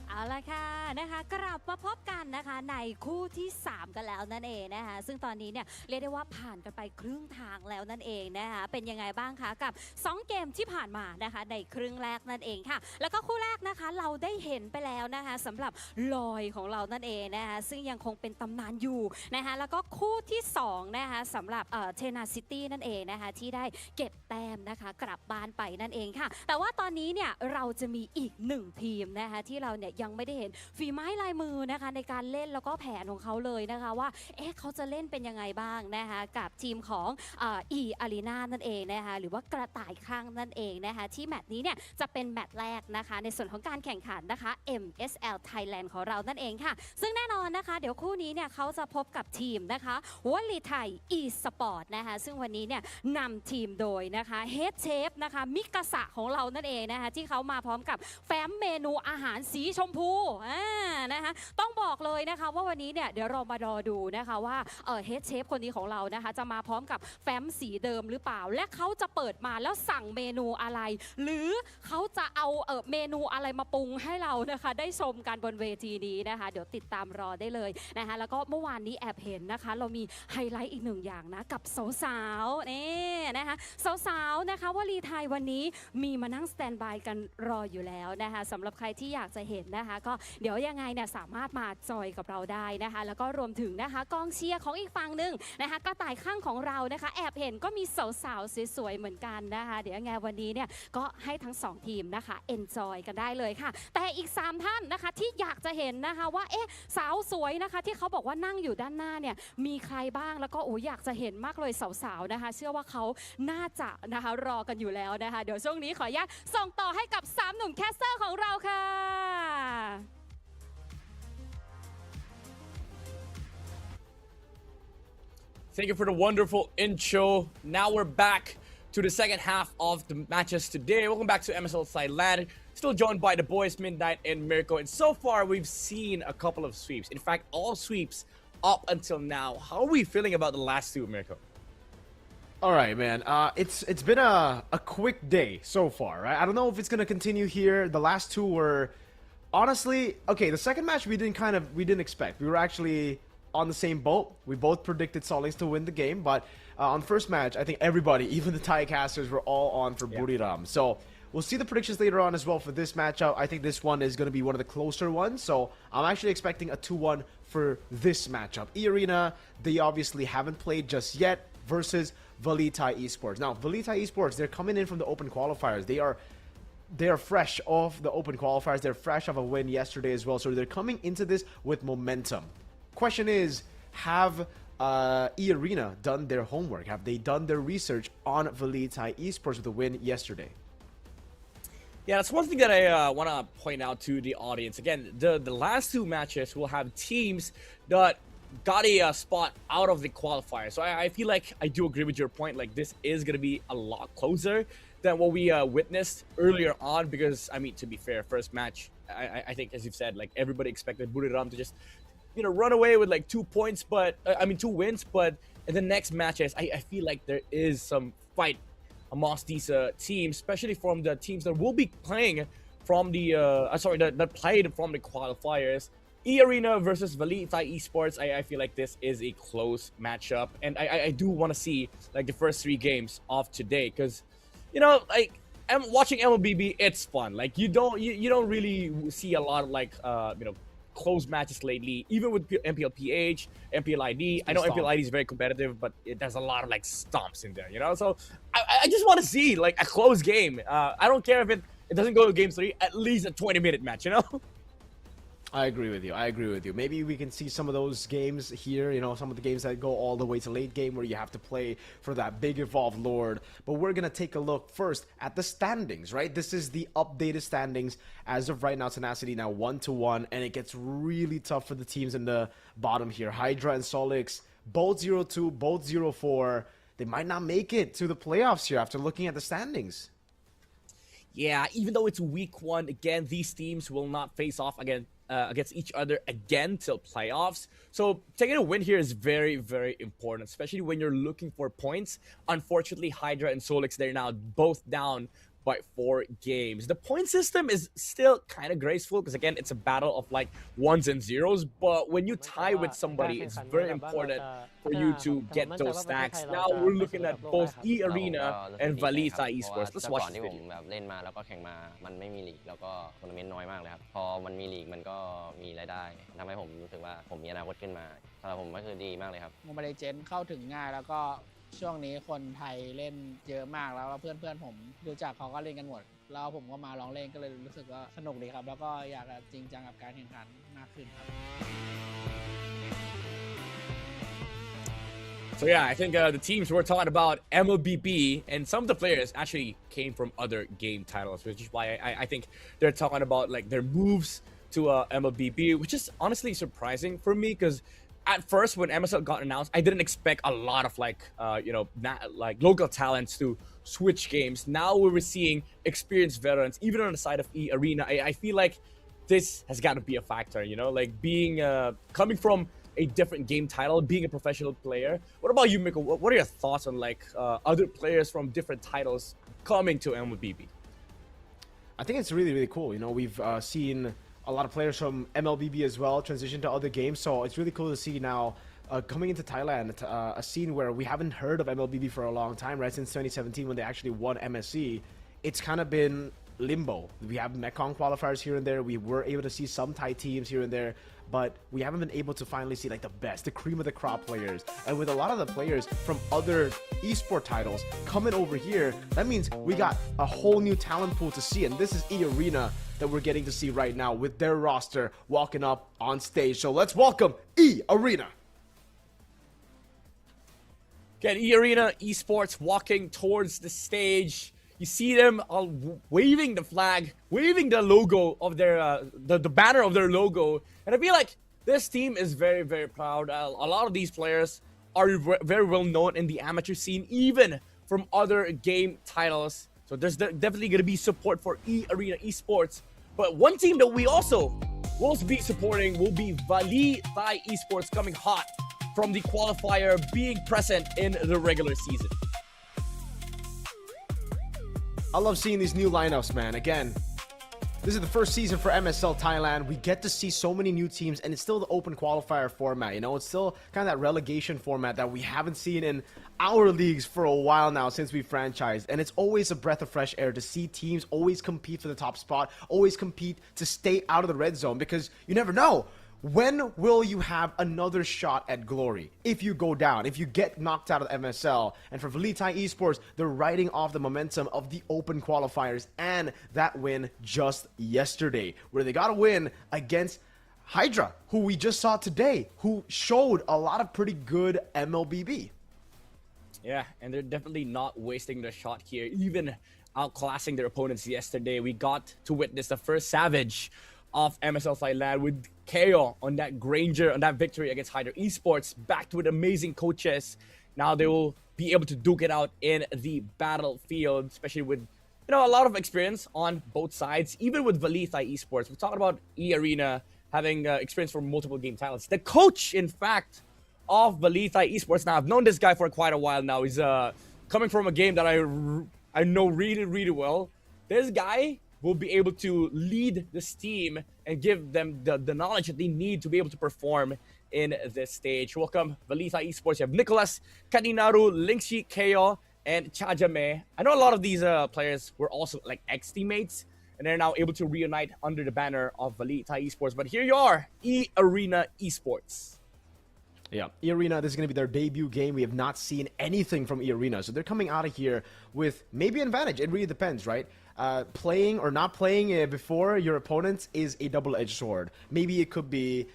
เอาละค่ะนะคะกลับมาพบกันนะคะในคู่ที่ 3 กันแล้วนั่นเองนะคะซึ่งตอนนี้เนี่ยเรียกได้ว่าผ่านกันไปครึ่งทางแล้วนั่นเองนะคะเป็นยังไงบ้างคะกับ2เกมที่ผ่านมานะคะในครึ่งแรกนั่นเองค่ะแล้วก็คู่แรกนะคะเราได้เห็นไปแล้วนะคะสำหรับลอยของเรานั่นเองนะคะซึ่งยังคงเป็นตำนานอยู่นะคะแล้วก็คู่ที่2นะคะสำหรับเทนาซิตี้นั่นเองนะคะที่ได้เก็บแต้มนะคะกลับบ้านไปนั่นเองค่ะแต่ว่าตอนนี้เนี่ยเราจะมีอีก1ทีมนะคะที่เราเนี่ยยังไม่ได้เห็นฝีไม้ลายมือนะคะในการเล่นแล้วก็แผนของเขาเลยนะคะว่าเขาจะเล่นเป็นยังไงบ้างนะคะกับทีมของอารีนานั่นเองนะคะหรือว่ากระต่ายข้างนั่นเองนะคะที่แมตช์นี้เนี่ยจะเป็นแมตช์แรกนะคะในส่วนของการแข่งขันนะคะ MSL Thailand ของเรานั่นเองค่ะซึ่งแน่นอนนะคะเดี๋ยวคู่นี้เนี่ยเขาจะพบกับทีมนะคะวลีไทย e-sport นะคะซึ่งวันนี้เนี่ยนำทีมโดยนะคะเฮดเชฟนะคะมิกาสะของเรานั่นเองนะคะที่เขามาพร้อมกับแฟ้มเมนูอาหารสีชมพูนะคะต้องบอกเลยนะคะว่าวันนี้เนี่ยเดี๋ยวเรามารอดูนะคะว่าเฮดเชฟคนนี้ของเรานะคะจะมาพร้อมกับแฟ้มสีเดิมหรือเปล่าและเขาจะเปิดมาแล้วสั่งเมนูอะไรหรือเขาจะเอาเมนูอะไรมาปรุงให้เรานะคะได้ชมกันบนเวทีนี้นะคะเดี๋ยวติดตามรอได้เลยนะคะแล้วก็เมื่อวานนี้แอบเห็นนะคะเรามีไฮไลท์อีกหนึ่งอย่างนะกับสาวๆนี่นะคะสาวๆนะคะวลีไทยวันนี้มีมานั่งสแตนบายกันรออยู่แล้วนะคะสำหรับใครที่อยากจะเห็นนะคะก็เดี๋ยวยังไงเนี่ยสามารถมาจอยกับเราได้นะคะแล้วก็รวมถึงนะคะกองเชียร์ของอีกฝั่งหนึ่งนะคะกระต่ายข้างของเรานะคะแอบเห็นก็มีสาวๆสวยๆเหมือนกันนะคะเดี๋ยวยังไงวันนี้เนี่ยก็ให้ทั้ง2ทีมนะคะเอนจอยกันได้เลยค่ะแต่อีก3ท่านนะคะที่อยากจะเห็นนะคะว่าสาวสวยนะคะที่เขาบอกว่านั่งอยู่ด้านหน้าเนี่ยมีใครบ้างแล้วก็อยากจะเห็นมากเลยสาวๆนะคะเชื่อว่าเขาน่าจะนะคะรอกันอยู่แล้วนะคะเดี๋ยวช่วงนี้ขออนุญาตส่งต่อให้กับ3หนุ่มแคสเตอร์ของเราค่ะ Thank you for the wonderful intro. Now we're back to the second half of the matches today. Welcome back to MSL Thailand. Still joined by the boys Midnight and Mirko. And so far, we've seen a couple of sweeps. In fact, all sweeps up until now. How are we feeling about the last two, Mirko? All right, man. It's been a quick day so far, right? I don't know if it's gonna continue here. The last two were honestly okay. The second match we didn't expect. We were actually on the same boat. We both predicted Solings to win the game, but on first match, I think everybody, even the Thai casters, were all on for Buriram. So we'll see the predictions later on as well for this matchup. I think this one is going to be one of the closer ones, so I'm actually expecting a 2-1 for this matchup. E-Arena, they obviously haven't played just yet, versus VLTH Esports. Now, VLTH Esports, they're coming in from the open qualifiers. They are fresh off the open qualifiers. They're fresh off a win yesterday as well, so they're coming into this with momentum. Question is, have E-Arena done their homework? Have they done their research on VLTH Esports with a win yesterday? Yeah, that's one thing that I want to point out to the audience. Again, the last two matches will have teams that got a spot out of the qualifier. So I feel like I do agree with your point. Like, this is going to be a lot closer than what we witnessed earlier on. Because, I mean, to be fair, first match, I think, as you've said, like, everybody expected Buriram to just, you know, run away with like 2 points, but 2 wins. But in the next matches, I feel like there is some fight amongst these teams, especially from the teams that will be playing from the that played from the qualifiers. E-Arena versus VLTH Esports. I feel like this is a close matchup, and I do want to see like the first 3 games of today, because, you know, like, watching MLBB, it's fun. Like, you don't really see a lot of like you know, close matches lately, even with MPLPH, MPLID. I know MPLID is very competitive, but there's a lot of like stomps in there, you know? So I just want to see like a close game. I don't care if it doesn't go to game 3, at least a 20-minute match, you know? I agree with you. I agree with you. Maybe we can see some of those games here, you know, some of the games that go all the way to late game where you have to play for that big evolved Lord. But we're going to take a look first at the standings, right? This is the updated standings as of right now. Tenacity now 1-1, and it gets really tough for the teams in the bottom here. Hydra and Solix, both 0-2, both 0-4. They might not make it to the playoffs here after looking at the standings. Yeah, even though it's week 1, again, these teams will not face off against each other again till playoffs. So taking a win here is very, very important, especially when you're looking for points. Unfortunately, Hydra and Solix, they're now both down by 4 games. The point system is still kind of graceful because, again, it's a battle of like 1s and 0s. But when you tie with somebody, it's very important for you to get those stacks. Now we're looking at both E Arena and Valita Esports. Let's watch this video. เล่นมาแล้วก็แข่งมามันไม่มีลีกแล้วก็ทัวร์นาเมนต์น้อยมากเลยครับพอมันมีลีกมันก็มีรายได้ทำให้ผมรู้สึกว่าผมมีอนาคตขึ้นมาสำหรับผมก็คือดีมากเลยครับโมบายเลเจนด์เข้าถึงง่ายแล้วก็ช่วงนี้คนไทยเล่นเยอะมากแล้วเพื่อนผมรู้จักเขาก็เล่นกันหมดแล้วผมก็มาลองเล่นก็เลยรู้สึกว่าสนุกดีครับแล้วก็อยากจริงจังกับการแข่งขันมากขึ้นครับ So yeah, I think the teams were talking about MLBB, and some of the players actually came from other game titles, which is why I think they're talking about like their moves to MLBB, which is honestly surprising for me because at first when MSL got announced, I didn't expect a lot of like like local talents to switch games. Now we're seeing experienced veterans, even on the side of E Arena. I feel like this has got to be a factor, you know, like being coming from a different game title, being a professional player. What about you, Miko? What are your thoughts on like other players from different titles coming to MLBB? I think it's really, really cool. You know, we've seen a lot of players from MLBB as well transition to other games. So it's really cool to see now coming into Thailand, a scene where we haven't heard of MLBB for a long time, right? Since 2017 when they actually won MSC. It's kind of been limbo. We have Mekong qualifiers here and there. We were able to see some Thai teams here and there, but we haven't been able to finally see like the best, the cream of the crop players. And with a lot of the players from other esport titles coming over here, that means we got a whole new talent pool to see. And this is E Arena that we're getting to see right now with their roster walking up on stage. So let's welcome E Arena. Again, E Arena Esports walking towards the stage. You see them all waving the flag, waving the logo of their, the banner of their logo. And I feel like this team is very, very proud. A lot of these players are very well known in the amateur scene, even from other game titles. So there's definitely going to be support for E Arena Esports. But one team that we also will be supporting will be Valita Esports, coming hot from the qualifier, being present in the regular season. I love seeing these new lineups, man. Again, this is the first season for MSL Thailand. We get to see so many new teams, and it's still the open qualifier format, you know? It's still kind of that relegation format that we haven't seen in our leagues for a while now since we franchised. And it's always a breath of fresh air to see teams always compete for the top spot, always compete to stay out of the red zone, because you never know. When will you have another shot at glory? If you go down, if you get knocked out of MSL. And for Valita Esports, they're riding off the momentum of the open qualifiers and that win just yesterday, where they got a win against Hydra, who we just saw today, who showed a lot of pretty good MLBB. Yeah, and they're definitely not wasting their shot here, even outclassing their opponents yesterday. We got to witness the first Savage of MSL Thailand with KO on that Granger, on that victory against Hydra Esports, backed with amazing coaches. Now they will be able to duke it out in the battlefield, especially with, you know, a lot of experience on both sides. Even with Valita Esports, we're talking about E Arena having experience from multiple game titles. The coach, in fact, of Valita Esports, now I've known this guy for quite a while now. He's coming from a game that I know really, really well. This guy will be able to lead this team and give them the knowledge that they need to be able to perform in this stage. Welcome, Valita Esports. You have Nicholas, Kaninaru, Lingxi, Keo, and Chajame. I know a lot of these players were also like ex-teammates, and they're now able to reunite under the banner of Valita Esports. But here you are, E Arena Esports. Yeah, E-Arena, this is going to be their debut game. We have not seen anything from E-Arena, so they're coming out of here with maybe an advantage. It really depends, right? Playing or not playing before your opponents is a double-edged sword. Maybe it could be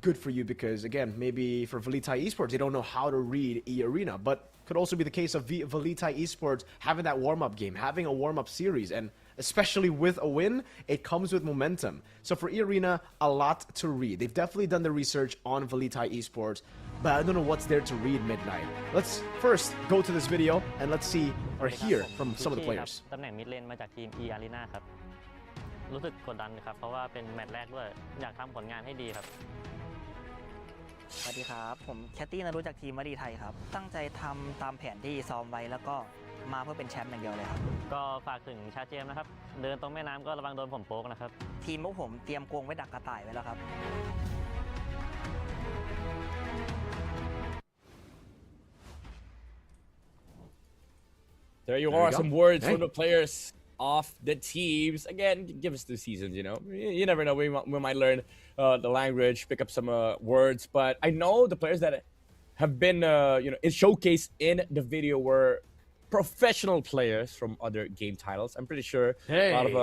good for you because, again, maybe for VLTH Esports, they don't know how to read E-Arena, but could also be the case of VLTH Esports having that warm-up game, having a warm-up series, and especially with a win, it comes with momentum. So for E-Arena, a lot to read. They've definitely done the research on VLTH Esports, but I don't know what's there to read midnight. Let's first go to this video and let's see or hear from some of the players. ตำแหน่งมิดเลนมาจากทีม E-Arena ครับรู้สึกกดดันครับเพราะว่าเป็นแมตช์แรกด้วยอยากทำผลงานให้ดีครับสวัสดีครับผมแคตตี้นะรู้จากทีมวดีไทยครับตั้งใจทำตามแผนที่ซ้อมไว้แล้วก็มาเพื่อเป็นแชมป์อย่างเดียวเลยครับก็ฝากถึงชาเจมนะครับเดินตรงแม่น้ำก็ระวังโดนผมโป๊กนะครับทีมพวกผมเตรียมกรงไว้ดักกระต่ายไว้แล้วครับ There you are, some words from the players of the teams. Again, give us the seasons, you know. You never know, we might learn the language, pick up some words. But I know the players that have been, showcased in the video were professional players from other game titles. I'm pretty sure a lot of,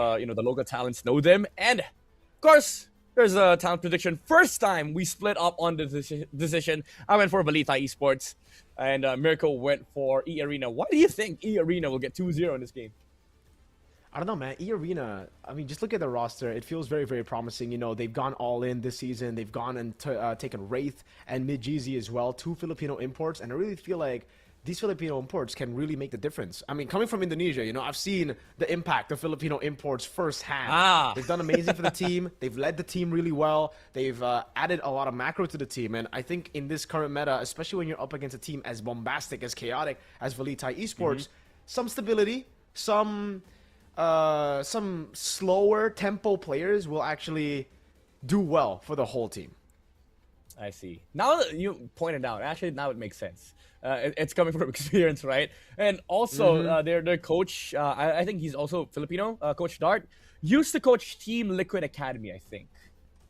the local talents know them. And, of course, there's a talent prediction. First time we split up on the decision. I went for VLTH Esports. And Miracle went for E-Arena. Why do you think E-Arena will get 2-0 in this game? I don't know, man. E-Arena, I mean, just look at the roster. It feels very, very promising. You know, they've gone all in this season. They've gone and taken Wraith and Midjeezy as well, 2 Filipino imports. And I really feel like these Filipino imports can really make the difference. I mean, coming from Indonesia, you know, I've seen the impact of Filipino imports firsthand. They've done amazing for the team. They've led the team really well. They've added a lot of macro to the team. And I think in this current meta, especially when you're up against a team as bombastic, as chaotic as VLTH Esports, some stability, some slower tempo players will actually do well for the whole team. I see. Now that you pointed out, actually now it makes sense. It's coming from experience, right? And also, their coach, I think he's also Filipino, Coach Dart, used to coach Team Liquid Academy, I think.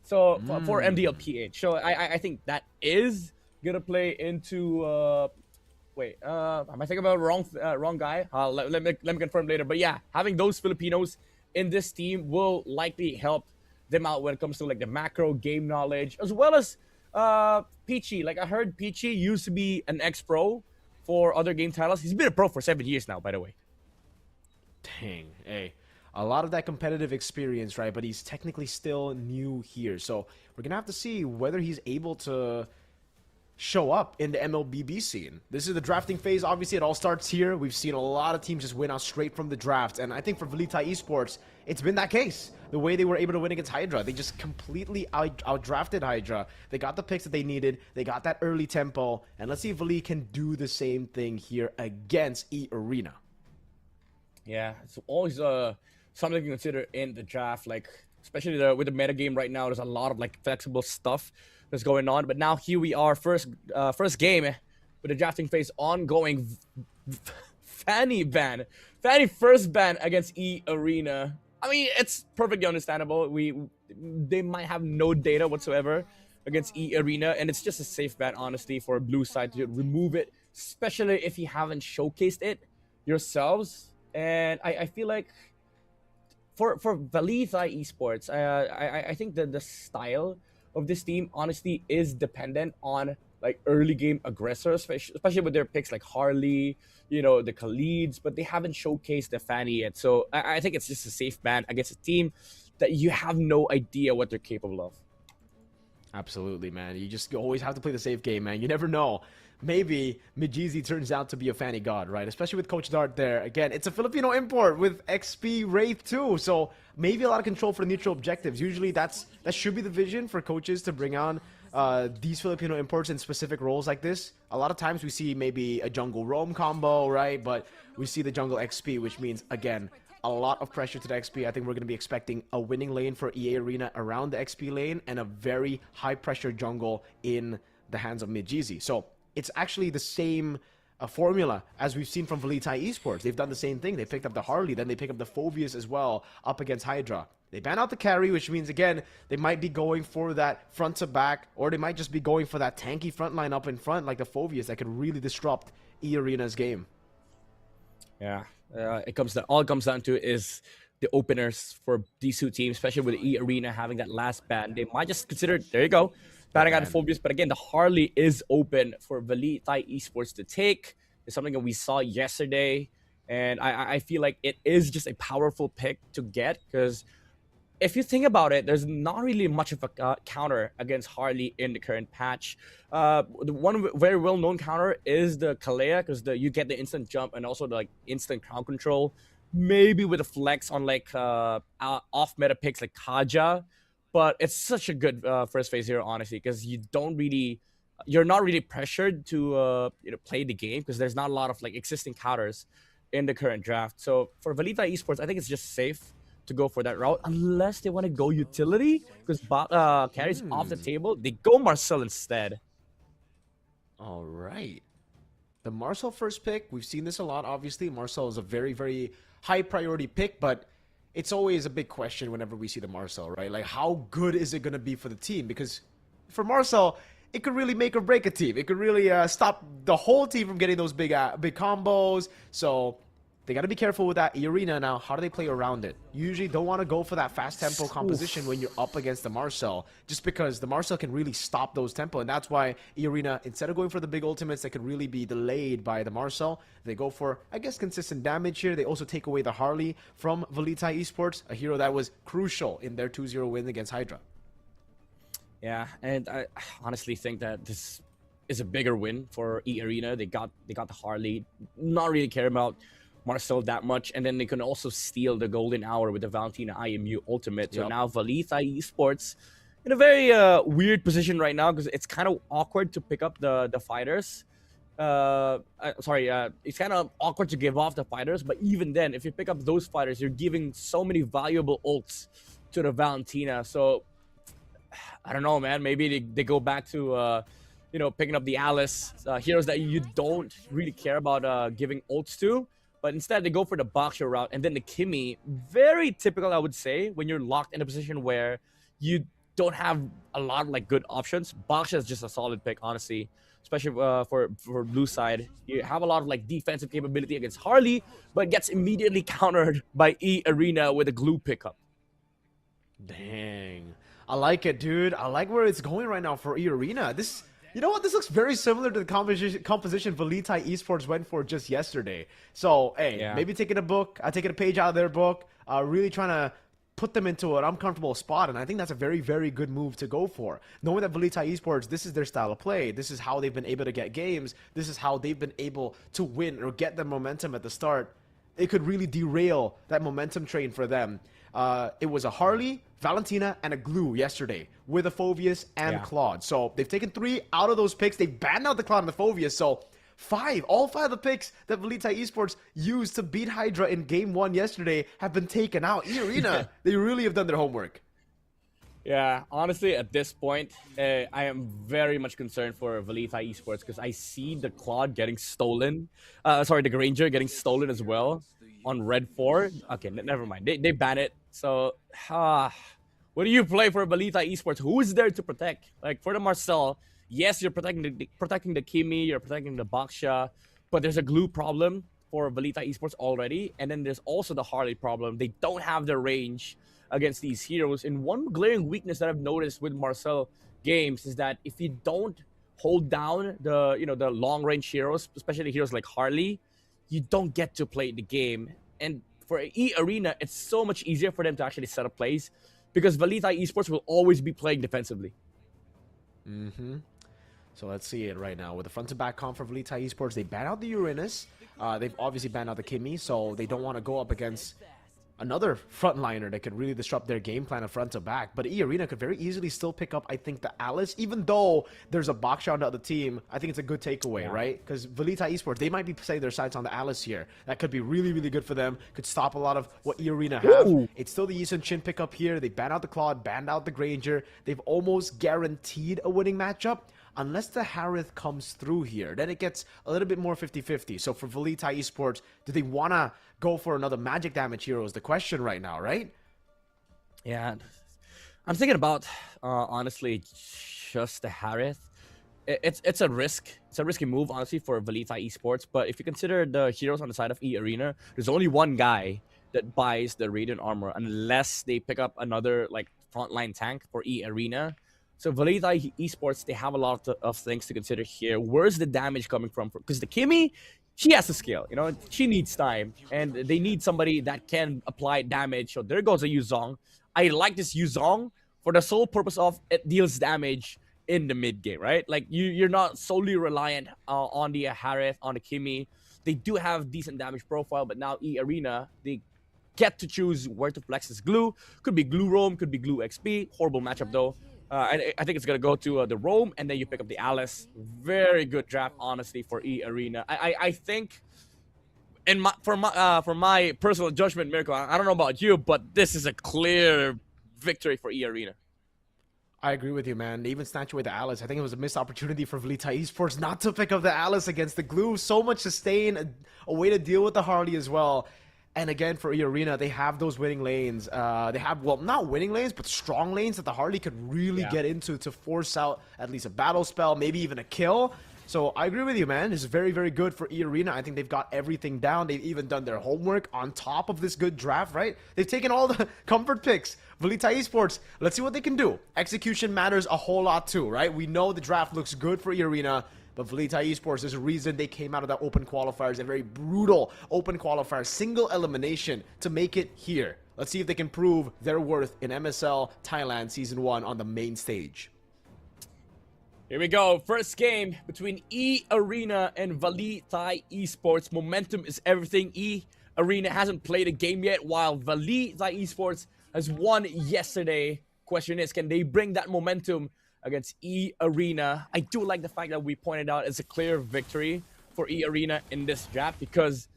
So, for MDLPH. So, I think that is going to play into... wait, am I thinking about wrong guy? Let me confirm later. But yeah, having those Filipinos in this team will likely help them out when it comes to like the macro game knowledge, as well as Peachy. Like I heard Peachy used to be an ex-pro for other game titles. He's been a pro for 7 years now, by the way. Dang, hey. A lot of that competitive experience, right? But he's technically still new here. So we're going to have to see whether he's able to show up in the MLBB scene. This is the drafting phase. Obviously, it all starts here. We've seen a lot of teams just win out straight from the draft. And I think for VLTH Esports, it's been that case. The way they were able to win against Hydra. They just completely outdrafted Hydra. They got the picks that they needed. They got that early tempo. And let's see if VLTH can do the same thing here against E-Arena. Yeah, it's always something to consider in the draft. Like, especially with the meta game right now, there's a lot of like flexible stuff that's going on. But now here we are, first game with the drafting phase ongoing. Fanny first ban against E-Arena. I mean, it's perfectly understandable. They might have no data whatsoever against E-Arena, and it's just a safe ban, honestly, for blue side to remove it, especially if you haven't showcased it yourselves. And I feel like for VLTH Esports, I think that the style of this team honestly is dependent on like early game aggressors, especially with their picks like Harley, you know, the Khalids, but they haven't showcased the Fanny yet. So I think it's just a safe ban against a team that you have no idea what they're capable of. Absolutely, man. You just always have to play the safe game, man. You never know. Maybe Midjeezy turns out to be a Fanny god, right? Especially with Coach Dart there. Again, it's a Filipino import with XP Wraith too. So maybe a lot of control for neutral objectives. Usually that should be the vision for coaches to bring on these Filipino imports in specific roles like this. A lot of times we see maybe a jungle roam combo, right? But we see the jungle XP, which means, again, a lot of pressure to the XP. I think we're going to be expecting a winning lane for E-Arena around the XP lane and a very high pressure jungle in the hands of Midjeezy. So it's actually the same a formula as we've seen from VLTH Esports. They've done the same thing. They picked up the Harley, then they pick up the Phobius as well up against Hydra. They ban out the carry, which means, again, they might be going for that front to back, or they might just be going for that tanky front line up in front like the Phobius that could really disrupt E-Arena's game. Yeah, all it comes down to is the openers for these two teams, especially with E-Arena having that last ban. They might just consider, there you go, banning out the Phobius. But again, the Harley is open for VLTH Esports to take. It's something that we saw yesterday. And I feel like it is just a powerful pick to get, because if you think about it, there's not really much of a counter against Harley in the current patch. The one very well-known counter is the Kalea, because you get the instant jump and also the instant crowd control. Maybe with a flex on off-meta picks like Kaja, but it's such a good first phase hero, honestly, because you're not really pressured to play the game, because there's not a lot of existing counters in the current draft. So for VLTH Esports, I think it's just safe to go for that route, unless they want to go utility, because carries off the table. They go Marcel instead. All right. The Marcel first pick, we've seen this a lot, obviously. Marcel is a very, very high priority pick, but it's always a big question whenever we see the Marcel, right? Like, how good is it going to be for the team? Because for Marcel, it could really make or break a team. It could really stop the whole team from getting those big combos. So they got to be careful with that E-Arena now. How do they play around it? You usually don't want to go for that fast tempo composition when you're up against the Marcel, just because the Marcel can really stop those tempo. And that's why E-Arena, instead of going for the big ultimates that could really be delayed by the Marcel, they go for, I guess, consistent damage here. They also take away the Harley from VLTH Esports, a hero that was crucial in their 2-0 win against Hydra. Yeah, and I honestly think that this is a bigger win for E-Arena. They got the Harley, not really care about Marcel that much, and then they can also steal the golden hour with the Valentina IMU ultimate. So now VLTH Esports in a very weird position right now, because it's kind of awkward to pick up the fighters. It's kind of awkward to give off the fighters, but even then, if you pick up those fighters, you're giving so many valuable ults to the Valentina. So I don't know, man. Maybe they go back to picking up the Alice, heroes that you don't really care about giving ults to. But instead, they go for the Baksha route, and then the Kimi. Very typical, I would say, when you're locked in a position where you don't have a lot of good options. Baksha is just a solid pick, honestly, especially for blue side. You have a lot of defensive capability against Harley, but gets immediately countered by E-Arena with a glue pickup. Dang. I like it, dude. I like where it's going right now for E-Arena. You know what? This looks very similar to the composition VLTH Esports went for just yesterday. So, hey, maybe taking a page out of their book, really trying to put them into an uncomfortable spot, and I think that's a very, very good move to go for. Knowing that VLTH Esports, this is their style of play. This is how they've been able to get games. This is how they've been able to win or get the momentum at the start. It could really derail that momentum train for them. It was a Harley, Valentina, and a Glue yesterday with a Phobius and Claude. So they've taken 3 out of those picks. They banned out the Claude and the Phobius. So all 5 of the picks that VLTH Esports used to beat Hydra in Game 1 yesterday have been taken out. E-Arena, they really have done their homework. Yeah, honestly, at this point, I am very much concerned for VLTH Esports, because I see the Claude getting stolen. The Granger getting stolen as well on Red 4. Okay, never mind. They ban it. So, what do you play for VLTH Esports? Who is there to protect? For the Marcel, yes, you're protecting the Kimi, you're protecting the Baksha, but there's a glue problem for VLTH Esports already, and then there's also the Harley problem. They don't have the range against these heroes. And one glaring weakness that I've noticed with Marcel games is that if you don't hold down the long range heroes, especially heroes like Harley, you don't get to play the game. And for E-Arena, it's so much easier for them to actually set up plays, because VLTH Esports will always be playing defensively. So let's see it right now. With the front-to-back comp for VLTH Esports, they ban out the Uranus. They've obviously banned out the Kimi, so they don't want to go up against another frontliner that could really disrupt their game plan of front to back. But E-Arena could very easily still pick up, I think, the Alice, even though there's a Baksha on the other team. I think it's a good takeaway, right? Because VLTH Esports, they might be setting their sights on the Alice here. That could be really, really good for them. Could stop a lot of what E-Arena have. Ooh. It's still the Yisun Chin pickup here. They banned out the Claude, banned out the Granger. They've almost guaranteed a winning matchup. unless the Harith comes through here, then it gets a little bit more 50-50. So for VLTH Esports, do they want to go for another magic damage hero is the question right now, right? Yeah, I'm thinking about, honestly, just the Harith. It's a risk. It's a risky move, honestly, for VLTH Esports. But if you consider the heroes on the side of E Arena, there's only one guy that buys the Radiant Armor unless they pick up another like frontline tank for E Arena. So VLTH Esports, they have a lot of things to consider here. Where's the damage coming from? Because the Kimmy, she has to scale. You know, she needs time, and they need somebody that can apply damage. So there goes a Yuzong. I like this Yuzong for the sole purpose of it deals damage in the mid game, right? Like you're not solely reliant on the Harith, on the Kimmy. They do have decent damage profile, but now E Arena, they get to choose where to flex this glue. Could be glue roam, could be glue XP. Horrible matchup though. I think it's gonna go to the roam, and then you pick up the Alice. Very good draft, honestly, for E Arena. I think, for my personal judgment, Mirko, I don't know about you, but this is a clear victory for E Arena. I agree with you, man. They even snatched away the Alice. I think it was a missed opportunity for VLTH Esports not to pick up the Alice against the glue. So much sustain, a way to deal with the Harley as well. And again, for E Arena, they have those winning lanes. They have, well, not winning lanes, but strong lanes that the Harley could really get into to force out at least a battle spell, maybe even a kill. So I agree with you, man. It's very, very good for E Arena. I think they've got everything down. They've even done their homework on top of this good draft, right? They've taken all the comfort picks. VLTH Esports, let's see what they can do. Execution matters a whole lot too, right? We know the draft looks good for E Arena, but VLTH Esports, there's a reason they came out of that open qualifiers, a very brutal open qualifier, single elimination to make it here. Let's see if they can prove their worth in MSL Thailand Season 1 on the main stage. Here we go. First game between E Arena and VLTH Esports. Momentum is everything. E Arena hasn't played a game yet, while VLTH Esports has won yesterday. Question is, can they bring that momentum against E Arena? I do like the fact that we pointed out it's a clear victory for E Arena in this draft, because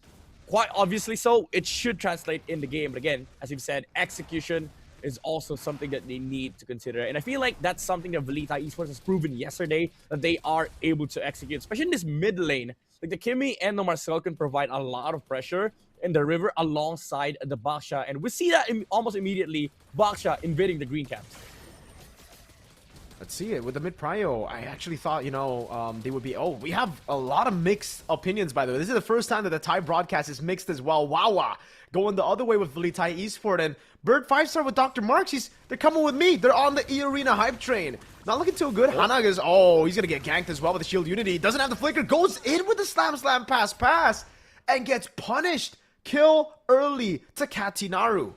quite obviously so, it should translate in the game. But again, as you've said, execution is also something that they need to consider. And I feel like that's something that VLTH Esports has proven yesterday, that they are able to execute, especially in this mid lane. Like the Kimmy and the MSL can provide a lot of pressure in the river alongside the Baksha. And we see that almost immediately, Baksha invading the green camps. Let's see it with the mid prio. I actually thought, you know, they would be. Oh, we have a lot of mixed opinions, by the way. This is the first time that the Thai broadcast is mixed as well. Wawa going the other way with VLTH Esports, and Bird 5-star with Dr. Marks. They're coming with me. They're on the E Arena hype train. Not looking too good. Hanaga's, he's gonna get ganked as well with the shield unity. Doesn't have the flicker. Goes in with the slam pass, and gets punished. Kill early to Katinaru.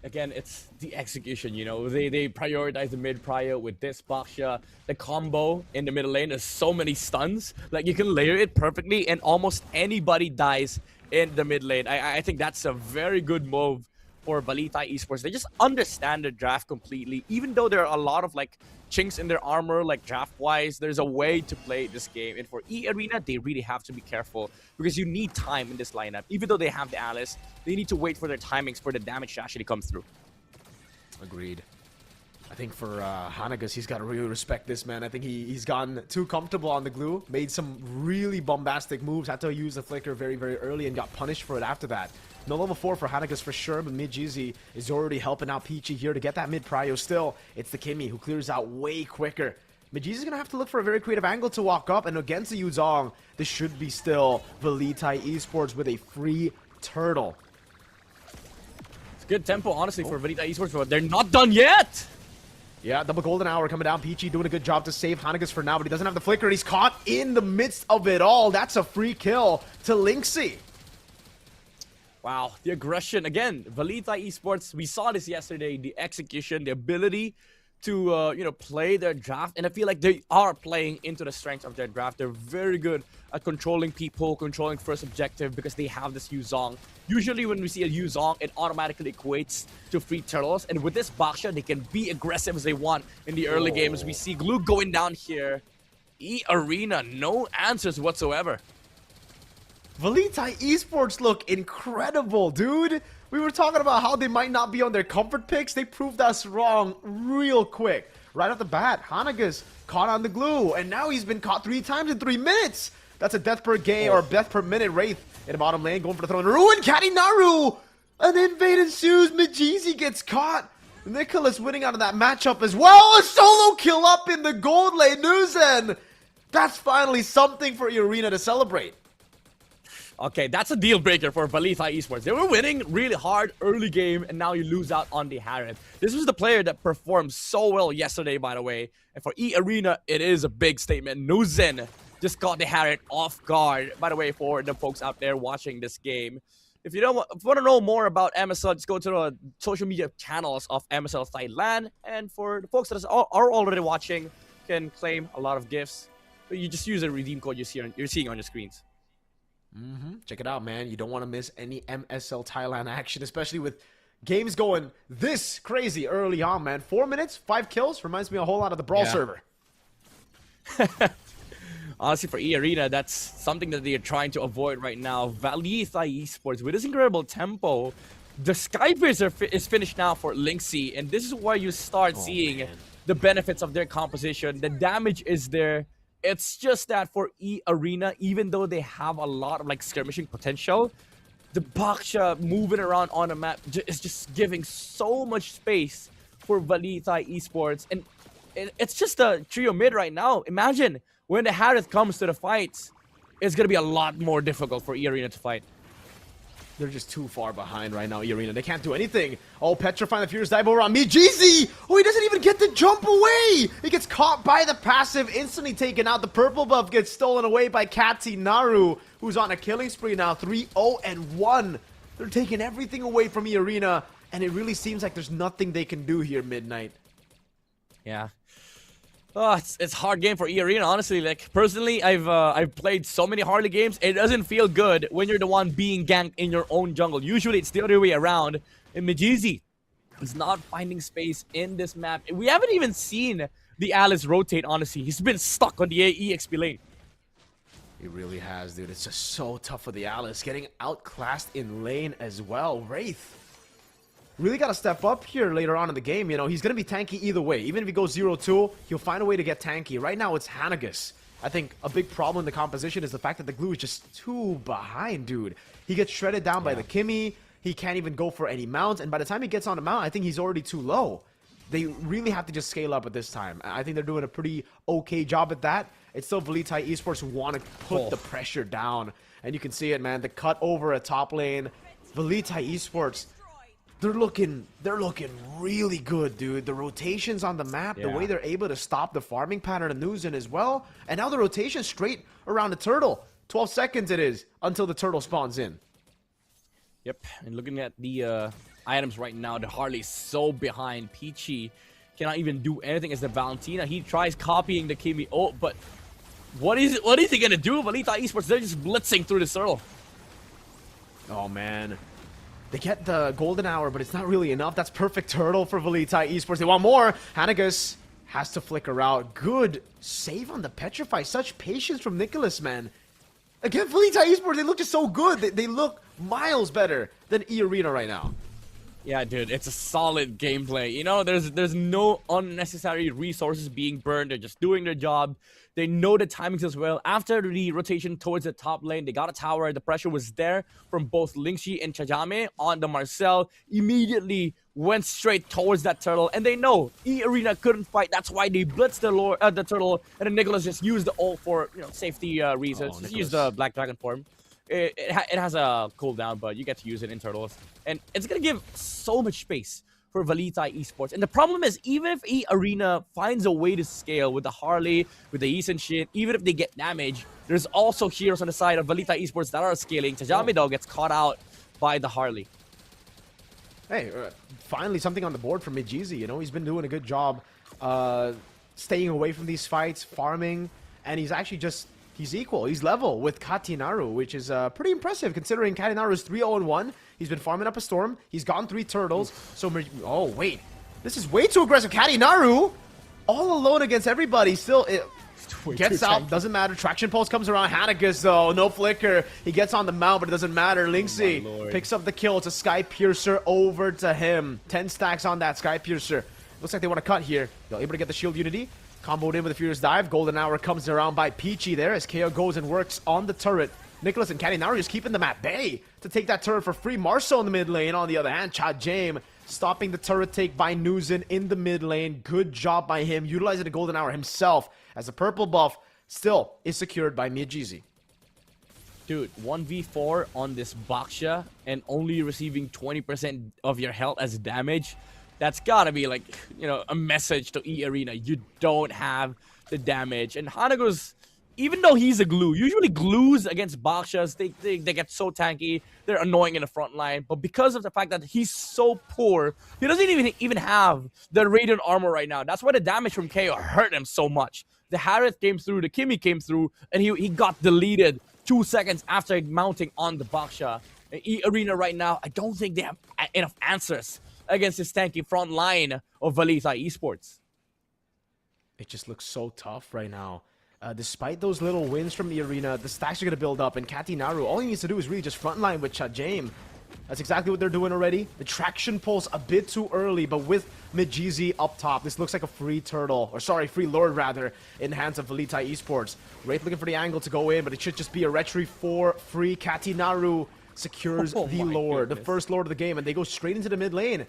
Again, it's the execution, you know. They prioritize the mid prio with this Baksha. The combo in the middle lane, there's so many stuns. Like, you can layer it perfectly, and almost anybody dies in the mid lane. I think that's a very good move for VLTH Esports. They just understand the draft completely. Even though there are a lot of, like, chinks in their armor, like, draft-wise, there's a way to play this game. And for E Arena, they really have to be careful, because you need time in this lineup. Even though they have the Alice, they need to wait for their timings for the damage to actually come through. Agreed. I think for Hanagas, he's got to really respect this, man. I think he's gotten too comfortable on the glue, made some really bombastic moves, had to use the flicker very, very early, and got punished for it after that. No level 4 for Hanagas for sure, but mid-GZ is already helping out Peachy here to get that mid-prio. Still, it's the Kimmy who clears out way quicker. mid-GZ is going to have to look for a very creative angle to walk up, and against the Yuzong, this should be still VLTH Esports with a free turtle. It's good tempo, honestly, for VLTH Esports, but they're not done yet! Yeah, double golden hour coming down. Peachy doing a good job to save Hanagas for now, but he doesn't have the flicker, and he's caught in the midst of it all. That's a free kill to Linksy. Wow, the aggression. Again, VLTH Esports, we saw this yesterday, the execution, the ability to, play their draft. And I feel like they are playing into the strengths of their draft. They're very good at controlling people, controlling first objective, because they have this Yuzong. Usually when we see a Yuzong, it automatically equates to free turtles. And with this Baksha, they can be aggressive as they want in the early games. We see Glue going down here. E Arena, no answers whatsoever. VLTH Esports look incredible, dude. We were talking about how they might not be on their comfort picks. They proved us wrong real quick. right off the bat. Hanagas caught on the glue, and now he's been caught 3 times in 3 minutes. That's a death per game or death per minute. Wraith in the bottom lane going for the throw. Ruin Katinaru! An invade ensues. Mijizi gets caught. Nicholas winning out of that matchup as well. A solo kill up in the gold lane. Nuzen! That's finally something for Arena to celebrate. Okay, that's a deal breaker for Valitha Esports. They were winning really hard early game, and now you lose out on the Harith. This was the player that performed so well yesterday, by the way. And for Arena, it is a big statement. Nuzen just got the Harith off guard. By the way, for the folks out there watching this game, if you want to know more about MSL, just go to the social media channels of MSL Thailand. And for the folks that are already watching, can claim a lot of gifts. You just use the redeem code you're seeing on your screens. Check it out, man. You don't want to miss any MSL Thailand action, especially with games going this crazy early on, man. 4 minutes, 5 kills. Reminds me a whole lot of the Brawl server. Honestly, for E-Arena, that's something that they are trying to avoid right now. Valitha Esports, with this incredible tempo, the Skypiercer is finished now for Linksy, and this is where you start seeing the benefits of their composition. The damage is there. It's just that for E-Arena, even though they have a lot of like skirmishing potential, the Baksha moving around on the map is just giving so much space for Valitha Esports. And it's just a trio mid right now. Imagine when the Harith comes to the fights, it's going to be a lot more difficult for E-Arena to fight. They're just too far behind right now, E-Arena. They can't do anything. Oh, petrifying the Furious dive over on Mijizi! Oh, he doesn't even get the jump away! He gets caught by the passive, instantly taken out. The purple buff gets stolen away by Katinaru, who's on a killing spree now. 3-0-1. They're taking everything away from E-Arena, and it really seems like there's nothing they can do here, Midnight. Yeah. Oh, it's a hard game for E-Arena, honestly. Like, personally, I've played so many Harley games. It doesn't feel good when you're the one being ganked in your own jungle. Usually, it's the other way around. And Mijizi is not finding space in this map. We haven't even seen the Alice rotate, honestly. He's been stuck on the EXP lane. He really has, dude. It's just so tough for the Alice. Getting outclassed in lane as well. Wraith really got to step up here later on in the game. You know, he's going to be tanky either way. Even if he goes 0-2, he'll find a way to get tanky. Right now, it's Hanagas. I think a big problem in the composition is the fact that the glue is just too behind, dude. He gets shredded down by the Kimmy. He can't even go for any mounts. And by the time he gets on the mount, I think he's already too low. They really have to just scale up at this time. I think they're doing a pretty okay job at that. It's still Valitha Esports who want to put the pressure down. And you can see it, man. The cut over a top lane. Valitha Esports, they're looking really good, dude. The rotations on the map, the way they're able to stop the farming pattern of Nuzen as well. And now the rotation straight around the turtle. 12 seconds it is until the turtle spawns in. Yep, and looking at the items right now, the Harley's so behind. Peachy cannot even do anything as the Valentina. He tries copying the Kimi. Oh, but what is he gonna do? Valitha Esports, they're just blitzing through the turtle. Oh, man. They get the golden hour, but it's not really enough. That's perfect turtle for Valitha Esports. They want more. Hanagas has to flicker out. Good save on the Petrify. Such patience from Nicholas, man. Again, Valitha Esports, they look just so good. They look miles better than E-Arena right now. Yeah, dude, it's a solid gameplay. You know, there's no unnecessary resources being burned. They're just doing their job. They know the timings as well. After the rotation towards the top lane, they got a tower. The pressure was there from both Lingxi and Chajame on the Marcel. Immediately went straight towards that turtle. And they know E-Arena couldn't fight. That's why they blitzed the turtle. And then Nicholas just used the ult for safety reasons. Just use the Black Dragon form. It has a cooldown, but you get to use it in turtles. And it's going to give so much space for Valitha Esports. And the problem is, even if E-Arena finds a way to scale with the Harley, with the East and shit, even if they get damage, there's also heroes on the side of Valitha Esports that are scaling. Tajame, though, gets caught out by the Harley. Hey, finally something on the board for Mijizi. You know, he's been doing a good job staying away from these fights, farming, and he's actually just... He's equal. He's level with Katinaru, which is pretty impressive considering Katinaru is 3-0-1. He's been farming up a storm. He's gone 3 turtles. So, oh, wait. This is way too aggressive. Katinaru, all alone against everybody. Still, it gets out. Doesn't matter. Traction pulse comes around. Hanagas, though. No flicker. He gets on the mount, but it doesn't matter. Lingxi picks up the kill. It's a Sky Piercer over to him. 10 stacks on that Sky Piercer. Looks like they want to cut here. They're able to get the shield unity. Comboed in with a Furious Dive. Golden Hour comes around by Peachy there as KO goes and works on the turret. Nicholas and Katinaru just keeping them at bay to take that turret for free. Marceau in the mid lane. On the other hand, Chajame stopping the turret take by Nuzin in the mid lane. Good job by him, utilizing the Golden Hour himself as the purple buff still is secured by Miyajizi. Dude, 1v4 on this Baksha and only receiving 20% of your health as damage. That's gotta be like, you know, a message to E-Arena. You don't have the damage. And Hanago's, even though he's a glue, usually glues against Bakshas, they get so tanky. They're annoying in the front line. But because of the fact that he's so poor, he doesn't even have the Radiant armor right now. That's why the damage from KO hurt him so much. The Harith came through, the Kimi came through, and he got deleted 2 seconds after mounting on the Baksha. E-Arena right now, I don't think they have enough answers against this tanky front line of Valita Esports. It just looks so tough right now. Despite those little wins from the arena, the stacks are going to build up, and Katinaru, all he needs to do is really just frontline with Chajame. That's exactly what they're doing already. The traction pulls a bit too early, but with Miyajizi up top, this looks like a free turtle, or sorry, free lord rather, in the hands of Valita Esports. Wraith looking for the angle to go in, but it should just be a retry for free. Katinaru secures the lord, the first lord of the game, and they go straight into the mid lane.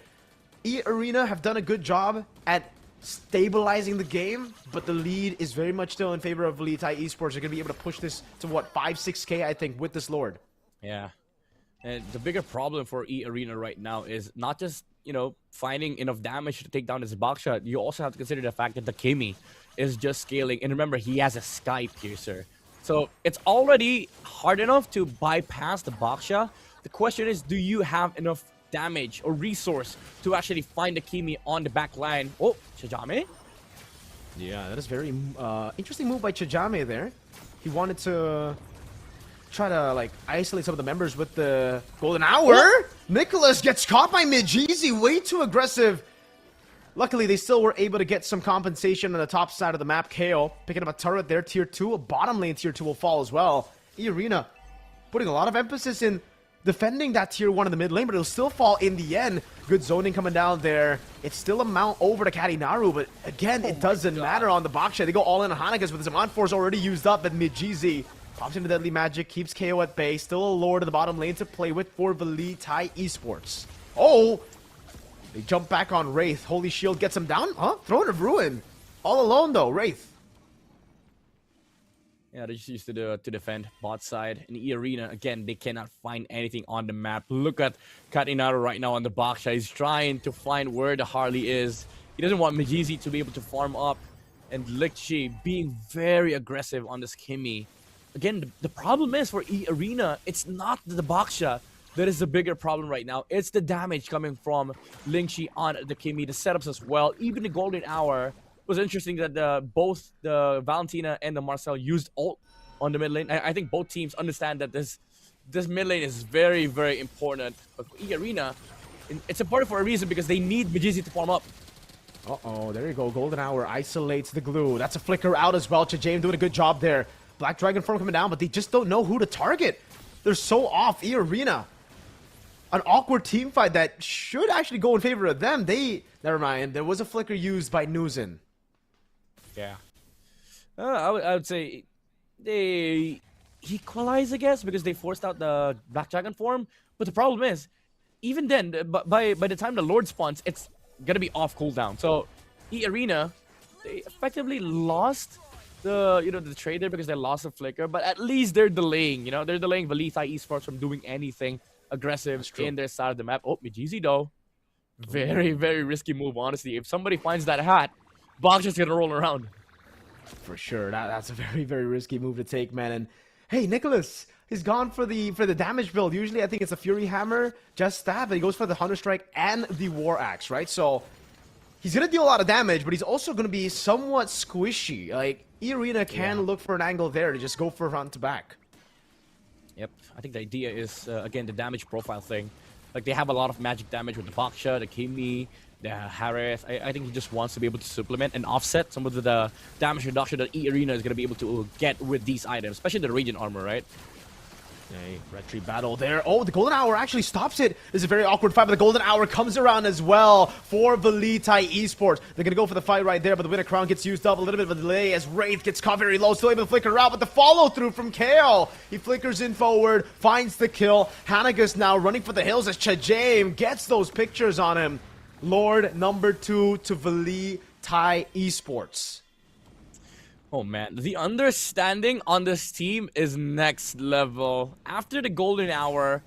E-Arena have done a good job at stabilizing the game, but the lead is very much still in favor of Valita Esports. They're going to be able to push this to, what, 5-6K, I think, with this lord. Yeah. And the bigger problem for E-Arena right now is not just, you know, finding enough damage to take down this box shot. You also have to consider the fact that the Kimi is just scaling. And remember, he has a Sky Piercer. So it's already hard enough to bypass the box shot. The question is, do you have enough damage or resource to actually find the Kimi on the back line? Oh, Chajame? Yeah, that is very interesting move by Chajame there. He wanted to try to like isolate some of the members with the Golden Hour. What? Nicholas gets caught by Miyajizi, way too aggressive. Luckily, they still were able to get some compensation on the top side of the map. KO picking up a turret there, tier 2. A bottom lane tier 2 will fall as well. E-Arena putting a lot of emphasis in defending that tier 1 in the mid lane, but it'll still fall in the end. Good zoning coming down there. It's still a mount over to Katinaru, but again, it doesn't matter on the Baksha. They go all in on Hanagas with his Amon Force already used up, but Miyajizi pops into Deadly Magic, keeps KO at bay. Still a lord in the bottom lane to play with for Valita Esports. Oh! They jump back on Wraith. Holy Shield gets him down. Huh? Throne of Ruin. All alone though, Wraith. Yeah, they just used to defend bot side. In E-Arena, again, they cannot find anything on the map. Look at Katinaru right now on the box. He's trying to find where the Harley is. He doesn't want Miyajizi to be able to farm up. And Likchi being very aggressive on this Kimi. Again, the problem is for E-Arena, it's not the Baksha that is the bigger problem right now. It's the damage coming from Lingxi on the Kimi, the setups as well. Even the Golden Hour. It was interesting that both the Valentina and the Marcel used ult on the mid lane. I think both teams understand that this mid lane is very, very important. But for E-Arena, it's important for a reason because they need Miyajizi to farm up. Uh-oh, there you go. Golden Hour isolates the glue. That's a flicker out as well. Chajame doing a good job there. Black Dragon form coming down, but they just don't know who to target. They're so off. E-Arena. An awkward team fight that should actually go in favor of them. Never mind. There was a flicker used by Nuzin. Yeah. I would say they equalize, I guess, because they forced out the Black Dragon form. But the problem is, even then, by the time the Lord spawns, it's gonna be off cooldown. So E-Arena, they effectively lost the trade there because they lost the flicker. But at least they're delaying. They're delaying Valita Esports from doing anything aggressive in their side of the map. Oh, Miyajizi though, very, very risky move. Honestly, if somebody finds that hat, Bog's just gonna roll around. For sure, that's a very, very risky move to take, man. And hey, Nicholas, he's gone for the damage build. Usually, I think it's a Fury Hammer, just stab, but he goes for the Hunter Strike and the War Axe, right? So he's gonna deal a lot of damage, but he's also gonna be somewhat squishy. Like E-Arena can look for an angle there to just go for front to back. Yep, I think the idea is again the damage profile thing. Like they have a lot of magic damage with the Baksha, the Kimi, the Harith. I think he just wants to be able to supplement and offset some of the damage reduction that E-Arena is going to be able to get with these items, especially the Radiant armor, right? A retry battle there. Oh, the Golden Hour actually stops it. This is a very awkward fight, but the Golden Hour comes around as well for VLTH Esports. They're going to go for the fight right there, but the winner crown gets used up. A little bit of a delay as Wraith gets caught very low. Still able to flicker out, but the follow-through from Kale. He flickers in forward, finds the kill. Hanagas now running for the hills as Chajame gets those pictures on him. Lord number 2 to VLTH Esports. Oh man, the understanding on this team is next level. After the Golden Hour,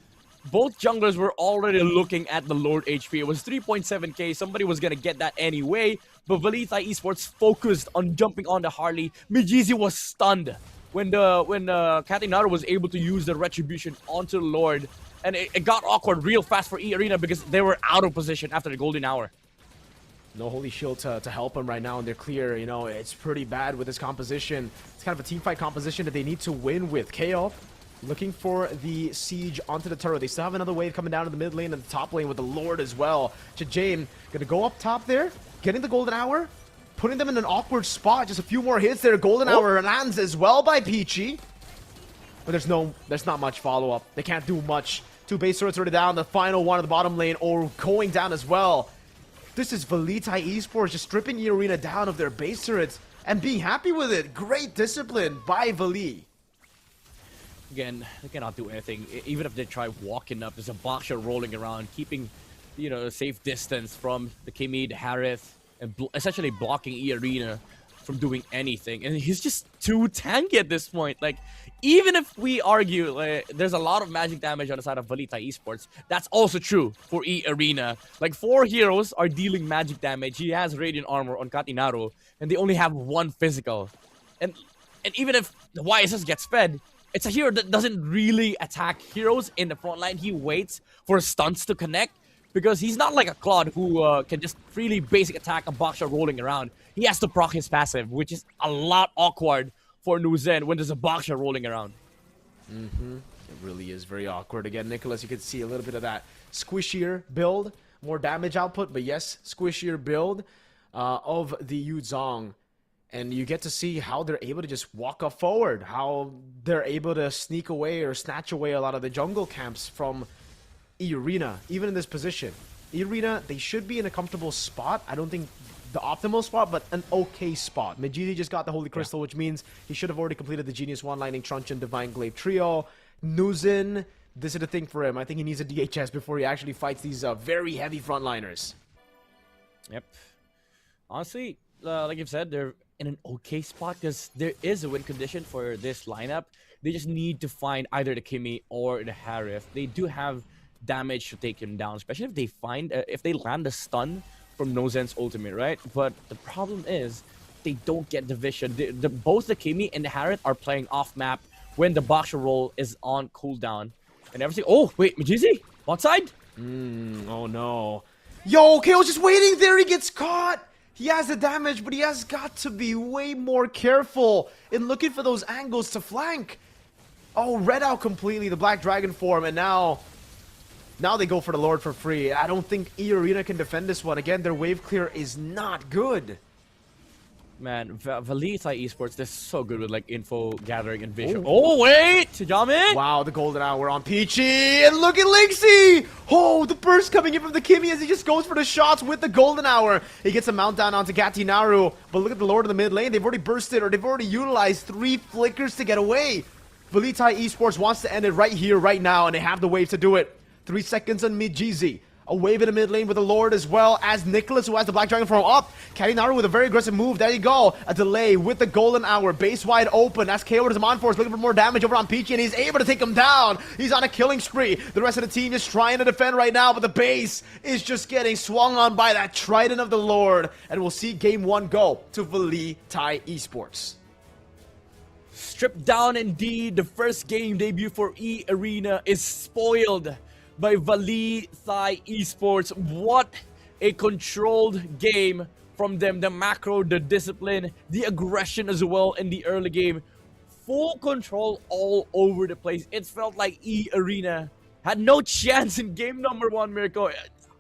both junglers were already looking at the Lord HP. It was 3.7k, somebody was gonna get that anyway, but VLTH Esports focused on jumping on the Harley. Mijizi was stunned when Katinaro was able to use the Retribution onto the Lord, and it got awkward real fast for E Arena because they were out of position after the Golden Hour. No Holy Shield to help them right now, and they're clear. You know, it's pretty bad with this composition. It's kind of a team fight composition that they need to win with. KO looking for the siege onto the turret. They still have another wave coming down to the mid lane and the top lane with the Lord as well. Chajame gonna go up top there, getting the Golden Hour, putting them in an awkward spot. Just a few more hits there. Golden Hour lands as well by Peachy. But there's not much follow-up. They can't do much. 2 base turrets already down. The final one of the bottom lane or going down as well. This is VLTH Esports just stripping E Arena down of their base turrets and being happy with it. Great discipline by VLTH. Again, they cannot do anything. Even if they try walking up, there's a boxer rolling around, keeping, you know, a safe distance from the Kimi, the Harith, and essentially blocking E Arena from doing anything. And he's just too tanky at this point. Like, even if we argue there's a lot of magic damage on the side of VLTH Esports, that's also true for E Arena. Like, 4 heroes are dealing magic damage. He has Radiant Armor on Katinaro, and they only have 1 physical. And even if the YSS gets fed, it's a hero that doesn't really attack heroes in the front line. He waits for stunts to connect, because he's not like a Claude who can just freely basic attack a boxer rolling around. He has to proc his passive, which is a lot awkward for Nuzen when there's a boxer rolling around. It really is very awkward. Again, Nicholas, you can see a little bit of that squishier build, more damage output, but yes, squishier build of the Yu Zhong. And you get to see how they're able to just walk up forward, how they're able to sneak away or snatch away a lot of the jungle camps from E Arena, even in this position. E Arena, they should be in a comfortable spot. I don't think the optimal spot, but an okay spot. Majidi just got the Holy Crystal, which means he should have already completed the Genius 1 Lightning Truncheon Divine Glaive trio. Nuzin, this is the thing for him. I think he needs a DHS before he actually fights these very heavy frontliners. Yep. Honestly, like you've said, they're in an okay spot because there is a win condition for this lineup. They just need to find either the Kimi or the Harith. They do have damage to take him down, especially if they find if they land a stun from Nozen's ultimate, right? But the problem is they don't get the vision. Both the Kimi and the Harith are playing off map when the boxer roll is on cooldown and everything. Oh wait, Majizi outside. Oh no. Yo, KO's just waiting there. He gets caught. He has the damage, but he has got to be way more careful in looking for those angles to flank. Oh, read out completely the Black Dragon form, and now they go for the Lord for free. I don't think E Arena can defend this one. Again, their wave clear is not good. Man, VLTH Esports, they're so good with like info gathering and vision. Oh wait, Chajame! Wow, the Golden Hour on Peachy, and look at Lynxy! Oh, the burst coming in from the Kimi as he just goes for the shots with the Golden Hour. He gets a mount down onto Gatinaru, but look at the Lord in the mid lane. They've already bursted, or they've already utilized 3 flickers to get away. VLTH Esports wants to end it right here, right now, and they have the wave to do it. 3 seconds on Mijizi. A wave in the mid lane with the Lord as well as Nicholas, who has the Black Dragon form up. Katinaro with a very aggressive move. There you go. A delay with the Golden Hour. Base wide open. That's KO with his Monforce looking for more damage over on Peachy, and he's able to take him down. He's on a killing spree. The rest of the team is trying to defend right now, but the base is just getting swung on by that Trident of the Lord. And we'll see game 1 go to VLTH Esports. Stripped down indeed. The first game debut for E Arena is spoiled by VLTH Esports. What a controlled game from them. The macro, the discipline, the aggression as well in the early game. Full control all over the place. It felt like E Arena had no chance in game number 1, Mirko.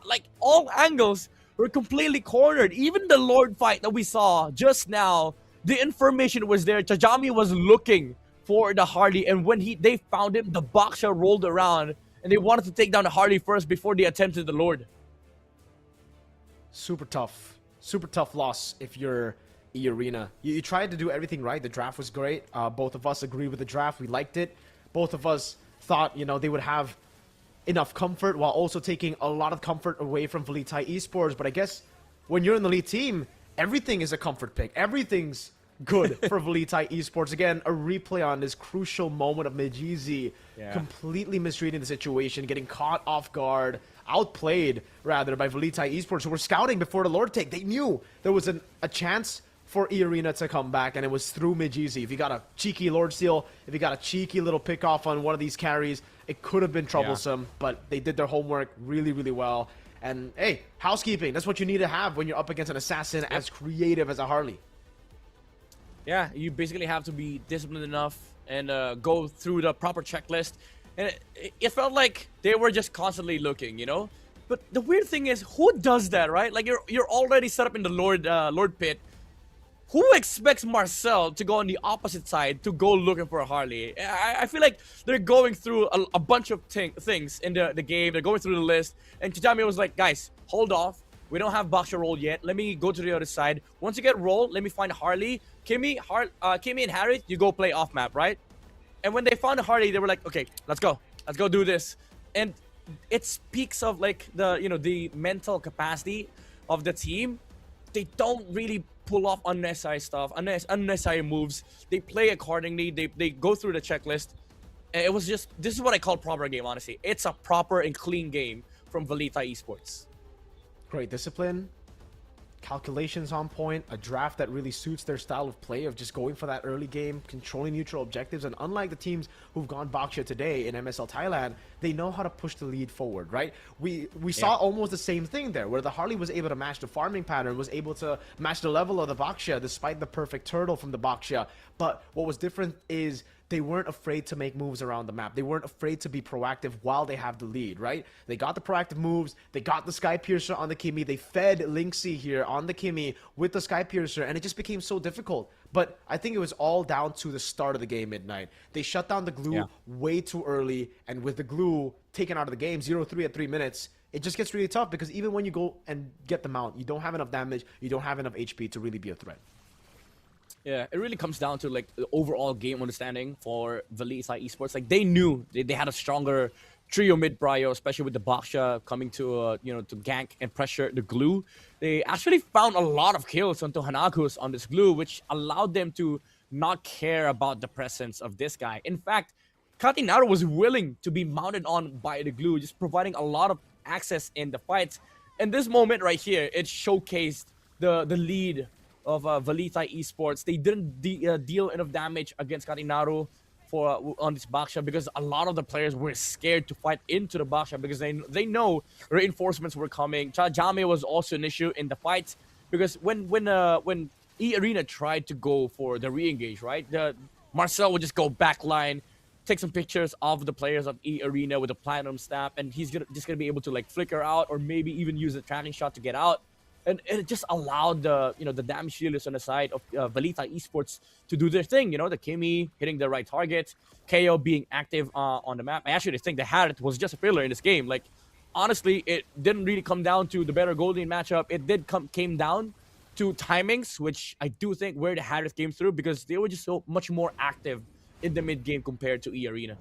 Like, all angles were completely cornered. Even the Lord fight that we saw just now, the information was there. Chajame was looking for the Harley, and when they found him, the Baksha rolled around, and they wanted to take down the Harley first before they attempted the Lord. Super tough loss if you're E Arena. You tried to do everything right. The draft was great. Both of us agreed with the draft. We liked it. Both of us thought, they would have enough comfort while also taking a lot of comfort away from VLTH Esports. But I guess when you're in the lead team, everything is a comfort pick. Everything's good for VLTH Esports. Again, a replay on this crucial moment of Mejizi completely misreading the situation, getting caught off guard, outplayed rather by VLTH Esports, who were scouting before the Lord take. They knew there was a chance for E Arena to come back, and it was through Mejizi. If you got a cheeky Lord Seal, if you got a cheeky little pick off on one of these carries, it could have been troublesome, but they did their homework really, really well. And hey, housekeeping, that's what you need to have when you're up against an assassin as creative as a Harley. Yeah, you basically have to be disciplined enough and go through the proper checklist. And it felt like they were just constantly looking, But the weird thing is, who does that, right? Like you're already set up in the Lord pit. Who expects Marcel to go on the opposite side to go looking for a Harley? I feel like they're going through a bunch of things in the game. They're going through the list. And Chijame was like, guys, hold off. We don't have Baksha roll yet. Let me go to the other side. Once you get rolled, let me find Harley. Kimmy and Harry, you go play off map, right? And when they found a Harley, they were like, okay, let's go. Let's go do this. And it speaks of like the mental capacity of the team. They don't really pull off unnecessary stuff, unnecessary moves. They play accordingly. They go through the checklist. And it was just, this is what I call proper game, honestly. It's a proper and clean game from VLTH Esports. Great discipline, calculations on point, a draft that really suits their style of play of just going for that early game, controlling neutral objectives. And unlike the teams who've gone Baksha today in MSL Thailand, they know how to push the lead forward, right? We saw almost the same thing there, where the Harley was able to match the farming pattern, was able to match the level of the Baksha despite the perfect turtle from the Baksha. But what was different is they weren't afraid to make moves around the map. They weren't afraid to be proactive while they have the lead, right? They got the proactive moves. They got the Sky Piercer on the Kimmy. They fed Linksy here on the Kimmy with the Sky Piercer, and it just became so difficult. But I think it was all down to the start of the game, Midnight. They shut down the glue way too early, and with the glue taken out of the game, 0-3 at 3 minutes, it just gets really tough because even when you go and get the mount, you don't have enough damage, you don't have enough HP to really be a threat. Yeah, it really comes down to like the overall game understanding for VLTH Esports. Like they knew they had a stronger trio mid prio, especially with the Baksha coming to to gank and pressure the glue. They actually found a lot of kills onto Hanakus on this glue, which allowed them to not care about the presence of this guy. In fact, Katinaru was willing to be mounted on by the glue, just providing a lot of access in the fights. And this moment right here, it showcased the lead of VLTH Esports. They didn't deal enough damage against Katinaru on this Baksha because a lot of the players were scared to fight into the Baksha because they know reinforcements were coming. Chijame was also an issue in the fights because when E Arena tried to go for the re-engage, right? Marcel would just go backline, take some pictures of the players of E Arena with a platinum staff, and he's just gonna be able to like flicker out or maybe even use a tracking shot to get out. And it just allowed the damage dealers on the side of VLTH Esports to do their thing. The Kimmy hitting the right targets, KO being active on the map. I actually think the Harriet was just a filler in this game. Like, honestly, it didn't really come down to the better Golden matchup. It came down to timings, which I do think where the Harriet came through because they were just so much more active in the mid game compared to E Arena.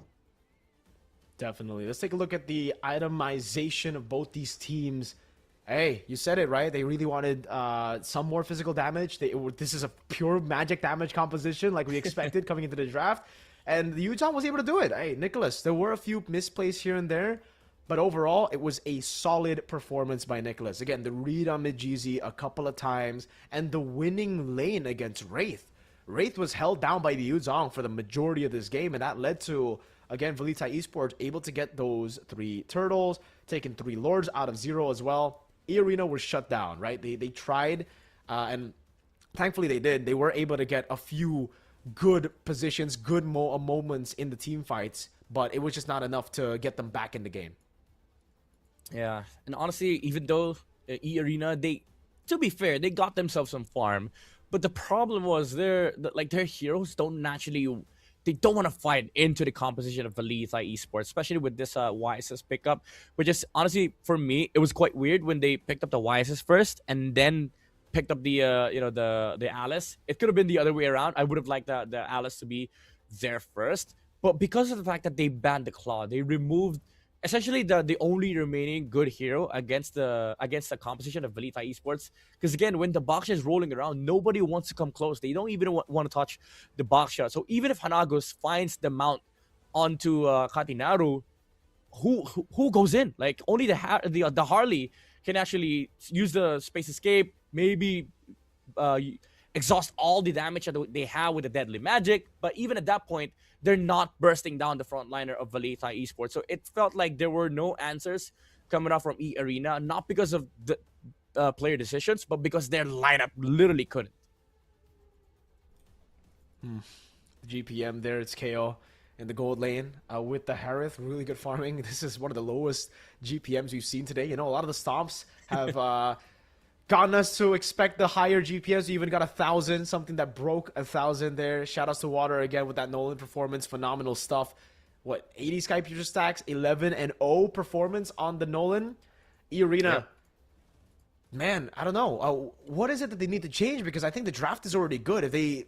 Definitely. Let's take a look at the itemization of both these teams. Hey, you said it, right? They really wanted some more physical damage. This is a pure magic damage composition like we expected coming into the draft. And the Utah was able to do it. Hey, Nicholas, there were a few misplays here and there, but overall, it was a solid performance by Nicholas. Again, the read on Mejizi a couple of times, and the winning lane against Wraith. Wraith was held down by the Yuzong for the majority of this game, and that led to, again, VLTH Esports able to get those 3 turtles, taking 3 lords out of 0 as well. E Arena was shut down, right? They tried, and thankfully they did. They were able to get a few good positions, good moments in the team fights, but it was just not enough to get them back in the game. Yeah, and honestly, even though E Arena, to be fair, they got themselves some farm, but the problem was their heroes don't naturally they don't want to fight into the composition of VLTH Esports, especially with this YSS pickup, which is honestly for me it was quite weird when they picked up the YSS first and then picked up the the Alice. It could have been the other way around. I would have liked the Alice to be there first, but because of the fact that they banned the Claw, they removed essentially the only remaining good hero against the composition of VLTH Esports. Because again, when the Baksha is rolling around, nobody wants to come close. They don't even want to touch the Baksha. So even if Hanagos finds the mount onto Katinaru, who goes in? Like only the Harley can actually use the space escape, maybe exhaust all the damage that they have with the deadly magic. But even at that point, they're not bursting down the frontliner of VLTH Esports. So it felt like there were no answers coming out from E-Arena, not because of the player decisions, but because their lineup literally couldn't. GPM there, it's KO in the gold lane with the Harith. Really good farming. This is one of the lowest GPMs we've seen today. You know, a lot of the stomps have gotten us to expect the higher GPMs. We even got 1,000, something that broke 1,000 there. Shoutouts to Water again with that Nolan performance. Phenomenal stuff. What, 80 Sky Future stacks, 11-0 performance on the Nolan. E-Arena. Yeah. Man, I don't know. What is it that they need to change? Because I think the draft is already good. If they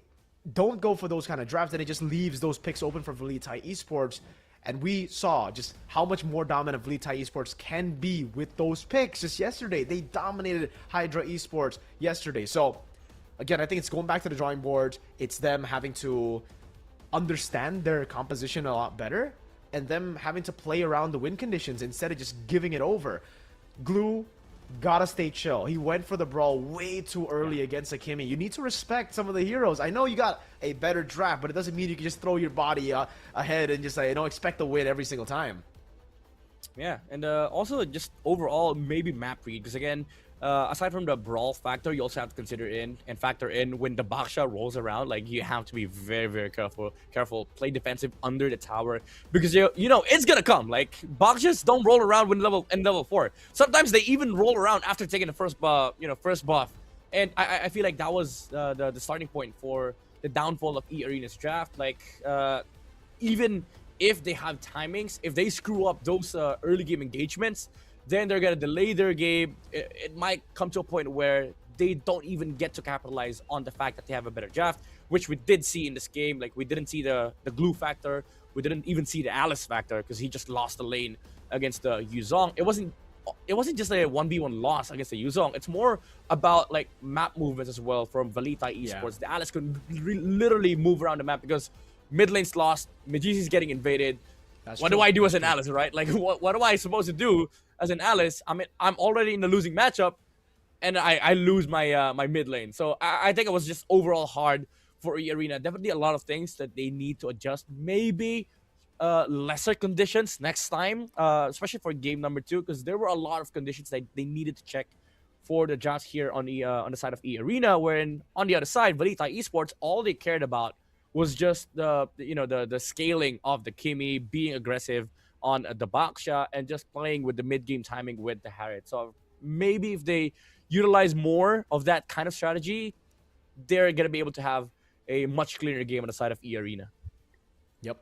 don't go for those kind of drafts, then it just leaves those picks open for VLTH Esports. And we saw just how much more dominant VLTH Esports can be with those picks just yesterday. They dominated Hydra Esports yesterday. So, again, I think it's going back to the drawing board. It's them having to understand their composition a lot better and them having to play around the win conditions instead of just giving it over. Glue gotta stay chill. He went for the brawl way too early against Akimi. You need to respect some of the heroes. I know you got a better draft, but it doesn't mean you can just throw your body ahead and just expect to win every single time. Yeah, and also just overall maybe map read, because again, aside from the brawl factor, you also have to factor in when the Baksha rolls around. Like you have to be very, very careful. Play defensive under the tower, because you know it's gonna come. Like Bakshas don't roll around in level 4. Sometimes they even roll around after taking the first buff. And I feel like that was the starting point for the downfall of E-Arena's draft. Like even if they have timings, if they screw up those early game engagements, then they're gonna delay their game. It might come to a point where they don't even get to capitalize on the fact that they have a better draft, which we did see in this game. Like we didn't see the glue factor, we didn't even see the Alice factor because he just lost the lane against the Yuzong. It wasn't just a 1v1 loss against the Yuzong. It's more about like map movements as well from VLTH Esports. Yeah. The Alice could literally move around the map because mid lane's lost, Majisi's getting invaded. What do I do as an Alice, right? Like what am I supposed to do as an Alice? I mean, I'm already in the losing matchup, and I lose my my mid lane. So I think it was just overall hard for E-Arena. Definitely a lot of things that they need to adjust. Maybe lesser conditions next time, especially for game number 2, because there were a lot of conditions that they needed to check for the draft here on the side of E-Arena. Wherein on the other side, VLTH Esports, all they cared about was just the scaling of the Kimi, being aggressive on the Baksha, and just playing with the mid-game timing with the Harriet. So maybe if they utilize more of that kind of strategy, they're going to be able to have a much cleaner game on the side of E-Arena. Yep.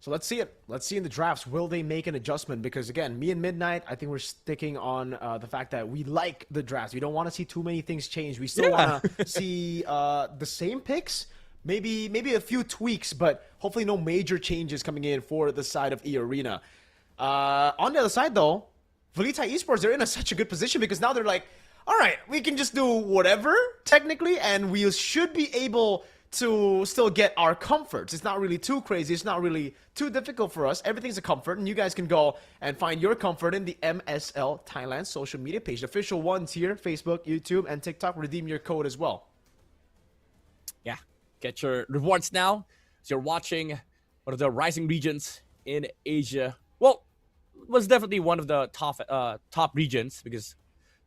So let's see it. Let's see in the drafts. Will they make an adjustment? Because again, me and Midnight, I think we're sticking on the fact that we like the drafts. We don't want to see too many things change. We still want to see the same picks, maybe a few tweaks, but hopefully no major changes coming in for the side of E-Arena. On the other side, though, VLTH Esports, they're in such a good position because now they're like, all right, we can just do whatever, technically, and we should be able to still get our comforts. It's not really too crazy. It's not really too difficult for us. Everything's a comfort, and you guys can go and find your comfort in the MSL Thailand social media page. The official ones here, Facebook, YouTube, and TikTok. Redeem your code as well. Yeah, get your rewards now. So you're watching one of the rising regions in Asia. Well, it was definitely one of the top regions because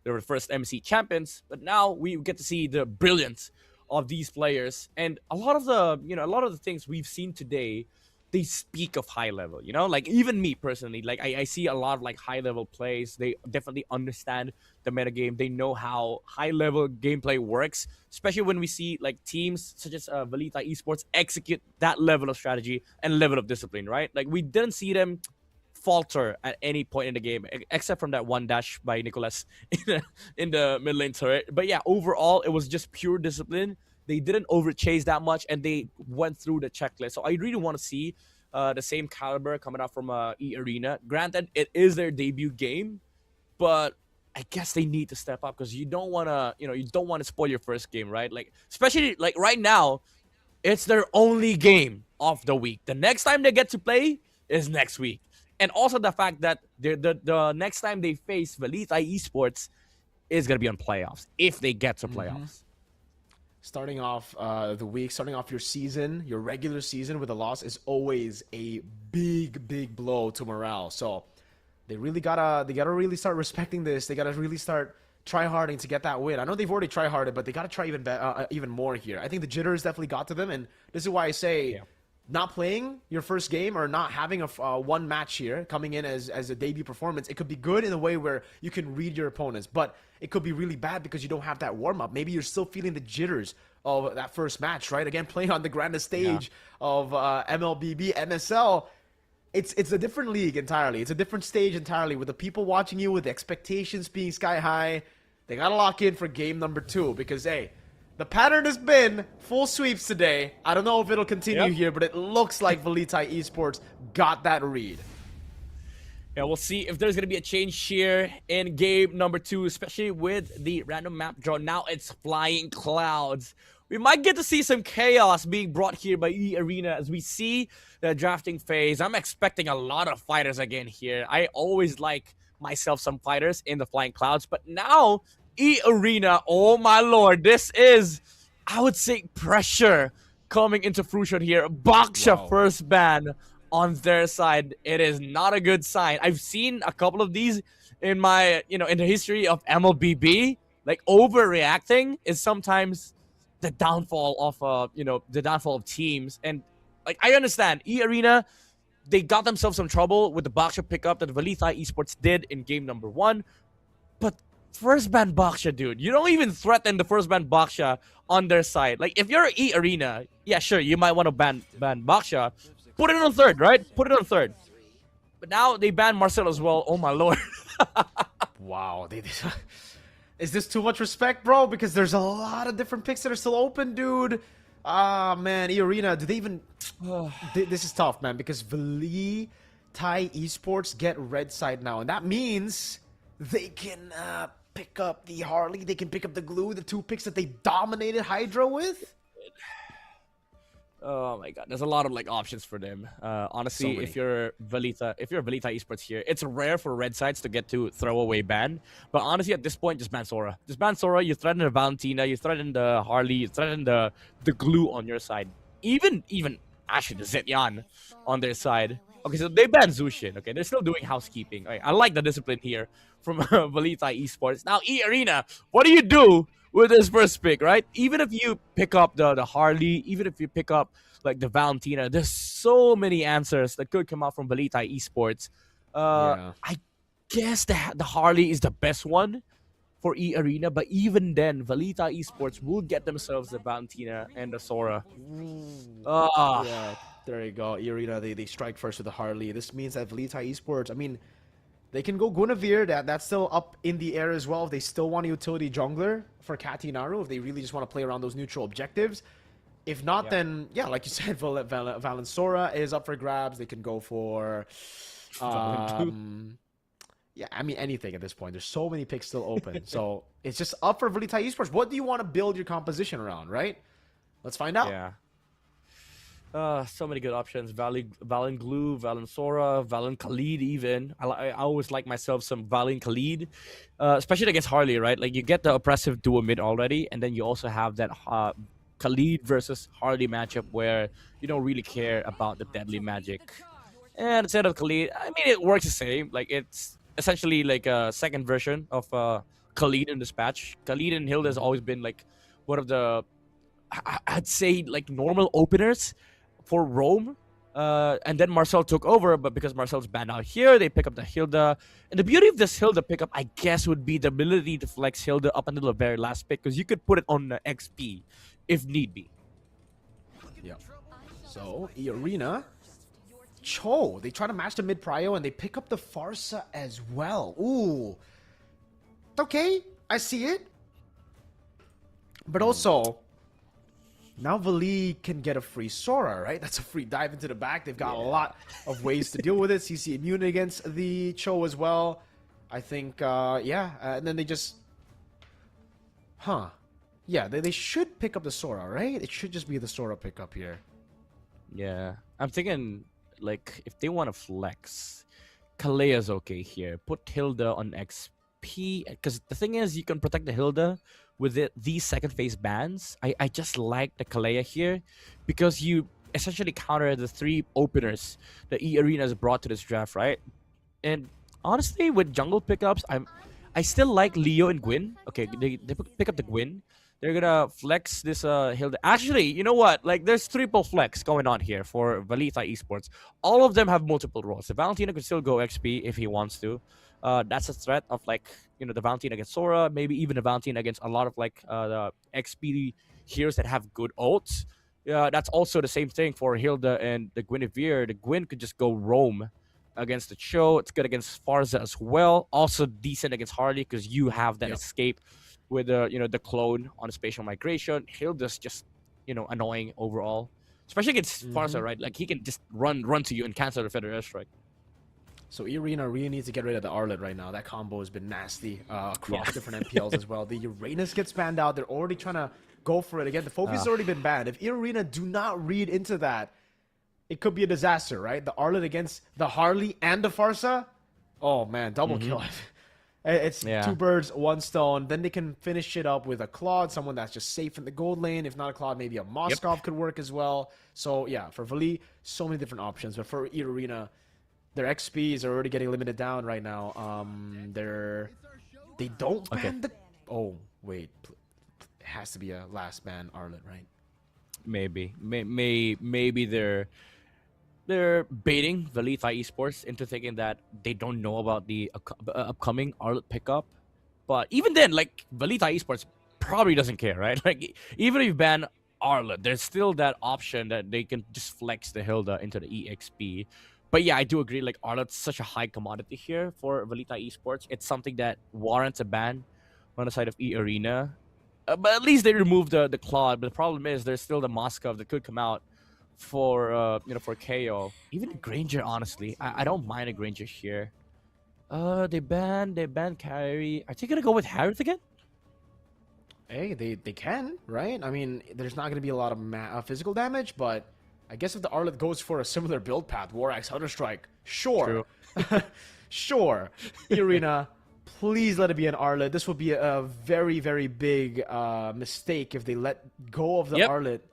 they were the first MC champions. But now we get to see the brilliance of these players, and a lot of the things we've seen today they speak of high level, you know, like even me personally, like I see a lot of like high level plays. They definitely understand the metagame. They know how high level gameplay works, especially when we see like teams such as Velita Esports execute that level of strategy and level of discipline, right? Like we didn't see them falter at any point in the game, except from that one dash by Nicholas in the mid lane turret. But yeah, overall, it was just pure discipline. They didn't overchase that much, and they went through the checklist. So I really want to see the same caliber coming out from E Arena. Granted, it is their debut game, but I guess they need to step up because you don't want to, you don't want to spoil your first game, right? Like, especially like right now, it's their only game of the week. The next time they get to play is next week. And also the fact that the next time they face Velita Esports is going to be on playoffs, if they get to playoffs. Starting off the week, starting off your season, your regular season with a loss is always a big blow to morale. So they gotta really start respecting this. They gotta really start try-harding to get that win. I know they've already try-harded, but they gotta try even more here. I think the jitters definitely got to them, and this is why I say not playing your first game or not having a one match here coming in as a debut performance, it could be good in a way where you can read your opponents, but it could be really bad because you don't have that warm-up. Maybe you're still feeling the jitters of that first match, right? Again, playing on the grandest stage of MLBB, MSL. It's a different league entirely. It's a different stage entirely with the people watching you, with the expectations being sky high. They got to lock in for game number 2 because, hey, the pattern has been full sweeps today. I don't know if it'll continue here, but it looks like Velita Esports got that read. Yeah, we'll see if there's going to be a change here in game number 2, especially with the random map draw. Now it's Flying Clouds. We might get to see some chaos being brought here by E Arena as we see the drafting phase. I'm expecting a lot of fighters again here. I always like myself some fighters in the Flying Clouds, but now E Arena, oh my lord, this is, I would say, pressure coming into fruition here. Baksha first ban on their side. It is not a good sign. I've seen a couple of these in my, in the history of MLBB. Like, overreacting is sometimes the downfall of, the downfall of teams. And, like, I understand. E Arena, they got themselves some trouble with the Baksha pickup that Velita Esports did in game number 1. But first ban Baksha, dude. You don't even threaten the first ban Baksha on their side. Like, if you're E Arena, yeah, sure, you might want to ban Baksha. Put it on third, right? Put it on third. But now they ban Marcel as well. Oh, my lord. Wow. Is this too much respect, bro? Because there's a lot of different picks that are still open, dude. Ah, man. E Arena, do they even... This is tough, man, because Velita Esports get red side now. And that means they can pick up the Harley. They can pick up the Glue, the 2 picks that they dominated Hydra with. Oh my god, there's a lot of like options for them. Honestly, if you're Velita Esports here, it's rare for red sides to get to throwaway ban. But honestly, at this point, just ban Sora. Just ban Sora. You threaten the Valentina, you threaten the Harley, you threaten the Glue on your side. Even actually the Zetyan on their side. Okay, so they banned Zushin. Okay, they're still doing housekeeping. Okay, I like the discipline here from Velita Esports. Now, E Arena, what do you do with this first pick, right? Even if you pick up the Harley, even if you pick up like the Valentina, there's so many answers that could come out from Velita Esports. I guess the Harley is the best one for E Arena, but even then, Velita Esports will get themselves the Valentina and the Sora. Yeah, there you go. E Arena, they strike first with the Harley. This means that Velita Esports, I mean, they can go Guinevere. That's still up in the air as well. If they still want a utility jungler for Katinaru, if they really just want to play around those neutral objectives. If not, then, yeah, like you said, Valensora is up for grabs. They can go for... yeah, I mean, anything at this point. There's so many picks still open. So it's just up for Velita Esports. What do you want to build your composition around, right? Let's find out. Yeah. So many good options. Valen Glue, Valen Sora, Valen Khalid even. I always like myself some Valen Khalid. Especially against Harley, right? Like, you get the oppressive duo mid already, and then you also have that Khalid versus Harley matchup where you don't really care about the deadly magic. And instead of Khalid, I mean, it works the same. Like, it's essentially like a second version of Khalid in this patch. Khalid and Hilda has always been like one of the, I'd say, like normal openers for Roam And then Marcel took over, but because Marcel's banned out here, they pick up the Hilda. And the beauty of this Hilda pickup, I guess, would be the ability to flex Hilda up until the very last pick, because you could put it on the XP if need be. Yeah. So, Arena, Cho, they try to match the mid prio and they pick up the Farsa as well. Ooh. Okay, I see it. But also, now Vali can get a free Sora, right? That's a free dive into the back. They've got a lot of ways to deal with it. CC immune against the Cho as well. I think, yeah. And then they just... Huh. Yeah, they should pick up the Sora, right? It should just be the Sora pickup here. Yeah. I'm thinking, like, if they want to flex, Kalea's okay here. Put Hilda on XP. Because the thing is, you can protect the Hilda with these second phase bans. I just like the Kalea here because you essentially counter the 3 openers that E-Arena has brought to this draft, right? And honestly, with jungle pickups, I still like Leo and Gwyn. Okay, they pick up the Gwyn. They're gonna flex this Hilda. Actually, you know what? Like, there's triple flex going on here for Valita Esports. All of them have multiple roles. The Valentina could still go XP if he wants to. That's a threat of, like, you know, the Valentina against Sora, maybe even the Valentina against a lot of, like, the XP heroes that have good ults. That's also the same thing for Hilda and the Guinevere. The Gwyn could just go roam against the Cho. It's good against Farza as well. Also decent against Harley because you have that escape with the, you know, the clone on the spatial migration. Hilda's just, you know, annoying overall, especially against Farza, right? Like, he can just run to you and cancel the Feather Airstrike. So Arena really needs to get rid of the Arlet right now. That combo has been nasty across different MPLs as well. The Uranus gets banned out. They're already trying to go for it again. The Phobia's has already been banned. If Arena do not read into that, it could be a disaster, right? The Arlet against the Harley and the Farsa. Oh man, double kill. It's 2 birds, 1 stone. Then they can finish it up with a Claude, someone that's just safe in the gold lane. If not a Claude, maybe a Moskov could work as well. So yeah, for Vali, so many different options. But for Arena, their XPs are already getting limited down right now. They don't ban the... Oh, wait. It has to be a last ban Arlet, right? Maybe. Maybe they're baiting Valita Esports into thinking that they don't know about the upcoming Arlet pickup. But even then, like, Valita Esports probably doesn't care, right? Like, even if you ban Arlet, there's still that option that they can just flex the Hilda into the EXP. But yeah, I do agree, like, Arlet's such a high commodity here for Valita Esports. It's something that warrants a ban on the side of E-Arena. But at least they removed the Claude. But the problem is there's still the Moskov that could come out for, you know, for KO. Even Granger, honestly. I don't mind a Granger here. They banned Kyrie. Are they going to go with Harith again? Hey, they can, right? I mean, there's not going to be a lot of physical damage, but... I guess if the Arlet goes for a similar build path, War Axe, Hunterstrike, sure. Sure. Arena, please let it be an Arlet. This would be a very, very big mistake if they let go of the Arlet.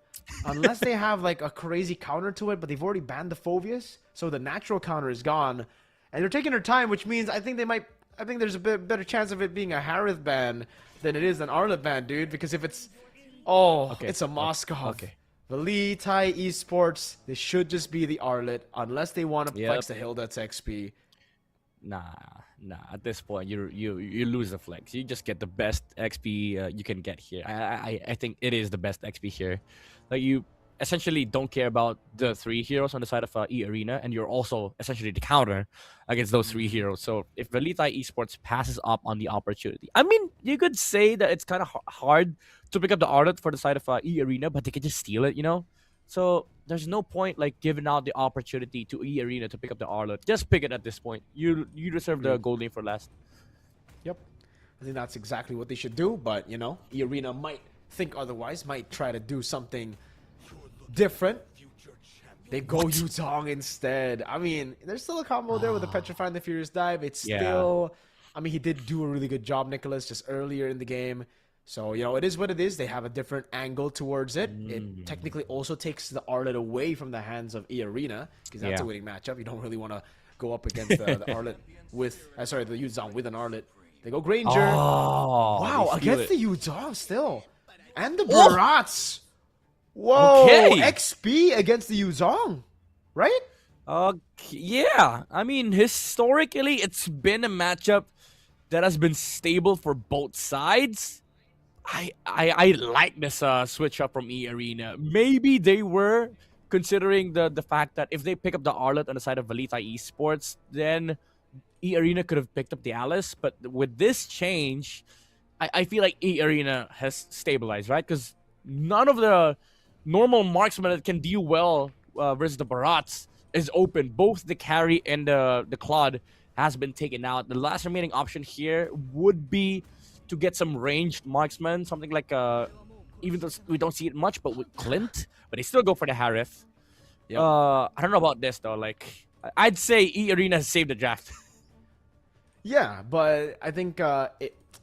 Unless they have, like, a crazy counter to it, but they've already banned the Phobius, so the natural counter is gone. And they're taking their time, which means I think there's a bit better chance of it being a Harith ban than it is an Arlet ban, dude. Because if it's... it's a Moskov. Okay. Valita Esports, they should just be the Arlet unless they want to flex the Hilda to XP. Nah. At this point, you lose the flex. You just get the best XP you can get here. I think it is the best XP here. Like, you essentially don't care about the 3 heroes on the side of E-Arena, and you're also essentially the counter against those 3 heroes. So if Valita Esports passes up on the opportunity, I mean, you could say that it's kind of hard to pick up the Arlet for the side of E-Arena, but they can just steal it, you know? So there's no point, like, giving out the opportunity to E-Arena to pick up the Arlet. Just pick it at this point. You reserve the gold lane for last. Yep. I think that's exactly what they should do, but, you know, E-Arena might think otherwise, might try to do something different. They go Yuzong instead. I mean, there's still a combo there with the Petrify and the Furious Dive. It's still... I mean, he did do a really good job, Nicholas, just earlier in the game. So, you know, it is what it is. They have a different angle towards it. It technically also takes the Arlet away from the hands of E-Arena, because that's a winning matchup. You don't really want to go up against the Arlet with... the Yuzong with an Arlet. They go Granger. Wow, against the Yuzong still. And the Barats. Whoa, XP against the Yuzong. right? Yeah. I mean, historically, it's been a matchup that has been stable for both sides. I like this switch up from E Arena. Maybe they were considering the fact that if they pick up the Arlet on the side of Valita Esports, then E Arena could have picked up the Alice. But with this change, I feel like E Arena has stabilized, right? Because none of the normal marksmen that can deal well versus the Barats is open. Both the carry and the Claude has been taken out. The last remaining option here would be to get some ranged marksman, something like even though we don't see it much, but with Clint, but they still go for the Harith. Yep. I don't know about this though. Like, I'd say E Arena has saved the draft. Yeah, but I think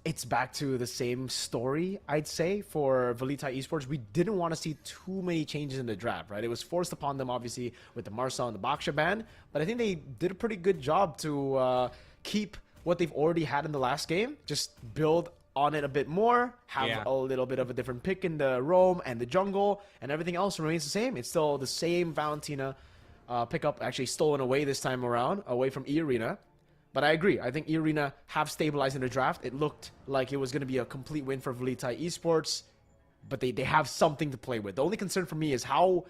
it's back to the same story, I'd say, for Valita Esports. We didn't want to see too many changes in the draft, right? It was forced upon them, obviously, with the Marcel and the Baksha ban, but I think they did a pretty good job to keep what they've already had in the last game, just build on it a bit more, have a little bit of a different pick in the roam and the jungle, and everything else remains the same. It's still the same Valentina pickup, actually stolen away this time around, away from E-Arena. But I agree. I think E-Arena have stabilized in the draft. It looked like it was going to be a complete win for Valita Esports, but they have something to play with. The only concern for me is how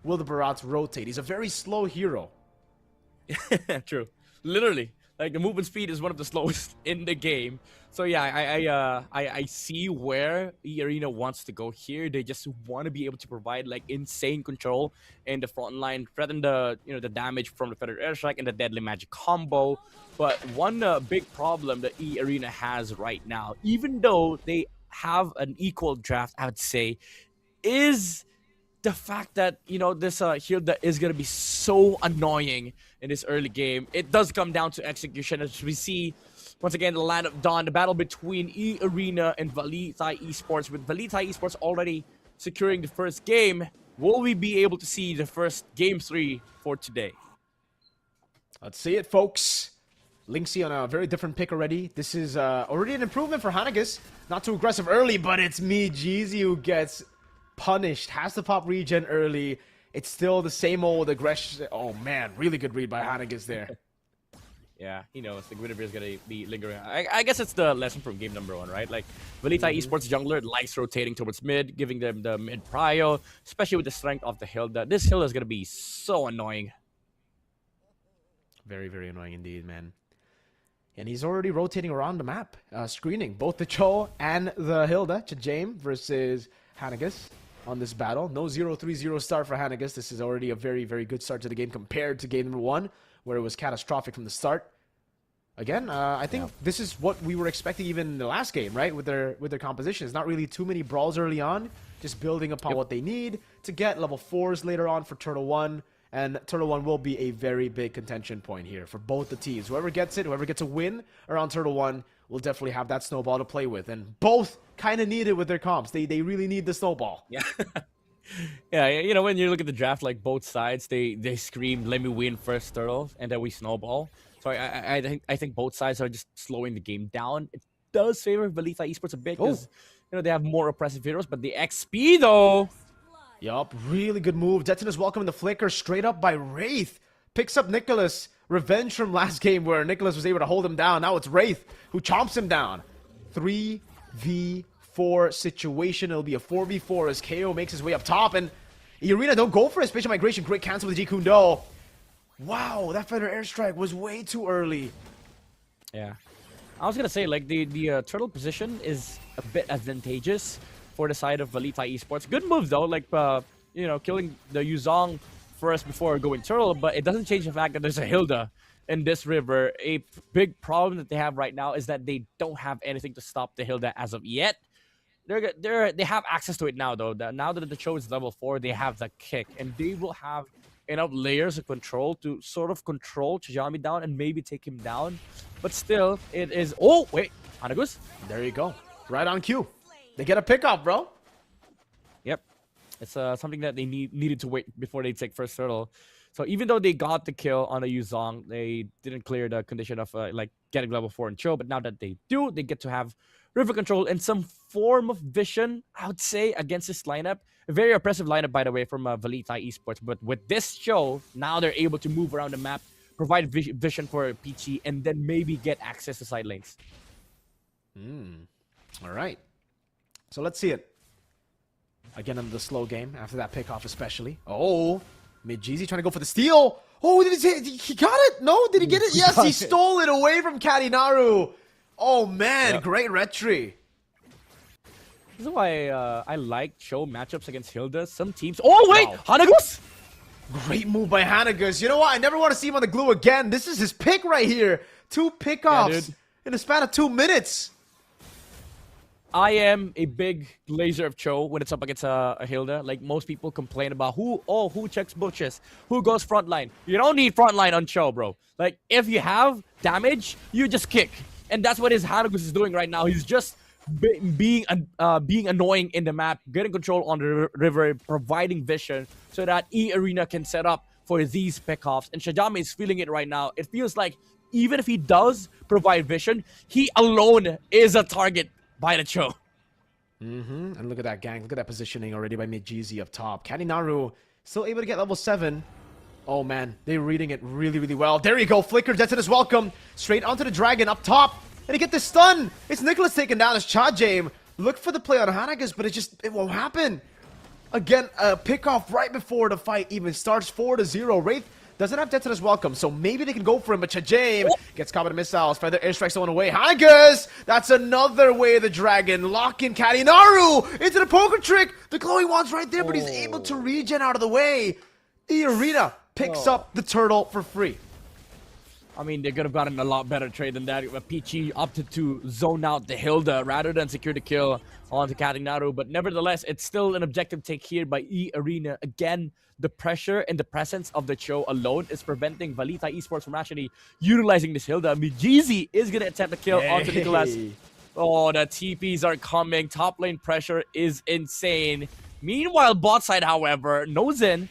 will the Barats rotate? He's a very slow hero. True. Literally. Like, the movement speed is one of the slowest in the game. So yeah, I see where E-Arena wants to go here. They just want to be able to provide like insane control in the front line, threaten the the damage from the feathered airstrike and the deadly magic combo. But one big problem that E-Arena has right now, even though they have an equal draft, I would say, is the fact that this Hilda is gonna be so annoying in this early game. It does come down to execution, as we see once again the line of dawn, the battle between E-Arena and Valita Esports, with Valita Esports already securing the first game. Will we be able to see the first game 3 for today? Let's see it, folks. Linksy on a very different pick already. This is already an improvement for Hanagus. Not too aggressive early, but it's me, Jeezy, who gets punished. Has to pop regen early. It's still the same old aggression. Oh man, really good read by Hanagus there. Yeah, he knows the Guinevere is going to be lingering. I guess it's the lesson from game number 1, right? Like, Valita Esports jungler likes rotating towards mid, giving them the mid prio, especially with the strength of the Hilda. This Hilda is going to be so annoying. Very, very annoying indeed, man. And he's already rotating around the map, screening both the Cho and the Hilda. Chajame versus Hanagus on this battle. No 0-3-0 start for Hanagus. This is already a very, very good start to the game compared to game number 1, where it was catastrophic from the start. Again, I think this is what we were expecting even in the last game, right? With their compositions. Not really too many brawls early on, just building upon what they need to get level 4s later on for Turtle 1. And Turtle 1 will be a very big contention point here for both the teams. Whoever gets it, whoever gets a win around Turtle 1 will definitely have that snowball to play with. And both kind of need it with their comps. They really need the snowball. Yeah. Yeah, when you look at the draft, like, both sides, they scream, let me win first Turtle, and then we snowball. So I think both sides are just slowing the game down. It does favor Valita Esports a bit because they have more oppressive heroes, but the XP though. Yup, really good move. Detona's welcoming the flicker straight up by Wraith. Picks up Nicholas. Revenge from last game where Nicholas was able to hold him down. Now it's Wraith who chomps him down. 3v4 situation. It'll be a 4v4 as KO makes his way up top. And E-Arena don't go for it. Spatial migration. Great cancel with the Jikundo. Wow, that feather airstrike was way too early. Yeah. I was going to say, like, the turtle position is a bit advantageous for the side of Valita Esports. Good move though, like killing the Yuzong first before going turtle, but it doesn't change the fact that there's a Hilda in this river. A big problem that they have right now is that they don't have anything to stop the Hilda as of yet. They have access to it now though. Now that the show is level 4, they have the kick, and they will have enough layers of control to sort of control Chijami down and maybe take him down. But still, it is. Oh wait, Hanagus. There you go, right on cue. They get a pickup, bro. Yep. It's something that they needed to wait before they take first turtle. So even though they got the kill on a Yuzong, they didn't clear the condition of like getting level 4 in Cho. But now that they do, they get to have river control and some form of vision, I would say, against this lineup. A very oppressive lineup, by the way, from Valita Esports. But with this Cho, now they're able to move around the map, provide vision for Peachy, and then maybe get access to side lanes. All right. So let's see it. Again under the slow game, after that pickoff especially. Oh, Mid-Jeezy trying to go for the steal. Oh, he got it? No, did he get it? Yes, he stole it away from Katinaru. Oh, man, great retry. This is why I like Cho matchups against Hilda. Some teams... Oh, wait! Wow. Hanagus? Great move by Hanagus. You know what? I never want to see him on the glue again. This is his pick right here. 2 pickoffs in the span of 2 minutes. I am a big laser of Cho when it's up against a Hilda. Like, most people complain about who checks bushes, who goes frontline. You don't need frontline on Cho, bro. Like, if you have damage, you just kick. And that's what his Hanagus is doing right now. He's just being annoying in the map, getting control on the river, providing vision so that E-Arena can set up for these pickoffs. And Shajame is feeling it right now. It feels like even if he does provide vision, he alone is a target by the Cho. And look at that, gang. Look at that positioning already by Mid-Jeezy up top. Katinaru still able to get level 7. Oh, man. They're reading it really, really well. There you go. Flicker, Jetson is welcome. Straight onto the Dragon up top. And he get the stun. It's Nicholas taken down as Chajame. Look for the play on Hanagas, but it won't happen. Again, a pickoff right before the fight even starts. 4-0. Wraith doesn't have Jetson as welcome, so maybe they can go for him, but Chajame gets caught by the missiles. Feather airstrikes the one away. Hanagas! That's another way of the Dragon. Lock in Katinaru into the poker trick. The glowing wand's right there, but he's able to regen out of the way. E-Arena picks up the turtle for free. I mean, they could have gotten a lot better trade than that. Peachy opted to zone out the Hilda rather than secure the kill onto Katinaru. But nevertheless, it's still an objective take here by E-Arena. Again, the pressure and the presence of the Cho alone is preventing Valita Esports from actually utilizing this Hilda. Mid-Jeezy is going to attempt the kill onto Nicholas. Oh, the TPs are coming. Top lane pressure is insane. Meanwhile, bot side, however, knows in.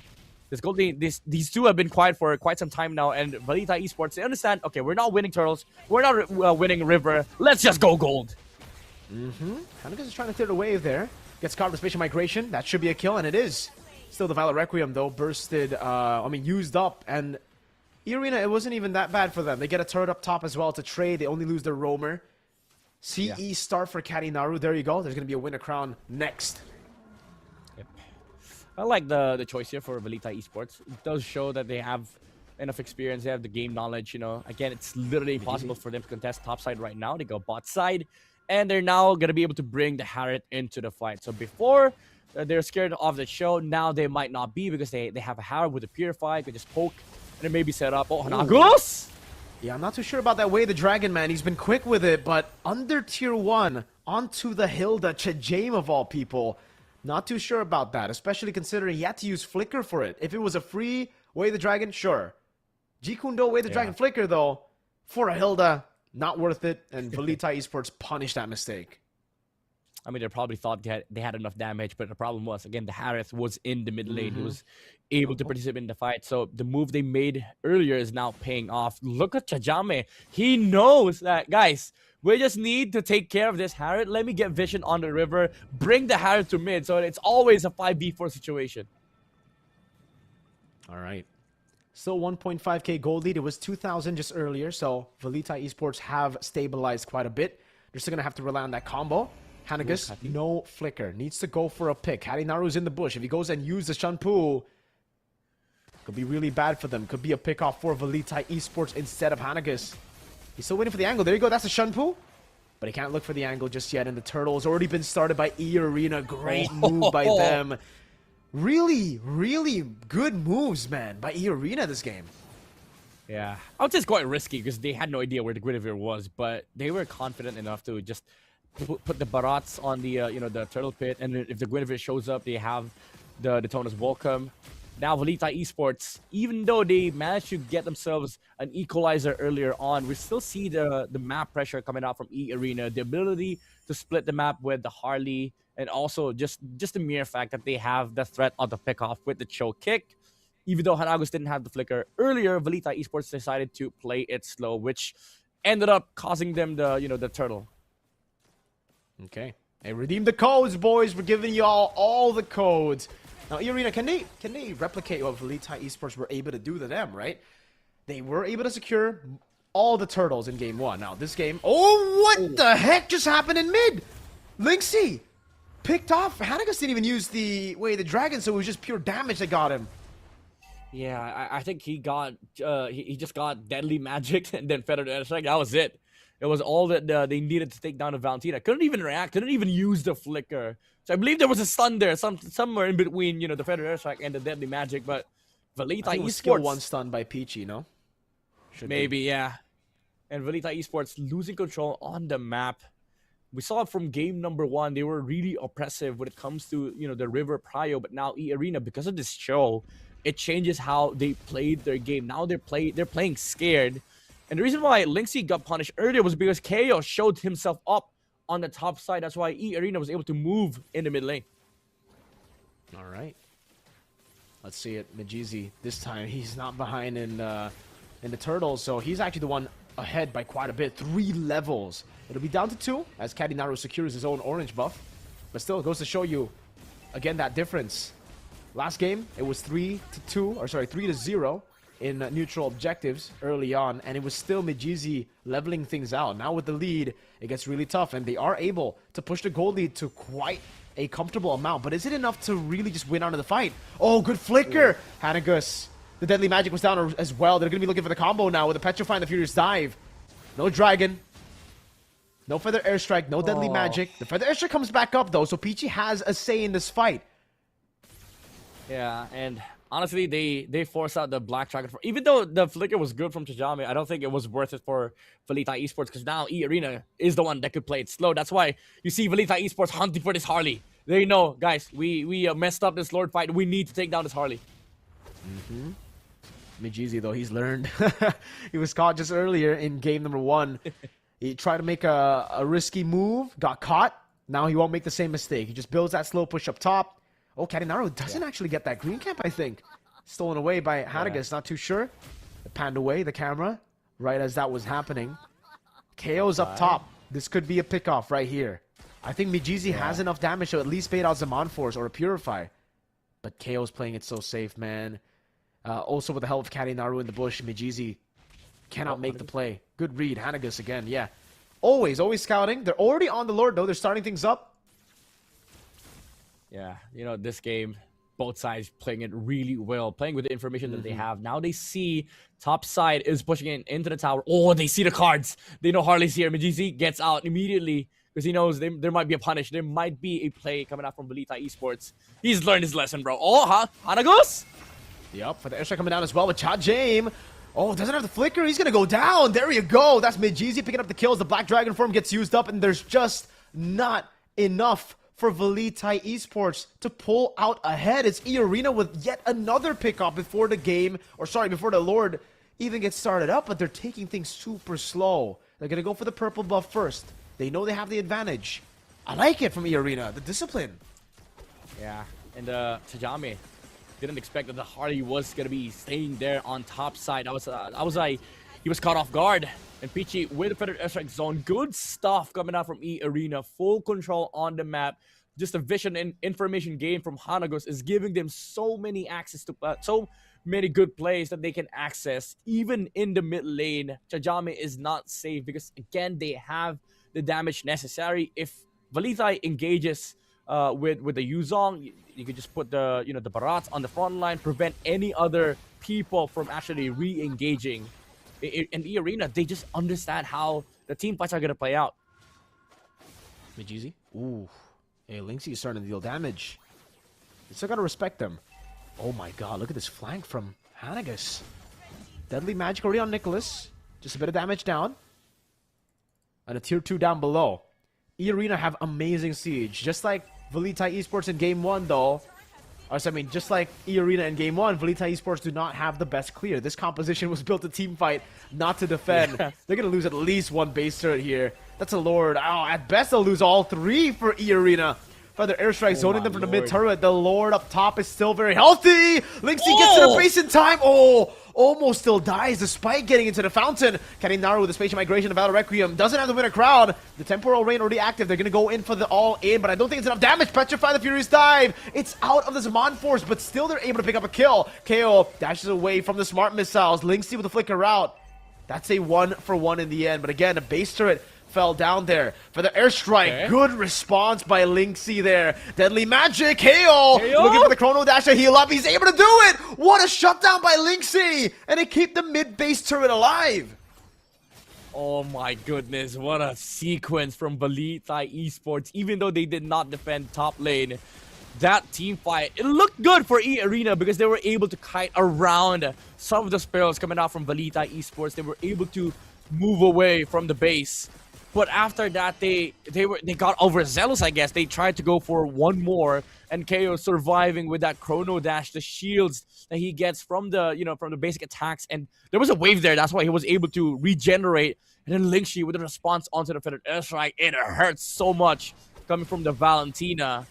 These two have been quiet for quite some time now, and Valita Esports, they understand, okay, we're not winning turtles, we're not winning river, let's just go gold. Hanagas is trying to clear the wave there. Gets caught with spatial migration. That should be a kill, and it is. Still the Violet Requiem, though, used up, and E-Arena, it wasn't even that bad for them. They get a turret up top as well to trade. They only lose their roamer. CE start for Katinaru. There you go. There's going to be a winner crown next. I like the choice here for Valita Esports. It does show that they have enough experience. They have the game knowledge, you know. Again, it's literally impossible for them to contest top side right now. They go bot side, and they're now going to be able to bring the Harriet into the fight. So before, they're scared of the show. Now they might not be because they have a Harriet with a Purify. Could just poke, and then maybe set up. Oh, Hanagus! Yeah, I'm not too sure about that way the Dragon, man. He's been quick with it, but under tier 1, onto the Hilda, Chajame of all people. Not too sure about that, especially considering he had to use Flicker for it. If it was a free Way the Dragon, sure. Jikundo Way the Dragon Flicker, though, for a Hilda, not worth it, and Valita Esports punished that mistake. I mean, they probably thought they had enough damage, but the problem was, again, the Harith was in the mid lane. He was able to participate in the fight. So the move they made earlier is now paying off. Look at Chajame. He knows that, guys, we just need to take care of this Harith. Let me get vision on the river. Bring the Harith to mid. So it's always a 5v4 situation. All right. Still 1.5k gold lead. It was 2,000 just earlier. So Valita Esports have stabilized quite a bit. They're still going to have to rely on that combo. Hanagas, no Flicker. Needs to go for a pick. Katinaru's in the bush. If he goes and uses the Shanpu, could be really bad for them. Could be a pick off for Valita Esports instead of Hanagas. He's still waiting for the angle. There you go. That's a Shanpu. But he can't look for the angle just yet. And the turtle's already been started by E-Arena. Great move by them. Really, really good moves, man, by E-Arena this game. Yeah. I would say it's quite risky because they had no idea where the Guinevere was. But they were confident enough to just put the Barats on the the turtle pit, and if the Guinevere shows up, they have the Detona's welcome. Now Valita Esports, even though they managed to get themselves an equalizer earlier on, we still see the map pressure coming out from E-Arena, the ability to split the map with the Harley, and also just the mere fact that they have the threat of the pickoff with the choke kick. even though Hanagos didn't have the flicker earlier, Velita Esports decided to play it slow, which ended up causing them the turtle. Okay. Hey, redeem the codes, boys. We're giving y'all all the codes. Now, Arena, can they replicate what Velita Esports were able to do to them, right? They were able to secure all the turtles in game 1. Now, this game... Oh, what the heck just happened in mid? Linksy picked off. Hanagos didn't even use the dragon, so it was just pure damage that got him. Yeah, I think he got he just got deadly magic and then feathered airstrike. That was it. It was all that they needed to take down the Valentina. Couldn't even react. Couldn't even use the flicker. So I believe there was a stun there, somewhere in between, the feathered airstrike and the deadly magic. But Velita Esports skill 1 stun by Peachy, no? Maybe, yeah. And Velita Esports losing control on the map. We saw it from game number 1. They were really oppressive when it comes to, the River Prio. But now E-Arena, because of this show, it changes how they played their game. Now they're playing scared. And the reason why Linksy got punished earlier was because KO showed himself up on the top side. That's why E-Arena was able to move in the mid lane. All right. Let's see it. Majizi, this time, he's not behind in the turtles, so he's actually the one ahead by quite a bit. 3 levels. It'll be down to 2 as Kadinaru secures his own orange buff. But still, it goes to show you, again, that difference. Last game, it was 3-0 in neutral objectives early on, and it was still Majizi leveling things out. Now with the lead, it gets really tough, and they are able to push the gold lead to quite a comfortable amount. But is it enough to really just win out of the fight? Oh, good flicker! Hanagos. The deadly magic was down as well. They're going to be looking for the combo now with the Petrify and the Furious Dive. No dragon. No feather airstrike. No deadly magic. The feather airstrike comes back up though, so Peachy has a say in this fight. Yeah, and honestly, they forced out the Black Dragon. Even though the flicker was good from Tajame, I don't think it was worth it for Velita Esports because now E-Arena is the one that could play it slow. That's why you see Velita Esports hunting for this Harley. They know, guys, we messed up this Lord fight. We need to take down this Harley. Majizi, though, he's learned. He was caught just earlier in game number 1. He tried to make a risky move, got caught. Now he won't make the same mistake. He just builds that slow push up top. Oh, Kadinaru doesn't actually get that green camp, I think. Stolen away by Hanagos, not too sure. It panned away, the camera, right as that was happening. KO's up top. This could be a pickoff right here. I think Majizi has enough damage to at least bait out Zaman Force or a Purify. But KO's playing it so safe, man. Also with the help of Kadinaru in the bush, Majizi cannot make the play. Good read, Hanagos again, yeah. Always scouting. They're already on the Lord, though. They're starting things up. Yeah, this game, both sides playing it really well, playing with the information that they have. Now they see top side is pushing into the tower. Oh, they see the cards. They know Harley's here. Majizi gets out immediately because he knows there might be a punish. There might be a play coming out from Velita Esports. He's learned his lesson, bro. Oh, Hanagos? Yep, for the airstrike coming down as well with Cha Jame. Oh, doesn't have the flicker. He's going to go down. There you go. That's Majizi picking up the kills. The Black Dragon form gets used up, and there's just not enough for Velita Esports to pull out ahead. It's E-Arena with yet another pickup before the game, before the Lord even gets started up, but they're taking things super slow. They're going to go for the purple buff first. They know they have the advantage. I like it from E-Arena, the discipline. Yeah, and Tajame didn't expect that the Harley was going to be staying there on top side. I was like, he was caught off guard. And Peachy with the Feathered Airstrike Zone. Good stuff coming out from E-Arena. Full control on the map. Just a vision and information gain from Hanagos is giving them so many access to so many good plays that they can access. Even in the mid lane, Tajame is not safe because, again, they have the damage necessary. If Velita engages with the Yuzong, you could just put the the Barats on the front line, prevent any other people from actually re-engaging. In the arena, they just understand how the team fights are gonna play out. Majizi, ooh, hey, Linksy is starting to deal damage. You still gotta respect them. Oh my god, look at this flank from Hanagos. Deadly magic already on Nicholas. Just a bit of damage down. And a tier 2 down below. E-Arena have amazing siege. Just like Velita Esports in game 1 though. Just like E-Arena in game 1, Velita Esports do not have the best clear. This composition was built to team fight, not to defend. Yeah. They're gonna lose at least one base turret here. That's a Lord. Oh, at best they'll lose all 3 for E-Arena. Further airstrike zoning them from the mid Lord. turret. The Lord up top is still very healthy. Lynxie gets to the base in time. Oh, almost still dies despite getting into the fountain. Kaninaru with the spatial migration of Valor Requiem doesn't have to win a crown. The temporal rain already active. They're gonna go in for the all in, but I don't think it's enough damage. Petrify the Furious Dive. It's out of the Zaman Force, but still they're able to pick up a kill. KO dashes away from the smart missiles. Lynxie with the flicker out. That's a 1-for-1 in the end, but again, a base turret fell down there for the airstrike. Okay. Good response by Lynxie there. Deadly magic. Hail. Looking for the chrono dash to heal up. He's able to do it. What a shutdown by Lynxie. And it keep the mid base turret alive. Oh my goodness, what a sequence from VLTH Esports. Even though they did not defend top lane, that team fight, it looked good for E-Arena because they were able to kite around some of the spells coming out from VLTH Esports. They were able to move away from the base. But after that, they got overzealous, I guess. They tried to go for one more, and KO surviving with that chrono dash, the shields that he gets from the from the basic attacks, and there was a wave there. That's why he was able to regenerate. And then Lynxie with a response onto the feathered airstrike. It hurts so much coming from the Valentina,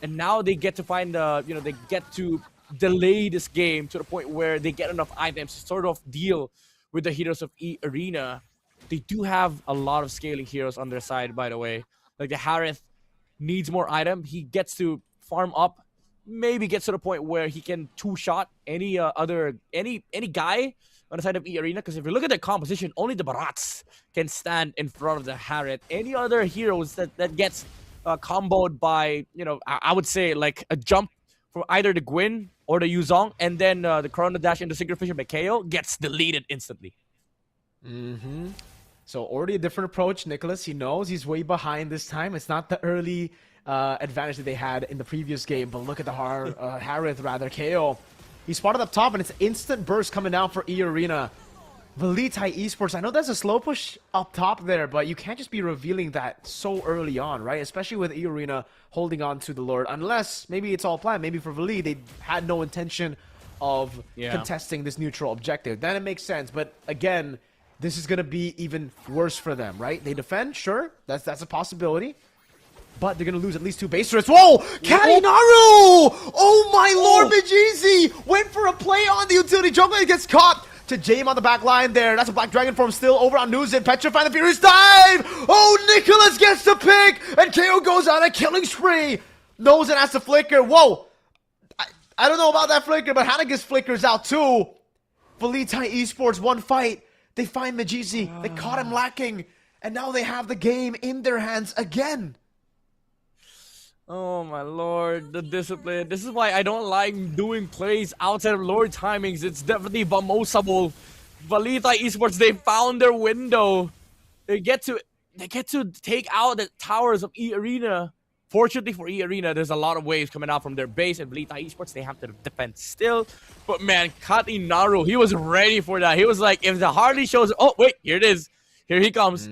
and now they get to find they get to delay this game to the point where they get enough items to sort of deal with the heroes of E-Arena. They do have a lot of scaling heroes on their side, by the way. Like the Harith needs more item. He gets to farm up, maybe gets to the point where he can two-shot any guy on the side of E-Arena. Because if you look at the composition, only the Barats can stand in front of the Harith. Any other heroes that gets comboed by, I would say like a jump from either the Gwyn or the Yuzong, and then the Chrono Dash into Synchro Fission by KO gets deleted instantly. So already a different approach, Nicholas. He knows he's way behind this time. It's not the early advantage that they had in the previous game, but look at the Harith, rather, KO. He spotted up top, and it's instant burst coming down for E-Arena. VLTH Esports, I know there's a slow push up top there, but you can't just be revealing that so early on, right? Especially with E-Arena holding on to the Lord, unless maybe it's all planned. Maybe for VLTH, they had no intention of contesting this neutral objective. Then it makes sense, but again, this is going to be even worse for them, right? They defend, sure, that's a possibility. But they're going to lose at least 2 base turrets. Whoa! Kaninaru! Oh my lord, Mijizi! Went for a play on the utility jungle and gets caught. To Jame on the back line there. That's a Black Dragon form still over on Nuzin. Petrify the Furious Dive! Oh, Nicholas gets the pick! And KO goes on a killing spree. Nozin has to flicker. Whoa! I don't know about that flicker, but Hanagas flickers out too. VLTH Esports, one fight. They find Mijizi. They caught him lacking. And now they have the game in their hands again. Oh my lord, the discipline. This is why I don't like doing plays outside of Lord timings. It's definitely vamosable. VLTH Esports, they found their window. They get to take out the towers of E-Arena. Fortunately for E-Arena, there's a lot of waves coming out from their base, and VLTH Esports, they have to defend still. But man, Kaninaru, he was ready for that. He was like, if the Harley shows, oh wait, here it is. Here he comes.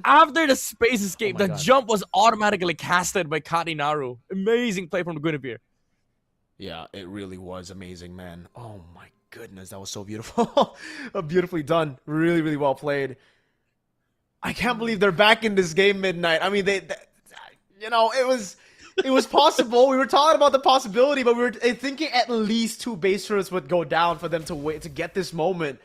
After the space escape, the jump was automatically casted by Kaninaru. Amazing play from the Guinevere. Yeah, it really was amazing, man. Oh my goodness, that was so beautiful. Beautifully done. Really, really well played. I can't believe they're back in this game, Midnight. I mean, it was possible. We were talking about the possibility, but we were thinking at least 2 base turrets would go down for them to wait to get this moment.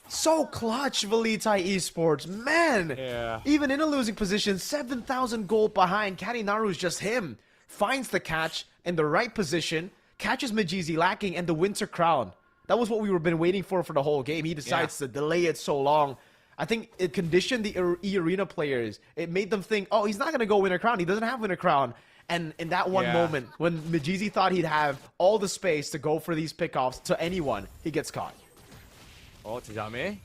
So clutch, VLTH Esports, man. Yeah. Even in a losing position, 7,000 gold behind. Kaninaru's just him. Finds the catch in the right position, catches Mijizi lacking, and the Winter Crown. That was what we were been waiting for the whole game. He decides to delay it so long. I think it conditioned the E-Arena players. It made them think, oh, he's not going to go Winter Crown. He doesn't have Winter Crown. And in that one moment, when Mijizi thought he'd have all the space to go for these pickoffs to anyone, he gets caught. Oh, Tijame.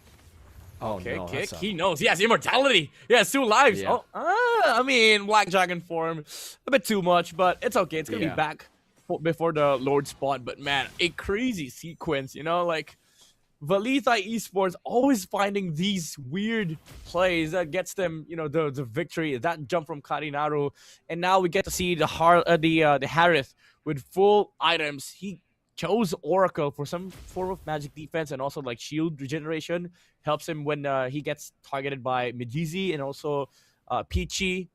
Oh, okay, no, kick. He knows. He has immortality. He has 2 lives. Yeah. I mean, Black Dragon form. A bit too much, but it's okay. It's going to be back before the Lord spot. But man, a crazy sequence, like VLTH Esports always finding these weird plays that gets them, the victory. That jump from Kaninaru. And now we get to see the Harith with full items. He chose Oracle for some form of magic defense and also like shield regeneration. Helps him when he gets targeted by Mijizi and also Peachy.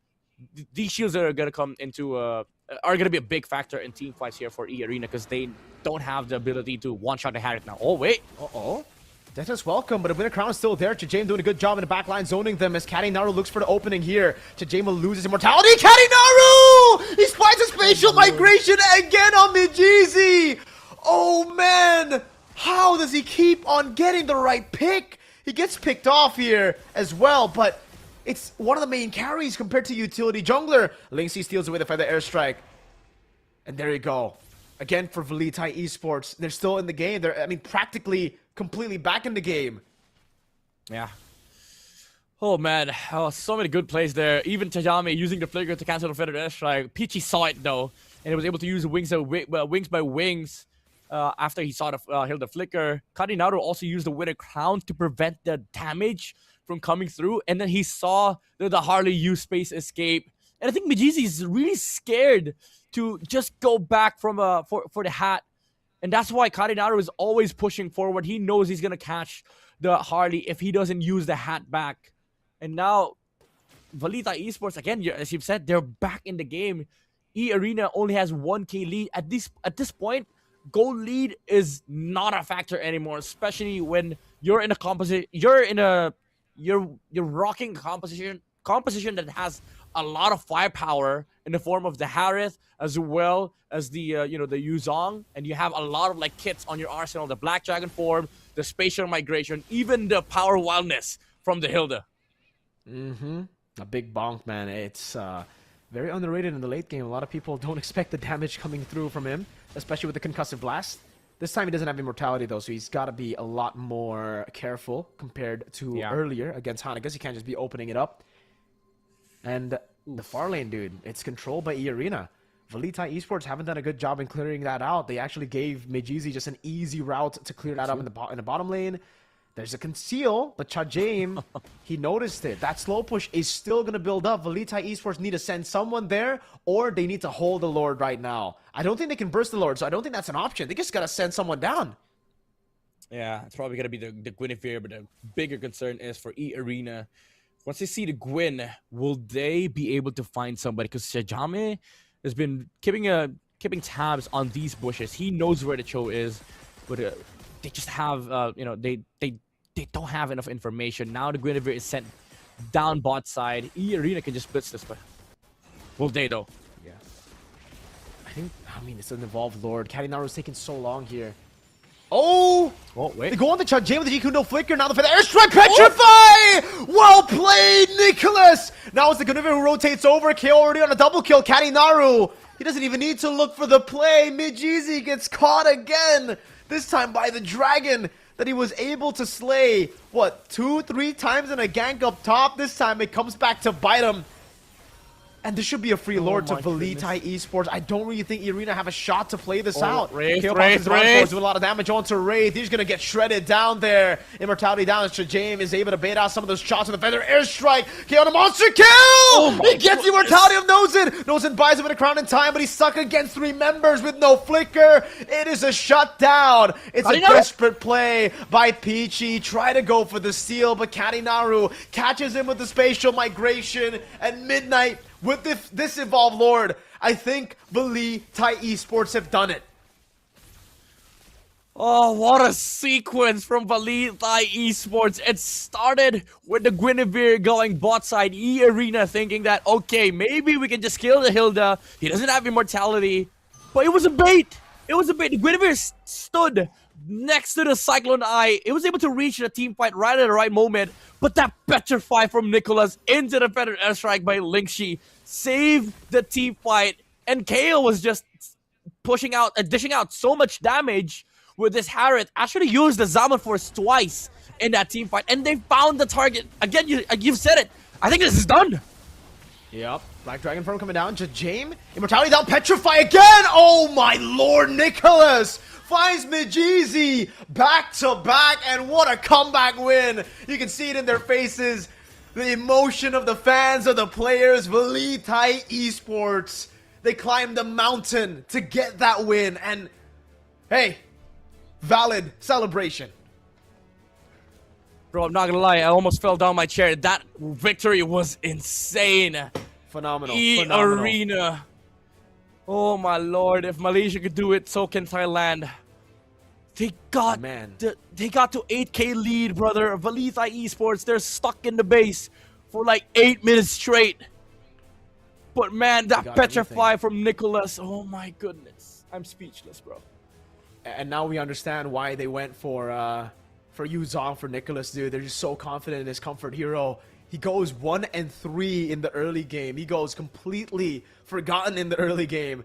These shields are going to come into are going to be a big factor in team fights here for E Arena because they don't have the ability to one-shot the Harriet now. Oh, wait. Uh-oh. Dennis welcome, but a winner crown is still there. Chajame doing a good job in the back line, zoning them as Kadinaru looks for the opening here. Chajame loses immortality. Kadinaru! He spies a spatial migration again on Mijizi! Oh, man! How does he keep on getting the right pick? He gets picked off here as well, but it's one of the main carries compared to utility jungler. Lingxi steals away the feather airstrike. And there you go. Again for VLTH Esports. They're still in the game. They're, I mean, practically completely back in the game. Yeah. Oh, man. Oh, so many good plays there. Even Chajame using the flicker to cancel the feather airstrike. Peachy saw it, though, and he was able to use wings by wings. After he saw the flicker. Kadinaru also used the winner crown to prevent the damage from coming through, and then he saw the Harley use space escape. And I think Mijizi is really scared to just go back from for the hat, and that's why Kadinaru is always pushing forward. He knows he's gonna catch the Harley if he doesn't use the hat back. And now VLTH Esports, again, as you've said, they're back in the game. E Arena only has 1k lead at this point. Gold lead is not a factor anymore, especially when you're in a composition. You're rocking a composition that has a lot of firepower in the form of the Harith as well as the the Yuzong, and you have a lot of like kits on your arsenal: the Black Dragon form, the spatial migration, even the power wildness from the Hilda. A big bonk, man. It's very underrated in the late game. A lot of people don't expect the damage coming through from him, especially with the concussive blast. This time he doesn't have immortality though, so he's got to be a lot more careful compared to earlier against Hanagas. He can't just be opening it up. And the far lane, dude, it's controlled by E Arena. VLTH Esports haven't done a good job in clearing that out. They actually gave Mijizi just an easy route to clear that up in the bottom lane. There's a conceal, but Chajame, he noticed it. That slow push is still going to build up. VLTH Esports need to send someone there, or they need to hold the Lord right now. I don't think they can burst the Lord, so I don't think that's an option. They just got to send someone down. Yeah, it's probably going to be the Guinevere, but the bigger concern is for E Arena. Once they see the Gwyn, will they be able to find somebody? Because Chajame has been keeping tabs on these bushes. He knows where the Cho is, but they just have, they don't have enough information. Now the Guinevere is sent down bot side. E Arena can just blitz this, but will they though? Yeah. I mean, it's an evolved Lord. Kadinaru's taking so long here. Oh! Wait. They go on the Chajame with the G-Kundo flicker. Now the feather airstrike. Petrify! Well played, Nicholas! Now it's the Guinevere who rotates over. KO already on a double kill. Kadinaru, he doesn't even need to look for the play. Mijizi gets caught again. This time by the dragon that he was able to slay, what, 2-3 times in a gank up top. This time it comes back to bite him. And this should be a free Lord to VLTH Esports. I don't really think Arena have a shot to play this out. Wraith. Doing a lot of damage onto Wraith. He's going to get shredded down there. Immortality down as Chajame is able to bait out some of those shots with a feather airstrike. KO on a monster kill! He gets the immortality of Nozin. Nozin buys him with a crown in time, but he's stuck against 3 members with no flicker. It is a shutdown. It's a desperate play by Peachy. Try to go for the steal, but Kadinaru catches him with the spatial migration, and Midnight with this evolved Lord. I think VLTH Esports have done it. Oh, what a sequence from VLTH Esports. It started with the Guinevere going bot side. E Arena thinking that, okay, maybe we can just kill the Hilda. He doesn't have immortality. But it was a bait. It was a bait. The Guinevere stood next to the Cyclone Eye. It was able to reach the team fight right at the right moment. But that Petrify from Nicholas into the feather airstrike by Lingxi saved the team fight. And KO was just pushing out, dishing out so much damage with this Harriet. Actually used the Zaman Force twice in that team fight. And they found the target. Again, you've said it. I think this is done. Yep. Black Dragon form coming down. Chajame. Immortality down. Petrify again. Oh my lord, Nicholas finds Mijizi back to back, and what a comeback win. You can see it in their faces. The emotion of the fans, of the players. VLTH Esports. They climbed the mountain to get that win, and hey, valid celebration. Bro, I'm not gonna lie, I almost fell down my chair. That victory was insane. Phenomenal. Arena. Oh my lord, if Malaysia could do it, so can Thailand. They got they got to 8K lead, brother. Valitha Esports, they're stuck in the base for like 8 minutes straight. But man, that petrify from Nicholas, oh my goodness. I'm speechless, bro. And now we understand why they went for Yu Zhong for Nicholas, dude. They're just so confident in his comfort hero. He goes 1-3 in the early game. He goes completely forgotten in the early game.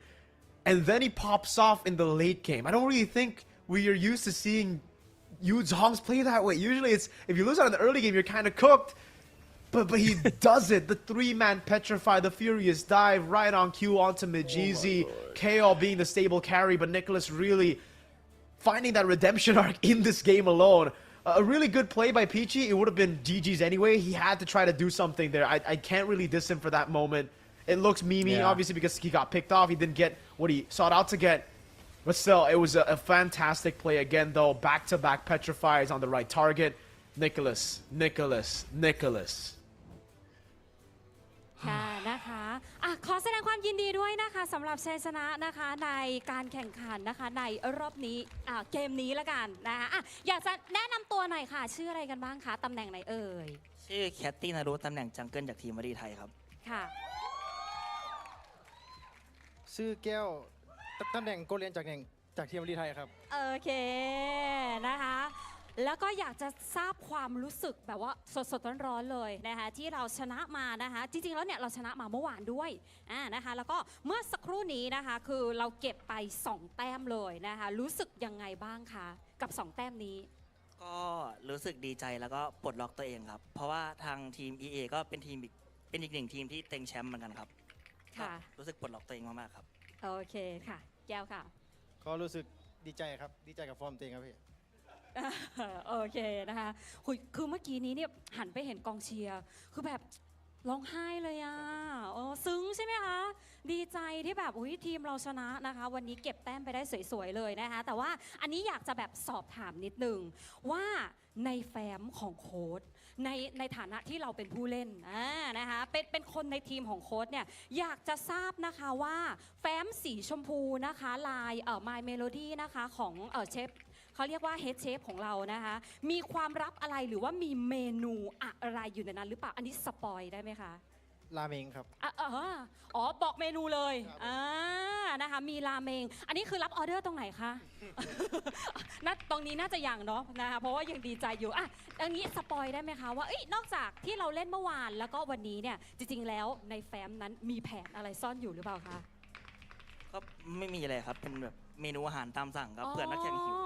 And then he pops off in the late game. I don't really think we are used to seeing Yu Zhong's play that way. Usually it's, if you lose out in the early game, you're kind of cooked. But he does it. The 3-man Petrify, the Furious Dive, right on cue onto Mijizi. KO being the stable carry, but Nicholas really finding that redemption arc in this game alone. A really good play by Peachy. It would have been GG's anyway. He had to try to do something there. I can't really diss him for that moment. It looks memey, obviously, because he got picked off. He didn't get what he sought out to get. But still, it was a fantastic play again, though. Back-to-back Petrifies on the right target. Nicholas. ค่ะนะคะขอแสดงความยินดีด้วยนะคะสำหรับชัยชนะนะคะในการแข่งขันนะคะในรอบนี้เกมนี้ละกันนะคะอยากจะแนะนำตัวหน่อยค่ะชื่ออะไรกันบ้างคะตำแหน่งไหนเอ่ยชื่อแคตตี้นารุตำแหน่งจังเกิลจากทีมวดีไทยครับค่ะชื่อแก้วตำแหน่งโกเลียนจากทีมวดีไทยครับโอเคนะคะแล้วก็อยากจะทราบความรู้สึกแบบว่าสดๆร้อนๆเลยนะคะที่เราชนะมานะคะจริงๆแล้วเนี่ยเราชนะมาเมื่อวานด้วยนะคะแล้วก็เมื่อสักครู่นี้นะคะคือเราเก็บไป2แต้มเลยนะคะรู้สึกยังไงบ้างคะกับ2แต้มนี้ก็รู้สึกดีใจแล้วก็ปลดล็อกตัวเองครับเพราะว่าทางทีม EA ก็เป็นอีกหนึ่งทีมที่เต็งแชมป์เหมือนกันครับค่ะรู้สึกปลดล็อกตัวเองมากๆครับโอเคค่ะแก้วค่ะก็รู้สึกดีใจครับดีใจกับฟอร์มตัวเองครับพี่โอเคนะคะคือเมื่อกี้นี้เนี่ยหันไปเห็นกองเชียร์คือแบบร้องไห้เลยอ่ะซึ้งใช่ไหมคะดีใจที่แบบทีมเราชนะนะคะวันนี้เก็บแต้มไปได้สวยๆเลยนะคะแต่ว่าอันนี้อยากจะแบบสอบถามนิดนึงว่าในแฟ้มของโค้ชในฐานะที่เราเป็นผู้เล่นนะคะเป็นคนในทีมของโค้ชเนี่ยอยากจะทราบนะคะว่าแฟ้มสีชมพูนะคะลายMy Melody นะคะของเชฟเขาเรียกว่า Head Chef ของเรานะคะมีความลับอะไรหรือว่ามีเมนูอะไรอยู่ในนั้นหรือเปล่าอันนี้สปอยได้ไหมคะราเมงครับบอกเมนูเลยนะคะมีราเมงอันนี้คือรับออเดอร์ตรงไหนคะ ตรงนี้น่าจะยังเนาะนะคะเพราะว่ายังดีใจอยู่อันนี้สปอยได้ไหมคะว่านอกจากที่เราเล่นเมื่อวานแล้วก็วันนี้เนี่ยจริงๆแล้วในแฟ้มนั้นมีแผนอะไรซ่อนอยู่หรือเปล่าคะก็ไม่มีอะไรครับเป็นแบบเมนูอาหารตามสั่งครับเผื่อนักแข่งหิว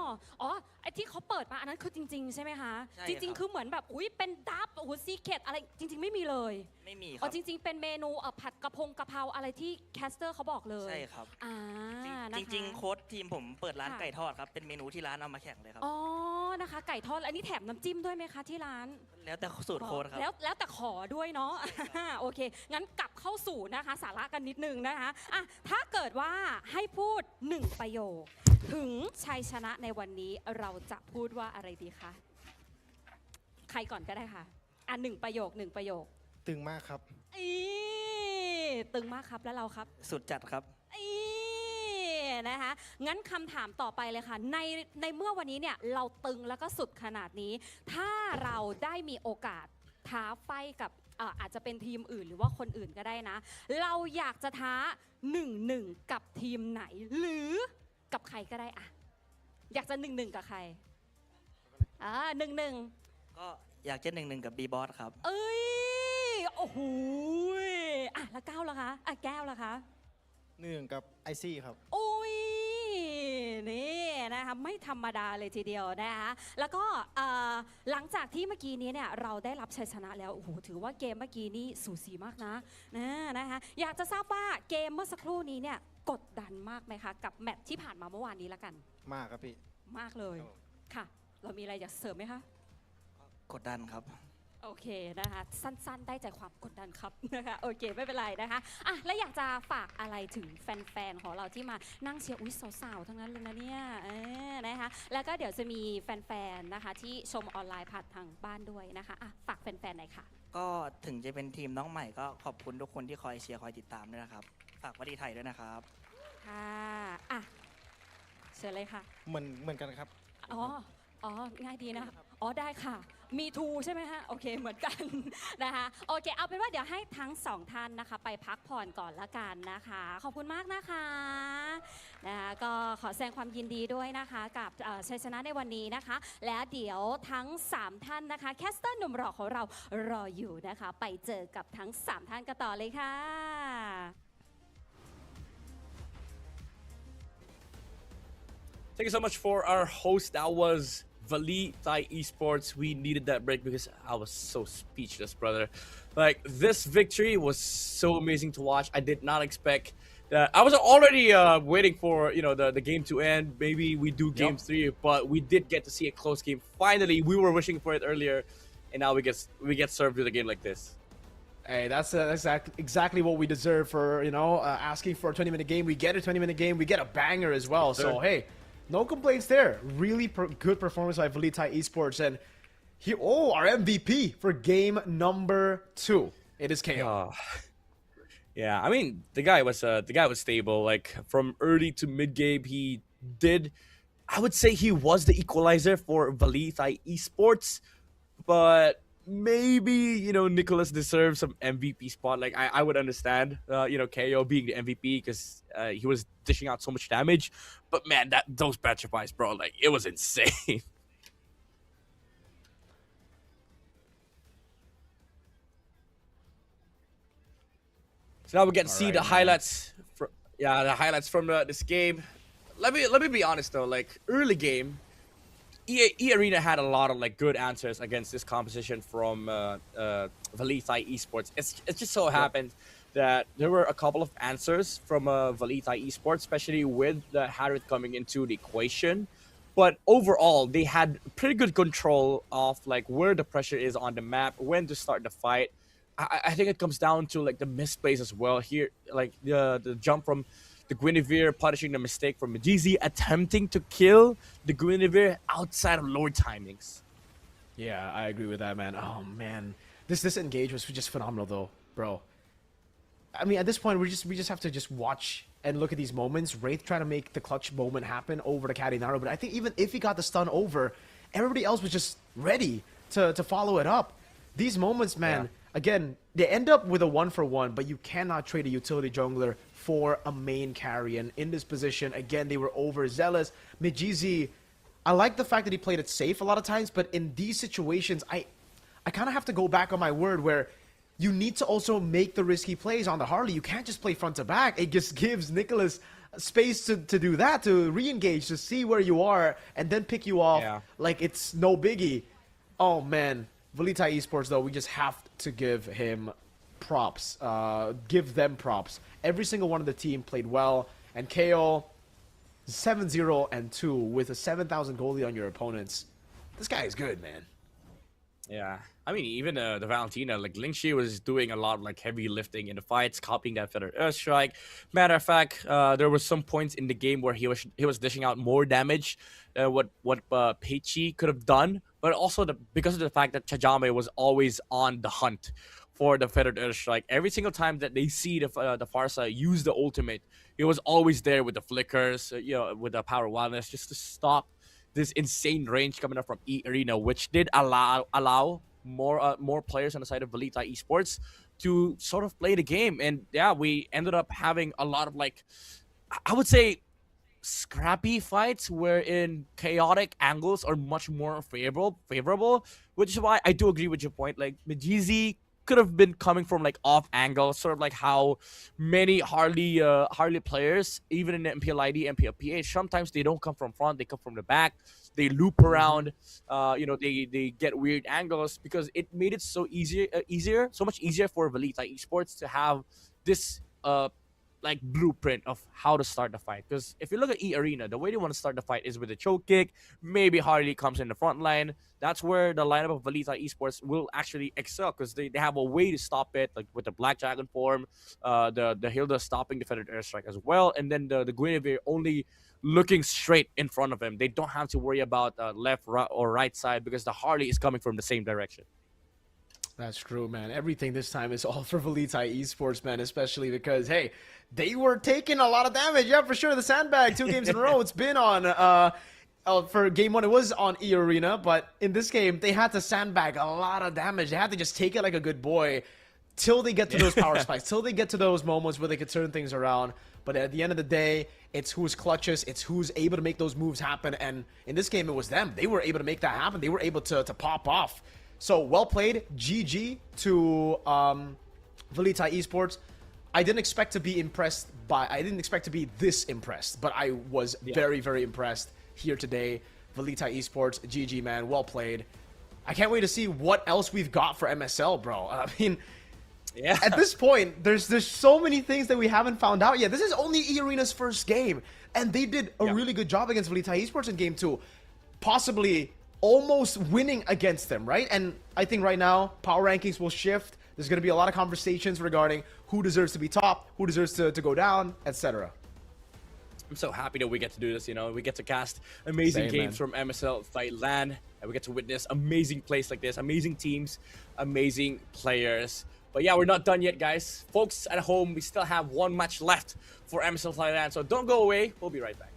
ไอ้ที่เขาเปิดมาอันนั้นคือจริงๆใช่ไหมคะจริงๆคือเหมือนแบบเป็นดับซีเคร็ตอะไรจริงๆไม่มีเลยไม่มีครับจริงๆเป็นเมนูผัดกะเพราอะไรที่แคสเตอร์เขาบอกเลยใช่ครับจริงๆโค้ชทีมผมเปิดร้านไก่ทอดครับเป็นเมนูที่ร้านเอามาแข่งเลยครับนะคะไก่ทอดอันนี้แถมน้ำจิ้มด้วยไหมคะที่ร้านแล้วแต่สูตรโค้ชครับแล้วแต่ขอด้วยเนาะโอเคงั้นกลับเข้าสู่นะคะสาระกันนิดนึงนะคะถ้าเกิดว่าให้พูด1ประโยคถึงชัยชนะในวันนี้เราจะพูดว่าอะไรดีคะใครก่อนก็ได้ค่ะ1ประโยคตึงมากครับตึงมากครับแล้วเราครับสุดจัดครับนะคะงั้นคำถามต่อไปเลยค่ะในเมื่อวันนี้เนี่ยเราตึงแล้วก็สุดขนาดนี้ถ้าเราได้มีโอกาสท้าไฟกับอาจจะเป็นทีมอื่นหรือว่าคนอื่นก็ได้นะเราอยากจะท้า1-1กับทีมไหนหรือกับใครก็ได้อยากจะ1-1กับใคร1-1ก็อยากจะ1-1กับ B Boss ครับโอ้โหแล้วก้าวล่ะคะแก้วล่ะคะ1กับไอซี่ครับนี่นะคะไม่ธรรมดาเลยทีเดียวนะคะแล้วก็หลังจากที่เมื่อกี้นี้เนี่ยเราได้รับชัยชนะแล้วโอ้โหถือว่าเกมเมื่อกี้นี้สูสีมากนะคะอยากจะทราบว่าเกมเมื่อสักครู่นี้เนี่ยกดดันมากไหมคะกับแมตช์ที่ผ่านมาเมื่อวานนี้ละกันมากครับพี่มากเลยค่ะเรามีอะไรอยากเสริมไหมคะกดดันครับโอเคนะคะสั้นๆได้ใจความกดดันครับนะคะโอเคไม่เป็นไรนะคะแล้วอยากจะฝากอะไรถึงแฟนๆของเราที่มานั่งเชียร์สาวๆทั้งนั้นเลยนะเนี่ยนะคะแล้วก็เดี๋ยวจะมีแฟนๆนะคะที่ชมออนไลน์ผ่านทางบ้านด้วยนะคะฝากแฟนๆหน่อยค่ะก็ถึงจะเป็นทีมน้องใหม่ก็ขอบคุณทุกคนที่คอยเชียร์คอยติดตามด้วยนะครับฝากวดีไทยด้วยนะครับ ค่ะอ่ะเชิญเลยค่ะ เหมือนกันครับ อ๋อ อ๋อ ง่ายดีนะ อ๋อ ได้ค่ะ มีทูใช่ไหมฮะ โอเค เหมือนกัน นะคะ โอเค เอาเป็นว่าเดี๋ยวให้ทั้งสองท่านนะคะ ไปพักผ่อนก่อนละกันนะคะ ขอบคุณมากนะคะนะคะก็ขอแสดงความยินดีด้วยนะคะกับชัยชนะในวันนี้นะคะ และเดี๋ยวทั้ง 3 ท่านนะคะ แคสเตอร์หนุ่มหล่อของเรารออยู่นะคะ ไปเจอกับทั้ง 3 ท่านกันต่อเลยค่ะ Thank you so much for our host. That was Vali Thai Esports. We needed that break because I was so speechless, brother. Like, this victory was so amazing to watch. I did not expect that. I was already waiting for, you know, the game to end. Maybe we do game 3, but we did get to see a close game. Finally, we were wishing for it earlier, and now we get served with a game like this. Hey, that's exactly what we deserve for, you know, asking for a 20-minute game. We get a 20-minute game. We get a banger as well. So, hey, no complaints there. Really good performance by VLTH Esports. And here, our MVP for game number 2. It is KO. Yeah, I mean, the guy was stable. Like, from early to mid game, he did. I would say he was the equalizer for VLTH Esports, but maybe, you know, Nicholas deserves some MVP spot. Like, I would understand, you know, KO being the MVP because he was dishing out so much damage. But man, those petrifies, bro, like, it was insane. So now we get to see the highlights. The highlights from this game. Let me be honest though. Like, early game, E Arena had a lot of like good answers against this composition from VLTH Esports. It just so happened that there were a couple of answers from VLTH Esports, especially with the Harriet coming into the equation. But overall, they had pretty good control of like where the pressure is on the map, when to start the fight. I think it comes down to like the misplays as well here, like the jump from the Guinevere, punishing the mistake from Majizi, attempting to kill the Guinevere outside of Lord timings. Yeah, I agree with that, man. Oh man, this engage was just phenomenal though, bro. I mean, at this point, we just have to just watch and look at these moments. Wraith trying to make the clutch moment happen over the Catinaro, but I think even if he got the stun over, everybody else was just ready to follow it up. These moments, man, again, they end up with a 1-for-1, but you cannot trade a utility jungler for a main carry. And in this position, again, they were overzealous. Mijizi, I like the fact that he played it safe a lot of times, but in these situations, I kind of have to go back on my word where you need to also make the risky plays on the Harley. You can't just play front to back. It just gives Nicholas space to do that, to re-engage, to see where you are, and then pick you off like it's no biggie. Oh, man. VLTH Esports, though, we just have to give him props. Give them props. Every single one of the team played well. And KO, 7-0-2 with a 7,000 goalie on your opponents. This guy is good, man. Yeah. I mean, even the Valentina, like, Lingxi was doing a lot of, like, heavy lifting in the fights, copying that Feather Earthstrike. Matter of fact, there were some points in the game where he was dishing out more damage than what Peichi could have done. But also because of the fact that Chajame was always on the hunt for the Feathered Earthstrike. Every single time that they see the Farsa use the ultimate, he was always there with the flickers, you know, with the power wildness, just to stop this insane range coming up from E Arena, which did allow more players on the side of VLTH Esports to sort of play the game. And yeah, we ended up having a lot of, like, I would say, scrappy fights wherein chaotic angles are much more favorable, which is why I do agree with your point. Like, Majizi could have been coming from like off angle, sort of like how many Harley players, even in the MPLID, MPLPH, sometimes they don't come from front, they come from the back, they loop around, you know, they get weird angles, because it made it so much easier for VLTH Esports to have this like blueprint of how to start the fight. Because if you look at E Arena, the way they want to start the fight is with a choke kick. Maybe Harley comes in the front line. That's where the lineup of VLTH Esports will actually excel, because they have a way to stop it, like with the Black Dragon form, the Hilda stopping the Feathered Airstrike as well, and then the Guinevere only looking straight in front of him. They don't have to worry about left or right side, because the Harley is coming from the same direction. That's true, man. Everything this time is all for VLTH Esports, man, especially because, hey, they were taking a lot of damage. Yeah, for sure. The sandbag, 2 games in a row. It's been on, for game 1, it was on E Arena, but in this game, they had to sandbag a lot of damage. They had to just take it like a good boy till they get to those power spikes, till they get to those moments where they could turn things around. But at the end of the day, it's who's clutches, it's who's able to make those moves happen. And in this game, it was them. They were able to make that happen. They were able to pop off. So, well played. GG to VLTH Esports. I didn't expect to be impressed I didn't expect to be this impressed, but I was very, very impressed here today. VLTH Esports, GG, man. Well played. I can't wait to see what else we've got for MSL, bro. I mean, at this point, there's so many things that we haven't found out yet. This is only E Arena's first game, and they did a really good job against VLTH Esports in game 2. Possibly almost winning against them, right? And I think right now, power rankings will shift. There's going to be a lot of conversations regarding who deserves to be top, who deserves to go down, etc. I'm so happy that we get to do this, you know. We get to cast amazing games from MSL Thailand, and we get to witness amazing plays like this, amazing teams, amazing players. But yeah, we're not done yet, guys. Folks at home, we still have 1 match left for MSL Thailand, so don't go away. We'll be right back.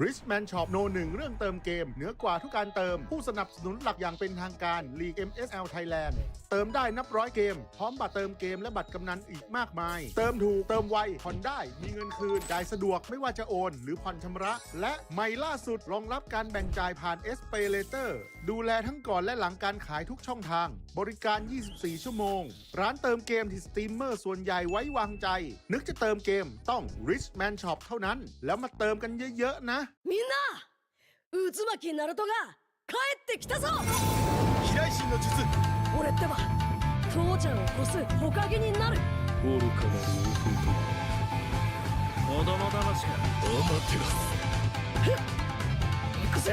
Richman Shop โน 1 เรื่องเติมเกมเหนือกว่าทุกการเติมผู้สนับสนุนหลักอย่างเป็นทางการ League MSL Thailand เติมได้นับร้อยเกมพร้อมบัตรเติมเกมและบัตรกำนันอีกมากมายเติมถูกเติมไวผ่อนได้มีเงินคืนจ่ายสะดวกไม่ว่าจะโอนหรือผ่อนชำระและใหม่ล่าสุดรองรับการแบ่งจ่ายผ่าน SPayLater ดูแลทั้งก่อนและหลังการขายทุกช่องทางบริการ 24 ชั่วโมงร้านเติมเกมที่สตรีมเมอร์ส่วนใหญ่ไว้วางใจนึกจะเติมเกมต้อง Richman Shop เท่านั้นแล้วมาเติมกันเยอะๆนะみんな渦巻きナルトが帰ってきたぞ飛来神の術俺ってば父ちゃんを越す火影になる愚かなる王子供騙しがお待ってろ行くぜ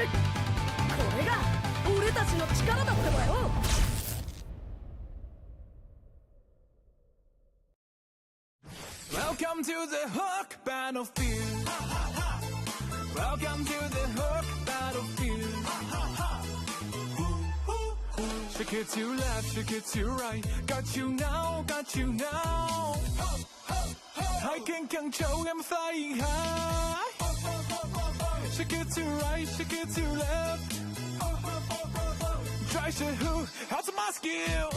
これが俺たちの力だってばよWelcome to the Hook Battlefield. Welcome to the Hook Battlefield. Shake it to left, shake it to right. Got you now, got you now. I can control, I'm flying high. Shake it to right, shake it to left. Try to who? How's my skill?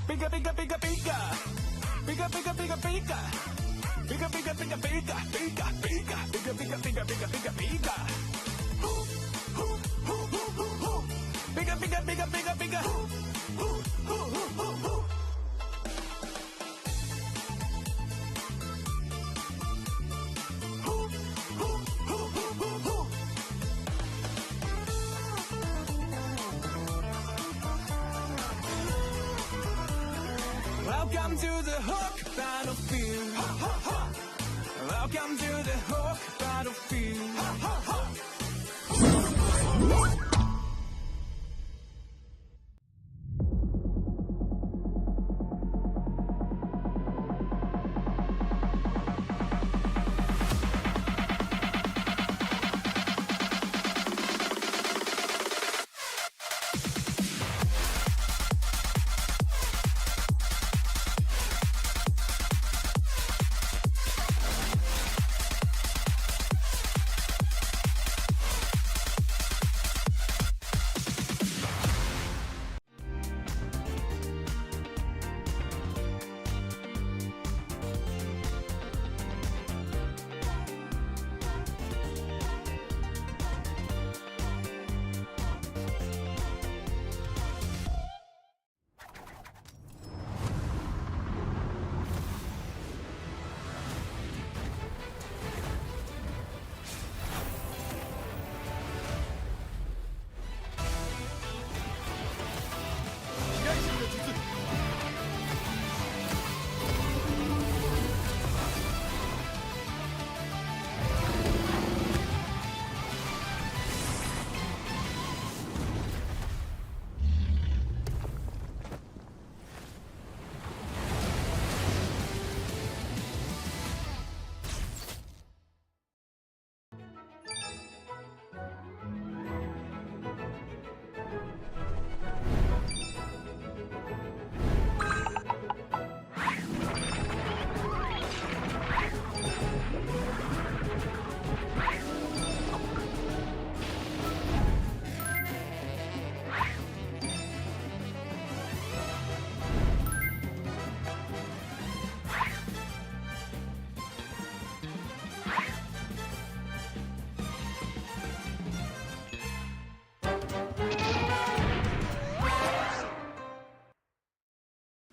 Bigger, bigger, bigger, bigger. Bigger, bigger, bigger, bigger. Bigger, bigger, bigger, bigger. Bigger, bigger, bigger, bigger, bigger, bigger, bigger, bigger. Bigger, bigger, bigger, bigger, bigger. Welcome to the Hook Battlefield. Welcome to the Hook Battlefield.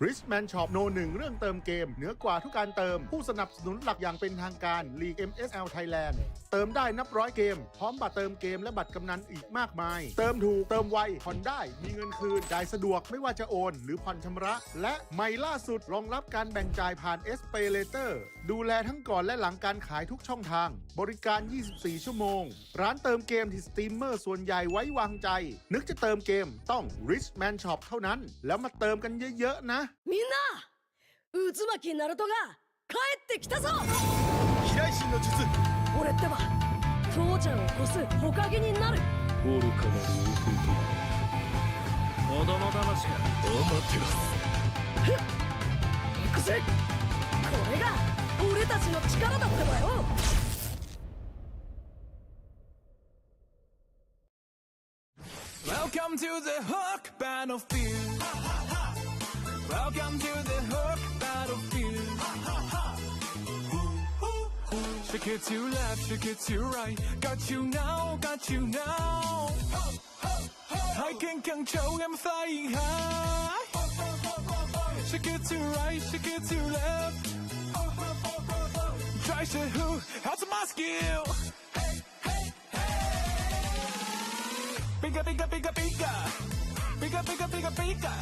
Richman Shop No 1เรื่องเติมเกมเหนือกว่าทุกการเติมผู้สนับสนุนหลักอย่างเป็นทางการ League MSL Thailand เติมได้นับร้อยเกมพร้อมบัตรเติมเกมและบัตรกำนันอีกมากมายเติมถูกเติมไวผ่อนได้มีเงินคืนจ่ายสะดวกไม่ว่าจะโอนหรือผ่อนชำระและใหม่ล่าสุดรองรับการแบ่งจ่ายผ่าน SPayLater ดูแลทั้งก่อนและหลังการขายทุกช่องทางบริการ 24 ชั่วโมงร้านเติมเกมที่สตรีมเมอร์ส่วนใหญ่ไว้วางใจนึกจะเติมเกมต้อง Richman Shop เท่านั้นแล้วมาเติมกันเยอะๆนะみんな渦巻きナルトが帰ってきたぞ飛来神の術俺ってば父ちゃんを越す火影になる愚かなる弟子供騙しがお待てろふっ行くぜこれが俺たちの力だってばよWelcome to the Hook Battlefield. Welcome to the Hook Battlefield. Shake it to left, shake it to right. Got you now, got you now. I can control, I'm flying high. Shake it to right, shake it to left. Try to who, how's my skill? Bigger, bigger, bigger, bigger. Bigger, bigger, bigger, bigger.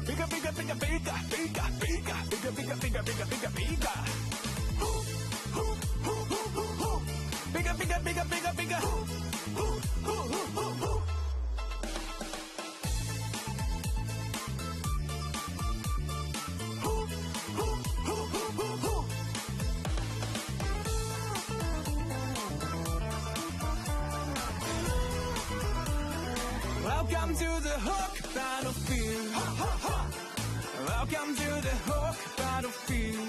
Bigger, bigger, bigger, bigger, bigger, bigger, bigger, bigger, bigger, bigger, bigger, bigger. Bigger, bigger, bigger, bigger, bigger. Welcome to the Hook Battlefield. Welcome to the Hook Battlefield.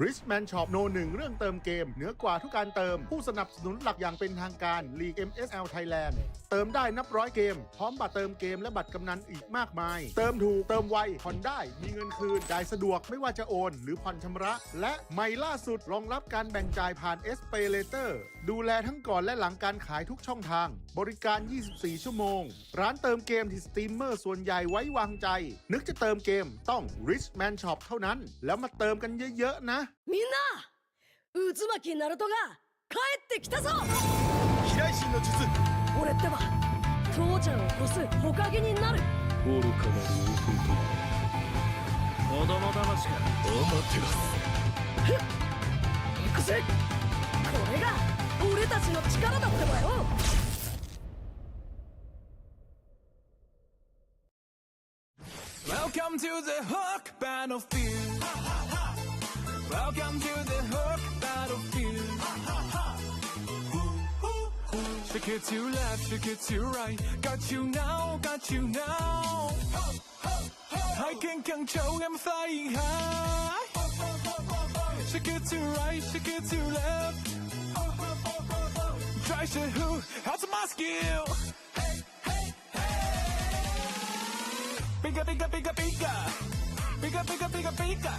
Richman Shop No 1เรื่องเติมเกมเหนือกว่าทุกการเติมผู้สนับสนุนหลักอย่างเป็นทางการ League MSL Thailand เติมได้นับร้อยเกมพร้อมบัตรเติมเกมและบัตรกำนันอีกมากมายเติมถูกเติมไวผ่อนได้มีเงินคืนจ่ายสะดวกไม่ว่าจะโอนหรือผ่อนชำระและใหม่ล่าสุดรองรับการแบ่งจ่ายผ่าน SPayLater ดูแลทั้งก่อนและหลังการขายทุกช่องทางบริการ 24 ชั่วโมงร้านเติมเกมที่สตรีมเมอร์ส่วนใหญ่ไว้วางใจนึกจะเติมเกมต้อง Richman Shop เท่านั้นแล้วมาเติมกันเยอะๆนะみんな渦巻きナルトが帰ってきたぞ飛来神の術俺ってば父ちゃんを越す火影になる愚かなる弟子供騙しがお待てろふっ行くぜこれが俺俺たちの力だってばよ。Welcome to the Hook Battlefield. Welcome to the Hook Battlefield. Shake it to left, shake it to right. Got you now, got you now. I can control, I'm flying high. Shake it to right, shake it to left. Try to who, how's my skill? Bigger, bigger, bigger, bigger. Bigger, bigger, bigger, bigger.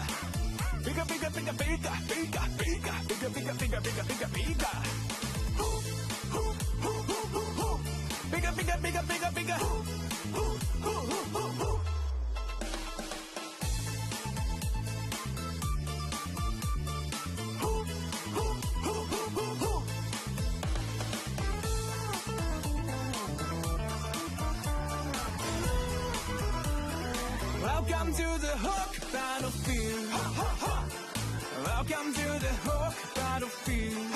Bigger, bigger, bigger, bigger, bigger, bigger. Bigger, bigger, bigger, bigger, bigger, bigger. Bigger, bigger, bigger, bigger, bigger. Welcome to the Hook Battlefield. Welcome to the Hook Battlefield.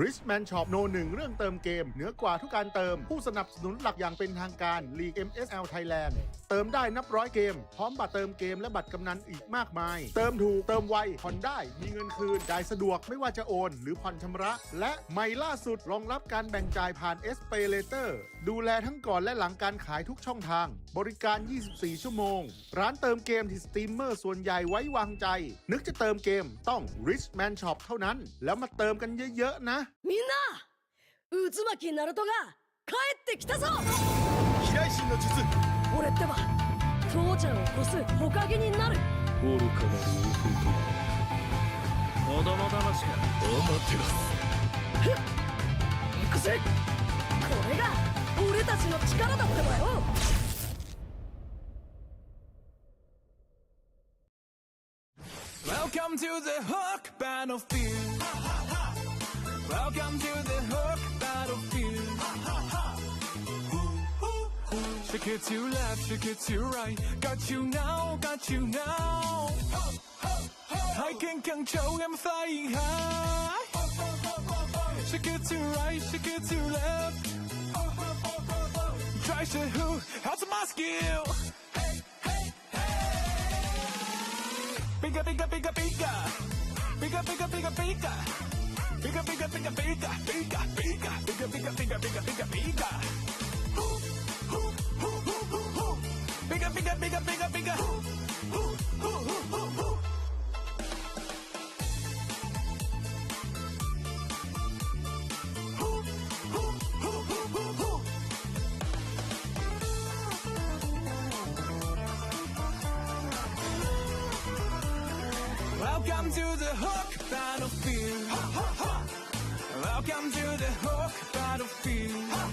Richman Shop โนหนึ่งเรื่องเติมเกมเหนือกว่าทุกการเติมผู้สนับสนุนหลักอย่างเป็นทางการ League MSL Thailand เติมได้นับร้อยเกมพร้อมบัตรเติมเกมและบัตรกำนันอีกมากมายเติมถูกเติมไวผ่อนได้มีเงินคืนจ่ายสะดวกไม่ว่าจะโอนหรือผ่อนชำระและใหม่ล่าสุดรองรับการแบ่งจ่ายผ่าน SPay Later ดูแลทั้งก่อนและหลังการขายทุกช่องทางบริการ 24 ชั่วโมงร้านเติมเกมที่สตรีมเมอร์ส่วนใหญ่ไว้วางใจนึกจะเติมเกมต้อง Richman Shop เท่านั้นแล้วมาเติมกันเยอะๆนะみんな渦巻きナルトが帰ってきたぞ飛来神の術俺ってば父ちゃんを越す火影になる愚かなる弟ども騙しかお待てろふっ行くぜこれが俺たちの力だってばよWelcome to the Hook Battlefield. Welcome to the Hook Battlefield. Shake it to left, shake it to right. Got you now, got you now. I can control, I'm flying high. Shake it to right, shake it to left. Try to who, how's my skill? Bigger, bigger, bigger, bigger. Bigger, bigger, bigger, bigger. Bigger, bigger, bigger, bigger, bigger, bigger. Bigger, bigger, bigger, bigger, bigger, bigger. Bigger, bigger, bigger, bigger, bigger. Welcome to the Hook battlefield. Welcome to the Hook battlefield.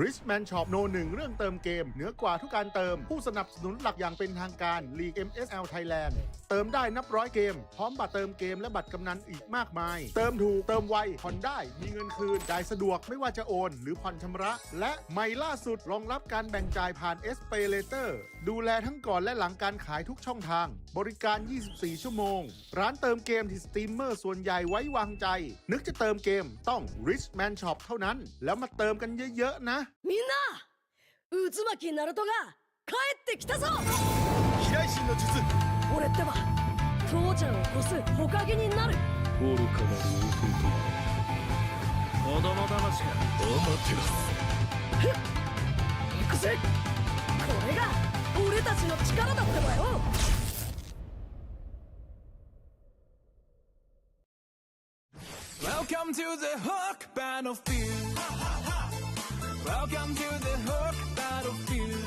Richman Shop โน 1 เรื่องเติมเกมเหนือกว่าทุกการเติมผู้สนับสนุนหลักอย่างเป็นทางการ League MSL Thailand เติมได้นับร้อยเกมพร้อมบัตรเติมเกมและบัตรกำนันอีกมากมายเติมถูกเติมไวผ่อนได้มีเงินคืนจ่ายสะดวกไม่ว่าจะโอนหรือผ่อนชำระและใหม่ล่าสุดรองรับการแบ่งจ่ายผ่าน SPayLater ดูแลทั้งก่อนและหลังการขายทุกช่องทางบริการ 24 ชั่วโมงร้านเติมเกมที่สตรีมเมอร์ส่วนใหญ่ไว้วางใจนึกจะเติมเกมต้อง Richman Shop เท่านั้นแล้วมาเติมกันเยอะๆนะみんな渦巻きナルトが帰ってきたぞ飛来神の術俺ってば父ちゃんを越す火影になる愚かなる大振りと子供騙しがお待てろ行くぜこれが俺たちの力だってばよWelcome to the Hook battlefield. Welcome to the Hook battlefield.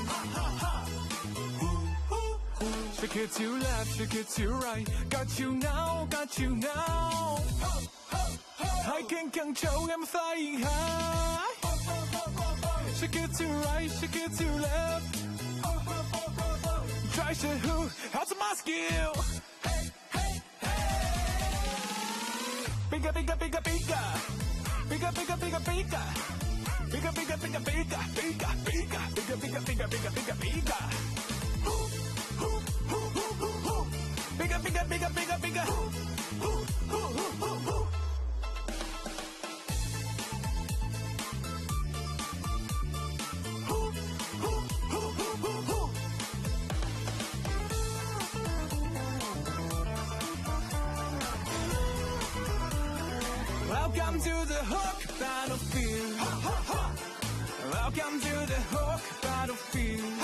Shake it to left, shake it to right. Got you now, got you now. I can control, I'm flying high. Shake it to right, shake it to left. Try to who? How's my skill? Bigger, bigger, bigger, bigger. Bigger, bigger, bigger, bigger. Bigger, bigger, bigger, bigger, bigger, bigger, bigger, bigger, bigger, bigger, bigger, bigger. Bigger, bigger, bigger, bigger, bigger. Welcome to the Hook battlefield. Welcome to the Hook battlefield.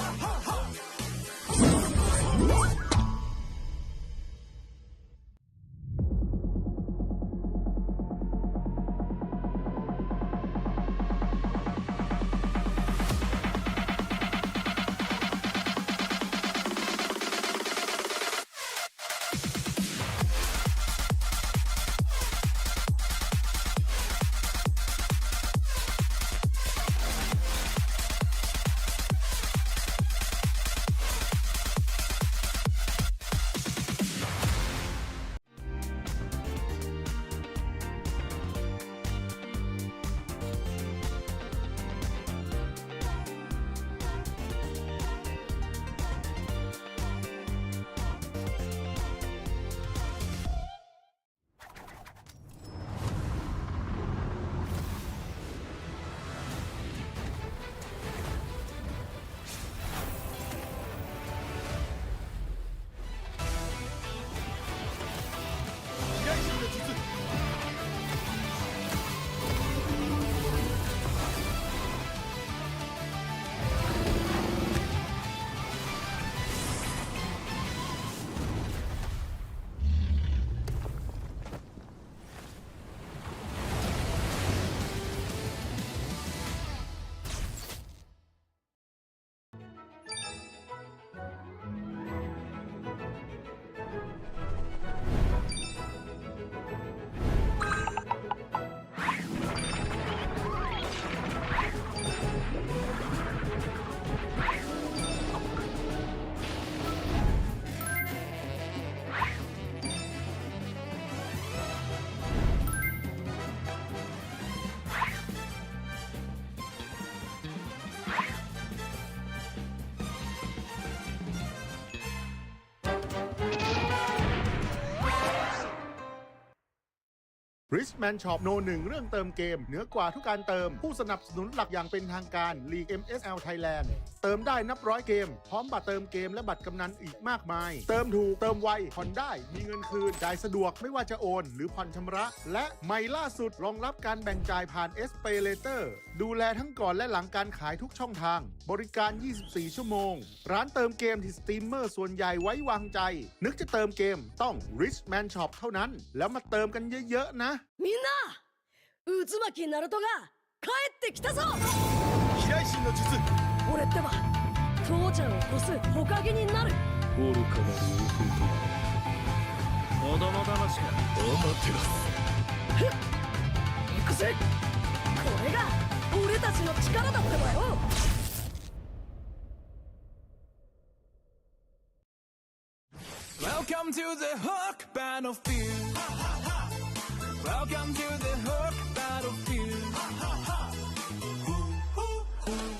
Richman Shop No 1 เรื่องเติมเกมเหนือกว่าทุกการเติมผู้สนับสนุนหลักอย่างเป็นทางการ League MSL Thailand เติมได้นับร้อยเกมพร้อมบัตรเติมเกมและบัตรกำนันอีกมากมายเติมถูกเติมไวผ่อนได้มีเงินคืนจ่ายสะดวกไม่ว่าจะโอนหรือผ่อนชำระและใหม่ล่าสุดรองรับการแบ่งจ่ายผ่าน SPayLater ดูแลทั้งก่อนและหลังการขายทุกช่องทางบริการ 24 ชั่วโมงร้านเติมเกมที่สตรีมเมอร์ส่วนใหญ่ไว้วางใจนึกจะเติมเกมต้อง Richman Shop เท่านั้นแล้วมาเติมกันเยอะๆนะみんな渦巻きナルトが帰ってきたぞ飛来神の術俺ってば父ちゃんを越す火影になる愚かなる王君と子供騙しかアマテラス行くぜこれが俺たちの力だってばよWelcome to the Hook Battlefield. Welcome to the Hook Battlefield.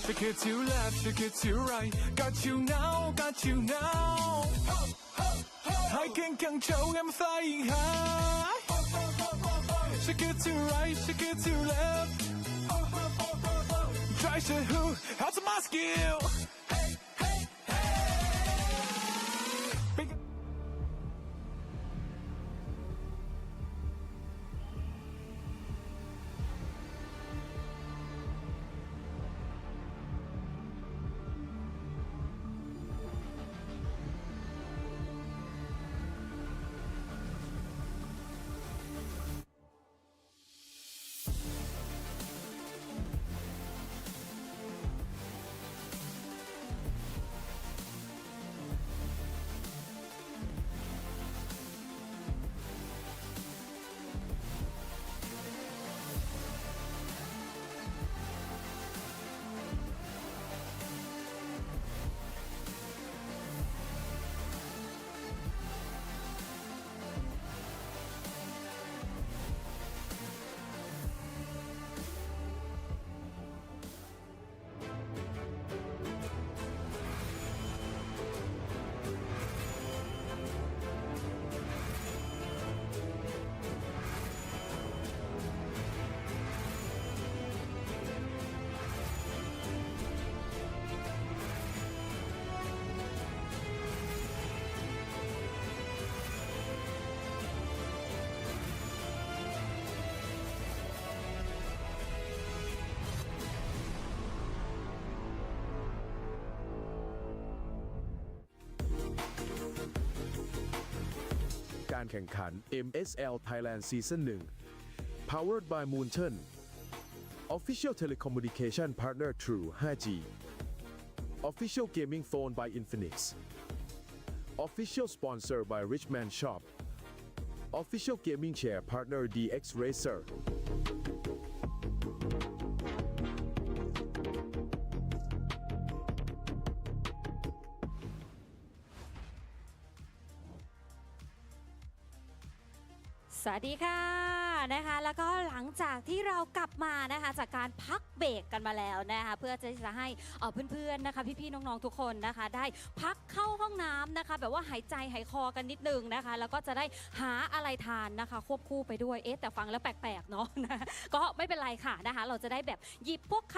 Shake it to left, shake it to right. Got you now, got you now. I can control, I'm flying high. Shake it to right, shake it to left. Try to who? How's my skill? Big การแข่งขัน MSL Thailand Season 1 Powered by Moonton Official Telecommunication Partner True 5G Official Gaming Phone by Infinix Official Sponsor by Richman Shop Official Gaming Chair Partner DX Racerสวัสดีค่ะนะคะแล้วก็หลังจากที่เรากลับมานะคะจากการพักเบรกกันมาแล้วนะคะเพื่อจะให้เพื่อนๆนะคะพี่ๆน้องๆทุกคนนะคะได้พักเข้าห้องน้ำนะคะแบบว่าหายใจหายคอกันนิดนึงนะคะแล้วก็จะได้หาอะไรทานนะคะควบคู่ไปด้วยแต่ฟังแล้วแปลกๆเนาะนะก็ไม่เป็นไรค่ะนะคะเราจะได้แบบหยิบพวกข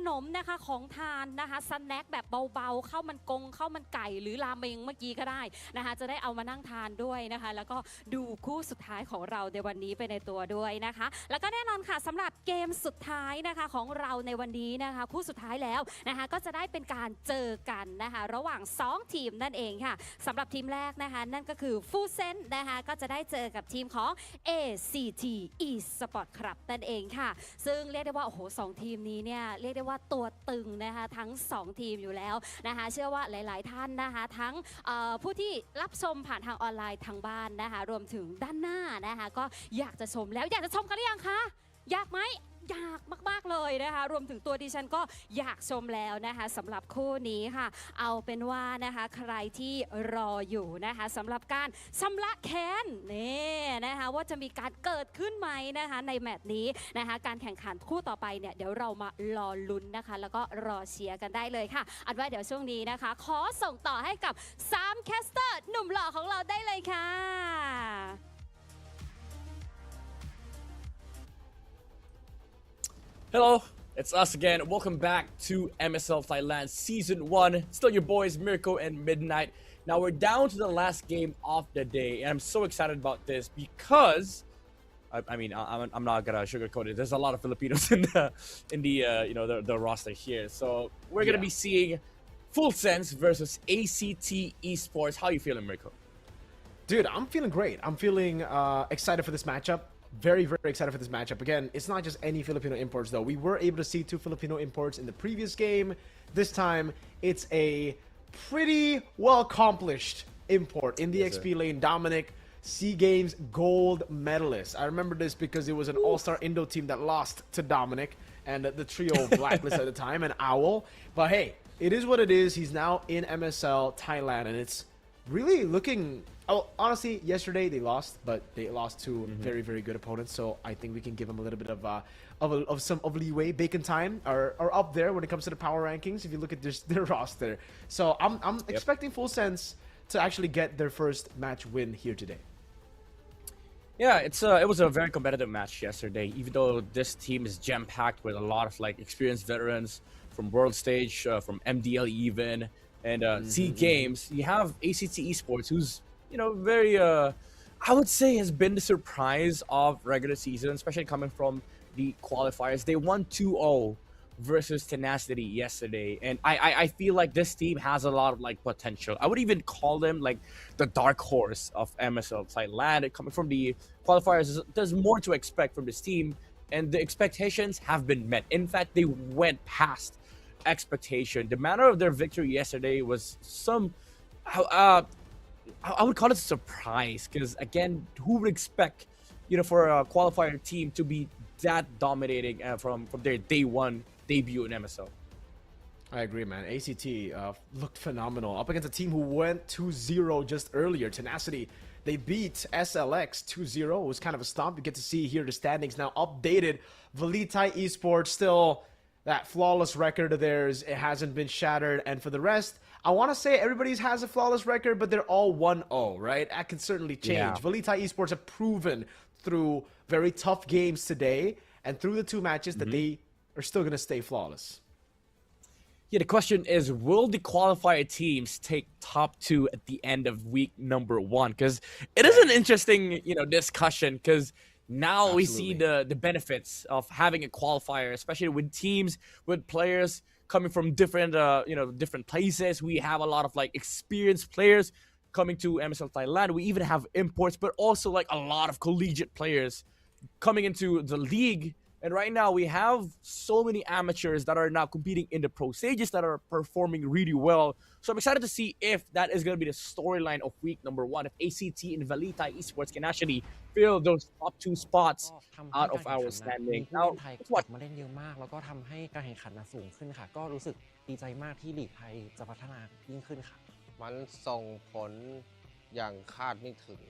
นมนะคะของทานนะคะสแน็คแบบเบาๆข้าวมันไก่หรือราเมงเมื่อกี้ก็ได้นะคะจะได้เอามานั่งทานด้วยนะคะแล้วก็ดูคู่สุดท้ายของเราในวันนี้ไปในตัวด้วยนะคะแล้วก็แน่นอนค่ะสำหรับเกมสุดท้ายนะคะของเราในวันนี้นะคะคู่สุดท้ายแล้วนะคะก็จะได้เป็นการเจอกันนะคะระหว่าง2ทีมนั่นเองค่ะสำหรับทีมแรกนะคะนั่นก็คือฟูเซนนะคะก็จะได้เจอกับทีมของ ACT Esport Club นั่นเองค่ะซึ่งเรียกได้ว่าโอ้โห2ทีมนี้เนี่ยเรียกได้ว่าตัวตึงนะคะทั้ง2ทีมอยู่แล้วนะคะเชื่อว่าหลายๆท่านนะคะทั้งผู้ที่รับชมผ่านทางออนไลน์ทางบ้านนะคะรวมถึงด้านหน้านะคะก็อยากจะชมแล้วอยากจะชมกันหรือยังคะอยากไหมอยากมากๆเลยนะคะรวมถึงตัวดิฉันก็อยากชมแล้วนะคะสำหรับคู่นี้ค่ะเอาเป็นว่านะคะใครที่รออยู่นะคะสำหรับการชำระแค้นนี่นะคะว่าจะมีการเกิดขึ้นไหมนะคะในแมตช์นี้นะคะการแข่งขันคู่ต่อไปเนี่ยเดี๋ยวเรามารอลุ้นนะคะแล้วก็รอเชียร์กันได้เลยค่ะอันว่าเดี๋ยวช่วงนี้นะคะขอส่งต่อให้กับ3แคสเตอร์หนุ่มหล่อของเราได้เลยค่ะ Hello, it's us again. Welcome back to MSL Thailand Season 1. Still your boys, Mirko and Midnight. Now we're down to the last game of the day, and I'm so excited about this because, I'm not gonna sugarcoat it. There's a lot of Filipinos in the roster here. So we're gonna be seeing Full Sense versus ACT Esports. How you feeling, Mirko? Dude, I'm feeling great. I'm feeling excited for this matchup. Very, very excited for this matchup. Again, it's not just any Filipino imports, though. We were able to see 2 Filipino imports in the previous game. This time, it's a pretty well-accomplished import in the XP lane. Dominic, SEA Games gold medalist. I remember this because it was an all-star Indo team that lost to Dominic and the trio Blacklist at the time, and Owl. But hey, it is what it is. He's now in MSL Thailand, and it's really looking... Oh, honestly, yesterday they lost, but they lost to very, very good opponents. So I think we can give them a little bit of leeway. Bacon Time are up there when it comes to the power rankings. If you look at their roster, so I'm expecting Full Sense to actually get their first match win here today. Yeah, it was a very competitive match yesterday. Even though this team is jam packed with a lot of like experienced veterans from World Stage, from MDL even, and SEA Games. You have ACT Esports, who's very, I would say has been the surprise of regular season, especially coming from the qualifiers. They won 2-0 versus Tenacity yesterday, and I feel like this team has a lot of like potential. I would even call them like the dark horse of MSL Thailand. Coming from the qualifiers, there's more to expect from this team, and the expectations have been met. In fact, they went past expectation. The manner of their victory yesterday was I would call it a surprise, because again, who would expect, for a qualifier team to be that dominating from their day one debut in MSL? I agree, man. ACT looked phenomenal up against a team who went 2-0 just earlier. Tenacity, they beat SLX 2-0. It was kind of a stomp. You get to see here the standings now updated. VLTH Esports still that flawless record of theirs. It hasn't been shattered, and for the rest, I want to say everybody has a flawless record, but they're all 1-0, right? That can certainly change. Yeah. VLTH Esports have proven through very tough games today and through the 2 matches that they are still going to stay flawless. Yeah, the question is, will the qualifier teams take top 2 at the end of week number 1? Because it is an interesting, discussion, because now we see the benefits of having a qualifier, especially with teams, with players coming from different different places. We have a lot of like experienced players coming to MSL Thailand. We even have imports, but also like a lot of collegiate players coming into the league. And right now we have so many amateurs that are now competing in the pro stages that are performing really well. So I'm excited to see if that is going to be the storyline of week number 1. If ACT and VLTH Esports can actually fill those top 2 spots out of our standing. Now, ไทย let's กลั watch. บมาเล่นเยอะมากแล้วก็ทำให้การแข่งขันสูงขึ้นค่ะก็รู้สึกดีใจมากที่ลีกไทยจะพัฒนายิ่งขึ้นค่ะมันส่งผลอย่างคาดไม่ถึง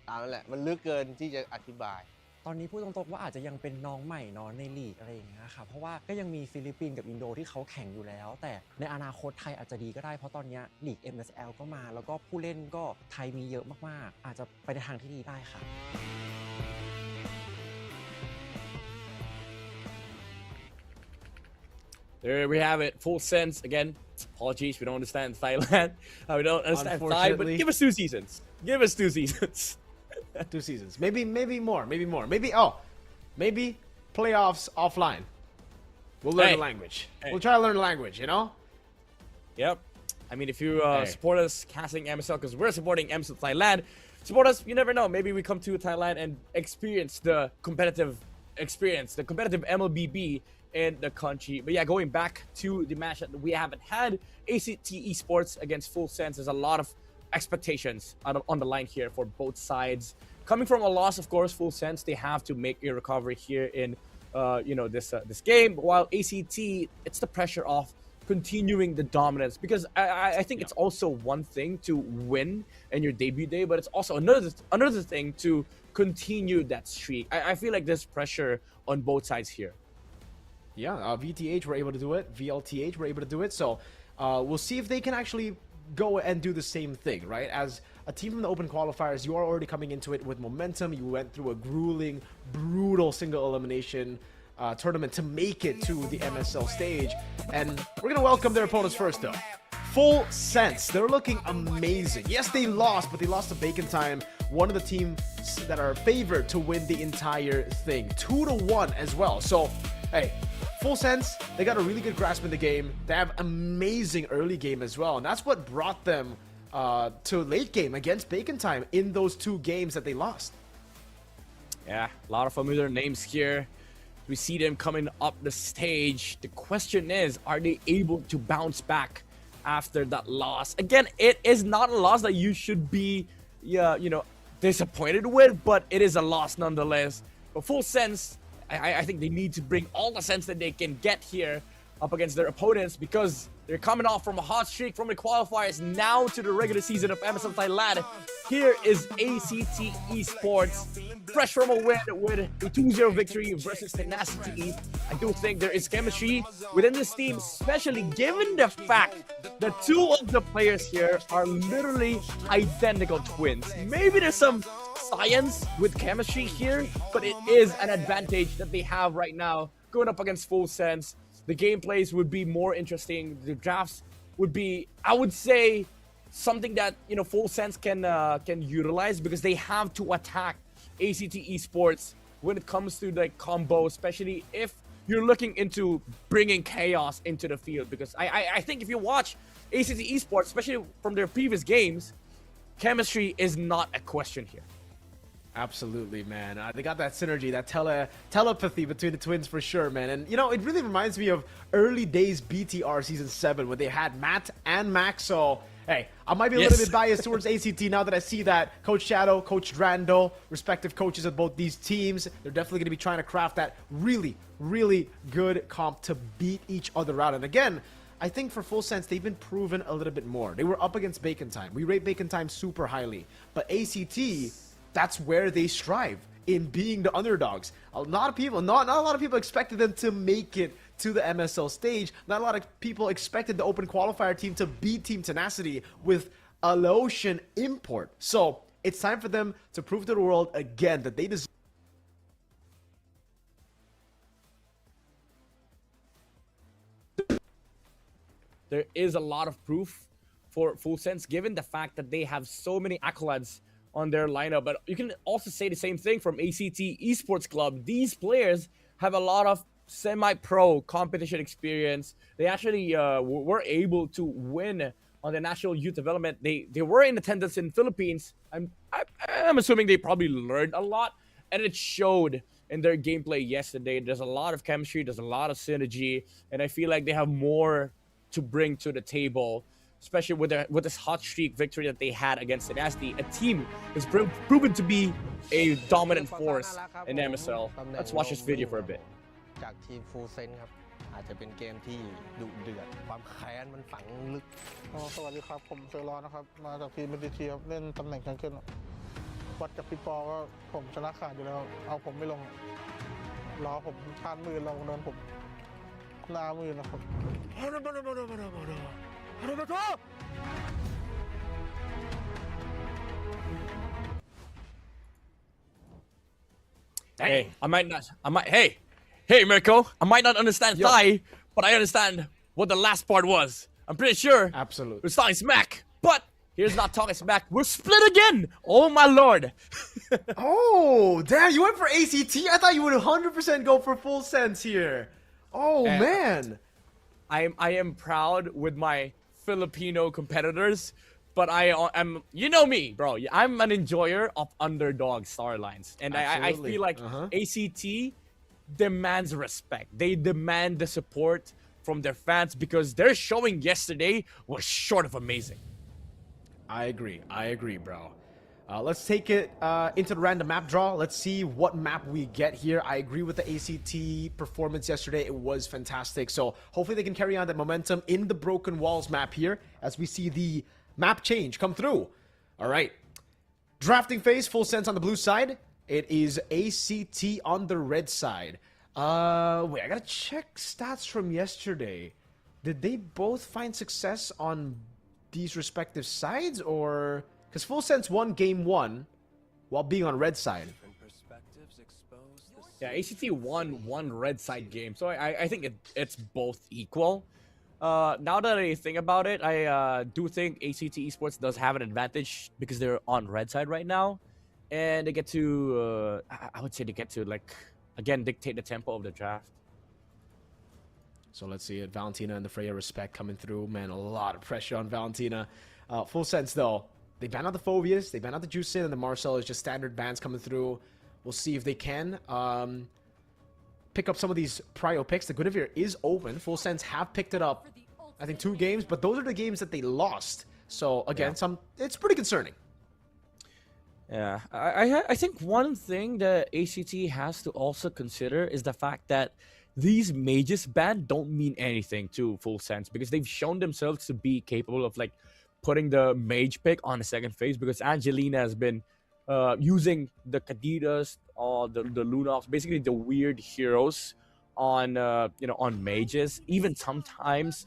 ตามนั่นแหละมันลึกเกินที่จะอธิบายตอนนี้พูดตรงๆว่าอาจจะยังเป็นน้องใหม่เนาะในลีกอะไรอย่างเงี้ยค่ะเพราะว่าก็ยังมีฟิลิปปินส์กับอินโดที่เขาแข่งอยู่แล้วแต่ในอนาคตไทยอาจจะดีก็ได้เพราะตอนนี้ลีก MSL ก็มาแล้วก็ผู้เล่นก็ไทยมีเยอะมากๆอาจจะไปในทางที่ดีได้ค่ะ There we have it. Full Sense again. Apologies, we don't understand Thailand. We don't understand Thai, but give us 2 seasons. Give us 2 seasons. 2 seasons. Maybe more. Maybe playoffs offline. We'll learn the language. We'll try to learn the language, Yep. I mean, if you support us casting MSL, because we're supporting MSL Thailand, support us. You never know. Maybe we come to Thailand and experience the competitive experience, the competitive MLBB in the country. But yeah, going back to the match that we haven't had, ACT Esports against Full Sense. There's a lot of expectations on the line here for both sides. Coming from a loss, of course, Full Sense, they have to make a recovery here in this game. While ACT, it's the pressure of continuing the dominance, because I think it's also one thing to win in your debut day, but it's also another thing to continue that streak. I feel like there's pressure on both sides here. Yeah, VTH were able to do it. VLTH were able to do it. So we'll see if they can actually go and do the same thing, right? As a team from the open qualifiers, you are already coming into it with momentum. You went through a grueling, brutal single elimination tournament to make it to the MSL stage. And we're going to welcome their opponents first, though. Full Sense. They're looking amazing. Yes, they lost, but they lost to Bacon Time, one of the teams that are favored to win the entire thing. 2-1 as well. So, hey, Full Sense, they got a really good grasp in the game. They have amazing early game as well, and that's what brought them to late game against Bacon Time in those 2 games that they lost. Yeah, a lot of familiar names here. We see them coming up the stage. The question is, are they able to bounce back after that loss? Again, it is not a loss that you should be, disappointed with, but it is a loss nonetheless. But Full Sense, I think they need to bring all the sense that they can get here up against their opponents, because they're coming off from a hot streak from the qualifiers now to the regular season of MSL Thailand. Here is ACT Esports, fresh from a win with a 2-0 victory versus Tenacity. I do think there is chemistry within this team, especially given the fact that 2 of the players here are literally identical twins. Maybe there's some science with chemistry here, but it is an advantage that they have right now going up against Full Sense. The gameplays would be more interesting. The drafts would be, I would say, something that Full Sense can utilize, because they have to attack ACT Esports when it comes to the combo, especially if you're looking into bringing chaos into the field. Because I think if you watch ACT Esports, especially from their previous games, chemistry is not a question here. Absolutely, man. They got that synergy, that telepathy between the twins for sure, man. And, it really reminds me of early days BTR Season 7 when they had Matt and Max. So, hey, I might be a little bit biased towards ACT now that I see that Coach Shadow, Coach Drando, respective coaches of both these teams, they're definitely going to be trying to craft that really, really good comp to beat each other out. And again, I think for Full Sense, they've been proven a little bit more. They were up against Bacon Time. We rate Bacon Time super highly. But ACT, that's where they strive, in being the underdogs. Not a lot of people expected them to make it to the MSL stage. Not a lot of people expected the open qualifier team to beat Team Tenacity with a Laotian import. So it's time for them to prove to the world again that they deserve. There is a lot of proof for Full Sense, given the fact that they have so many accolades on their lineup. But you can also say the same thing from ACT Esports Club. These players have a lot of semi-pro competition experience. They actually were able to win on the National Youth Development. They were in attendance in Philippines. I'm assuming they probably learned a lot, and it showed in their gameplay yesterday. There's a lot of chemistry, there's a lot of synergy, and I feel like they have more to bring to the table, especially with this hot streak victory that they had against Tenacity, a team that's proven to be a dominant force in MSL. Let's watch this video for a bit. จากทีม Full Sense ครับอาจจะเป็นเกมที่ดุเดือดความแค้นมันฝังลึก สวัสดีครับผมเซอร์รอนนะครับมาจากทีม BTT ครับเล่นตำแหน่งแชงเกิลวัดกับพี่ปอก็ผมชนะขาดอยู่แล้วเอาผมไม่ลงล้อผมชาติมือลงโดนผมหน้ามือนะครับ Hey, Mirko, I might not understand Thai, but I understand what the last part was. I'm pretty sure. Absolutely. We're talking smack, but here's not talking smack. We're split again. Oh, my lord. Oh, damn, you went for ACT? I thought you would 100% go for Full Sense here. Oh, man. I am proud with my Filipino competitors, but I'm, you know me, bro. I'm an enjoyer of underdog storylines, and I feel like ACT demands respect. They demand the support from their fans, because their showing yesterday was short of amazing. I agree, bro. Let's take it into the random map draw. Let's see what map we get here. I agree with the ACT performance yesterday. It was fantastic. So hopefully they can carry on that momentum in the Broken Walls map here as we see the map change come through. All right. Drafting phase, Full Sense on the blue side. It is ACT on the red side. Wait, I gotta check stats from yesterday. Did they both find success on these respective sides, or... Because Full Sense won game 1 while being on red side. Yeah, ACT won one red side game, so I think it's both equal. Now that I think about it, I do think ACT Esports does have an advantage because they're on red side right now, and they get to I would say they get to, like, again, dictate the tempo of the draft. So let's see it. Valentina and the Freya respect coming through. Man, a lot of pressure on Valentina. Full Sense though, they ban out the Phobias, they ban out the Juicin, and the Marcel is just standard bans coming through. We'll see if they can pick up some of these prio picks. The Guinevere is open. Full Sense have picked it up, I think, 2 games, but those are the games that they lost. So again, it's pretty concerning. Yeah, I think one thing that ACT has to also consider is the fact that these mages ban don't mean anything to Full Sense, because they've shown themselves to be capable of, like, putting the mage pick on the second phase, because Angelina has been using the Kadidas or the Lunox, basically the weird heroes on on mages. Even sometimes,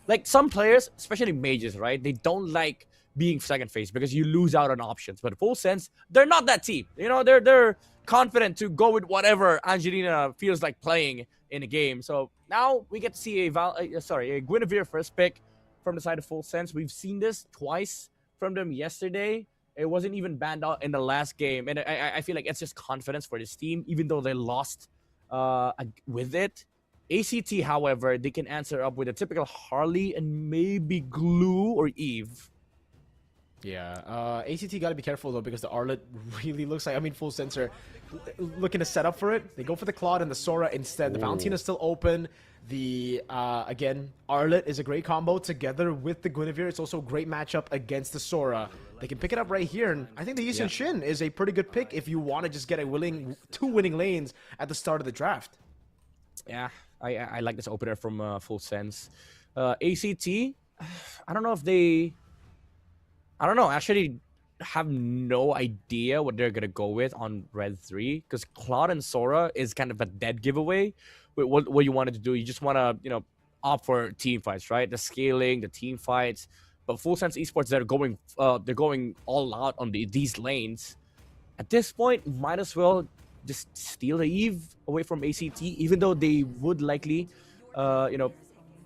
like, some players, especially mages, right? They don't like being second phase because you lose out on options. But Full Sense, they're not that team. You know, they're confident to go with whatever Angelina feels like playing in a game. So now we get to see a Guinevere first pick from the side of Full Sense. We've seen this twice from them yesterday. It wasn't even banned out in the last game, and I feel like it's just confidence for this team, even though they lost with it. ACT, however, they can answer up with a typical Harley and maybe Glue or Eve. Yeah, ACT got to be careful though, because the Arlet really looks like, I mean, Full Sense are looking to set up for it. They go for the Claude and the Sora instead. The Valentina's still open. The again, Arlet is a great combo together with the Guinevere. It's also a great matchup against the Sora. They can pick it up right here, and I think the Yisun Shin is a pretty good pick if you want to just get a 2 winning lanes at the start of the draft. Yeah, I like this opener from Full Sense. ACT, I don't know if they... I don't know, actually have no idea what they're going to go with on Red 3, because Claude and Sora is kind of a dead giveaway. What you wanted to do, you just want to, opt for team fights, right? The scaling, the team fights. But Full Sense Esports, they're going all out on these lanes. At this point, might as well just steal the Eve away from ACT, even though they would likely,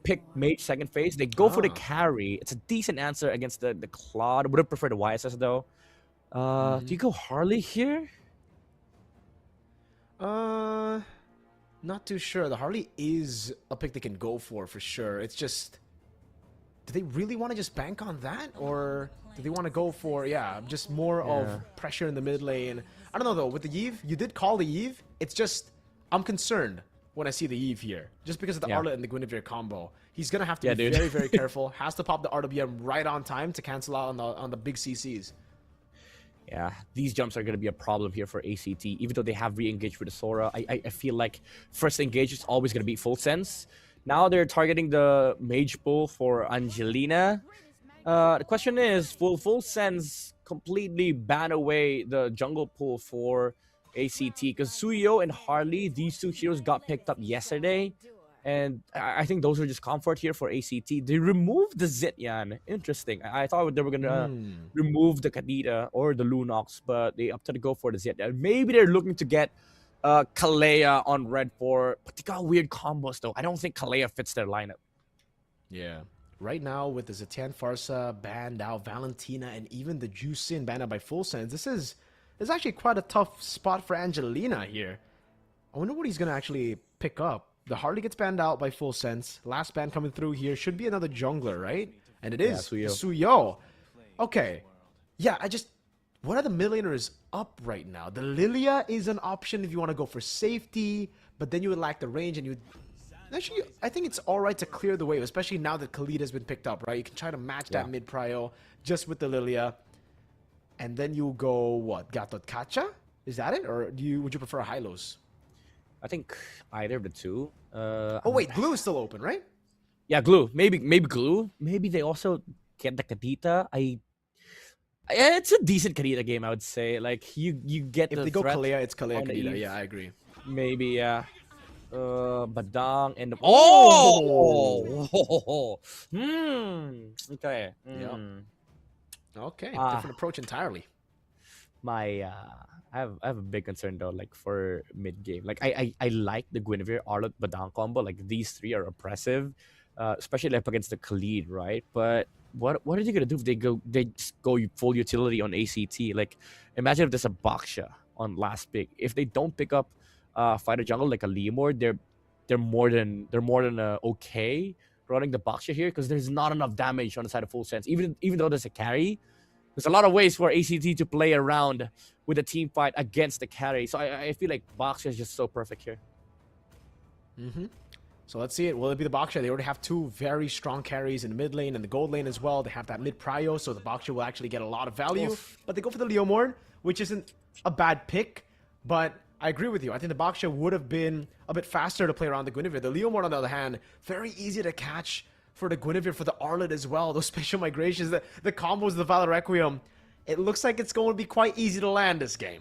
pick mage second phase. They go for the carry. It's a decent answer against the Claude. Would have preferred the YSS though. Do you go Harley here? Not too sure. The Harley is a pick they can go for sure. It's just, do they really want to just bank on that, or do they want to go for just more of pressure in the mid lane? I don't know though. With the Eve, you did call the Eve. It's just, I'm concerned when I see the Eve here, just because of the Arlet and the Guinevere combo. He's gonna have to be very, very careful. Has to pop the RWM right on time to cancel out on the big CCs. Yeah, these jumps are gonna be a problem here for ACT, even though they have re-engaged with the Sora. I feel like first engage is always gonna be Full Sense. Now they're targeting the mage pool for Angelina. The question is, will Full Sense completely ban away the jungle pool for ACT? Because Suyo and Harley, these 2 heroes got picked up yesterday, and I think those are just comfort here for ACT. They removed the Zityan. Interesting. I thought they were gonna remove the Kadita or the Lunox, but they opted to go for the Zityan. Maybe they're looking to get Kalea on red 4, but they got weird combos though. I don't think Kalea fits their lineup. Yeah. Right now, with the Zitian Farsa banned out, Valentina, and even the Juicin banned out by Full Sense, this is actually quite a tough spot for Angelina here. I wonder what he's going to actually pick up. The Harley gets banned out by Full Sense. Last ban coming through here should be another jungler, right? And it is Suyo. Okay. Yeah, what are the mid laners up right now? The Lilia is an option if you want to go for safety, but then you would lack the range, and actually, I think it's alright to clear the wave, especially now that Khalid has been picked up, right? You can try to match that mid prio just with the Lilia. And then you go, what, Gatot Kacha? Is that it? Or would you prefer Hylos? I think either of the 2. Oh wait, Glue is still open, right? Yeah, Glue. Maybe Glue. Maybe they also get the Kadita. It's a decent Kadita game, I would say. Like, you get if they go Kalea, it's Kalea Kadita. Yeah, I agree. Maybe, yeah. Badang and okay. Okay, different approach entirely. I have a big concern though, like for mid game. Like I like the Guinevere, Arlott, Badang combo. Like these three are oppressive, especially up against the Khalid, right? But what are you gonna do if they just go full utility on ACT? Like imagine if there's a Baksha on last pick. If they don't pick up fighter jungle like a Leomord, they're more than okay running the Baksha here because there's not enough damage on the side of Full Sense. Even though there's a carry, there's a lot of ways for ACT to play around with a team fight against the carry. So I feel like Baksha is just so perfect here. So let's see it. Will it be the Baksha? They already have two very strong carries in the mid lane and the gold lane as well. They have that mid prio, so the Baksha will actually get a lot of value. But they go for the Leomord, which isn't a bad pick. But I agree with you. I think the Baksha would have been a bit faster to play around the Guinevere. The Leomord, on the other hand, very easy to catch for the Guinevere, for the Arlott as well. Those special migrations, the combos, the Valor Requiem. It looks like it's going to be quite easy to land this game.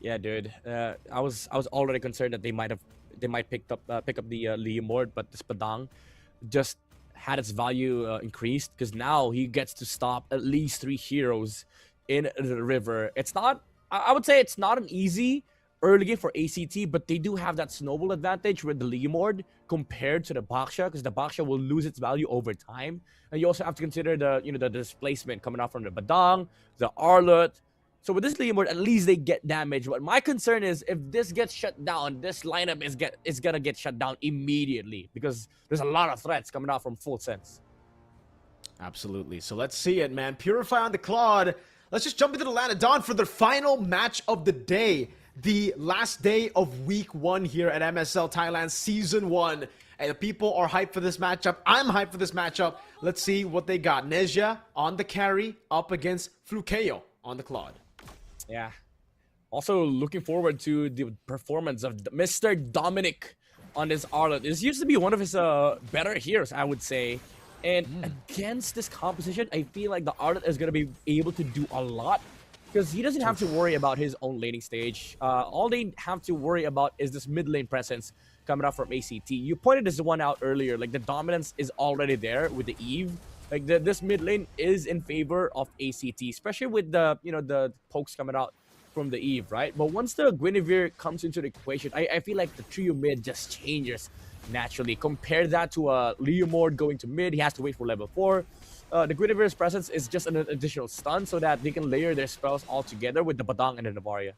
Yeah, dude. I was already concerned that they might pick up the Leomord, but this Padang just had its value increased because now he gets to stop at least 3 heroes in the river. It's not. I would say it's not an easy early game for ACT, but they do have that snowball advantage with the Leomord compared to the Baksha, because the Baksha will lose its value over time. And you also have to consider the displacement coming out from the Badang, the Arlott. So with this Leomord, at least they get damage. But my concern is if this gets shut down, this lineup is gonna get shut down immediately because there's a lot of threats coming out from Full Sense. Absolutely. So let's see it, man. Purify on the Claude. Let's just jump into the Land of Dawn for the final match of the day. The last day of week 1 here at MSL Thailand Season 1. And the people are hyped for this matchup. I'm hyped for this matchup. Let's see what they got. Nezha on the carry up against Flukeo on the Claude. Yeah. Also looking forward to the performance of Mr. Dominic on this Arlott. This used to be one of his better heroes, I would say. And against this composition, I feel like the Arlott is going to be able to do a lot because he doesn't have to worry about his own laning stage. All they have to worry about is this mid lane presence coming out from ACT. You pointed this one out earlier. Like the dominance is already there with the Eve. Like this mid lane is in favor of ACT, especially with the the pokes coming out from the Eve, right? But once the Guinevere comes into the equation, I feel like the trio mid just changes naturally. Compare that to a Leomord going to mid. He has to wait for level 4. The Guinevere's presence is just an additional stun so that they can layer their spells all together with the Badang and the Navaria.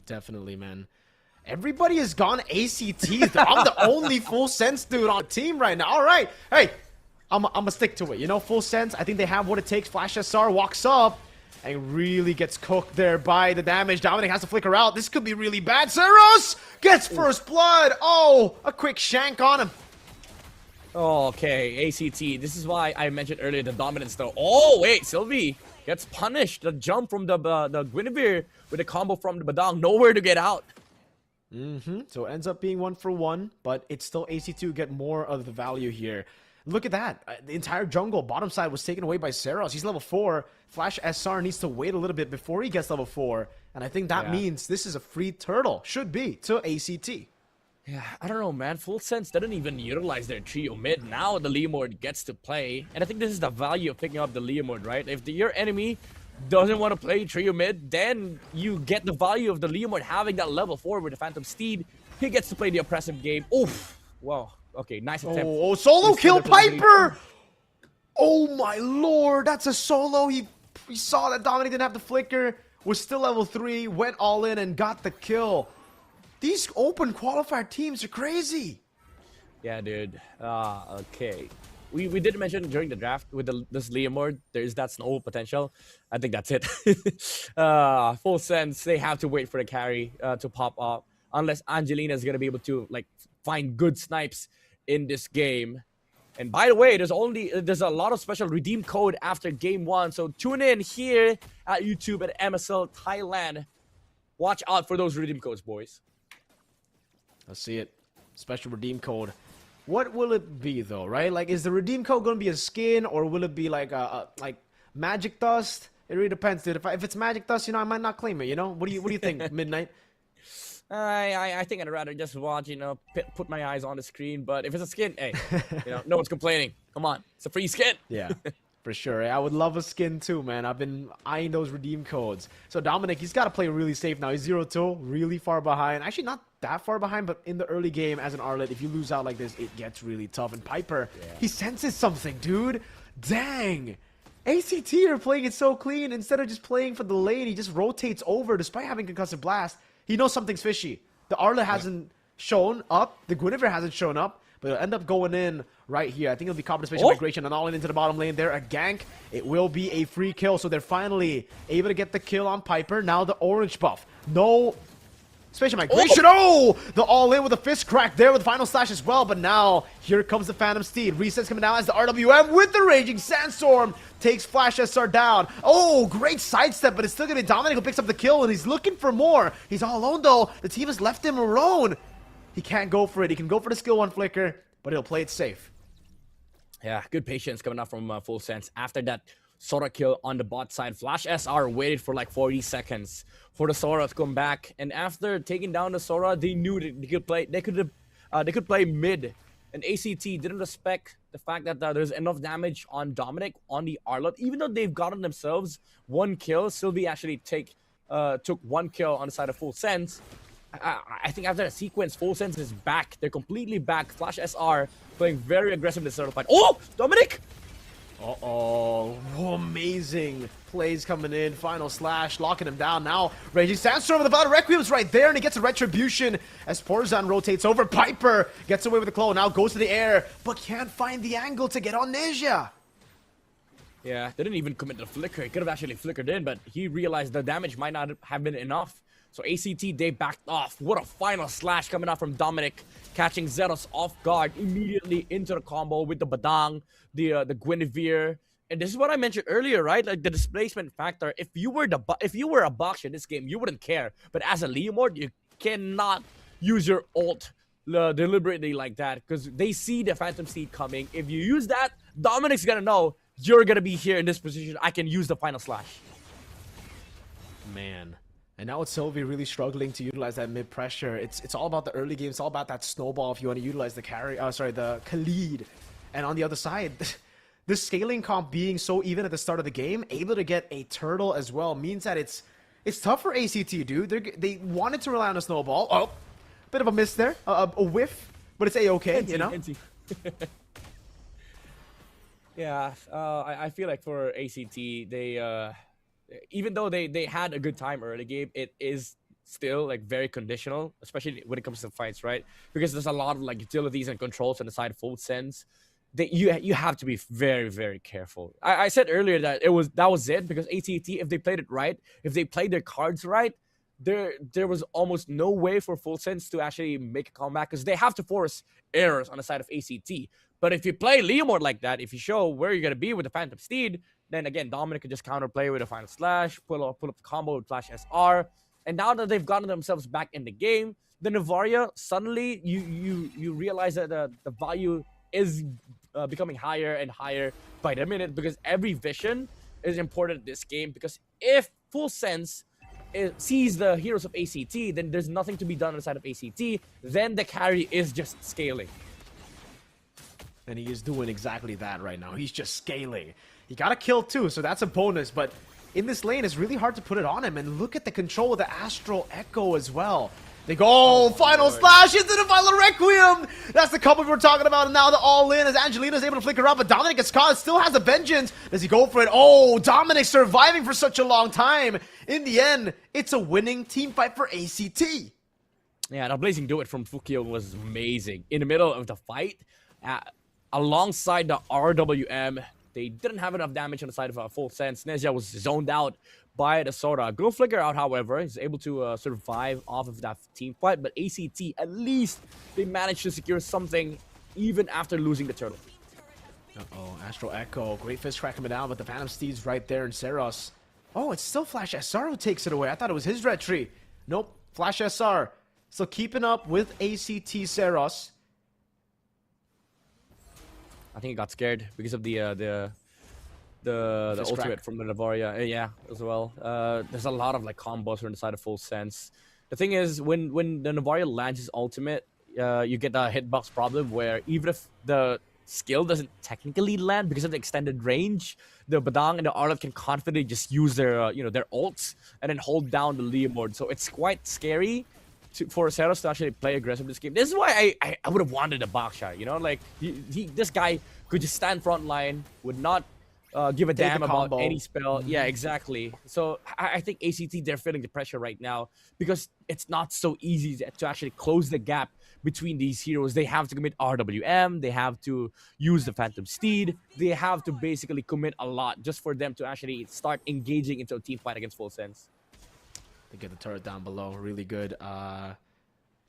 Definitely, man. Everybody has gone ACT. I'm the only Full Sense dude on the team right now. All right. Hey, I'm going to stick to it. You know, Full Sense, I think they have what it takes. Flash SR walks up and really gets cooked there by the damage. Dominic has to flicker out. This could be really bad. Zeros gets first blood. Oh, a quick shank on him. Okay, ACT. This is why I mentioned earlier the dominance though. Oh, wait, Sylvie gets punished. The jump from the Guinevere with a combo from the Badang. Nowhere to get out. So it ends up being 1-for-1, but it's still ACT who get more of the value here. Look at that. The entire jungle bottom side was taken away by Seros. He's level 4. Flash SR needs to wait a little bit before he gets level 4. And I think that means this is a free turtle. Should be to ACT. Yeah, I don't know, man. Full Sense didn't even utilize their trio mid. Now the Leomord gets to play. And I think this is the value of picking up the Leomord, right? If your enemy doesn't want to play trio mid, then you get the value of the Leomord having that level 4 with the Phantom Steed. He gets to play the oppressive game. Oof. Wow. Okay, nice attempt. Oh, solo kill Piper! Oh my lord, that's a solo. He saw that Dominic didn't have the flicker, was still level 3, went all in and got the kill. These open qualifier teams are crazy. Yeah, dude. Okay. We did mention during the draft with this Leomord, there's that snow potential. I think that's it. Full Sense, they have to wait for the carry to pop up. Unless Angelina is going to be able to like find good snipes in this game. And by the way, there's a lot of special redeem code after game 1. So tune in here at YouTube at MSL Thailand. Watch out for those redeem codes, boys. Let's see it. Special redeem code. What will it be though, right? Like, is the redeem code going to be a skin or will it be like like magic dust? It really depends, dude. If it's magic dust, you know, I might not claim it, you know? What do you think, Midnight? I think I'd rather just watch, you know, put my eyes on the screen. But if it's a skin, hey, you know, no one's complaining. Come on, it's a free skin. Yeah. For sure. I would love a skin too, man. I've been eyeing those redeem codes. So Dominic, he's got to play really safe now. He's 0-2, really far behind. Actually, not that far behind, but in the early game as an Arlet, if you lose out like this, it gets really tough. And Piper, he senses something, dude. Dang. ACT are playing it so clean. Instead of just playing for the lane, he just rotates over despite having Concussive Blast. He knows something's fishy. The Arlet hasn't shown up. The Guinevere hasn't shown up. But it'll end up going in right here. I think it'll be Copper Spatial Migration and all in into the bottom lane there. A gank. It will be a free kill. So they're finally able to get the kill on Piper. Now the orange buff. No Spatial Migration. Oh! The all-in with a fist crack there with the final slash as well. But now, here comes the Phantom Steed. Resets coming down as the RWM with the Raging Sandstorm takes Flash SR down. Oh, great sidestep, but it's still going to be Dominic who picks up the kill, and he's looking for more. He's all alone, though. The team has left him alone. He can't go for it. He can go for the skill 1 flicker, but he'll play it safe. Yeah, good patience coming out from Full Sense. After that Sora kill on the bot side, Flash SR waited for like 40 seconds for the Sora to come back. And after taking down the Sora, they knew that they could play. They could play mid. And ACT didn't respect the fact that there's enough damage on Dominic on the Arlot. Even though they've gotten themselves 1 kill, Sylvie actually took 1 kill on the side of Full Sense. I think after that sequence, Full Sense is back. They're completely back. Flash SR playing very aggressive in the start of the fight. Oh, Dominic! Uh-oh. Amazing plays coming in. Final slash, locking him down. Now, Raging Sandstorm with the Valor Requiem's right there, and he gets a Retribution as Porzan rotates over. Piper gets away with the claw. Now goes to the air, but can't find the angle to get on Ninja. Yeah, they didn't even commit the flicker. He could have actually flickered in, but he realized the damage might not have been enough. So ACT, they backed off. What a final slash coming out from Dominic, catching Zeros off guard immediately into the combo with the Badang, the Guinevere. And this is what I mentioned earlier, right? Like the displacement factor. If you were a boxer in this game, you wouldn't care. But as a Leomord, you cannot use your ult deliberately like that because they see the Phantom Steed coming. If you use that, Dominic's gonna know you're gonna be here in this position. I can use the final slash. Man. And now with Sylvie really struggling to utilize that mid pressure. It's all about the early game. It's all about that snowball if you want to utilize the the Khalid. And on the other side, the scaling comp being so even at the start of the game, able to get a turtle as well means that it's tough for ACT, dude. They wanted to rely on a snowball. Oh, bit of a miss there, a whiff, but it's a-okay, you know. Yeah, I feel like for ACT, they even though they had a good time early game, it is still like very conditional, especially when it comes to fights, right? Because there's a lot of like utilities and controls on the side of Full Sense. You have to be very, very careful. I said earlier that that was it because ACT, if they played it right, if they played their cards right, there was almost no way for Full Sense to actually make a comeback because they have to force errors on the side of ACT. But if you play Leomord like that, if you show where you're gonna be with the Phantom Steed, then again, Dominic could just counterplay with a final slash, pull up the combo with Flash SR. And now that they've gotten themselves back in the game, the Navaria, suddenly you realize that the value is becoming higher and higher by the minute because every vision is important in this game. Because if Full Sense sees the heroes of ACT, then there's nothing to be done on the side of ACT. Then the carry is just scaling. And he is doing exactly that right now. He's just scaling. He got a kill too, so that's a bonus, but in this lane, it's really hard to put it on him. And look at the control of the Astral Echo as well. They go, final slash into the Final Requiem! That's the couple we were talking about, and now the all-in as Angelina's able to flicker out, but Dominic gets caught, still has a vengeance. Does he go for it? Oh, Dominic surviving for such a long time. In the end, it's a winning team fight for ACT. Yeah, the Blazing Duet from Fukio was amazing. In the middle of the fight, alongside the RWM, they didn't have enough damage on the side of Full Sense. Nezia was zoned out by the Sora. Go Flicker out, however, is able to survive off of that team fight. But ACT, at least, they managed to secure something even after losing the turtle. Uh-oh, Astral Echo. Great fist crack coming down, but the Phantom Steed's right there in Seros. Oh, it's still Flash SR who takes it away. I thought it was his red tree. Nope, Flash SR. Still keeping up with ACT Seros. I think he got scared because of the ultimate crack from the Navaria. Yeah, as well. There's a lot of like combos on the side of Full Sense. The thing is, when the Navaria lands his ultimate, you get the hitbox problem where even if the skill doesn't technically land because of the extended range. The Badang and the Arlov can confidently just use their their ults and then hold down the Leomord. So it's quite scary for Zeros to actually play aggressive this game. This is why I would have wanted a Baksha, like this guy could just stand front line, would not give a damn about any spell. Yeah, exactly. So I think ACT, they're feeling the pressure right now because it's not so easy to actually close the gap between these heroes. They have to commit RWM, they have to use the Phantom Steed, they have to basically commit a lot just for them to actually start engaging into a team fight against Full Sense. They get the turret down below, really good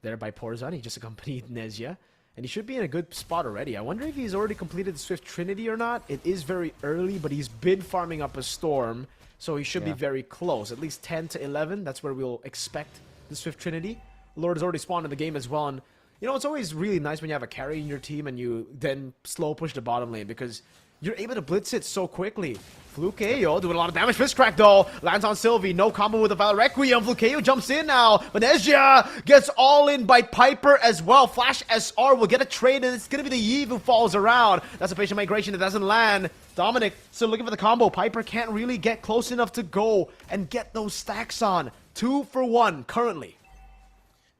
there by Porzan. He just accompanied Nezia, and he should be in a good spot already. I wonder if he's already completed the Swift Trinity or not. It is very early, but he's been farming up a Storm, so he should be very close. At least 10 to 11, that's where we'll expect the Swift Trinity. Lord has already spawned in the game as well, and it's always really nice when you have a carry in your team and you then slow push the bottom lane because you're able to blitz it so quickly. Flukeo doing a lot of damage. Fist crack though. Lands on Sylvie. No combo with the Valor Requiem. Flukeo jumps in now. Venezia gets all in by Piper as well. Flash SR will get a trade, and it's going to be the Yve who falls around. That's a patient migration that doesn't land. Dominic still looking for the combo. Piper can't really get close enough to go and get those stacks on. 2 for 1 currently.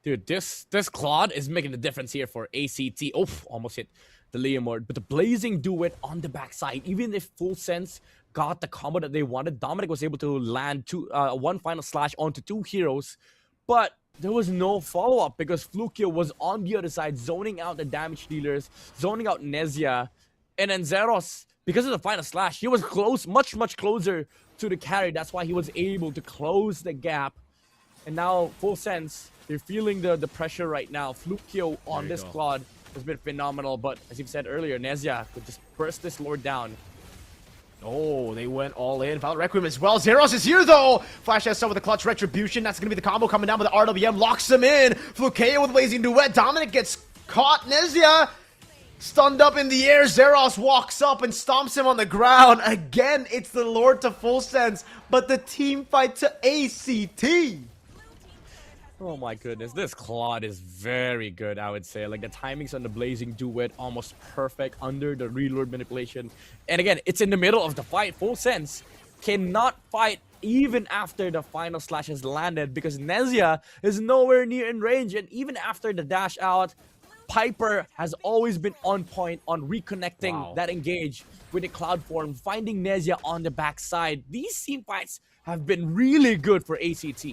Dude, this Claude is making the difference here for ACT. Oof, almost hit the Leomord. But the Blazing Duet on the backside, even if Full Sense got the combo that they wanted, Dominic was able to land one final slash onto 2 heroes. But there was no follow-up because Flukio was on the other side, zoning out the damage dealers, zoning out Nezia. And then Zeros, because of the final slash, he was close, much closer to the carry. That's why he was able to close the gap. And now, Full Sense, they're feeling the pressure right now. Flukio on this Claude has been phenomenal, but as you've said earlier, Nezia could just burst this Lord down. Oh, they went all in. Valor Requiem as well. Zeros is here, though. Flash SL with a clutch retribution. That's going to be the combo coming down with the RWM. Locks him in. Flukeo with Blazing Duet. Dominic gets caught. Nezia stunned up in the air. Zeros walks up and stomps him on the ground. Again, it's the Lord to Full Sense, but the team fight to ACT. Oh my goodness, this Claude is very good, I would say. Like, the timings on the Blazing Duet, almost perfect under the reload manipulation. And again, it's in the middle of the fight. Full Sense cannot fight even after the final slash has landed because Nezia is nowhere near in range. And even after the dash out, Piper has always been on point on reconnecting that engage with the Cloud form, finding Nezia on the backside. These team fights have been really good for ACT.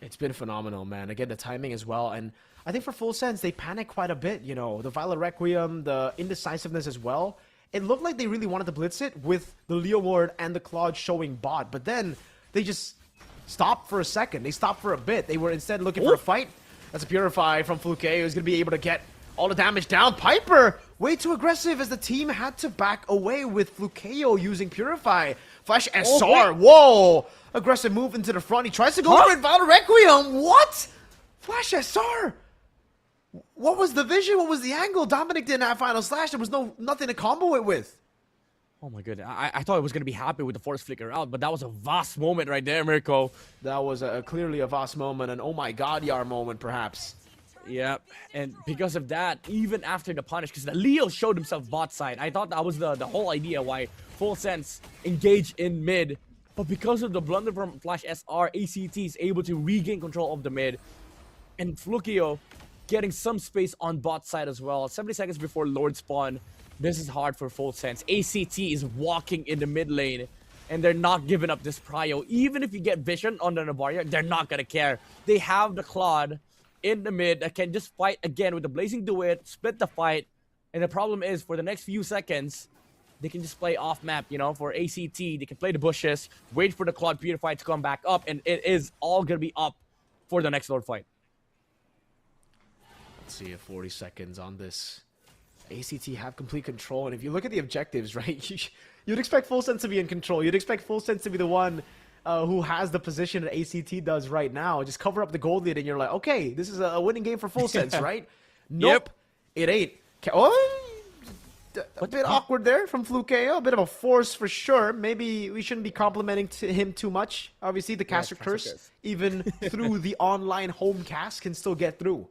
It's been phenomenal, man. Again, the timing as well. And I think for Full Sense, they panic quite a bit. The Valor Requiem, the indecisiveness as well. It looked like they really wanted to blitz it with the Leomord and the Claude showing bot. But then they just stopped for a second. They stopped for a bit. They were instead looking for a fight. That's a Purify from Fluke, who's going to be able to get all the damage down. Piper, way too aggressive as the team had to back away with Flukeo using Purify. Flash SR, whoa! Aggressive move into the front. He tries to go for it. Valor Requiem, what? Flash SR. What was the vision? What was the angle? Dominic didn't have final slash. There was nothing to combo it with. Oh my goodness. I thought I was going to be happy with the Force Flicker out, but that was a vast moment right there, Mirko. That was clearly a vast moment, an oh my god Yar moment perhaps. Yep, and because of that, even after the punish, because the Leo showed himself bot side, I thought that was the whole idea why Full Sense engaged in mid. But because of the blunder from Flash SR, ACT is able to regain control of the mid. And Flukio getting some space on bot side as well. 70 seconds before Lord spawn. This is hard for Full Sense. ACT is walking in the mid lane. And they're not giving up this prio. Even if you get vision on the Navaria, they're not going to care. They have the Claude in the mid that can just fight again with the Blazing Duet, split the fight. And the problem is, for the next few seconds, they can just play off map, for ACT. They can play the bushes, wait for the Claude Purify to come back up, and it is all going to be up for the next Lord fight. Let's see, 40 seconds on this. ACT have complete control, and if you look at the objectives, right, you'd expect Full Sense to be in control. You'd expect Full Sense to be the one who has the position that ACT does right now. Just cover up the gold lead, and you're like, okay, this is a winning game for Full Sense, right? Nope, it ain't. Oh! A bit awkward there from Flukeo. A bit of a force for sure. Maybe we shouldn't be complimenting him too much. Obviously, the caster curse, even through the online home cast, can still get through.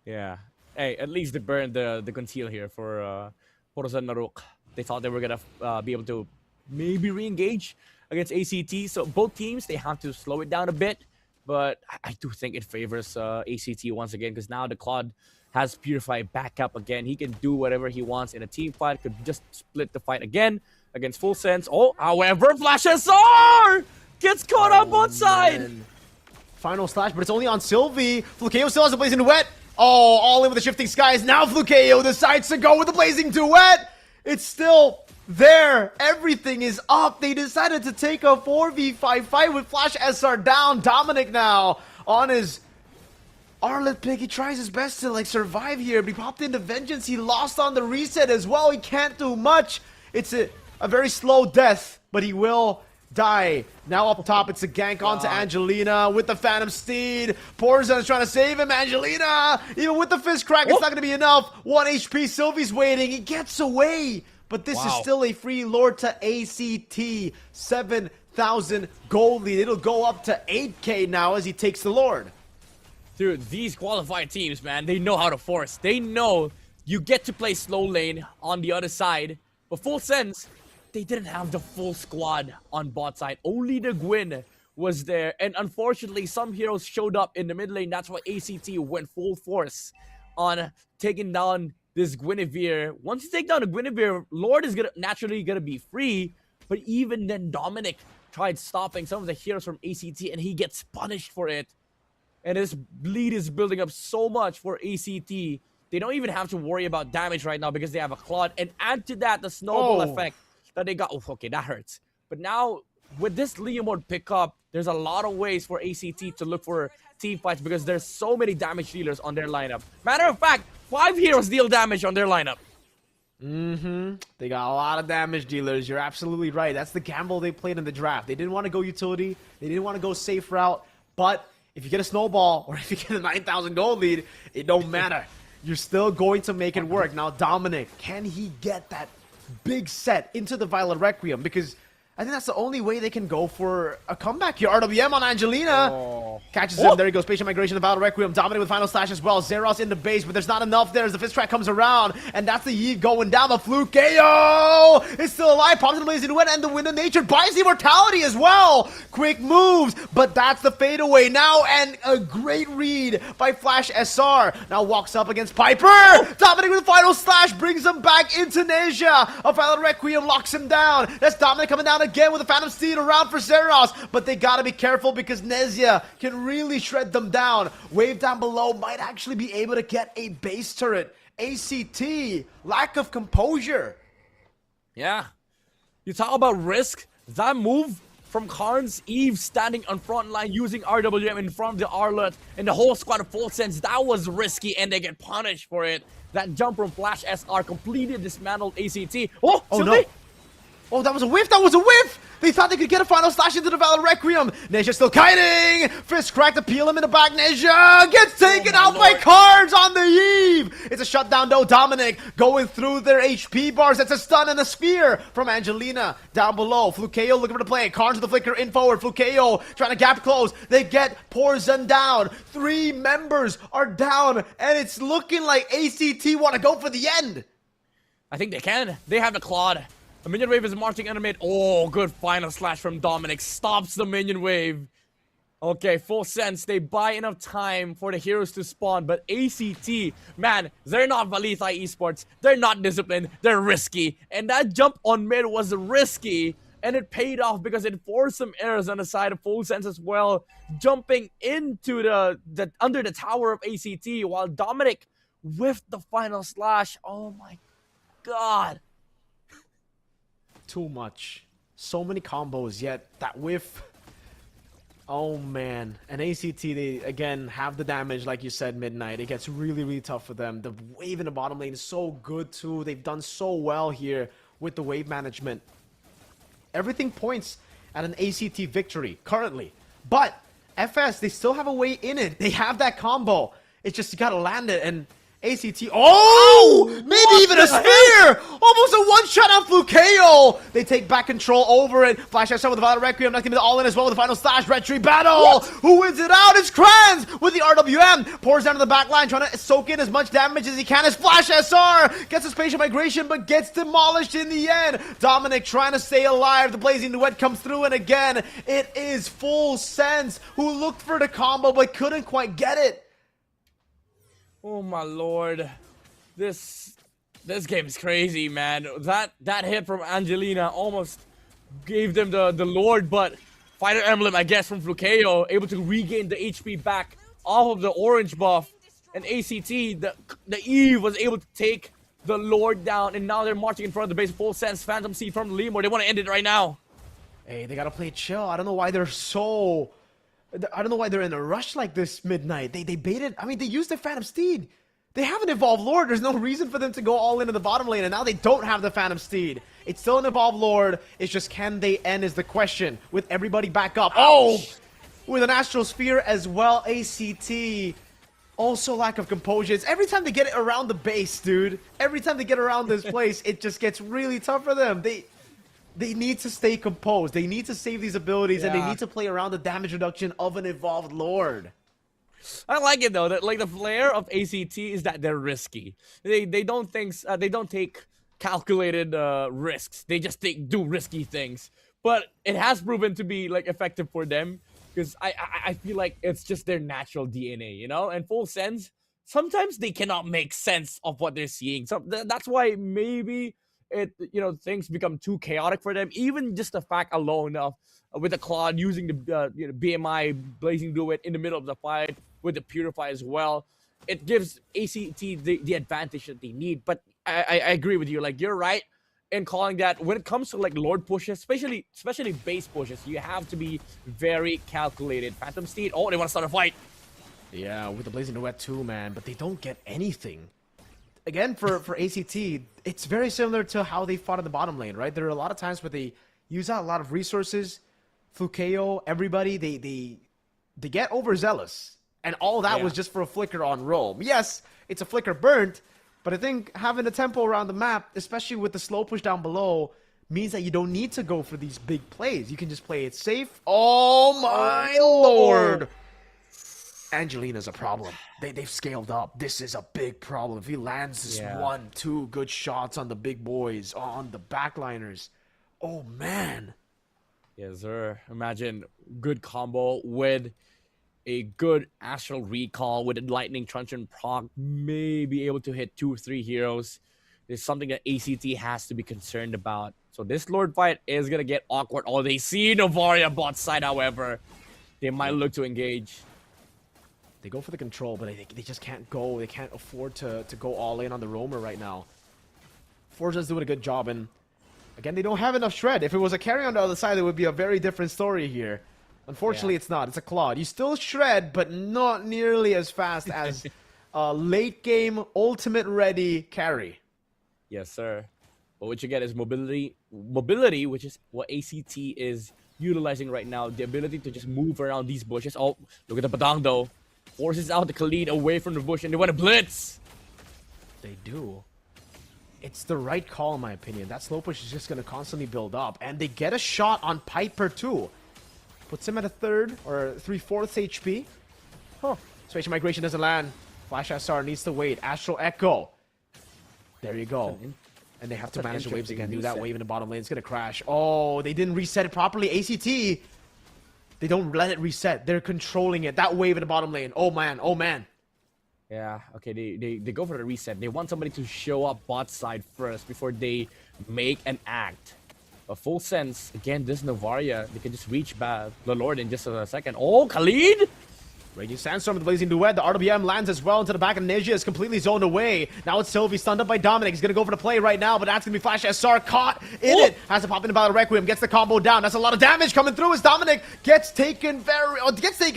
Yeah. Hey, at least they burned the conceal here for Porzan Naruk. They thought they were gonna be able to maybe re-engage against ACT. So both teams, they have to slow it down a bit. But I do think it favors ACT once again, because now the Claude has Purify back up again. He can do whatever he wants in a team fight. Could just split the fight again against Full Sense. Oh, however, Flash SR gets caught up on side. Final slash, but it's only on Sylvie. Flukeo still has a Blazing Duet. Oh, all in with the Shifting Skies. Now Flukeo decides to go with the Blazing Duet. It's still there. Everything is up. They decided to take a 4v5 fight with Flash SR down. Dominic now on his Arlet pick. He tries his best to survive here, but he popped into Vengeance. He lost on the reset as well. He can't do much. It's a very slow death, but he will die. Now up top, it's a gank onto Angelina with the Phantom Steed. Porzan is trying to save him. Angelina, even with the Fist Crack, it's not going to be enough. 1 HP. Sylvie's waiting. He gets away. But this is still a free Lord to ACT. 7,000 gold lead. It'll go up to 8K now as he takes the Lord. Dude, these qualified teams, man, they know how to force. They know you get to play slow lane on the other side. But Full Sense, they didn't have the full squad on bot side. Only the Gwyn was there. And unfortunately, some heroes showed up in the mid lane. That's why ACT went full force on taking down this Guinevere. Once you take down a Guinevere, Lord is naturally gonna be free. But even then, Dominic tried stopping some of the heroes from ACT, and he gets punished for it. And his bleed is building up so much for ACT. They don't even have to worry about damage right now because they have a Claude. And add to that the snowball effect that they got. Oh, okay, that hurts. But now, with this Leo mode pickup, there's a lot of ways for ACT to look for team fights because there's so many damage dealers on their lineup. Matter of fact, 5 heroes deal damage on their lineup. They got a lot of damage dealers. You're absolutely right. That's the gamble they played in the draft. They didn't want to go utility. They didn't want to go safe route. But if you get a snowball or if you get a 9,000 gold lead, it don't matter. You're still going to make it work. Now, Dominic, can he get that big set into the Violet Requiem? Because I think that's the only way they can go for a comeback here. RWM on Angelina. Catches him. There he goes. Patient Migration, the Violet Requiem. Dominic with Final Slash as well. Zeros in the base, but there's not enough there as the Fist Track comes around. And that's the Yeet going down. The Flukeo is still alive. Pops in the Blazing Duet, and the Wind of Nature buys the Immortality as well. Quick moves, but that's the fadeaway now. And a great read by Flash SR. Now walks up against Piper. Dominic with Final Slash brings him back. Indonesia. A Violet Requiem locks him down. That's Dominic coming down again with the Phantom Steed around for Zeros, but they gotta be careful because Nezia can really shred them down. Wave down below might actually be able to get a base turret. ACT, lack of composure. Yeah, you talk about risk. That move from Karn's Eve standing on front line using RWM in front of the Arlet and the whole squad of Full Sense, that was risky and they get punished for it. That jump from Flash SR completely dismantled ACT. Oh no. Oh, that was a whiff! That was a whiff! They thought they could get a Final Slash into the Valor Requiem. Nezha still kiting! Fist crack to peel him in the back. Nezha gets taken out by Cards on the Eve! It's a shutdown though. Dominic going through their HP bars. That's a stun and a spear from Angelina down below. Flukeo looking for the play. Cards with the flicker in forward. Flukeo trying to gap close. They get Porzan down. 3 members are down, and it's looking like ACT want to go for the end. I think they can. They have the Claude. The minion wave is marching under mid. Oh, good Final Slash from Dominic. Stops the minion wave. Okay, Full Sense. They buy enough time for the heroes to spawn. But ACT, man, they're not Valitai Esports. They're not disciplined. They're risky. And that jump on mid was risky. And it paid off because it forced some errors on the side of Full Sense as well. Jumping into the under the tower of ACT while Dominic whiffed the Final Slash. Oh my god. Too much. So many combos, yet that whiff. Oh man. And ACT, they again have the damage, like you said, Midnight. It gets really, really tough for them. The wave in the bottom lane is so good too. They've done so well here with the wave management. Everything points at an ACT victory currently. But FS, they still have a way in it. They have that combo. It's just you gotta land it, and ACT, maybe even a spear! Almost a one-shot on Flukeo! They take back control over it. Flash SR with the Violet Requiem, knocking the all-in as well with the Final Slash. Red Tree battle! Who wins it out? It's Kranz with the RWM pours down to the back line, trying to soak in as much damage as he can as Flash SR gets a spatial migration, but gets demolished in the end. Dominic trying to stay alive. The Blazing Duet comes through, and again, it is Full Sense who looked for the combo, but couldn't quite get it. Oh my lord. This game is crazy, man. That hit from Angelina almost gave them the Lord, but Fighter Emblem, I guess, from Flukeo, able to regain the HP back off of the orange buff. And ACT, the Eve was able to take the Lord down, and now they're marching in front of the base. Full Sense, Phantom Seed from Lemur. They want to end it right now. Hey, they gotta play it chill. I don't know why they're so... I don't know why they're in a rush like this midnight. They baited... I mean, they used their Phantom Steed. They have an Evolved Lord. There's no reason for them to go all into the bottom lane, and now they don't have the Phantom Steed. It's still an Evolved Lord. It's just, can they end is the question with everybody back up. Oh! With an Astral Sphere as well, ACT. Also lack of composure. It's every time they get it around the base, dude. Every time they get around this place, it just gets really tough for them. They need to stay composed. They need to save these abilities, and they need to play around the damage reduction of an Evolved Lord. I like it though, that like the flair of ACT is that they're risky. They don't take calculated risks. They just do risky things. But it has proven to be like effective for them, because I feel like it's just their natural DNA, you know? And Full Sense, sometimes they cannot make sense of what they're seeing. So that's why maybe things become too chaotic for them. Even just the fact alone of with the Claude using the BMI Blazing Duet in the middle of the fight with the Purify as well, it gives ACT the advantage that they need. But I agree with you. Like, you're right in calling that when it comes to like Lord pushes, especially base pushes, you have to be very calculated. Phantom Steed, oh, they want to start a fight. Yeah, with the Blazing Duet too, man. But they don't get anything. Again, for ACT, it's very similar to how they fought in the bottom lane, right? There are a lot of times where they use out a lot of resources. Flukeo, everybody, they get overzealous. And all that was just for a flicker on roam. Yes, it's a flicker burnt, but I think having a tempo around the map, especially with the slow push down below, means that you don't need to go for these big plays. You can just play it safe. Oh my lord! Angelina's a problem. They've scaled up. This is a big problem. If he lands this 1-2 good shots on the big boys, on the backliners, oh man. Yes, sir. Imagine good combo with a good Astral Recall with a Lightning Truncheon proc, may be able to hit 2 or 3 heroes. It's something that ACT has to be concerned about. So this Lord fight is going to get awkward. Oh, they see Novaria bot side, however. They might look to engage. They go for the control, but they just can't go. They can't afford to go all in on the roamer right now. Forza's doing a good job, and again, they don't have enough shred. If it was a carry on the other side, it would be a very different story here. Unfortunately, it's not. It's a Claude. You still shred, but not nearly as fast as a late game, ultimate ready carry. Yes, sir. But what you get is mobility, which is what ACT is utilizing right now. The ability to just move around these bushes. Oh, look at the Badang though. Forces out the Khalid away from the bush, and they want to blitz. They do. It's the right call, in my opinion. That slow push is just going to constantly build up. And they get a shot on Piper, too. Puts him at a 3rd or 3/4 HP. Huh. Spatial migration doesn't land. Flash SR needs to wait. Astral Echo. There you go. And they have to manage the waves again. Do that wave in the bottom lane. It's going to crash. Oh, they didn't reset it properly. ACT, they don't let it reset. They're controlling it. That wave in the bottom lane. Oh, man. Oh, man. Yeah, okay, they go for the reset. They want somebody to show up bot side first before they make an act. A Full Sense, again, this Novaria, they can just reach back the Lord in just a second. Oh, Khalid! Raging Sandstorm with the Blazing Duet. The RWM lands as well into the back of Neja, is completely zoned away. Now it's Sylvie, stunned up by Dominic. He's going to go for the play right now, but that's going to be Flash SR caught in it. Has to pop into Battle Requiem, gets the combo down. That's a lot of damage coming through as Dominic gets taken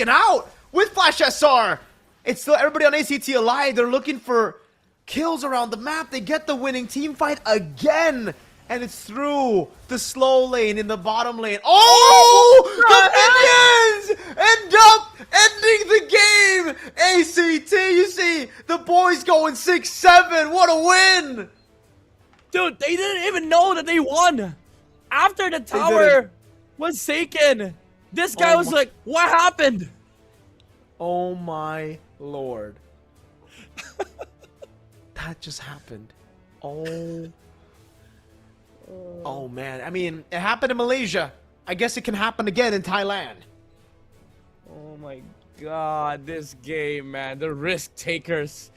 out with Flash SR. It's still everybody on ACT alive. They're looking for kills around the map. They get the winning team fight again. And it's through the slow lane in the bottom lane. Oh! The minions end up ending the game! ACT, you see, the boys going 6-7. What a win! Dude, they didn't even know that they won. After the tower was taken, this guy was like, what happened? Oh my lord. That just happened. Oh. Oh man. I mean, it happened in Malaysia. I guess it can happen again in Thailand. Oh my god, this game, man. The risk takers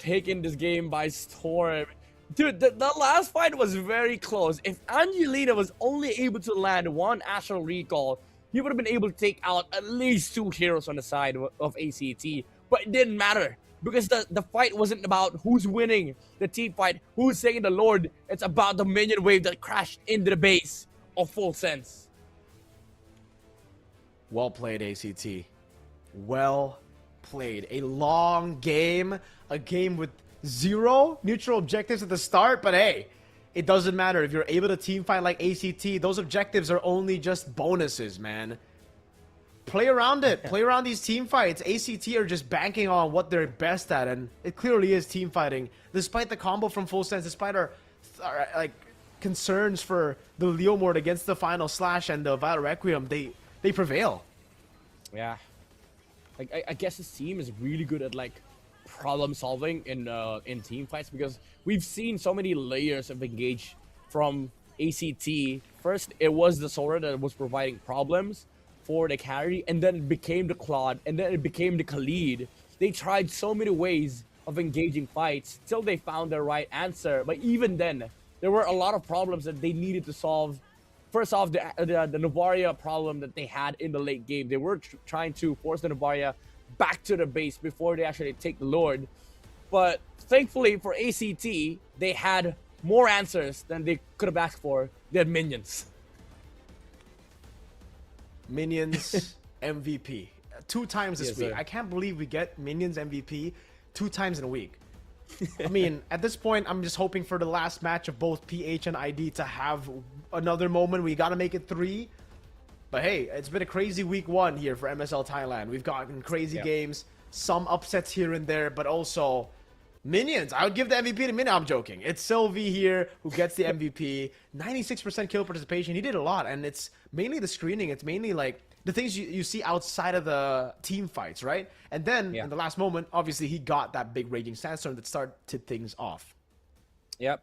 taking this game by storm. Dude, the last fight was very close. If Angelina was only able to land one Astral Recall, he would have been able to take out at least 2 heroes on the side of ACT. But it didn't matter because the fight wasn't about who's winning the team fight, who's taking the Lord. It's about the minion wave that crashed into the base of Full Sense. Well played, ACT. Well played. A long game. A game with 0 neutral objectives at the start. But hey, it doesn't matter. If you're able to team fight like ACT, those objectives are only just bonuses, man. Play around it. Play around these team fights. ACT are just banking on what they're best at. And it clearly is team fighting. Despite the combo from Full Sense, despite our like concerns for the Leo Mord against the Final Slash and the Vile Requiem, they prevail. Yeah. Like I guess this team is really good at like problem solving in team fights because we've seen so many layers of engage from ACT. First, it was the Sora that was providing problems for the carry, and then it became the Claude, and then it became the Khalid. They tried so many ways of engaging fights till they found the right answer. But even then, there were a lot of problems that they needed to solve. First off, the Novaria problem that they had in the late game. They were trying to force the Novaria back to the base before they actually take the Lord. But thankfully for ACT, they had more answers than they could have asked for. They had minions. Minions MVP. 2 times this week. Sir. I can't believe we get Minions MVP 2 times in a week. I mean, at this point, I'm just hoping for the last match of both PH and ID to have another moment. We got to make it 3. But hey, it's been a crazy week 1 here for MSL Thailand. We've gotten crazy games, some upsets here and there, but also Minions. I would give the MVP to Minion. I'm joking. It's Sylvie here who gets the MVP. 96% kill participation. He did a lot, and it's mainly the screening. It's mainly like the things you see outside of the team fights, right? And then in the last moment, obviously he got that big Raging Sandstorm that started things off. Yep.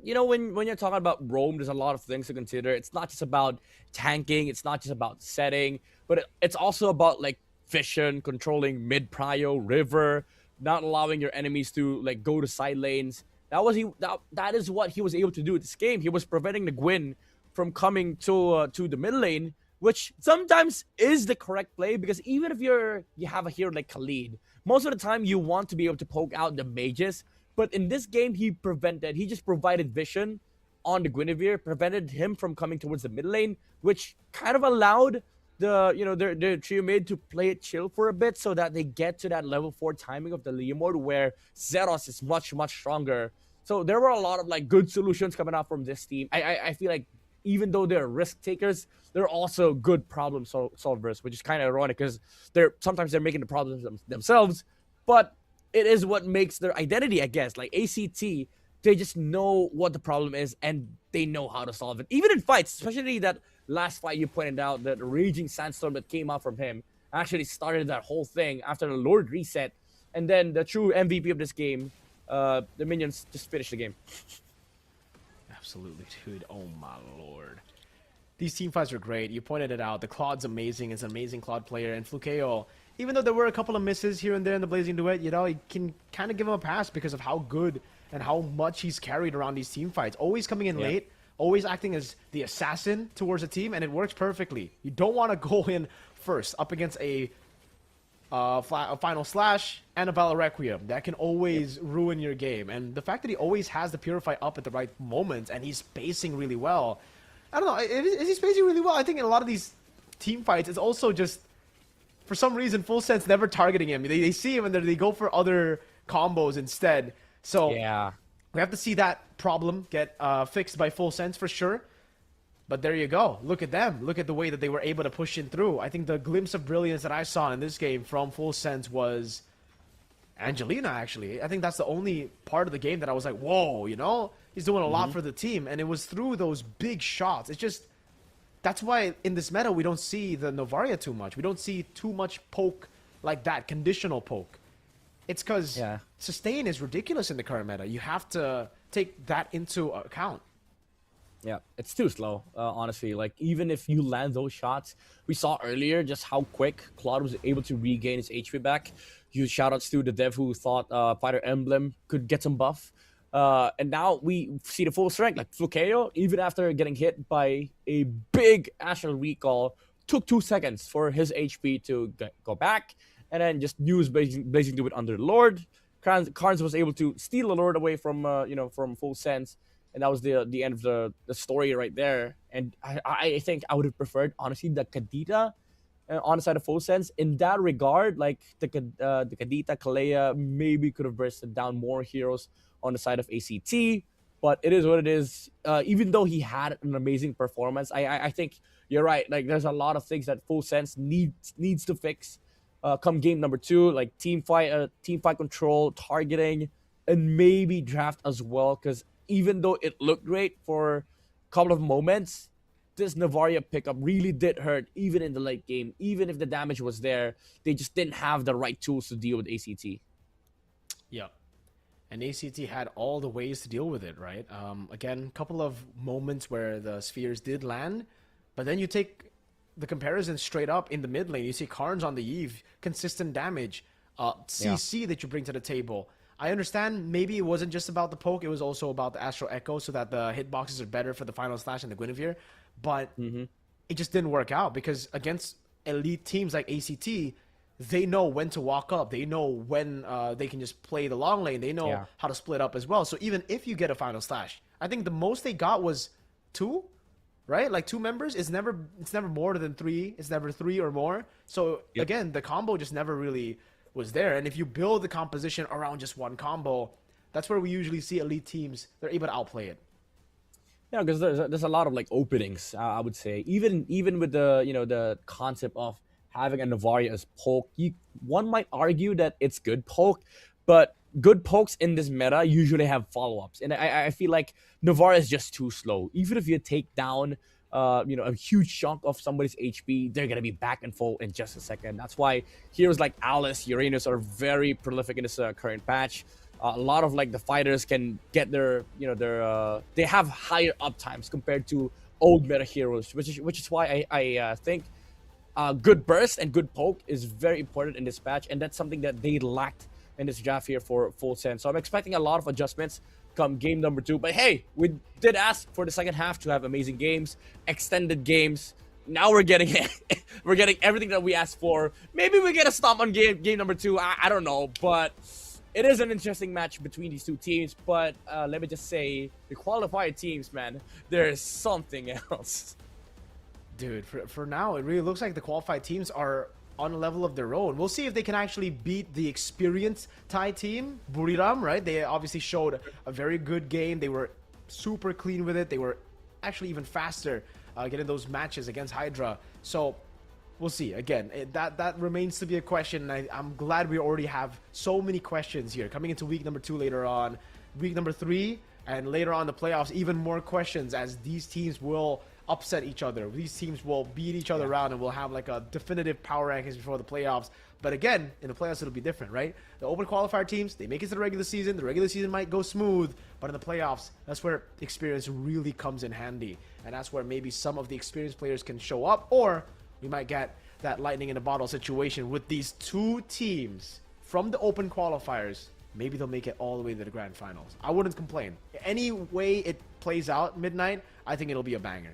You know, when you're talking about roam, there's a lot of things to consider. It's not just about tanking. It's not just about setting, but it's also about like vision, controlling mid prio, river, not allowing your enemies to like go to side lanes. That is what he was able to do in this game. He was preventing the Gwyn from coming to the mid lane, which sometimes is the correct play because even if you have a hero like Khalid, most of the time you want to be able to poke out the mages. But in this game, he just provided vision on the Guinevere, prevented him from coming towards the mid lane, which kind of allowed the trio mid to play it chill for a bit so that they get to that level 4 timing of the Leo mode where Zeros is much, much stronger. So there were a lot of like good solutions coming out from this team. I feel like even though they're risk takers, they're also good problem solvers, which is kind of ironic because sometimes they're making the problems themselves, but it is what makes their identity, I guess. Like ACT, they just know what the problem is and they know how to solve it. Even in fights, especially that last fight you pointed out, that Raging Sandstorm that came out from him actually started that whole thing after the Lord reset. And then the true MVP of this game, the Minions just finished the game. Absolutely, dude. Oh my lord. These team fights are great. You pointed it out. The Claude's amazing. It's an amazing Claude player. And Flukeo, even though there were a couple of misses here and there in the Blazing Duet, you know, you can kind of give him a pass because of how good and how much he's carried around these team fights. Always coming in late, always acting as the assassin towards a team, and it works perfectly. You don't want to go in first up against a Final Slash and a Valor Requiem. That can always ruin your game. And the fact that he always has the Purify up at the right moments and he's spacing really well. I don't know, is he spacing really well? I think in a lot of these team fights, it's also just, for some reason, Full Sense never targeting him. They see him and they go for other combos instead. So yeah, we have to see that problem get fixed by Full Sense for sure. But there you go. Look at them. Look at the way that they were able to push in through. I think the glimpse of brilliance that I saw in this game from Full Sense was Angelina, actually. I think that's the only part of the game that I was like, whoa, you know? He's doing a lot for the team. And it was through those big shots. It's just, that's why in this meta we don't see the Novaria too much. We don't see too much poke like that conditional poke. It's because sustain is ridiculous in the current meta. You have to take that into account. Yeah, it's too slow, honestly. Like, even if you land those shots, we saw earlier just how quick Claude was able to regain his HP back. Huge shoutouts to the dev who thought Fighter Emblem could get some buff. And now we see the full strength. Like, Flukeo, even after getting hit by a big Astral Recall, took 2 seconds for his HP to go back, and then just use Blazing Do It under the Lord. Carnes was able to steal the Lord away from, from Full Sense. And that was the end of the story right there. And I think I would have preferred, honestly, the Kadita on the side of Full Sense. In that regard, like the Kadita, Kalea maybe could have bursted down more heroes on the side of ACT. But it is what it is. Even though he had an amazing performance, I think you're right. Like, there's a lot of things that Full Sense needs to fix come game number 2. Like team fight control, targeting, and maybe draft as well. Because even though it looked great for a couple of moments, this Navaria pickup really did hurt, even in the late game. Even if the damage was there, they just didn't have the right tools to deal with ACT. Yeah. And ACT had all the ways to deal with it, right? Again, a couple of moments where the spheres did land, but then you take the comparison straight up in the mid lane. You see Karns on the Eve, consistent damage, CC that you bring to the table. I understand maybe it wasn't just about the poke, it was also about the Astral Echo so that the hitboxes are better for the Final Slash and the Guinevere, but it just didn't work out because against elite teams like ACT, they know when to walk up, they know when they can just play the long lane, they know how to split up as well. So even if you get a Final Slash, I think the most they got was 2, right? Like 2 members. It's never more than 3. It's never 3 or more. So again, the combo just never really was there. And if you build the composition around just one combo, that's where we usually see elite teams. They're able to outplay it. Yeah, because there's a lot of like openings. I would say even with the the concept of having a Navaria as poke, one might argue that it's good poke, but good pokes in this meta usually have follow-ups, and I feel like Navaria is just too slow. Even if you take down a huge chunk of somebody's HP, they're gonna be back and full in just a second. That's why heroes like Alice, Uranus are very prolific in this current patch. A lot of like the fighters can get their they have higher uptimes compared to old meta heroes, which is why I think good burst and good poke is very important in this patch, and that's something that they lacked in this draft here for Full Sense. So I'm expecting a lot of adjustments come game number 2. But hey, we did ask for the second half to have amazing games, extended games. Now we're getting it. We're getting everything that we asked for. Maybe we get a stomp on game number 2. I don't know, but it is an interesting match between these two teams. But let me just say, the qualified teams, man, there is something else. Dude, for now, it really looks like the qualified teams are on a level of their own. We'll see if they can actually beat the experienced Thai team, Buriram, right? They obviously showed a very good game. They were super clean with it. They were actually even faster getting those matches against Hydra. So we'll see. Again, that remains to be a question. I'm glad we already have so many questions here. Coming into week number 2 later on, week number 3, and later on the playoffs, even more questions as these teams will upset each other. These teams will beat each other around, and we'll have like a definitive power rankings before the playoffs. But again, in the playoffs, it'll be different, right? The open qualifier teams, they make it to the regular season. The regular season might go smooth, but in the playoffs, that's where experience really comes in handy. And that's where maybe some of the experienced players can show up, or we might get that lightning in a bottle situation with these 2 teams from the open qualifiers. Maybe they'll make it all the way to the grand finals. I wouldn't complain. Any way it plays out, Midnight, I think it'll be a banger.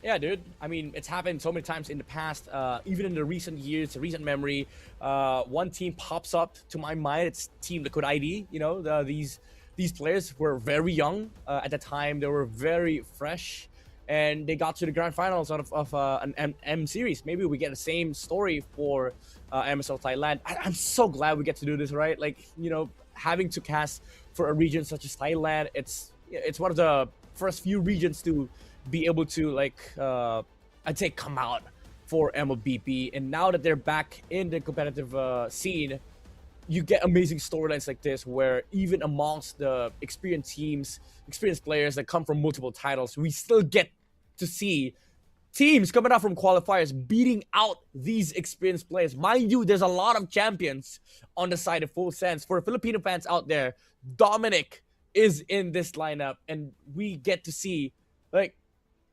Yeah, dude. I mean, it's happened so many times in the past, even in the recent years, recent memory. One team pops up to my mind. It's Team Liquid ID. You know, these players were very young at the time. They were very fresh, and they got to the grand finals of an M series. Maybe we get the same story for MSL Thailand. I'm so glad we get to do this, right? Like, having to cast for a region such as Thailand, it's one of the first few regions to be able to, like, I'd say come out for MLBB. And now that they're back in the competitive scene, you get amazing storylines like this where even amongst the experienced teams, experienced players that come from multiple titles, we still get to see teams coming out from qualifiers beating out these experienced players. Mind you, there's a lot of champions on the side of Full Sense. For Filipino fans out there, Dominic is in this lineup, and we get to see like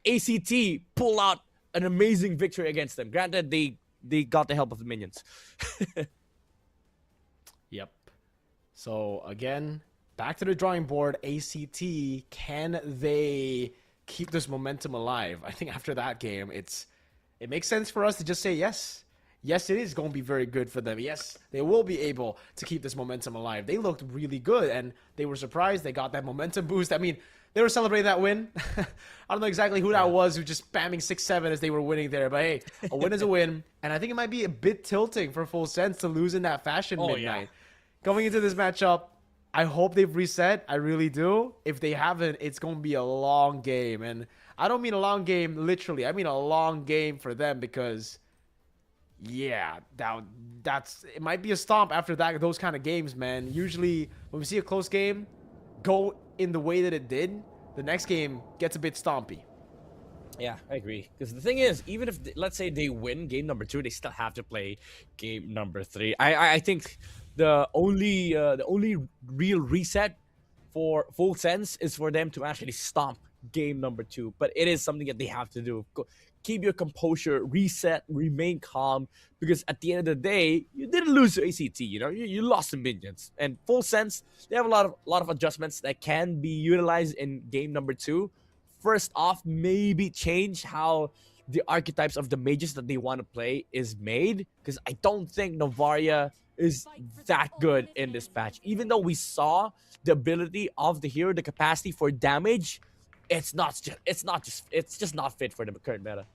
ACT pull out an amazing victory against them. Granted, they got the help of the minions. Yep. So again, back to the drawing board. ACT, can they keep this momentum alive? I think after that game, it makes sense for us to just say yes. Yes, it is going to be very good for them. Yes, they will be able to keep this momentum alive. They looked really good, and they were surprised. They got that momentum boost. I mean, they were celebrating that win. I don't know exactly who that was who just spamming 6-7 as they were winning there. But hey, a win is a win. And I think it might be a bit tilting for Full Sense to lose in that fashion midnight. Yeah. Going into this matchup, I hope they've reset. I really do. If they haven't, it's going to be a long game. And I don't mean a long game literally. I mean a long game for them because, yeah, it might be a stomp after those kind of games, man. Usually when we see a close game go in the way that it did, the next game gets a bit stompy. Yeah, I agree. Because the thing is, even if, let's say they win game number 2, they still have to play game number 3. I think the only real reset for Full Sense is for them to actually stomp game number 2. But it is something that they have to do. Keep your composure, reset, remain calm. Because at the end of the day, you didn't lose to ACT. You know, you lost to minions. And Full Sense, they have a lot of adjustments that can be utilized in game number 2. First off, maybe change how the archetypes of the mages that they want to play is made. Because I don't think Novaria is that good in this patch. Even though we saw the ability of the hero, the capacity for damage, it's just not fit for the current meta.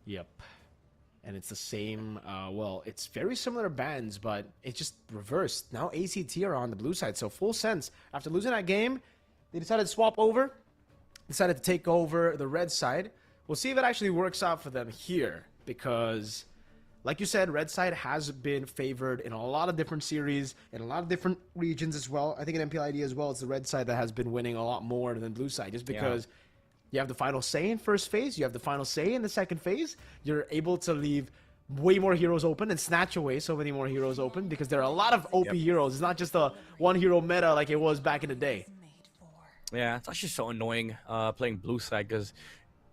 Yep. And it's the same, well, it's very similar bans, but it's just reversed. Now ACT are on the blue side. So Full Sense, after losing that game, they decided to swap over. Decided to take over the red side. We'll see if it actually works out for them here. Because, like you said, red side has been favored in a lot of different series, in a lot of different regions as well. I think in MPLID as well, it's the red side that has been winning a lot more than blue side. Just because you have the final say in first phase, you have the final say in the second phase. You're able to leave way more heroes open and snatch away so many more heroes open because there are a lot of OP heroes. It's not just a one hero meta like it was back in the day. Yeah, it's actually so annoying playing blue side because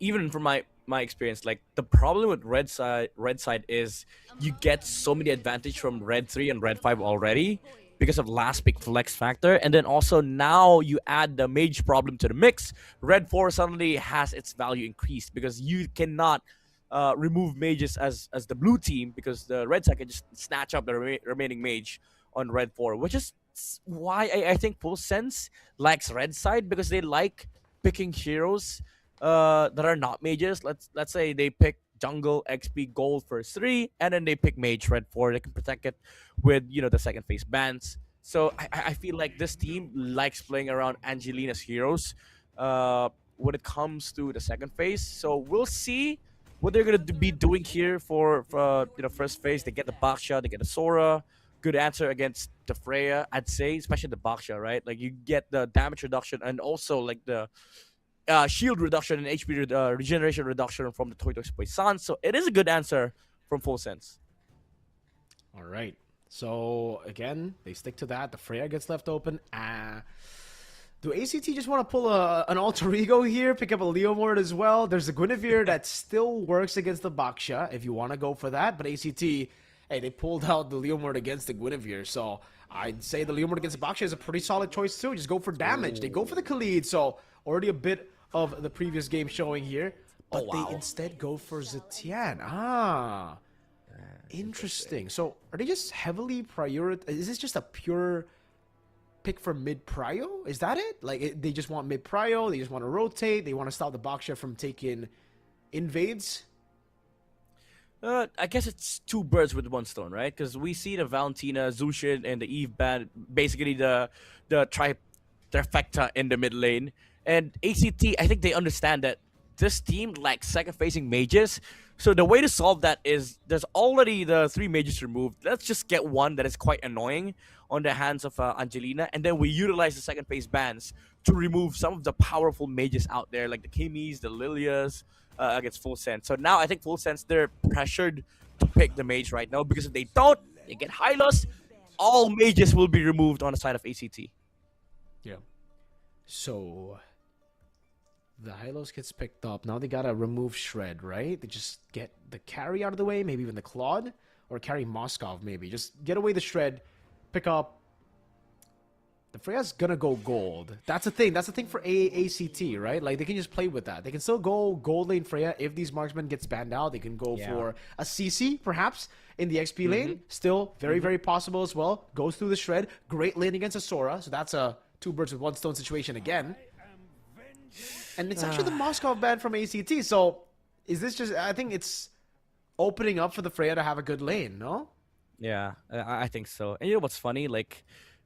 even from my experience, like the problem with red side is you get so many advantage from red 3 and red 5 already because of last pick flex factor, and then also now you add the mage problem to the mix. Red 4 suddenly has its value increased because you cannot remove mages as the blue team because the red side can just snatch up the remaining mage on red 4, which is why I think Full Sense likes red side because they like picking heroes that are not mages. Let's say they pick jungle XP gold first 3 and then they pick mage red 4. They can protect it with the second phase bans. So I feel like this team likes playing around Angelina's heroes when it comes to the second phase. So we'll see what they're gonna be doing here for first phase. They get the Baksha, they get the Sora. Good answer against the Freya, I'd say, especially the Baksha, right? Like you get the damage reduction and also like the shield reduction and HP regeneration reduction from the Toy Poison. So it is a good answer from Full Sense. All right. So again, they stick to that. The Freya gets left open. Do ACT just want to pull an alter ego here? Pick up a Leomord as well? There's a Guinevere that still works against the Baksha if you want to go for that. But ACT, hey, they pulled out the Leomord against the Guinevere. So I'd say the Leomord against the Baksha is a pretty solid choice too. Just go for damage. They go for the Khalid. So already a bit of the previous game showing here. But they instead go for Zetian. Interesting. So are they just heavily prioritized? Is this just a pure pick for mid prio? Is that it? Like they just want mid prio, they just want to rotate, they want to stop the Baksha from taking invades? I guess it's two birds with one stone, right? Because we see the Valentina, Zushin, and the Eve band, basically the trifecta in the mid lane. And ACT, I think they understand that this team lacks second-facing mages. So the way to solve that is there's already the 3 mages removed. Let's just get one that is quite annoying on the hands of Angelina. And then we utilize the second phase bans to remove some of the powerful mages out there, like the Kimis, the Lilias, against Full Sense. So now I think Full Sense, they're pressured to pick the mage right now, because if they don't, they get Hylos. All mages will be removed on the side of ACT. Yeah. So the Hylos gets picked up. Now they gotta remove Shred, right? They just get the carry out of the way, maybe even the Claude, or carry Moskov maybe. Just get away the Shred, pick up. The Freya's gonna go gold. That's the thing. That's the thing for ACT, right? Like, they can just play with that. They can still go gold lane Freya. If these marksmen gets banned out, they can go for a CC, perhaps, in the XP lane. Still very, very possible as well. Goes through the Shred. Great lane against a Sora. So that's a two birds with one stone situation again. And it's actually the Moskov ban from ACT. So is this just... I think it's opening up for the Freya to have a good lane, no? Yeah, I think so. And you know what's funny? Like,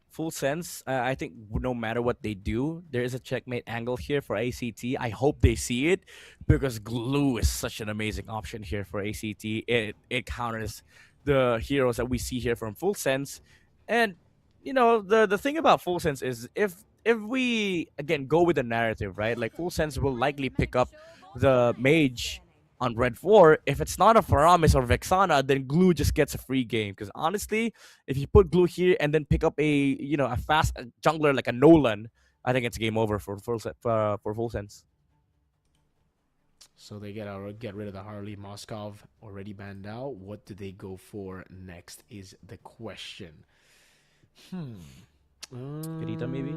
Full Sense, I think no matter what they do, there is a checkmate angle here for ACT. I hope they see it, because Glue is such an amazing option here for ACT. It counters the heroes that we see here from Full Sense. And, you know, the thing about Full Sense is if we, again, go with the narrative, right? Like, Full Sense will likely pick up the mage on Red 4. If it's not a Faramis or Vexana, then Glue just gets a free game. Because honestly, if you put Glue here and then pick up a fast jungler like a Nolan, I think it's game over for Full Sense. So they get rid of the Harley. Moskov already banned out. What do they go for next is the question. Kadita maybe?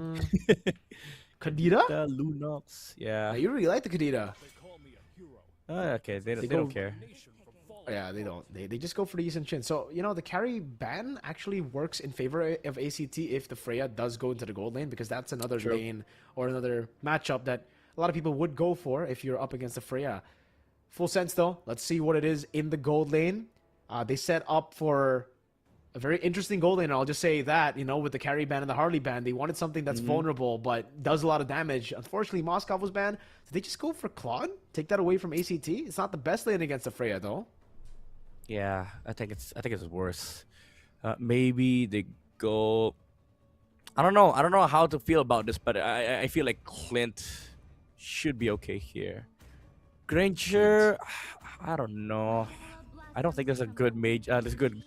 Kadita? Lunox. Yeah. You really like the Kadita. Okay, they don't care. Yeah, they don't. They just go for the Yisun Chin. So, you know, the carry ban actually works in favor of ACT if the Freya does go into the gold lane, because that's another lane or another matchup that a lot of people would go for if you're up against the Freya. Full Sense, though. Let's see what it is in the gold lane. They set up for a very interesting gold lane, and I'll just say that, you know, with the carry ban and the Harley ban, they wanted something that's vulnerable but does a lot of damage. Unfortunately, Moskov was banned. Did they just go for Claude? Take that away from ACT? It's not the best lane against the Freya, though. Yeah, I think it's worse. Maybe they go... I don't know how to feel about this, but I feel like Clint should be okay here. Granger, I don't know. I don't think there's a good mage. There's a good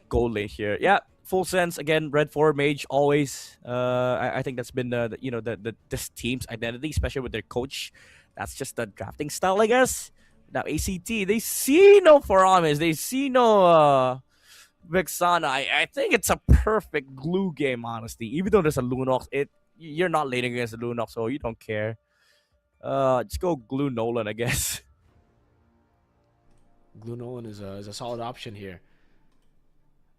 gold lane here. Yeah, Full Sense again. Red 4 mage always. I think that's been this team's identity, especially with their coach. That's just the drafting style, I guess. Now ACT, they see no Faramis, they see no Vexana. I think it's a perfect Glue game, honestly. Even though there's a Lunox, you're not laning against the Lunox, so you don't care. Just go Glue Nolan, I guess. Glue Nolan is a solid option here.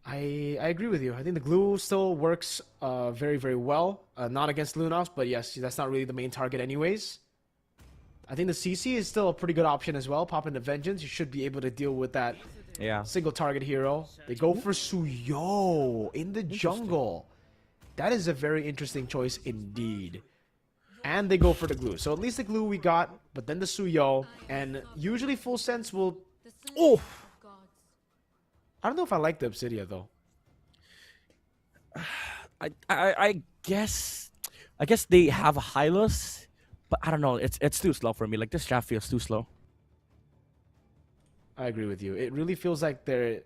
I agree with you. I think the Glue still works very, very well. Not against Lunox, but yes, that's not really the main target anyways. I think the CC is still a pretty good option as well. Pop into Vengeance, you should be able to deal with that single target hero. They go for Suyo in the jungle. That is a very interesting choice indeed. And they go for the Glue. So at least the Glue we got, but then the Suyo. And usually Full Sense will... Oh! I don't know if I like the Obsidia though. I guess they have a Hylos, but I don't know. It's too slow for me. Like, this draft feels too slow. I agree with you. It really feels like the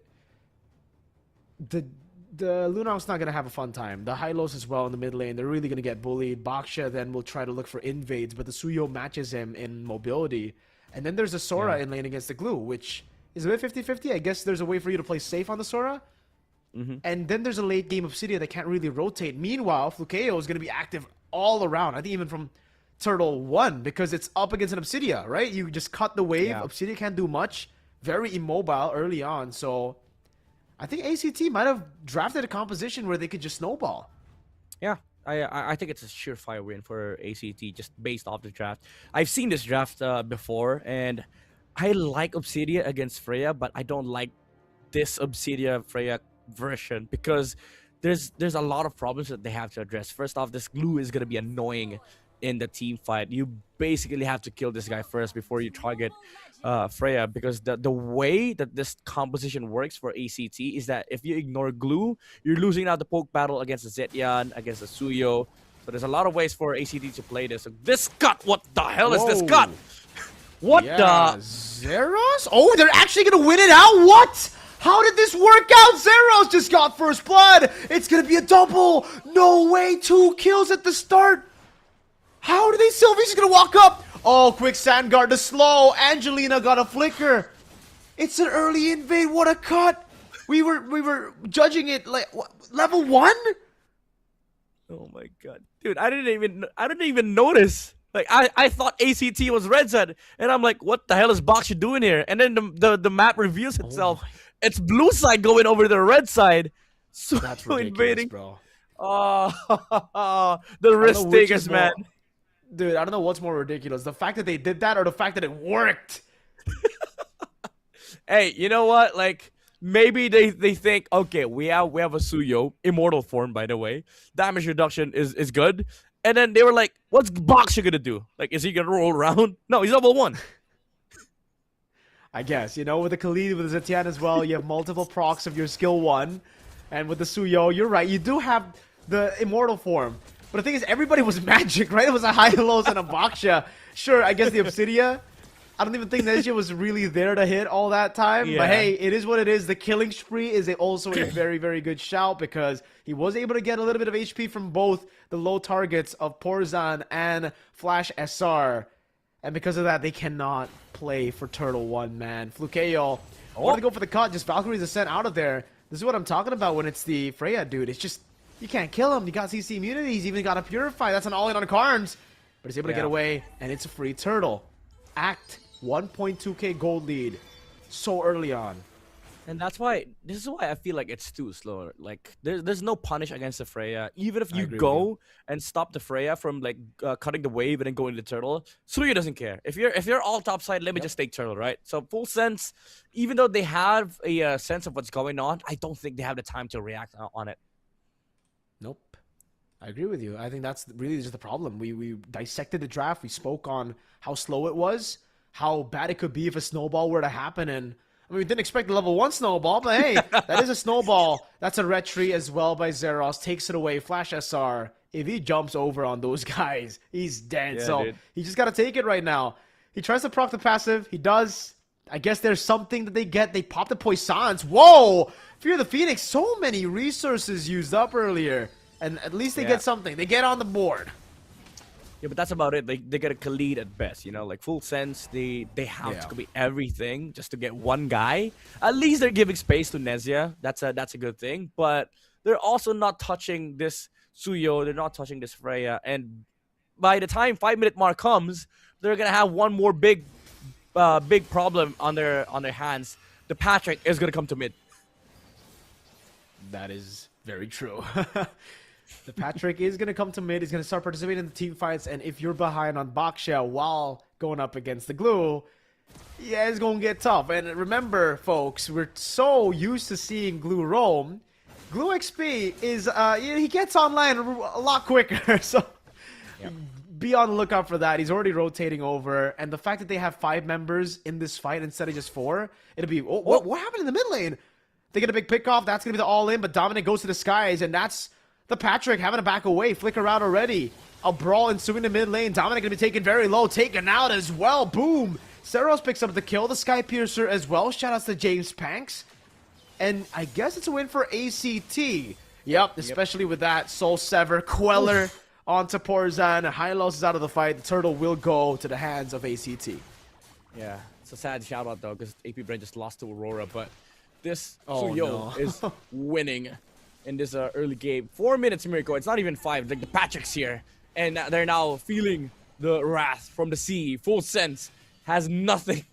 Lunox's not gonna have a fun time. The Hylos as well in the mid lane, they're really gonna get bullied. Baksha then will try to look for invades, but the Suyo matches him in mobility. And then there's a Sora in lane against the Glue, which is a bit 50-50. I guess there's a way for you to play safe on the Sora. And then there's a late game Obsidia that can't really rotate. Meanwhile, Flukeo is going to be active all around. I think even from Turtle 1, because it's up against an Obsidia, right? You just cut the wave. Yeah. Obsidia can't do much. Very immobile early on. So I think ACT might have drafted a composition where they could just snowball. Yeah. I think it's a surefire win for ACT just based off the draft. I've seen this draft before, and I like Obsidia against Freya, but I don't like this Obsidia Freya version because there's a lot of problems that they have to address. First off, this Glue is going to be annoying in the team fight. You basically have to kill this guy first before you target Freya, because the way that this composition works for ACT is that if you ignore Glue, you're losing out the poke battle against the Zetyan, against the Suyo. So there's a lot of ways for ACT to play this. So this cut, what the hell is this cut? What Yeah, the? Zeros? Oh, they're actually gonna win it out? What? How did this work out? Zeros just got first blood. It's gonna be a double. No way, 2 kills at the start. How did they? Sylvie's gonna walk up. Oh, quick Sandguard to slow. Angelina got a flicker. It's an early invade. What a cut. We were judging it like what, level 1? Oh my god, dude! I didn't even notice. Like I thought ACT was red side, and I'm like, what the hell is Boxer doing here? And then the map reveals itself. It's blue side going over the red side. So That's ridiculous, invading, bro. Oh, the risk takers, man. Dude, I don't know what's more ridiculous, the fact that they did that or the fact that it worked. Hey, you know what? Like maybe they think, okay, we have a Suyo, immortal form, by the way. Damage reduction is good. And then they were like, what's Boxer gonna do? Like, is he gonna roll around? No, he's level 1. I guess, you know, with the Khalid, with the Zetian as well, you have multiple procs of your skill 1. And with the Suyo, you're right, you do have the immortal form. But the thing is, everybody was magic, right? It was a Hylos and a Baksha. Sure, I guess the Obsidia. I don't even think Nezia was really there to hit all that time. Yeah. But hey, it is what it is. The killing spree is also a very, very good shout because he was able to get a little bit of HP from both the low targets of Porzan and Flash SR. And because of that, they cannot play for Turtle 1, man. Flukeo wanted to go for the cut. Just Valkyrie's Ascent out of there. This is what I'm talking about when it's the Freya, dude. It's just, you can't kill him. You got CC immunity. He's even got a Purify. That's an all-in on Karns. But he's able to get away, and it's a free Turtle. Act 1.2k gold lead so early on. And this is why I feel like it's too slow. Like there's no punish against the Freya. Even if you go and stop the Freya from like cutting the wave and then going to the turtle, Suya doesn't care. If you're all topside, let me just take turtle, right? So full sense, even though they have a sense of what's going on, I don't think they have the time to react on it. Nope. I agree with you. I think that's really just the problem. We dissected the draft. We spoke on how slow it was, how bad it could be if a snowball were to happen, and I mean, we didn't expect the level 1 snowball, but hey, that is a snowball. That's a retry as well by Zeros. Takes it away. Flash SR. If he jumps over on those guys, he's dead. Yeah, so dude. he just got to take it right now. He tries to proc the passive. He does. I guess there's something that they get. They pop the Poissons. Whoa! Fear the Phoenix. So many resources used up earlier. And at least they get something. They get on the board. Yeah, but that's about it. They get a Khalid at best, you know, like full sense. They have to commit everything just to get one guy. At least they're giving space to Nezia. That's a good thing. But they're also not touching this Suyo. They're not touching this Freya. And by the time 5-minute mark comes, they're gonna have one more big problem on their hands. The Patrick is gonna come to mid. That is very true. The Patrick is going to come to mid. He's going to start participating in the team fights. And if you're behind on Baksha while going up against the Glue, yeah, it's going to get tough. And remember, folks, we're so used to seeing Glue roam. Glue XP is, he gets online a lot quicker. So be on the lookout for that. He's already rotating over. And the fact that they have 5 members in this fight instead of just 4, it'll be, what happened in the mid lane? They get a big pick off. That's going to be the all-in. But Dominic goes to the skies. And that's the Patrick having to back away, flicker out already. A brawl ensuing in the mid lane. Dominic gonna be taken very low, taken out as well. Boom! Seros picks up the kill. The Sky Piercer as well. Shout outs to James Panks. And I guess it's a win for ACT. Yep, especially with that Soul Sever. Queller onto Porzan. Hylos is out of the fight. The turtle will go to the hands of ACT. Yeah, it's a sad shout out though, because AP Brain just lost to Aurora, but this Oh, Suyo no. is winning in this early game. 4 minutes, Miracle. It's not even 5. Like the Patrick's here, and they're now feeling the wrath from the sea. Full sense has nothing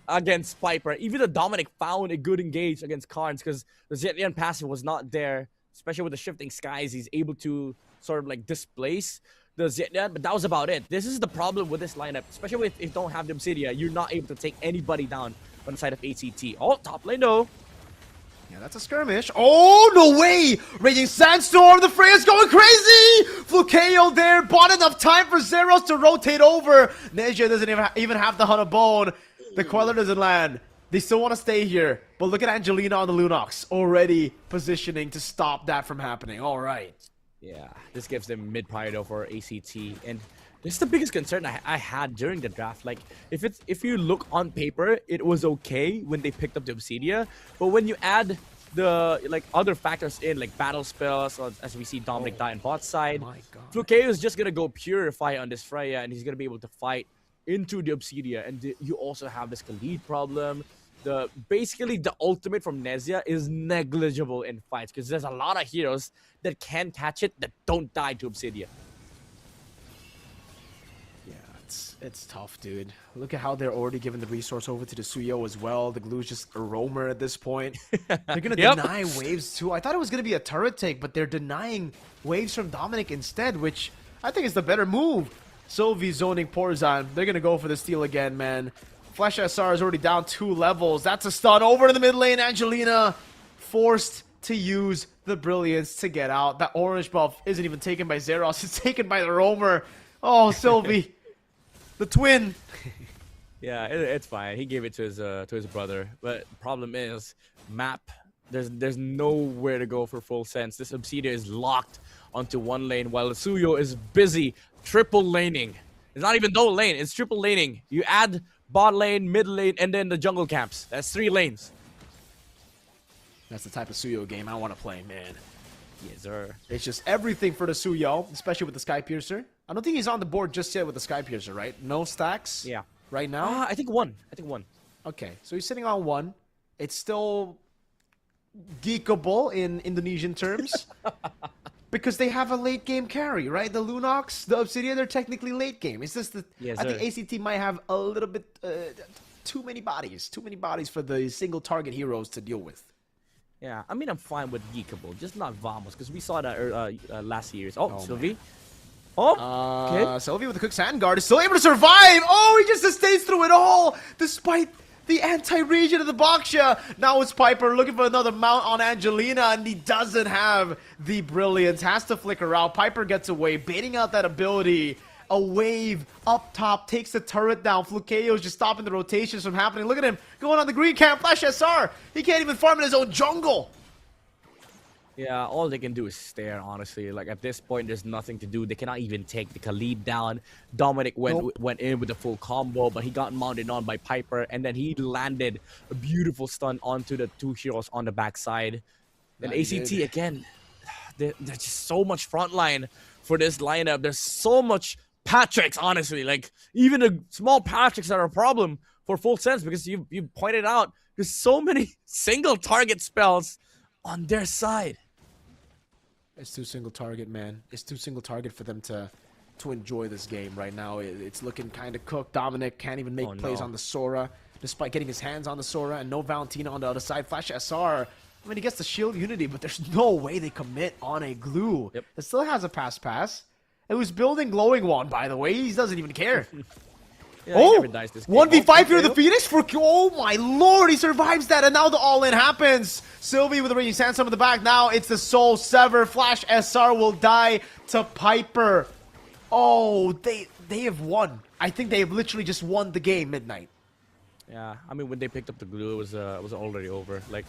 against Piper. Even the Dominic found a good engage against Karns because the Zetian passive was not there, especially with the shifting skies. He's able to sort of like displace the Zetian, but that was about it. This is the problem with this lineup, especially if you don't have the Obsidia. You're not able to take anybody down on the side of ACT. Oh, top lane though. Yeah, that's a skirmish. Oh, no way! Raging Sandstorm, the Freya's going crazy! Flukeo there, bought enough time for Zeros to rotate over. Nezia doesn't even have the Hunt of Bone. The Queller doesn't land. They still want to stay here. But look at Angelina on the Lunox, already positioning to stop that from happening. All right. Yeah, this gives them mid priority for ACT, and this is the biggest concern I had during the draft. Like, if you look on paper, it was okay when they picked up the Obsidia, but when you add the other factors in, like battle spells, or as we see Dominic die on bot side, Flukeo is just gonna go Purify on this Freya, and he's gonna be able to fight into the Obsidia, and you also have this Khalid problem. Basically the ultimate from Nezia is negligible in fights because there's a lot of heroes that can catch it that don't die to Obsidia. Yeah, it's tough, dude. Look at how they're already giving the resource over to the Suyo as well. The Glue's just a roamer at this point. They're gonna deny waves too. I thought it was gonna be a turret take, but they're denying waves from Dominic instead, which I think is the better move. Sylvie zoning Porzan. They're gonna go for the steal again, man. Flash SR is already down 2 levels. That's a stun over to the mid lane. Angelina forced to use the Brilliance to get out. That orange buff isn't even taken by Zeros. It's taken by the roamer. Oh, Sylvie. The twin. Yeah, it's fine. He gave it to his brother. But problem is, map. There's nowhere to go for full sense. This Obsidia is locked onto one lane while Suyo is busy triple laning. It's not even double lane. It's triple laning. You add bot lane, mid lane, and then the jungle camps. That's 3 lanes. That's the type of Suyo game I want to play, man. Yes, sir. It's just everything for the Suyo, especially with the Sky Piercer. I don't think he's on the board just yet with the Sky Piercer, right? No stacks? Yeah. Right now? I think one. Okay, so he's sitting on 1. It's still geekable in Indonesian terms. Because they have a late game carry, right? The Lunox, the Obsidia, they're technically late game. It's just that I think ACT might have a little bit too many bodies for the single target heroes to deal with. Yeah, I mean, I'm fine with geekable, just not Vamos, because we saw that last year. Oh, Sylvie. Man. Oh, okay. Sylvie with the Cook Sand Guard is still able to survive. Oh, he just sustains through it all, despite the anti-region of the Baksha. Now it's Piper looking for another mount on Angelina, and he doesn't have the Brilliance. Has to flicker out. Piper gets away, baiting out that ability. A wave up top takes the turret down. Flukeo's just stopping the rotations from happening. Look at him going on the green camp. Flash SR. He can't even farm in his own jungle. Yeah, all they can do is stare, honestly. Like, at this point, there's nothing to do. They cannot even take the Khalid down. Dominic went in with a full combo, but he got mounted on by Piper, and then he landed a beautiful stun onto the 2 heroes on the backside. And ACT, again, there's just so much frontline for this lineup. There's so much Patricks, honestly. Like, even the small Patricks are a problem for full sense, because you pointed out there's so many single target spells on their side. It's too single target, man. It's too single target for them to enjoy this game right now. It's looking kind of cooked. Dominic can't even make plays on the Sora, despite getting his hands on the Sora, and no Valentina on the other side. Flash SR, I mean, he gets the shield unity, but there's no way they commit on a Glue. It still has a pass. It was building Glowing Wand, by the way. He doesn't even care. Yeah, oh, 1v5 here, the Phoenix for... Oh my lord, he survives that, and now the all-in happens. Sylvie with the Raging Sandstorm in the back. Now it's the Soul Sever. Flash SR will die to Piper. Oh, they have won. I think they have literally just won the game, Midnight. Yeah, I mean, when they picked up the Glue, it was already over. Like,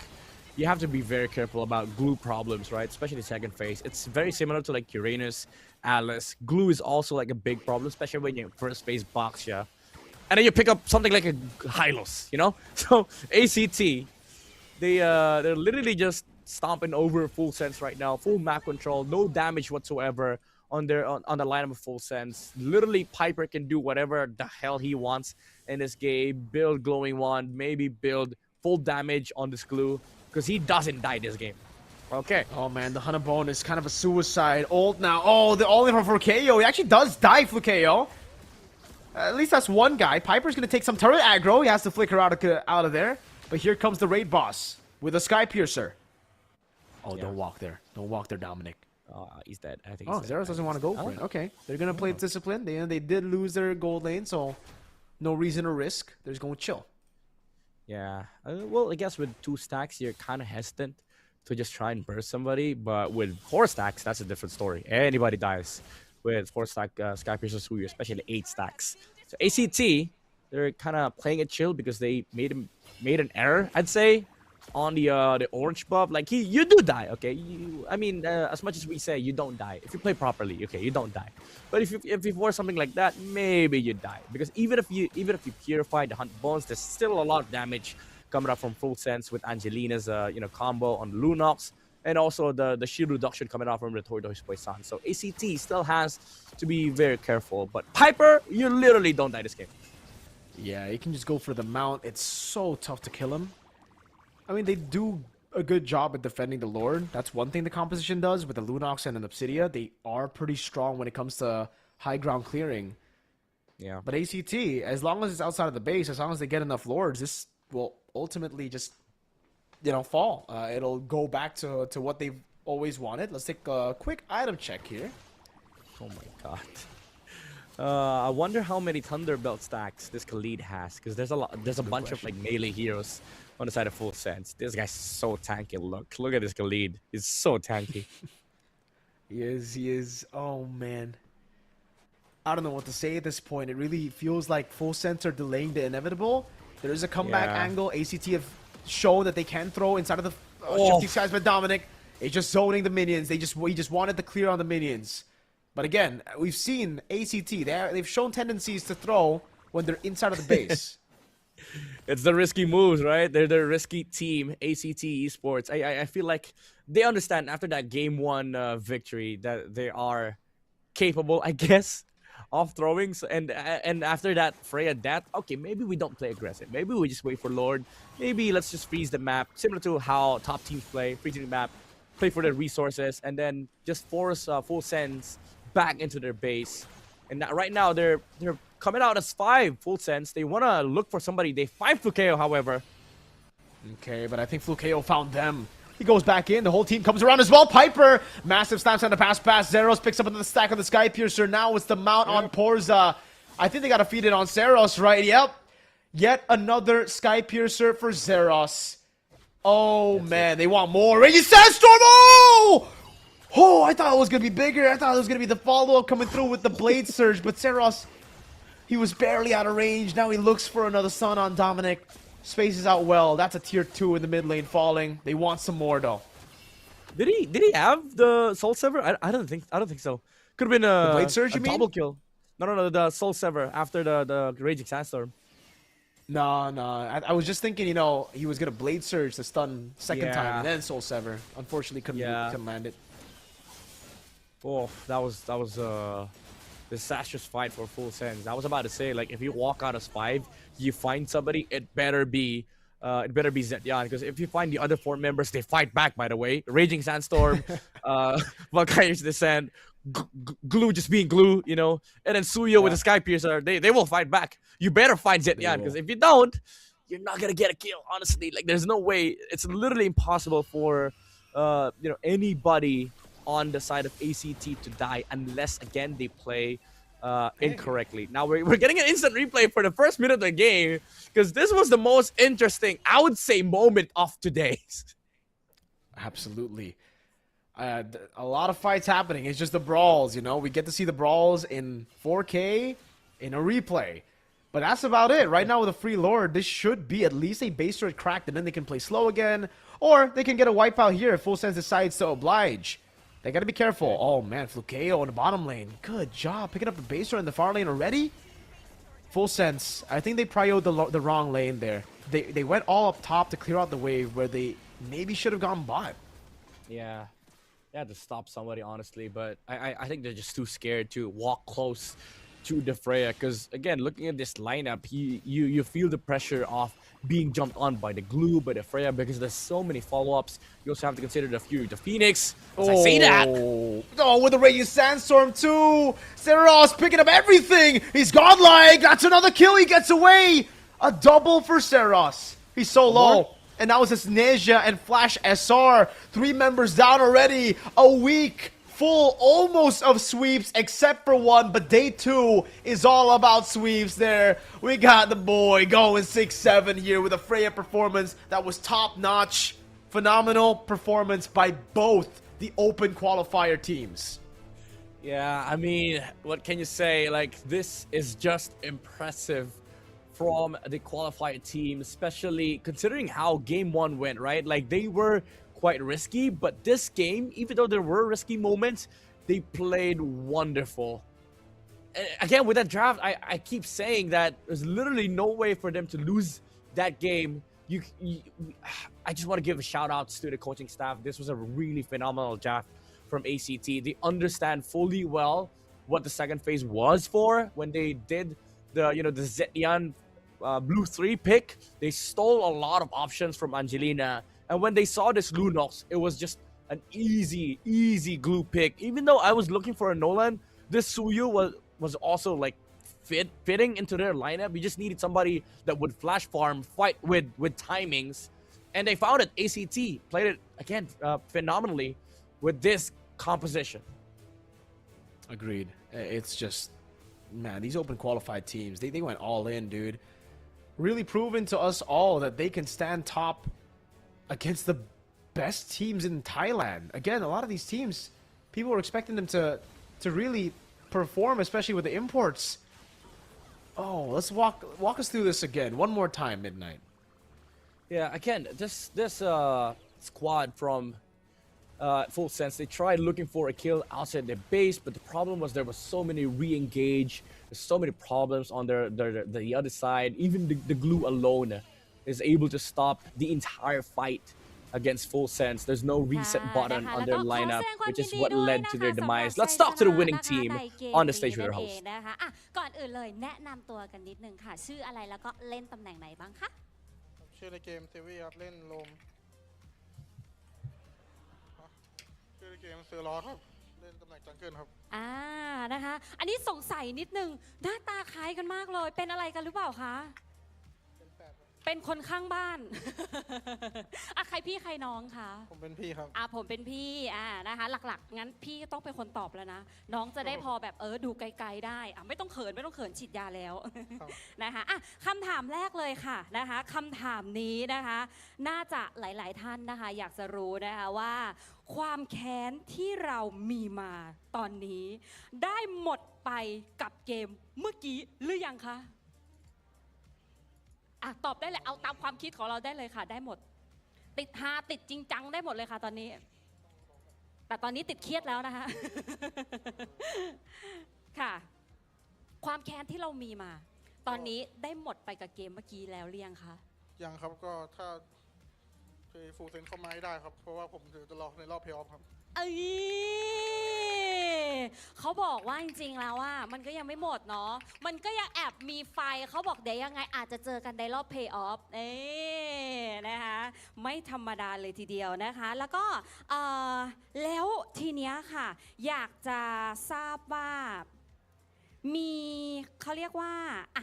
you have to be very careful about Glue problems, right? Especially second phase. It's very similar to, like, Uranus, Alice. Glue is also, like, a big problem, especially when you're first phase Baksha. And then you pick up something like a Hylos, you know? So, ACT, they're literally just stomping over full sense right now. Full map control, no damage whatsoever on the lineup of full sense. Literally, Piper can do whatever the hell he wants in this game. Build Glowing Wand, maybe build full damage on this Glue, because he doesn't die this game. Okay. Oh man, the Hunabone is kind of a suicide ult now. Oh, the all-in from Flukeo. He actually does die, Flukeo. At least that's one guy. Piper's going to take some turret aggro. He has to flicker out of there. But here comes the raid boss with a Sky Piercer. Oh, yeah. Don't walk there. Don't walk there, Dominic. He's dead. I think. Oh, Zeros doesn't want to go for it. Okay. They're going to play discipline. They did lose their gold lane, so no reason to risk. They're just going to chill. Yeah. Well, I guess with 2 stacks, you're kind of hesitant to just try and burst somebody. But with 4 stacks, that's a different story. Anybody dies with 4 stack Sky Piercer Suyu, especially 8 stacks. So ACT, they're kind of playing it chill because they made an error, I'd say. on the orange buff, like you do die, okay? I mean, as much as we say you don't die, if you play properly, okay, you don't die. But if you force something like that, maybe you die, because even if you purify the hunt bones, there's still a lot of damage coming up from full sense with Angelina's combo on Lunox, and also the shield reduction coming out from the Tortoise Poison. So ACT still has to be very careful. But Piper, you literally don't die this game. Yeah, you can just go for the mount. It's so tough to kill him. I mean, they do a good job at defending the Lord. That's one thing the composition does with the Lunox and an Obsidia. They are pretty strong when it comes to high ground clearing. Yeah. But ACT, as long as it's outside of the base, as long as they get enough Lords, this will ultimately just, fall. It'll go back to what they've always wanted. Let's take a quick item check here. Oh my god. I wonder how many Thunderbelt stacks this Khalid has, because there's a bunch of like melee heroes on the side of full sense. This guy's so tanky. Look at this Khalid. He's so tanky. He is. Oh man. I don't know what to say at this point. It really feels like full sense are delaying the inevitable. There is a comeback angle. ACT have shown that they can throw inside of the Shifty Skies by Dominic. It's just zoning the minions. He just wanted to clear on the minions. But again, we've seen ACT. They've shown tendencies to throw when they're inside of the base. It's the risky moves, right? They're the risky team, ACT Esports. I feel like they understand after that game 1 victory that they are capable, I guess, of throwing. So, and after that Freya death, okay, maybe we don't play aggressive. Maybe we just wait for Lord. Maybe let's just freeze the map, similar to how top teams play, freezing the map, play for their resources, and then just force full sense back into their base. And right now they're coming out as 5 full sense. They want to look for somebody. They find Flukeo, however. Okay, but I think Flukeo found them. He goes back in. The whole team comes around as well. Piper, massive snaps on the pass. Zeros picks up another stack on the Sky Piercer. Now it's the mount on Porza. I think they got to feed it on Zeros, right? Yep. Yet another Sky Piercer for Zeros. Oh, man. They want more. Raging Sandstorm! Oh, I thought it was going to be bigger. I thought it was going to be the follow-up coming through with the Blade Surge. But Zeros, he was barely out of range. Now he looks for another stun on Dominic. Spaces out well. That's a tier 2 in the mid lane falling. They want some more though. Did he have the Soul Sever? I don't think so. Could have been a Blade Surge, you mean? Double kill. No, the Soul Sever after the Raging Sandstorm. No. I was just thinking, he was gonna Blade Surge the stun second time and then Soul Sever. Unfortunately, couldn't land it. Oh, that was a disastrous fight for full sense. I was about to say, like, if you walk out as 5, you find somebody, it better be Zetyan, because if you find the other 4 members, they fight back, by the way. Raging Sandstorm, Valkyrie's Descent, Glue just being Glue, and then Suyo with the Sky Piercer, they will fight back. You better find Zetyan, because if you don't, you're not gonna get a kill, honestly. Like, there's no way. It's literally impossible for anybody on the side of ACT to die unless, again, they play incorrectly. Now we're getting an instant replay for the first minute of the game, because this was the most interesting, I would say, moment of today. Absolutely. A lot of fights happening. It's just the brawls, We get to see the brawls in 4K in a replay. But that's about it. Right now with a free Lord, this should be at least a base turret cracked, and then they can play slow again. Or they can get a wipeout here if Full Sense decides to oblige. They gotta be careful. Oh man, Flukeo in the bottom lane. Good job picking up the base turret in the far lane already. Full Sense. I think they prioed the wrong lane there. They went all up top to clear out the wave where they maybe should have gone bot. Yeah. They had to stop somebody, honestly, but I think they're just too scared to walk close to the Freya, because again, looking at this lineup, you feel the pressure of being jumped on by the Glue, by the Freya, because there's so many follow-ups. You also have to consider the Fury, the Phoenix. As I say that. Oh, with the Raging Sandstorm too. Zeros picking up everything. He's godlike. That's another kill. He gets away. A double for Zeros. He's so low. And now it's this Neja and Flash SR. 3 members down already. A week full almost of sweeps except for 1, but day 2 is all about sweeps there. We got the boy going 6-7 here with a Freya performance that was top-notch. Phenomenal performance by both the open qualifier teams. Yeah, I mean, what can you say? Like, this is just impressive from the qualified team, especially considering how game 1 went, right? Like they were quite risky, but this game, even though there were risky moments, they played wonderful. Again, with that draft, I keep saying that there's literally no way for them to lose that game. I just want to give a shout out to the coaching staff. This was a really phenomenal draft from ACT. They understand fully well what the second phase was for when they did the Zetian blue 3 pick. They stole a lot of options from Angelina, and when they saw this Lunox, it was just an easy glue pick. Even though I was looking for a Nolan, this Suyu was also like fitting into their lineup. We just needed somebody that would flash farm, fight with timings, and they found it. ACT played it again phenomenally with this composition. Agreed. It's just, man, these open qualified teams, they went all in, dude. Really proven to us all that they can stand top against the best teams in Thailand. Again, a lot of these teams, people were expecting them to really perform, especially with the imports. Oh, let's walk us through this again one more time, Midnight. Yeah, again, this squad from Full Sense, they tried looking for a kill outside their base, but the problem was there was so many re-engage. There's so many problems on the other side. Even the glue alone is able to stop the entire fight against Full Sense. There's no reset button on their lineup, which is what led to their demise. Let's talk to the winning team on the stage with their host. ก่อนอื่นเลยแนะนำตัวกันนิดนึงค่ะชื่ออะไรแล้วก็เล่นตำแหน่งไหนบ้างคะชื่อในเกมเซวี่ครับเล่นโลมชื่อในเกมเซอร์ลอครับเล่นตำแหน่งจังเกิลครับนะคะอันนี้สงสัยนิดนึงหน้าตาคล้ายกันมากเลยเป็นอะไรกันหรือเปล่าคะเป็นคนข้างบ้านใครพี่ใครน้องคะผมเป็นพี่ครับผมเป็นพี่นะคะหลักๆงั้นพี่ต้องเป็นคนตอบแล้วนะน้องจะได้พอแบบดูไกลๆได้ไม่ต้องเขินฉีดยาแล้วนะคะคำถามแรกเลยค่ะนะคะคำถามนี้นะคะน่าจะหลายๆท่านนะคะอยากจะรู้นะคะว่าความแค้นที่เรามีมาตอนนี้ได้หมดไปกับเกมเมื่อกี้หรือยังคะตอบได้เลยเอาตามความคิดของเราได้เลยค่ะได้หมดติดฮาติดจริงจังได้หมดเลยค่ะตอนนี้แต่ตอนนี้ติดเครียดแล้วนะคะค่ะความแค้นที่เรามีมาตอนนี้ได้หมดไปกับเกมเมื่อกี้แล้วหรือยังคะยังครับก็ถ้าฟูลเซนเข้ามาให้ได้ครับเพราะว่าผมถือจะรอในรอบเพลย์ออฟครับเขาบอกว่าจริงๆแล้วมันก็ยังไม่หมดเนาะมันก็ยังแอบมีไฟเขาบอกเดี๋ยวยังไงอาจจะเจอกันในรอบเพลย์ออฟนะคะไม่ธรรมดาเลยทีเดียวนะคะแล้วก็แล้วทีเนี้ยค่ะอยากจะทราบว่ามีเขาเรียกว่า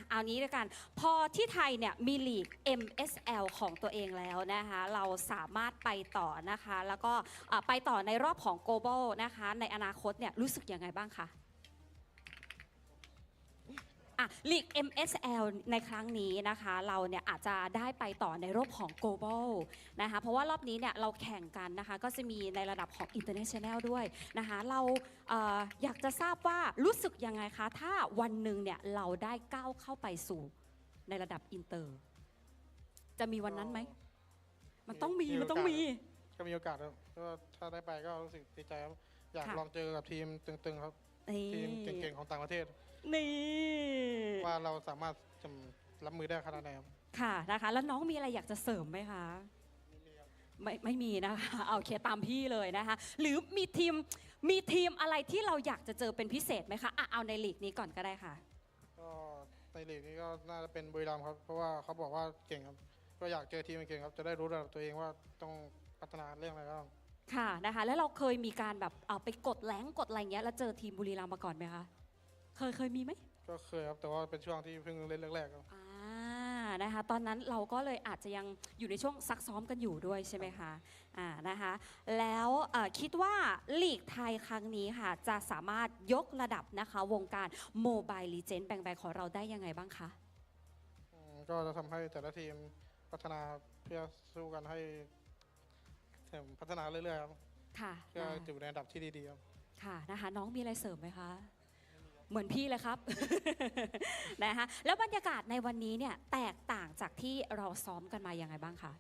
เอานี้ด้วยกันพอที่ไทยเนี่ยมีลีก MSL ของตัวเองแล้วนะคะเราสามารถไปต่อนะคะแล้วก็ไปต่อในรอบของ Global นะคะในอนาคตเนี่ยรู้สึกยังไงบ้างคะลีก MSL ในครั้งนี้นะคะเราเนี่ยอาจจะได้ไปต่อในรอบของ Global นะคะเพราะว่ารอบนี้เนี่ยเราแข่งกันนะคะก็จะมีในระดับของ International ด้วยนะคะเราอยากจะทราบว่ารู้สึกยังไงคะถ้าวันหนึ่งเนี่ยเราได้ก้าวเข้าไปสู่ในระดับอินเตอร์จะมีวันนั้นไหมมันต้องมีก็มีโอกาสครับก็ถ้าได้ไปก็รู้สึกดีใจครับอยากลองเจอกับทีมตึงๆครับทีมเก่งๆของต่างประเทศว่าเราสามารถจะรับมือได้ขนาดไหนครับค่ะนะคะแล้วน้องมีอะไรอยากจะเสริมไหมคะไม่มีนะคะโอเคตามพี่เลยนะคะหรือมีทีมอะไรที่เราอยากจะเจอเป็นพิเศษไหมคะเอาในลีกนี้ก่อนก็ได้ค่ะก็ในลีกนี้ก็น่าจะเป็นบุรีรัมย์ครับเพราะว่าเขาบอกว่าเก่งครับก็อยากเจอทีมเก่งครับจะได้รู้ระดับตัวเองว่าต้องพัฒนาเรื่องอะไรบ้างค่ะนะคะแล้วเราเคยมีการแบบไปกดแรงกดอะไรเงี้ยแล้วเจอทีมบุรีรัมย์มาก่อนไหมคะเคยมีไหมก็เคยครับแต่ว่าเป็นช่วงที่เพิ่งเล่นแรกๆครับนะคะตอนนั้นเราก็เลยอาจจะยังอยู่ในช่วงซักซ้อมกันอยู่ด้วยใช่ไหมคะนะคะแล้วคิดว่าลีกไทยครั้งนี้ค่ะจะสามารถยกระดับนะคะวงการโมบายลีเจนด์แบ่งของเราได้ยังไงบ้างคะก็จะทำให้แต่ละทีมพัฒนาเพื่อสู้กันให้พัฒนาเรื่อยๆครับค่ะเพื่ออยู่ในระดับที่ดีๆครับค่ะนะคะน้องมีอะไรเสริมไหมคะ เหมือนพี่เลยครับ นะคะแล้วบรรยากาศในวันนี้เนี่ยแตกต่างจากที่เราซ้อมกันมายังไงบ้างคะ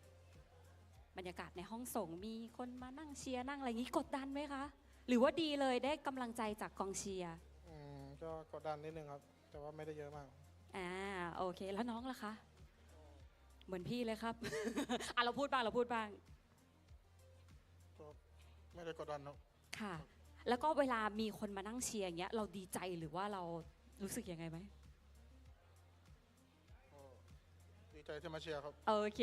บรรยากาศในห้องส่งมีคนมานั่งเชียร์นั่งอะไรอย่างนี้กดดันไหมคะหรือว่าดีเลยได้กำลังใจจากกองเชียร์ก็กดดันนิดนึงครับแต่ว่าไม่ได้เยอะมากโอเคแล้วน้องล่ะคะเหมือนพี่เลยครับ เราพูดบ้างก็ไม่ได้กดดันเนาะค่ะแล้วก็เวลามีคนมานั่งเชียร์อย่างเงี้ยเราดีใจหรือว่าเรารู้สึกยังไงไหมดีใจที่มาเชียร์ครับโอเค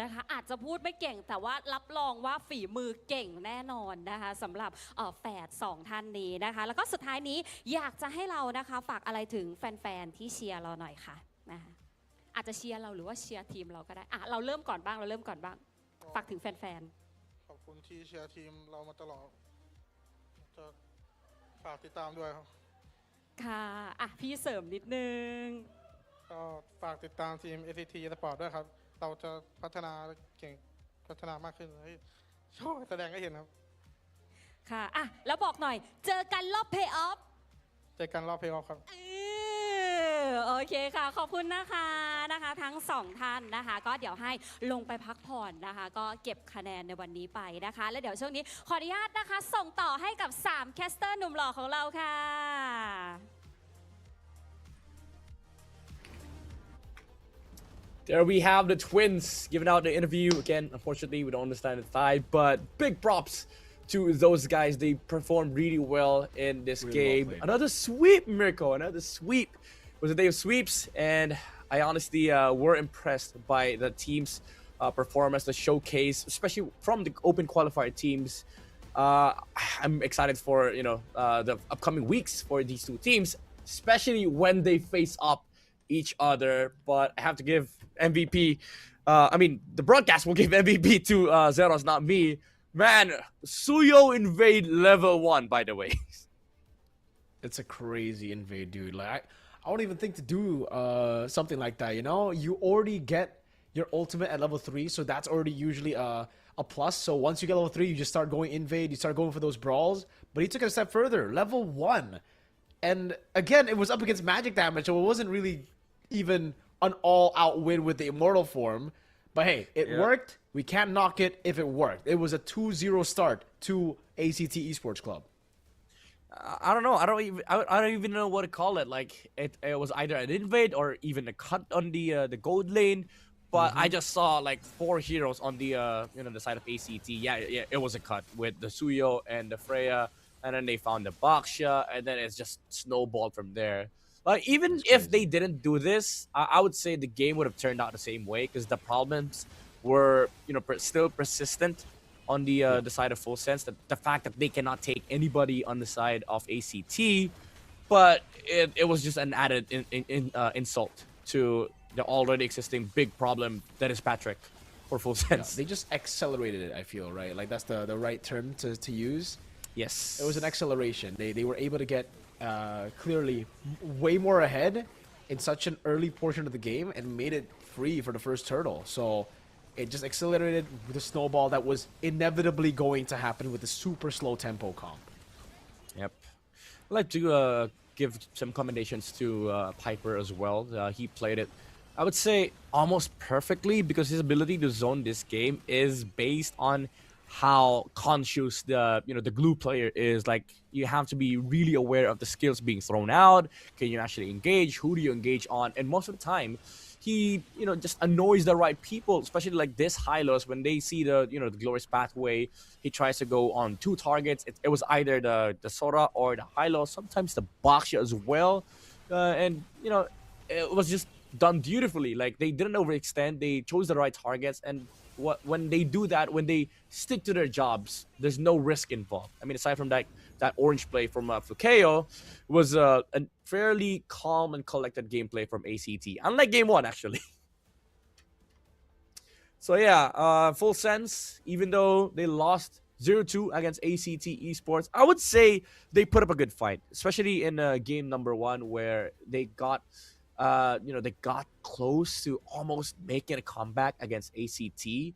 นะคะอาจจะพูดไม่เก่งแต่ว่ารับรองว่าฝีมือเก่งแน่นอนนะคะสำหรับแฝด2ท่านนี้นะคะแล้วก็สุดท้ายนี้อยากจะให้เรานะคะฝากอะไรถึงแฟนๆที่เชียร์เราหน่อยค่ะนะคะอาจจะเชียร์เราหรือว่าเชียร์ทีมเราก็ได้เราเริ่มก่อนบ้างฝากถึงแฟนๆขอบคุณที่เชียร์ทีมเรามาตลอดจะฝากติดตามด้วยครับค่ะพี่เสริมนิดนึงก็ฝากติดตามทีม ACT Sport ด้วยครับเราจะพัฒนาเก่งพัฒนามากขึ้นให้โชว์แสดงให้เห็นครับค่ะแล้วบอกหน่อยเจอกันรอบเพย์ออฟครับโอเคค่ะขอบคุณนะคะทั้ง2ท่านนะคะก็เดี๋ยวให้ลงไปพักผ่อนนะคะก็เก็บคะแนนในวันนี้ไปนะคะแล้วเดี๋ยวช่วงนี้ขออนุญาตนะคะส่งต่อให้กับ3แคสเตอร์หนุ่มหล่อของเราค่ะ There we have the twins giving out the interview. Again, unfortunately, we don't understand the Thai, but big props to those guys. They performed really well in this game. Another sweep, Mirko. Another sweep. It was a day of sweeps, and I honestly were impressed by the team's performance, the showcase, especially from the open qualifier teams. I'm excited for the upcoming weeks for these two teams, especially when they face up each other. But I have to give MVP. The broadcast will give MVP to Zeros, not me. Man, Suyo invade level 1, by the way. It's a crazy invade, dude. Like I don't even think to do something like that. You already get your ultimate at level 3, so that's already usually a plus. So once you get level 3, you just start going invade. You start going for those brawls. But he took it a step further, level 1, and again it was up against magic damage, so it wasn't really even an all-out win with the immortal form. But hey, it worked. We can't knock it if it worked. It was a 2-0 start to ACT Esports Club. I don't know. I don't even know what to call it. Like it was either an invade or even a cut on the gold lane. But I just saw like 4 heroes on the the side of ACT. Yeah, it was a cut with the Suyo and the Freya, and then they found the Baksha, and then it's just snowballed from there. Like even if they didn't do this, I would say the game would have turned out the same way because the problems were still persistent on the side of Full Sense. The fact that they cannot take anybody on the side of ACT, but it was just an added insult to the already existing big problem that is Patrick for Full Sense. They just accelerated it, I feel, right? Like that's the right term to use. Yes. It was an acceleration. They were able to get clearly way more ahead in such an early portion of the game and made it free for the first turtle. So it just accelerated with a snowball that was inevitably going to happen with the super slow tempo comp. Yep. I'd like to give some commendations to Piper as well. He played it, I would say, almost perfectly because his ability to zone this game is based on how conscious the glue player is. Like you have to be really aware of the skills being thrown out. Can you actually engage? Who do you engage on? And most of the time, he just annoys the right people, especially like this Hylos when they see the the glorious pathway. He tries to go on 2 targets. It was either the Sora or the Hylos, sometimes the Baksha as well, and it was just done beautifully. Like they didn't overextend. They chose the right targets, and when they do that, when they stick to their jobs, there's no risk involved. I mean, aside from that orange play from Fukeo, was a fairly calm and collected gameplay from ACT, unlike game 1 actually. So yeah, Full Sense, even though they lost 0-2 against ACT Esports, I would say they put up a good fight, especially in game number 1 where they got they got close to almost making a comeback against ACT.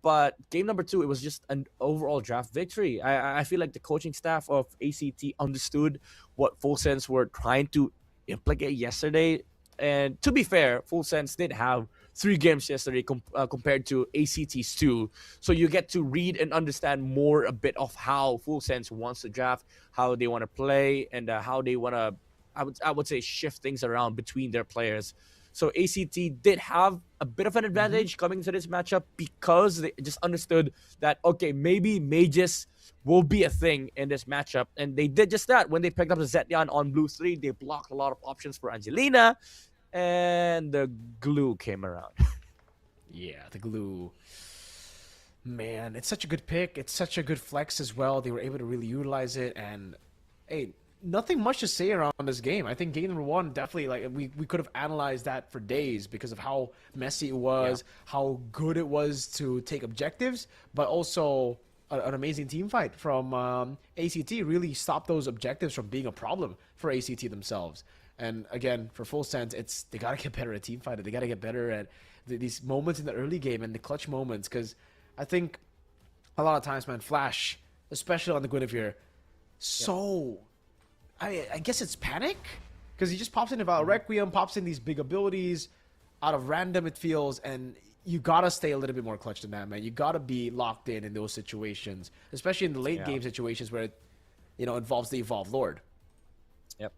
but game number 2, it was just an overall draft victory. I feel like the coaching staff of ACT understood what Full Sense were trying to implicate yesterday. And to be fair, Full Sense did have 3 games yesterday compared to ACT's 2. So you get to read and understand more a bit of how Full Sense wants to draft, how they want to play, and how they want to, I would say, shift things around between their players. So ACT did have a bit of an advantage coming into this matchup because they just understood that, okay, maybe mages will be a thing in this matchup. And they did just that. When they picked up the Zetyan on blue 3, they blocked a lot of options for Angelina, and the glue came around. Yeah, the glue. Man, it's such a good pick. It's such a good flex as well. They were able to really utilize it. And, hey, nothing much to say around this game. I think game number 1, definitely, like, we could have analyzed that for days because of how messy it was, how good it was to take objectives, but also an amazing team fight from ACT really stopped those objectives from being a problem for ACT themselves. And again, for Full Sense, they got to get better at team fighting. They got to get better at these moments in the early game and the clutch moments, because I think a lot of times, man, Flash, especially on the Guinevere, I guess it's panic, because he just pops in about Requiem, pops in these big abilities out of random, it feels, and you gotta stay a little bit more clutch than that, man. You gotta be locked in those situations, especially in the late game situations where it, involves the Evolved Lord. Yep.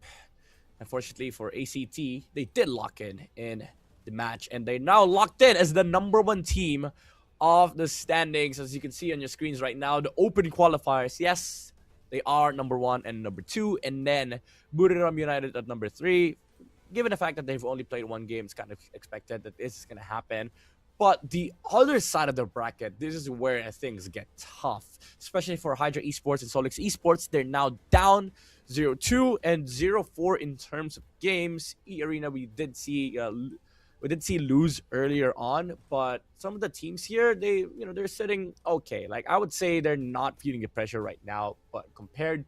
Unfortunately for ACT, they did lock in the match, and they're now locked in as the number 1 team of the standings. As you can see on your screens right now, the open qualifiers, yes, they are number 1 and number 2, and then Buriram United at number 3. Given the fact that they've only played 1 game, it's kind of expected that this is going to happen. But the other side of the bracket, this is where things get tough, especially for Hydra Esports and Solix Esports. They're now down 0-2 and 0-4 in terms of games. E-Arena, we did see lose earlier on, but some of the teams here, they're sitting okay. Like, I would say they're not feeling the pressure right now, but compare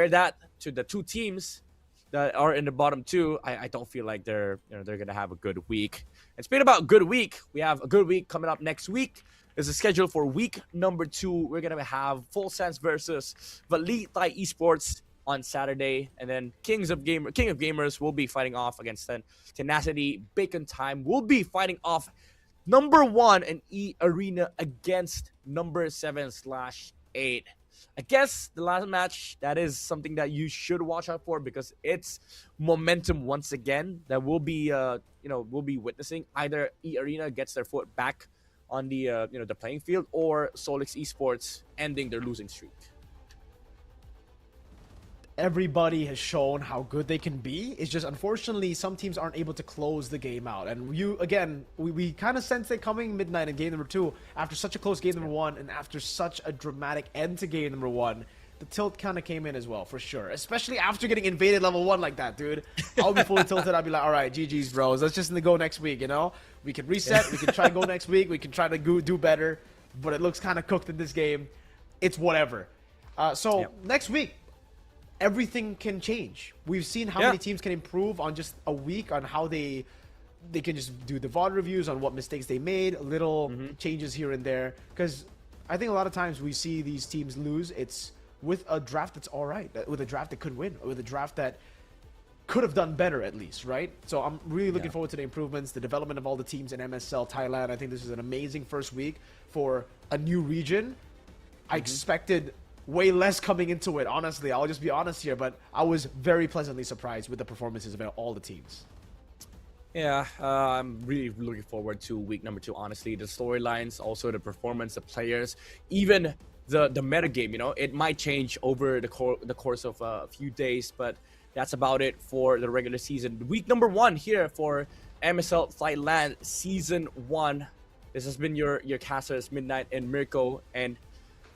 that to the 2 teams that are in the bottom 2, I don't feel like they're gonna have a good week. And speaking about good week, we have a good week coming up next week. There's a schedule for week number 2. We're gonna have Full Sense versus VLTH Esports on Saturday, and then King of Gamers will be fighting off against Tenacity. Bacon Time will be fighting off number 1 and E-Arena against number 7/8. I guess the last match, that is something that you should watch out for, because it's momentum once again that we'll be witnessing. Either E-Arena gets their foot back on the the playing field, or Solix Esports ending their losing streak. Everybody has shown how good they can be. It's just, unfortunately, some teams aren't able to close the game out. And we kind of sense it coming midnight in game number 2. After such a close game number 1, and after such a dramatic end to game number 1, the tilt kind of came in as well, for sure. Especially after getting invaded level 1 like that, dude. I'll be fully tilted. I'll be like, all right, GG's, bros. Let's just go next week, We can reset. We can try to go next week. We can try to do better. But it looks kind of cooked in this game. It's whatever. Next week, everything can change. We've seen how many teams can improve on just a week, on how they can just do the VOD reviews on what mistakes they made, little changes here and there. Because I think a lot of times we see these teams lose, it's with a draft that's all right, with a draft that could win, with a draft that could have done better at least, right? So I'm really looking forward to the improvements, the development of all the teams in MSL Thailand. I think this is an amazing first week for a new region. I expected way less coming into it, honestly. I'll just be honest here, but I was very pleasantly surprised with the performances of all the teams. Yeah, I'm really looking forward to week number 2, honestly. The storylines, also the performance, the players, even the metagame, it might change over the course of a few days, but that's about it for the regular season. Week number 1 here for MSL Thailand Season 1. This has been your casters, Midnight and Mirko, and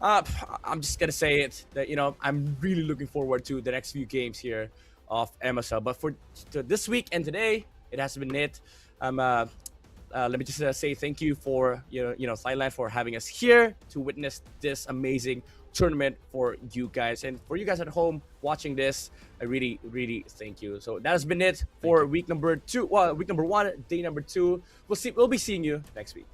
I'm just gonna say it that I'm really looking forward to the next few games here of MSL. But for this week and today, it has been it. Let me just say thank you for Thailand for having us here to witness this amazing tournament for you guys, and for you guys at home watching this, I really thank you. So that has been it for week number 2. Well, week number 1, day number 2. We'll be seeing you next week.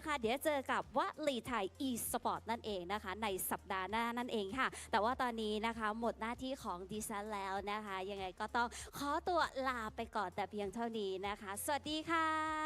นะคะเดี๋ยวเจอกับวลีไทย e-sport นั่นเองนะคะในสัปดาห์หน้านั่นเองค่ะแต่ว่าตอนนี้นะคะหมดหน้าที่ของดิฉันแล้วนะคะยังไงก็ต้องขอตัวลาไปก่อนแต่เพียงเท่านี้นะคะสวัสดีค่ะ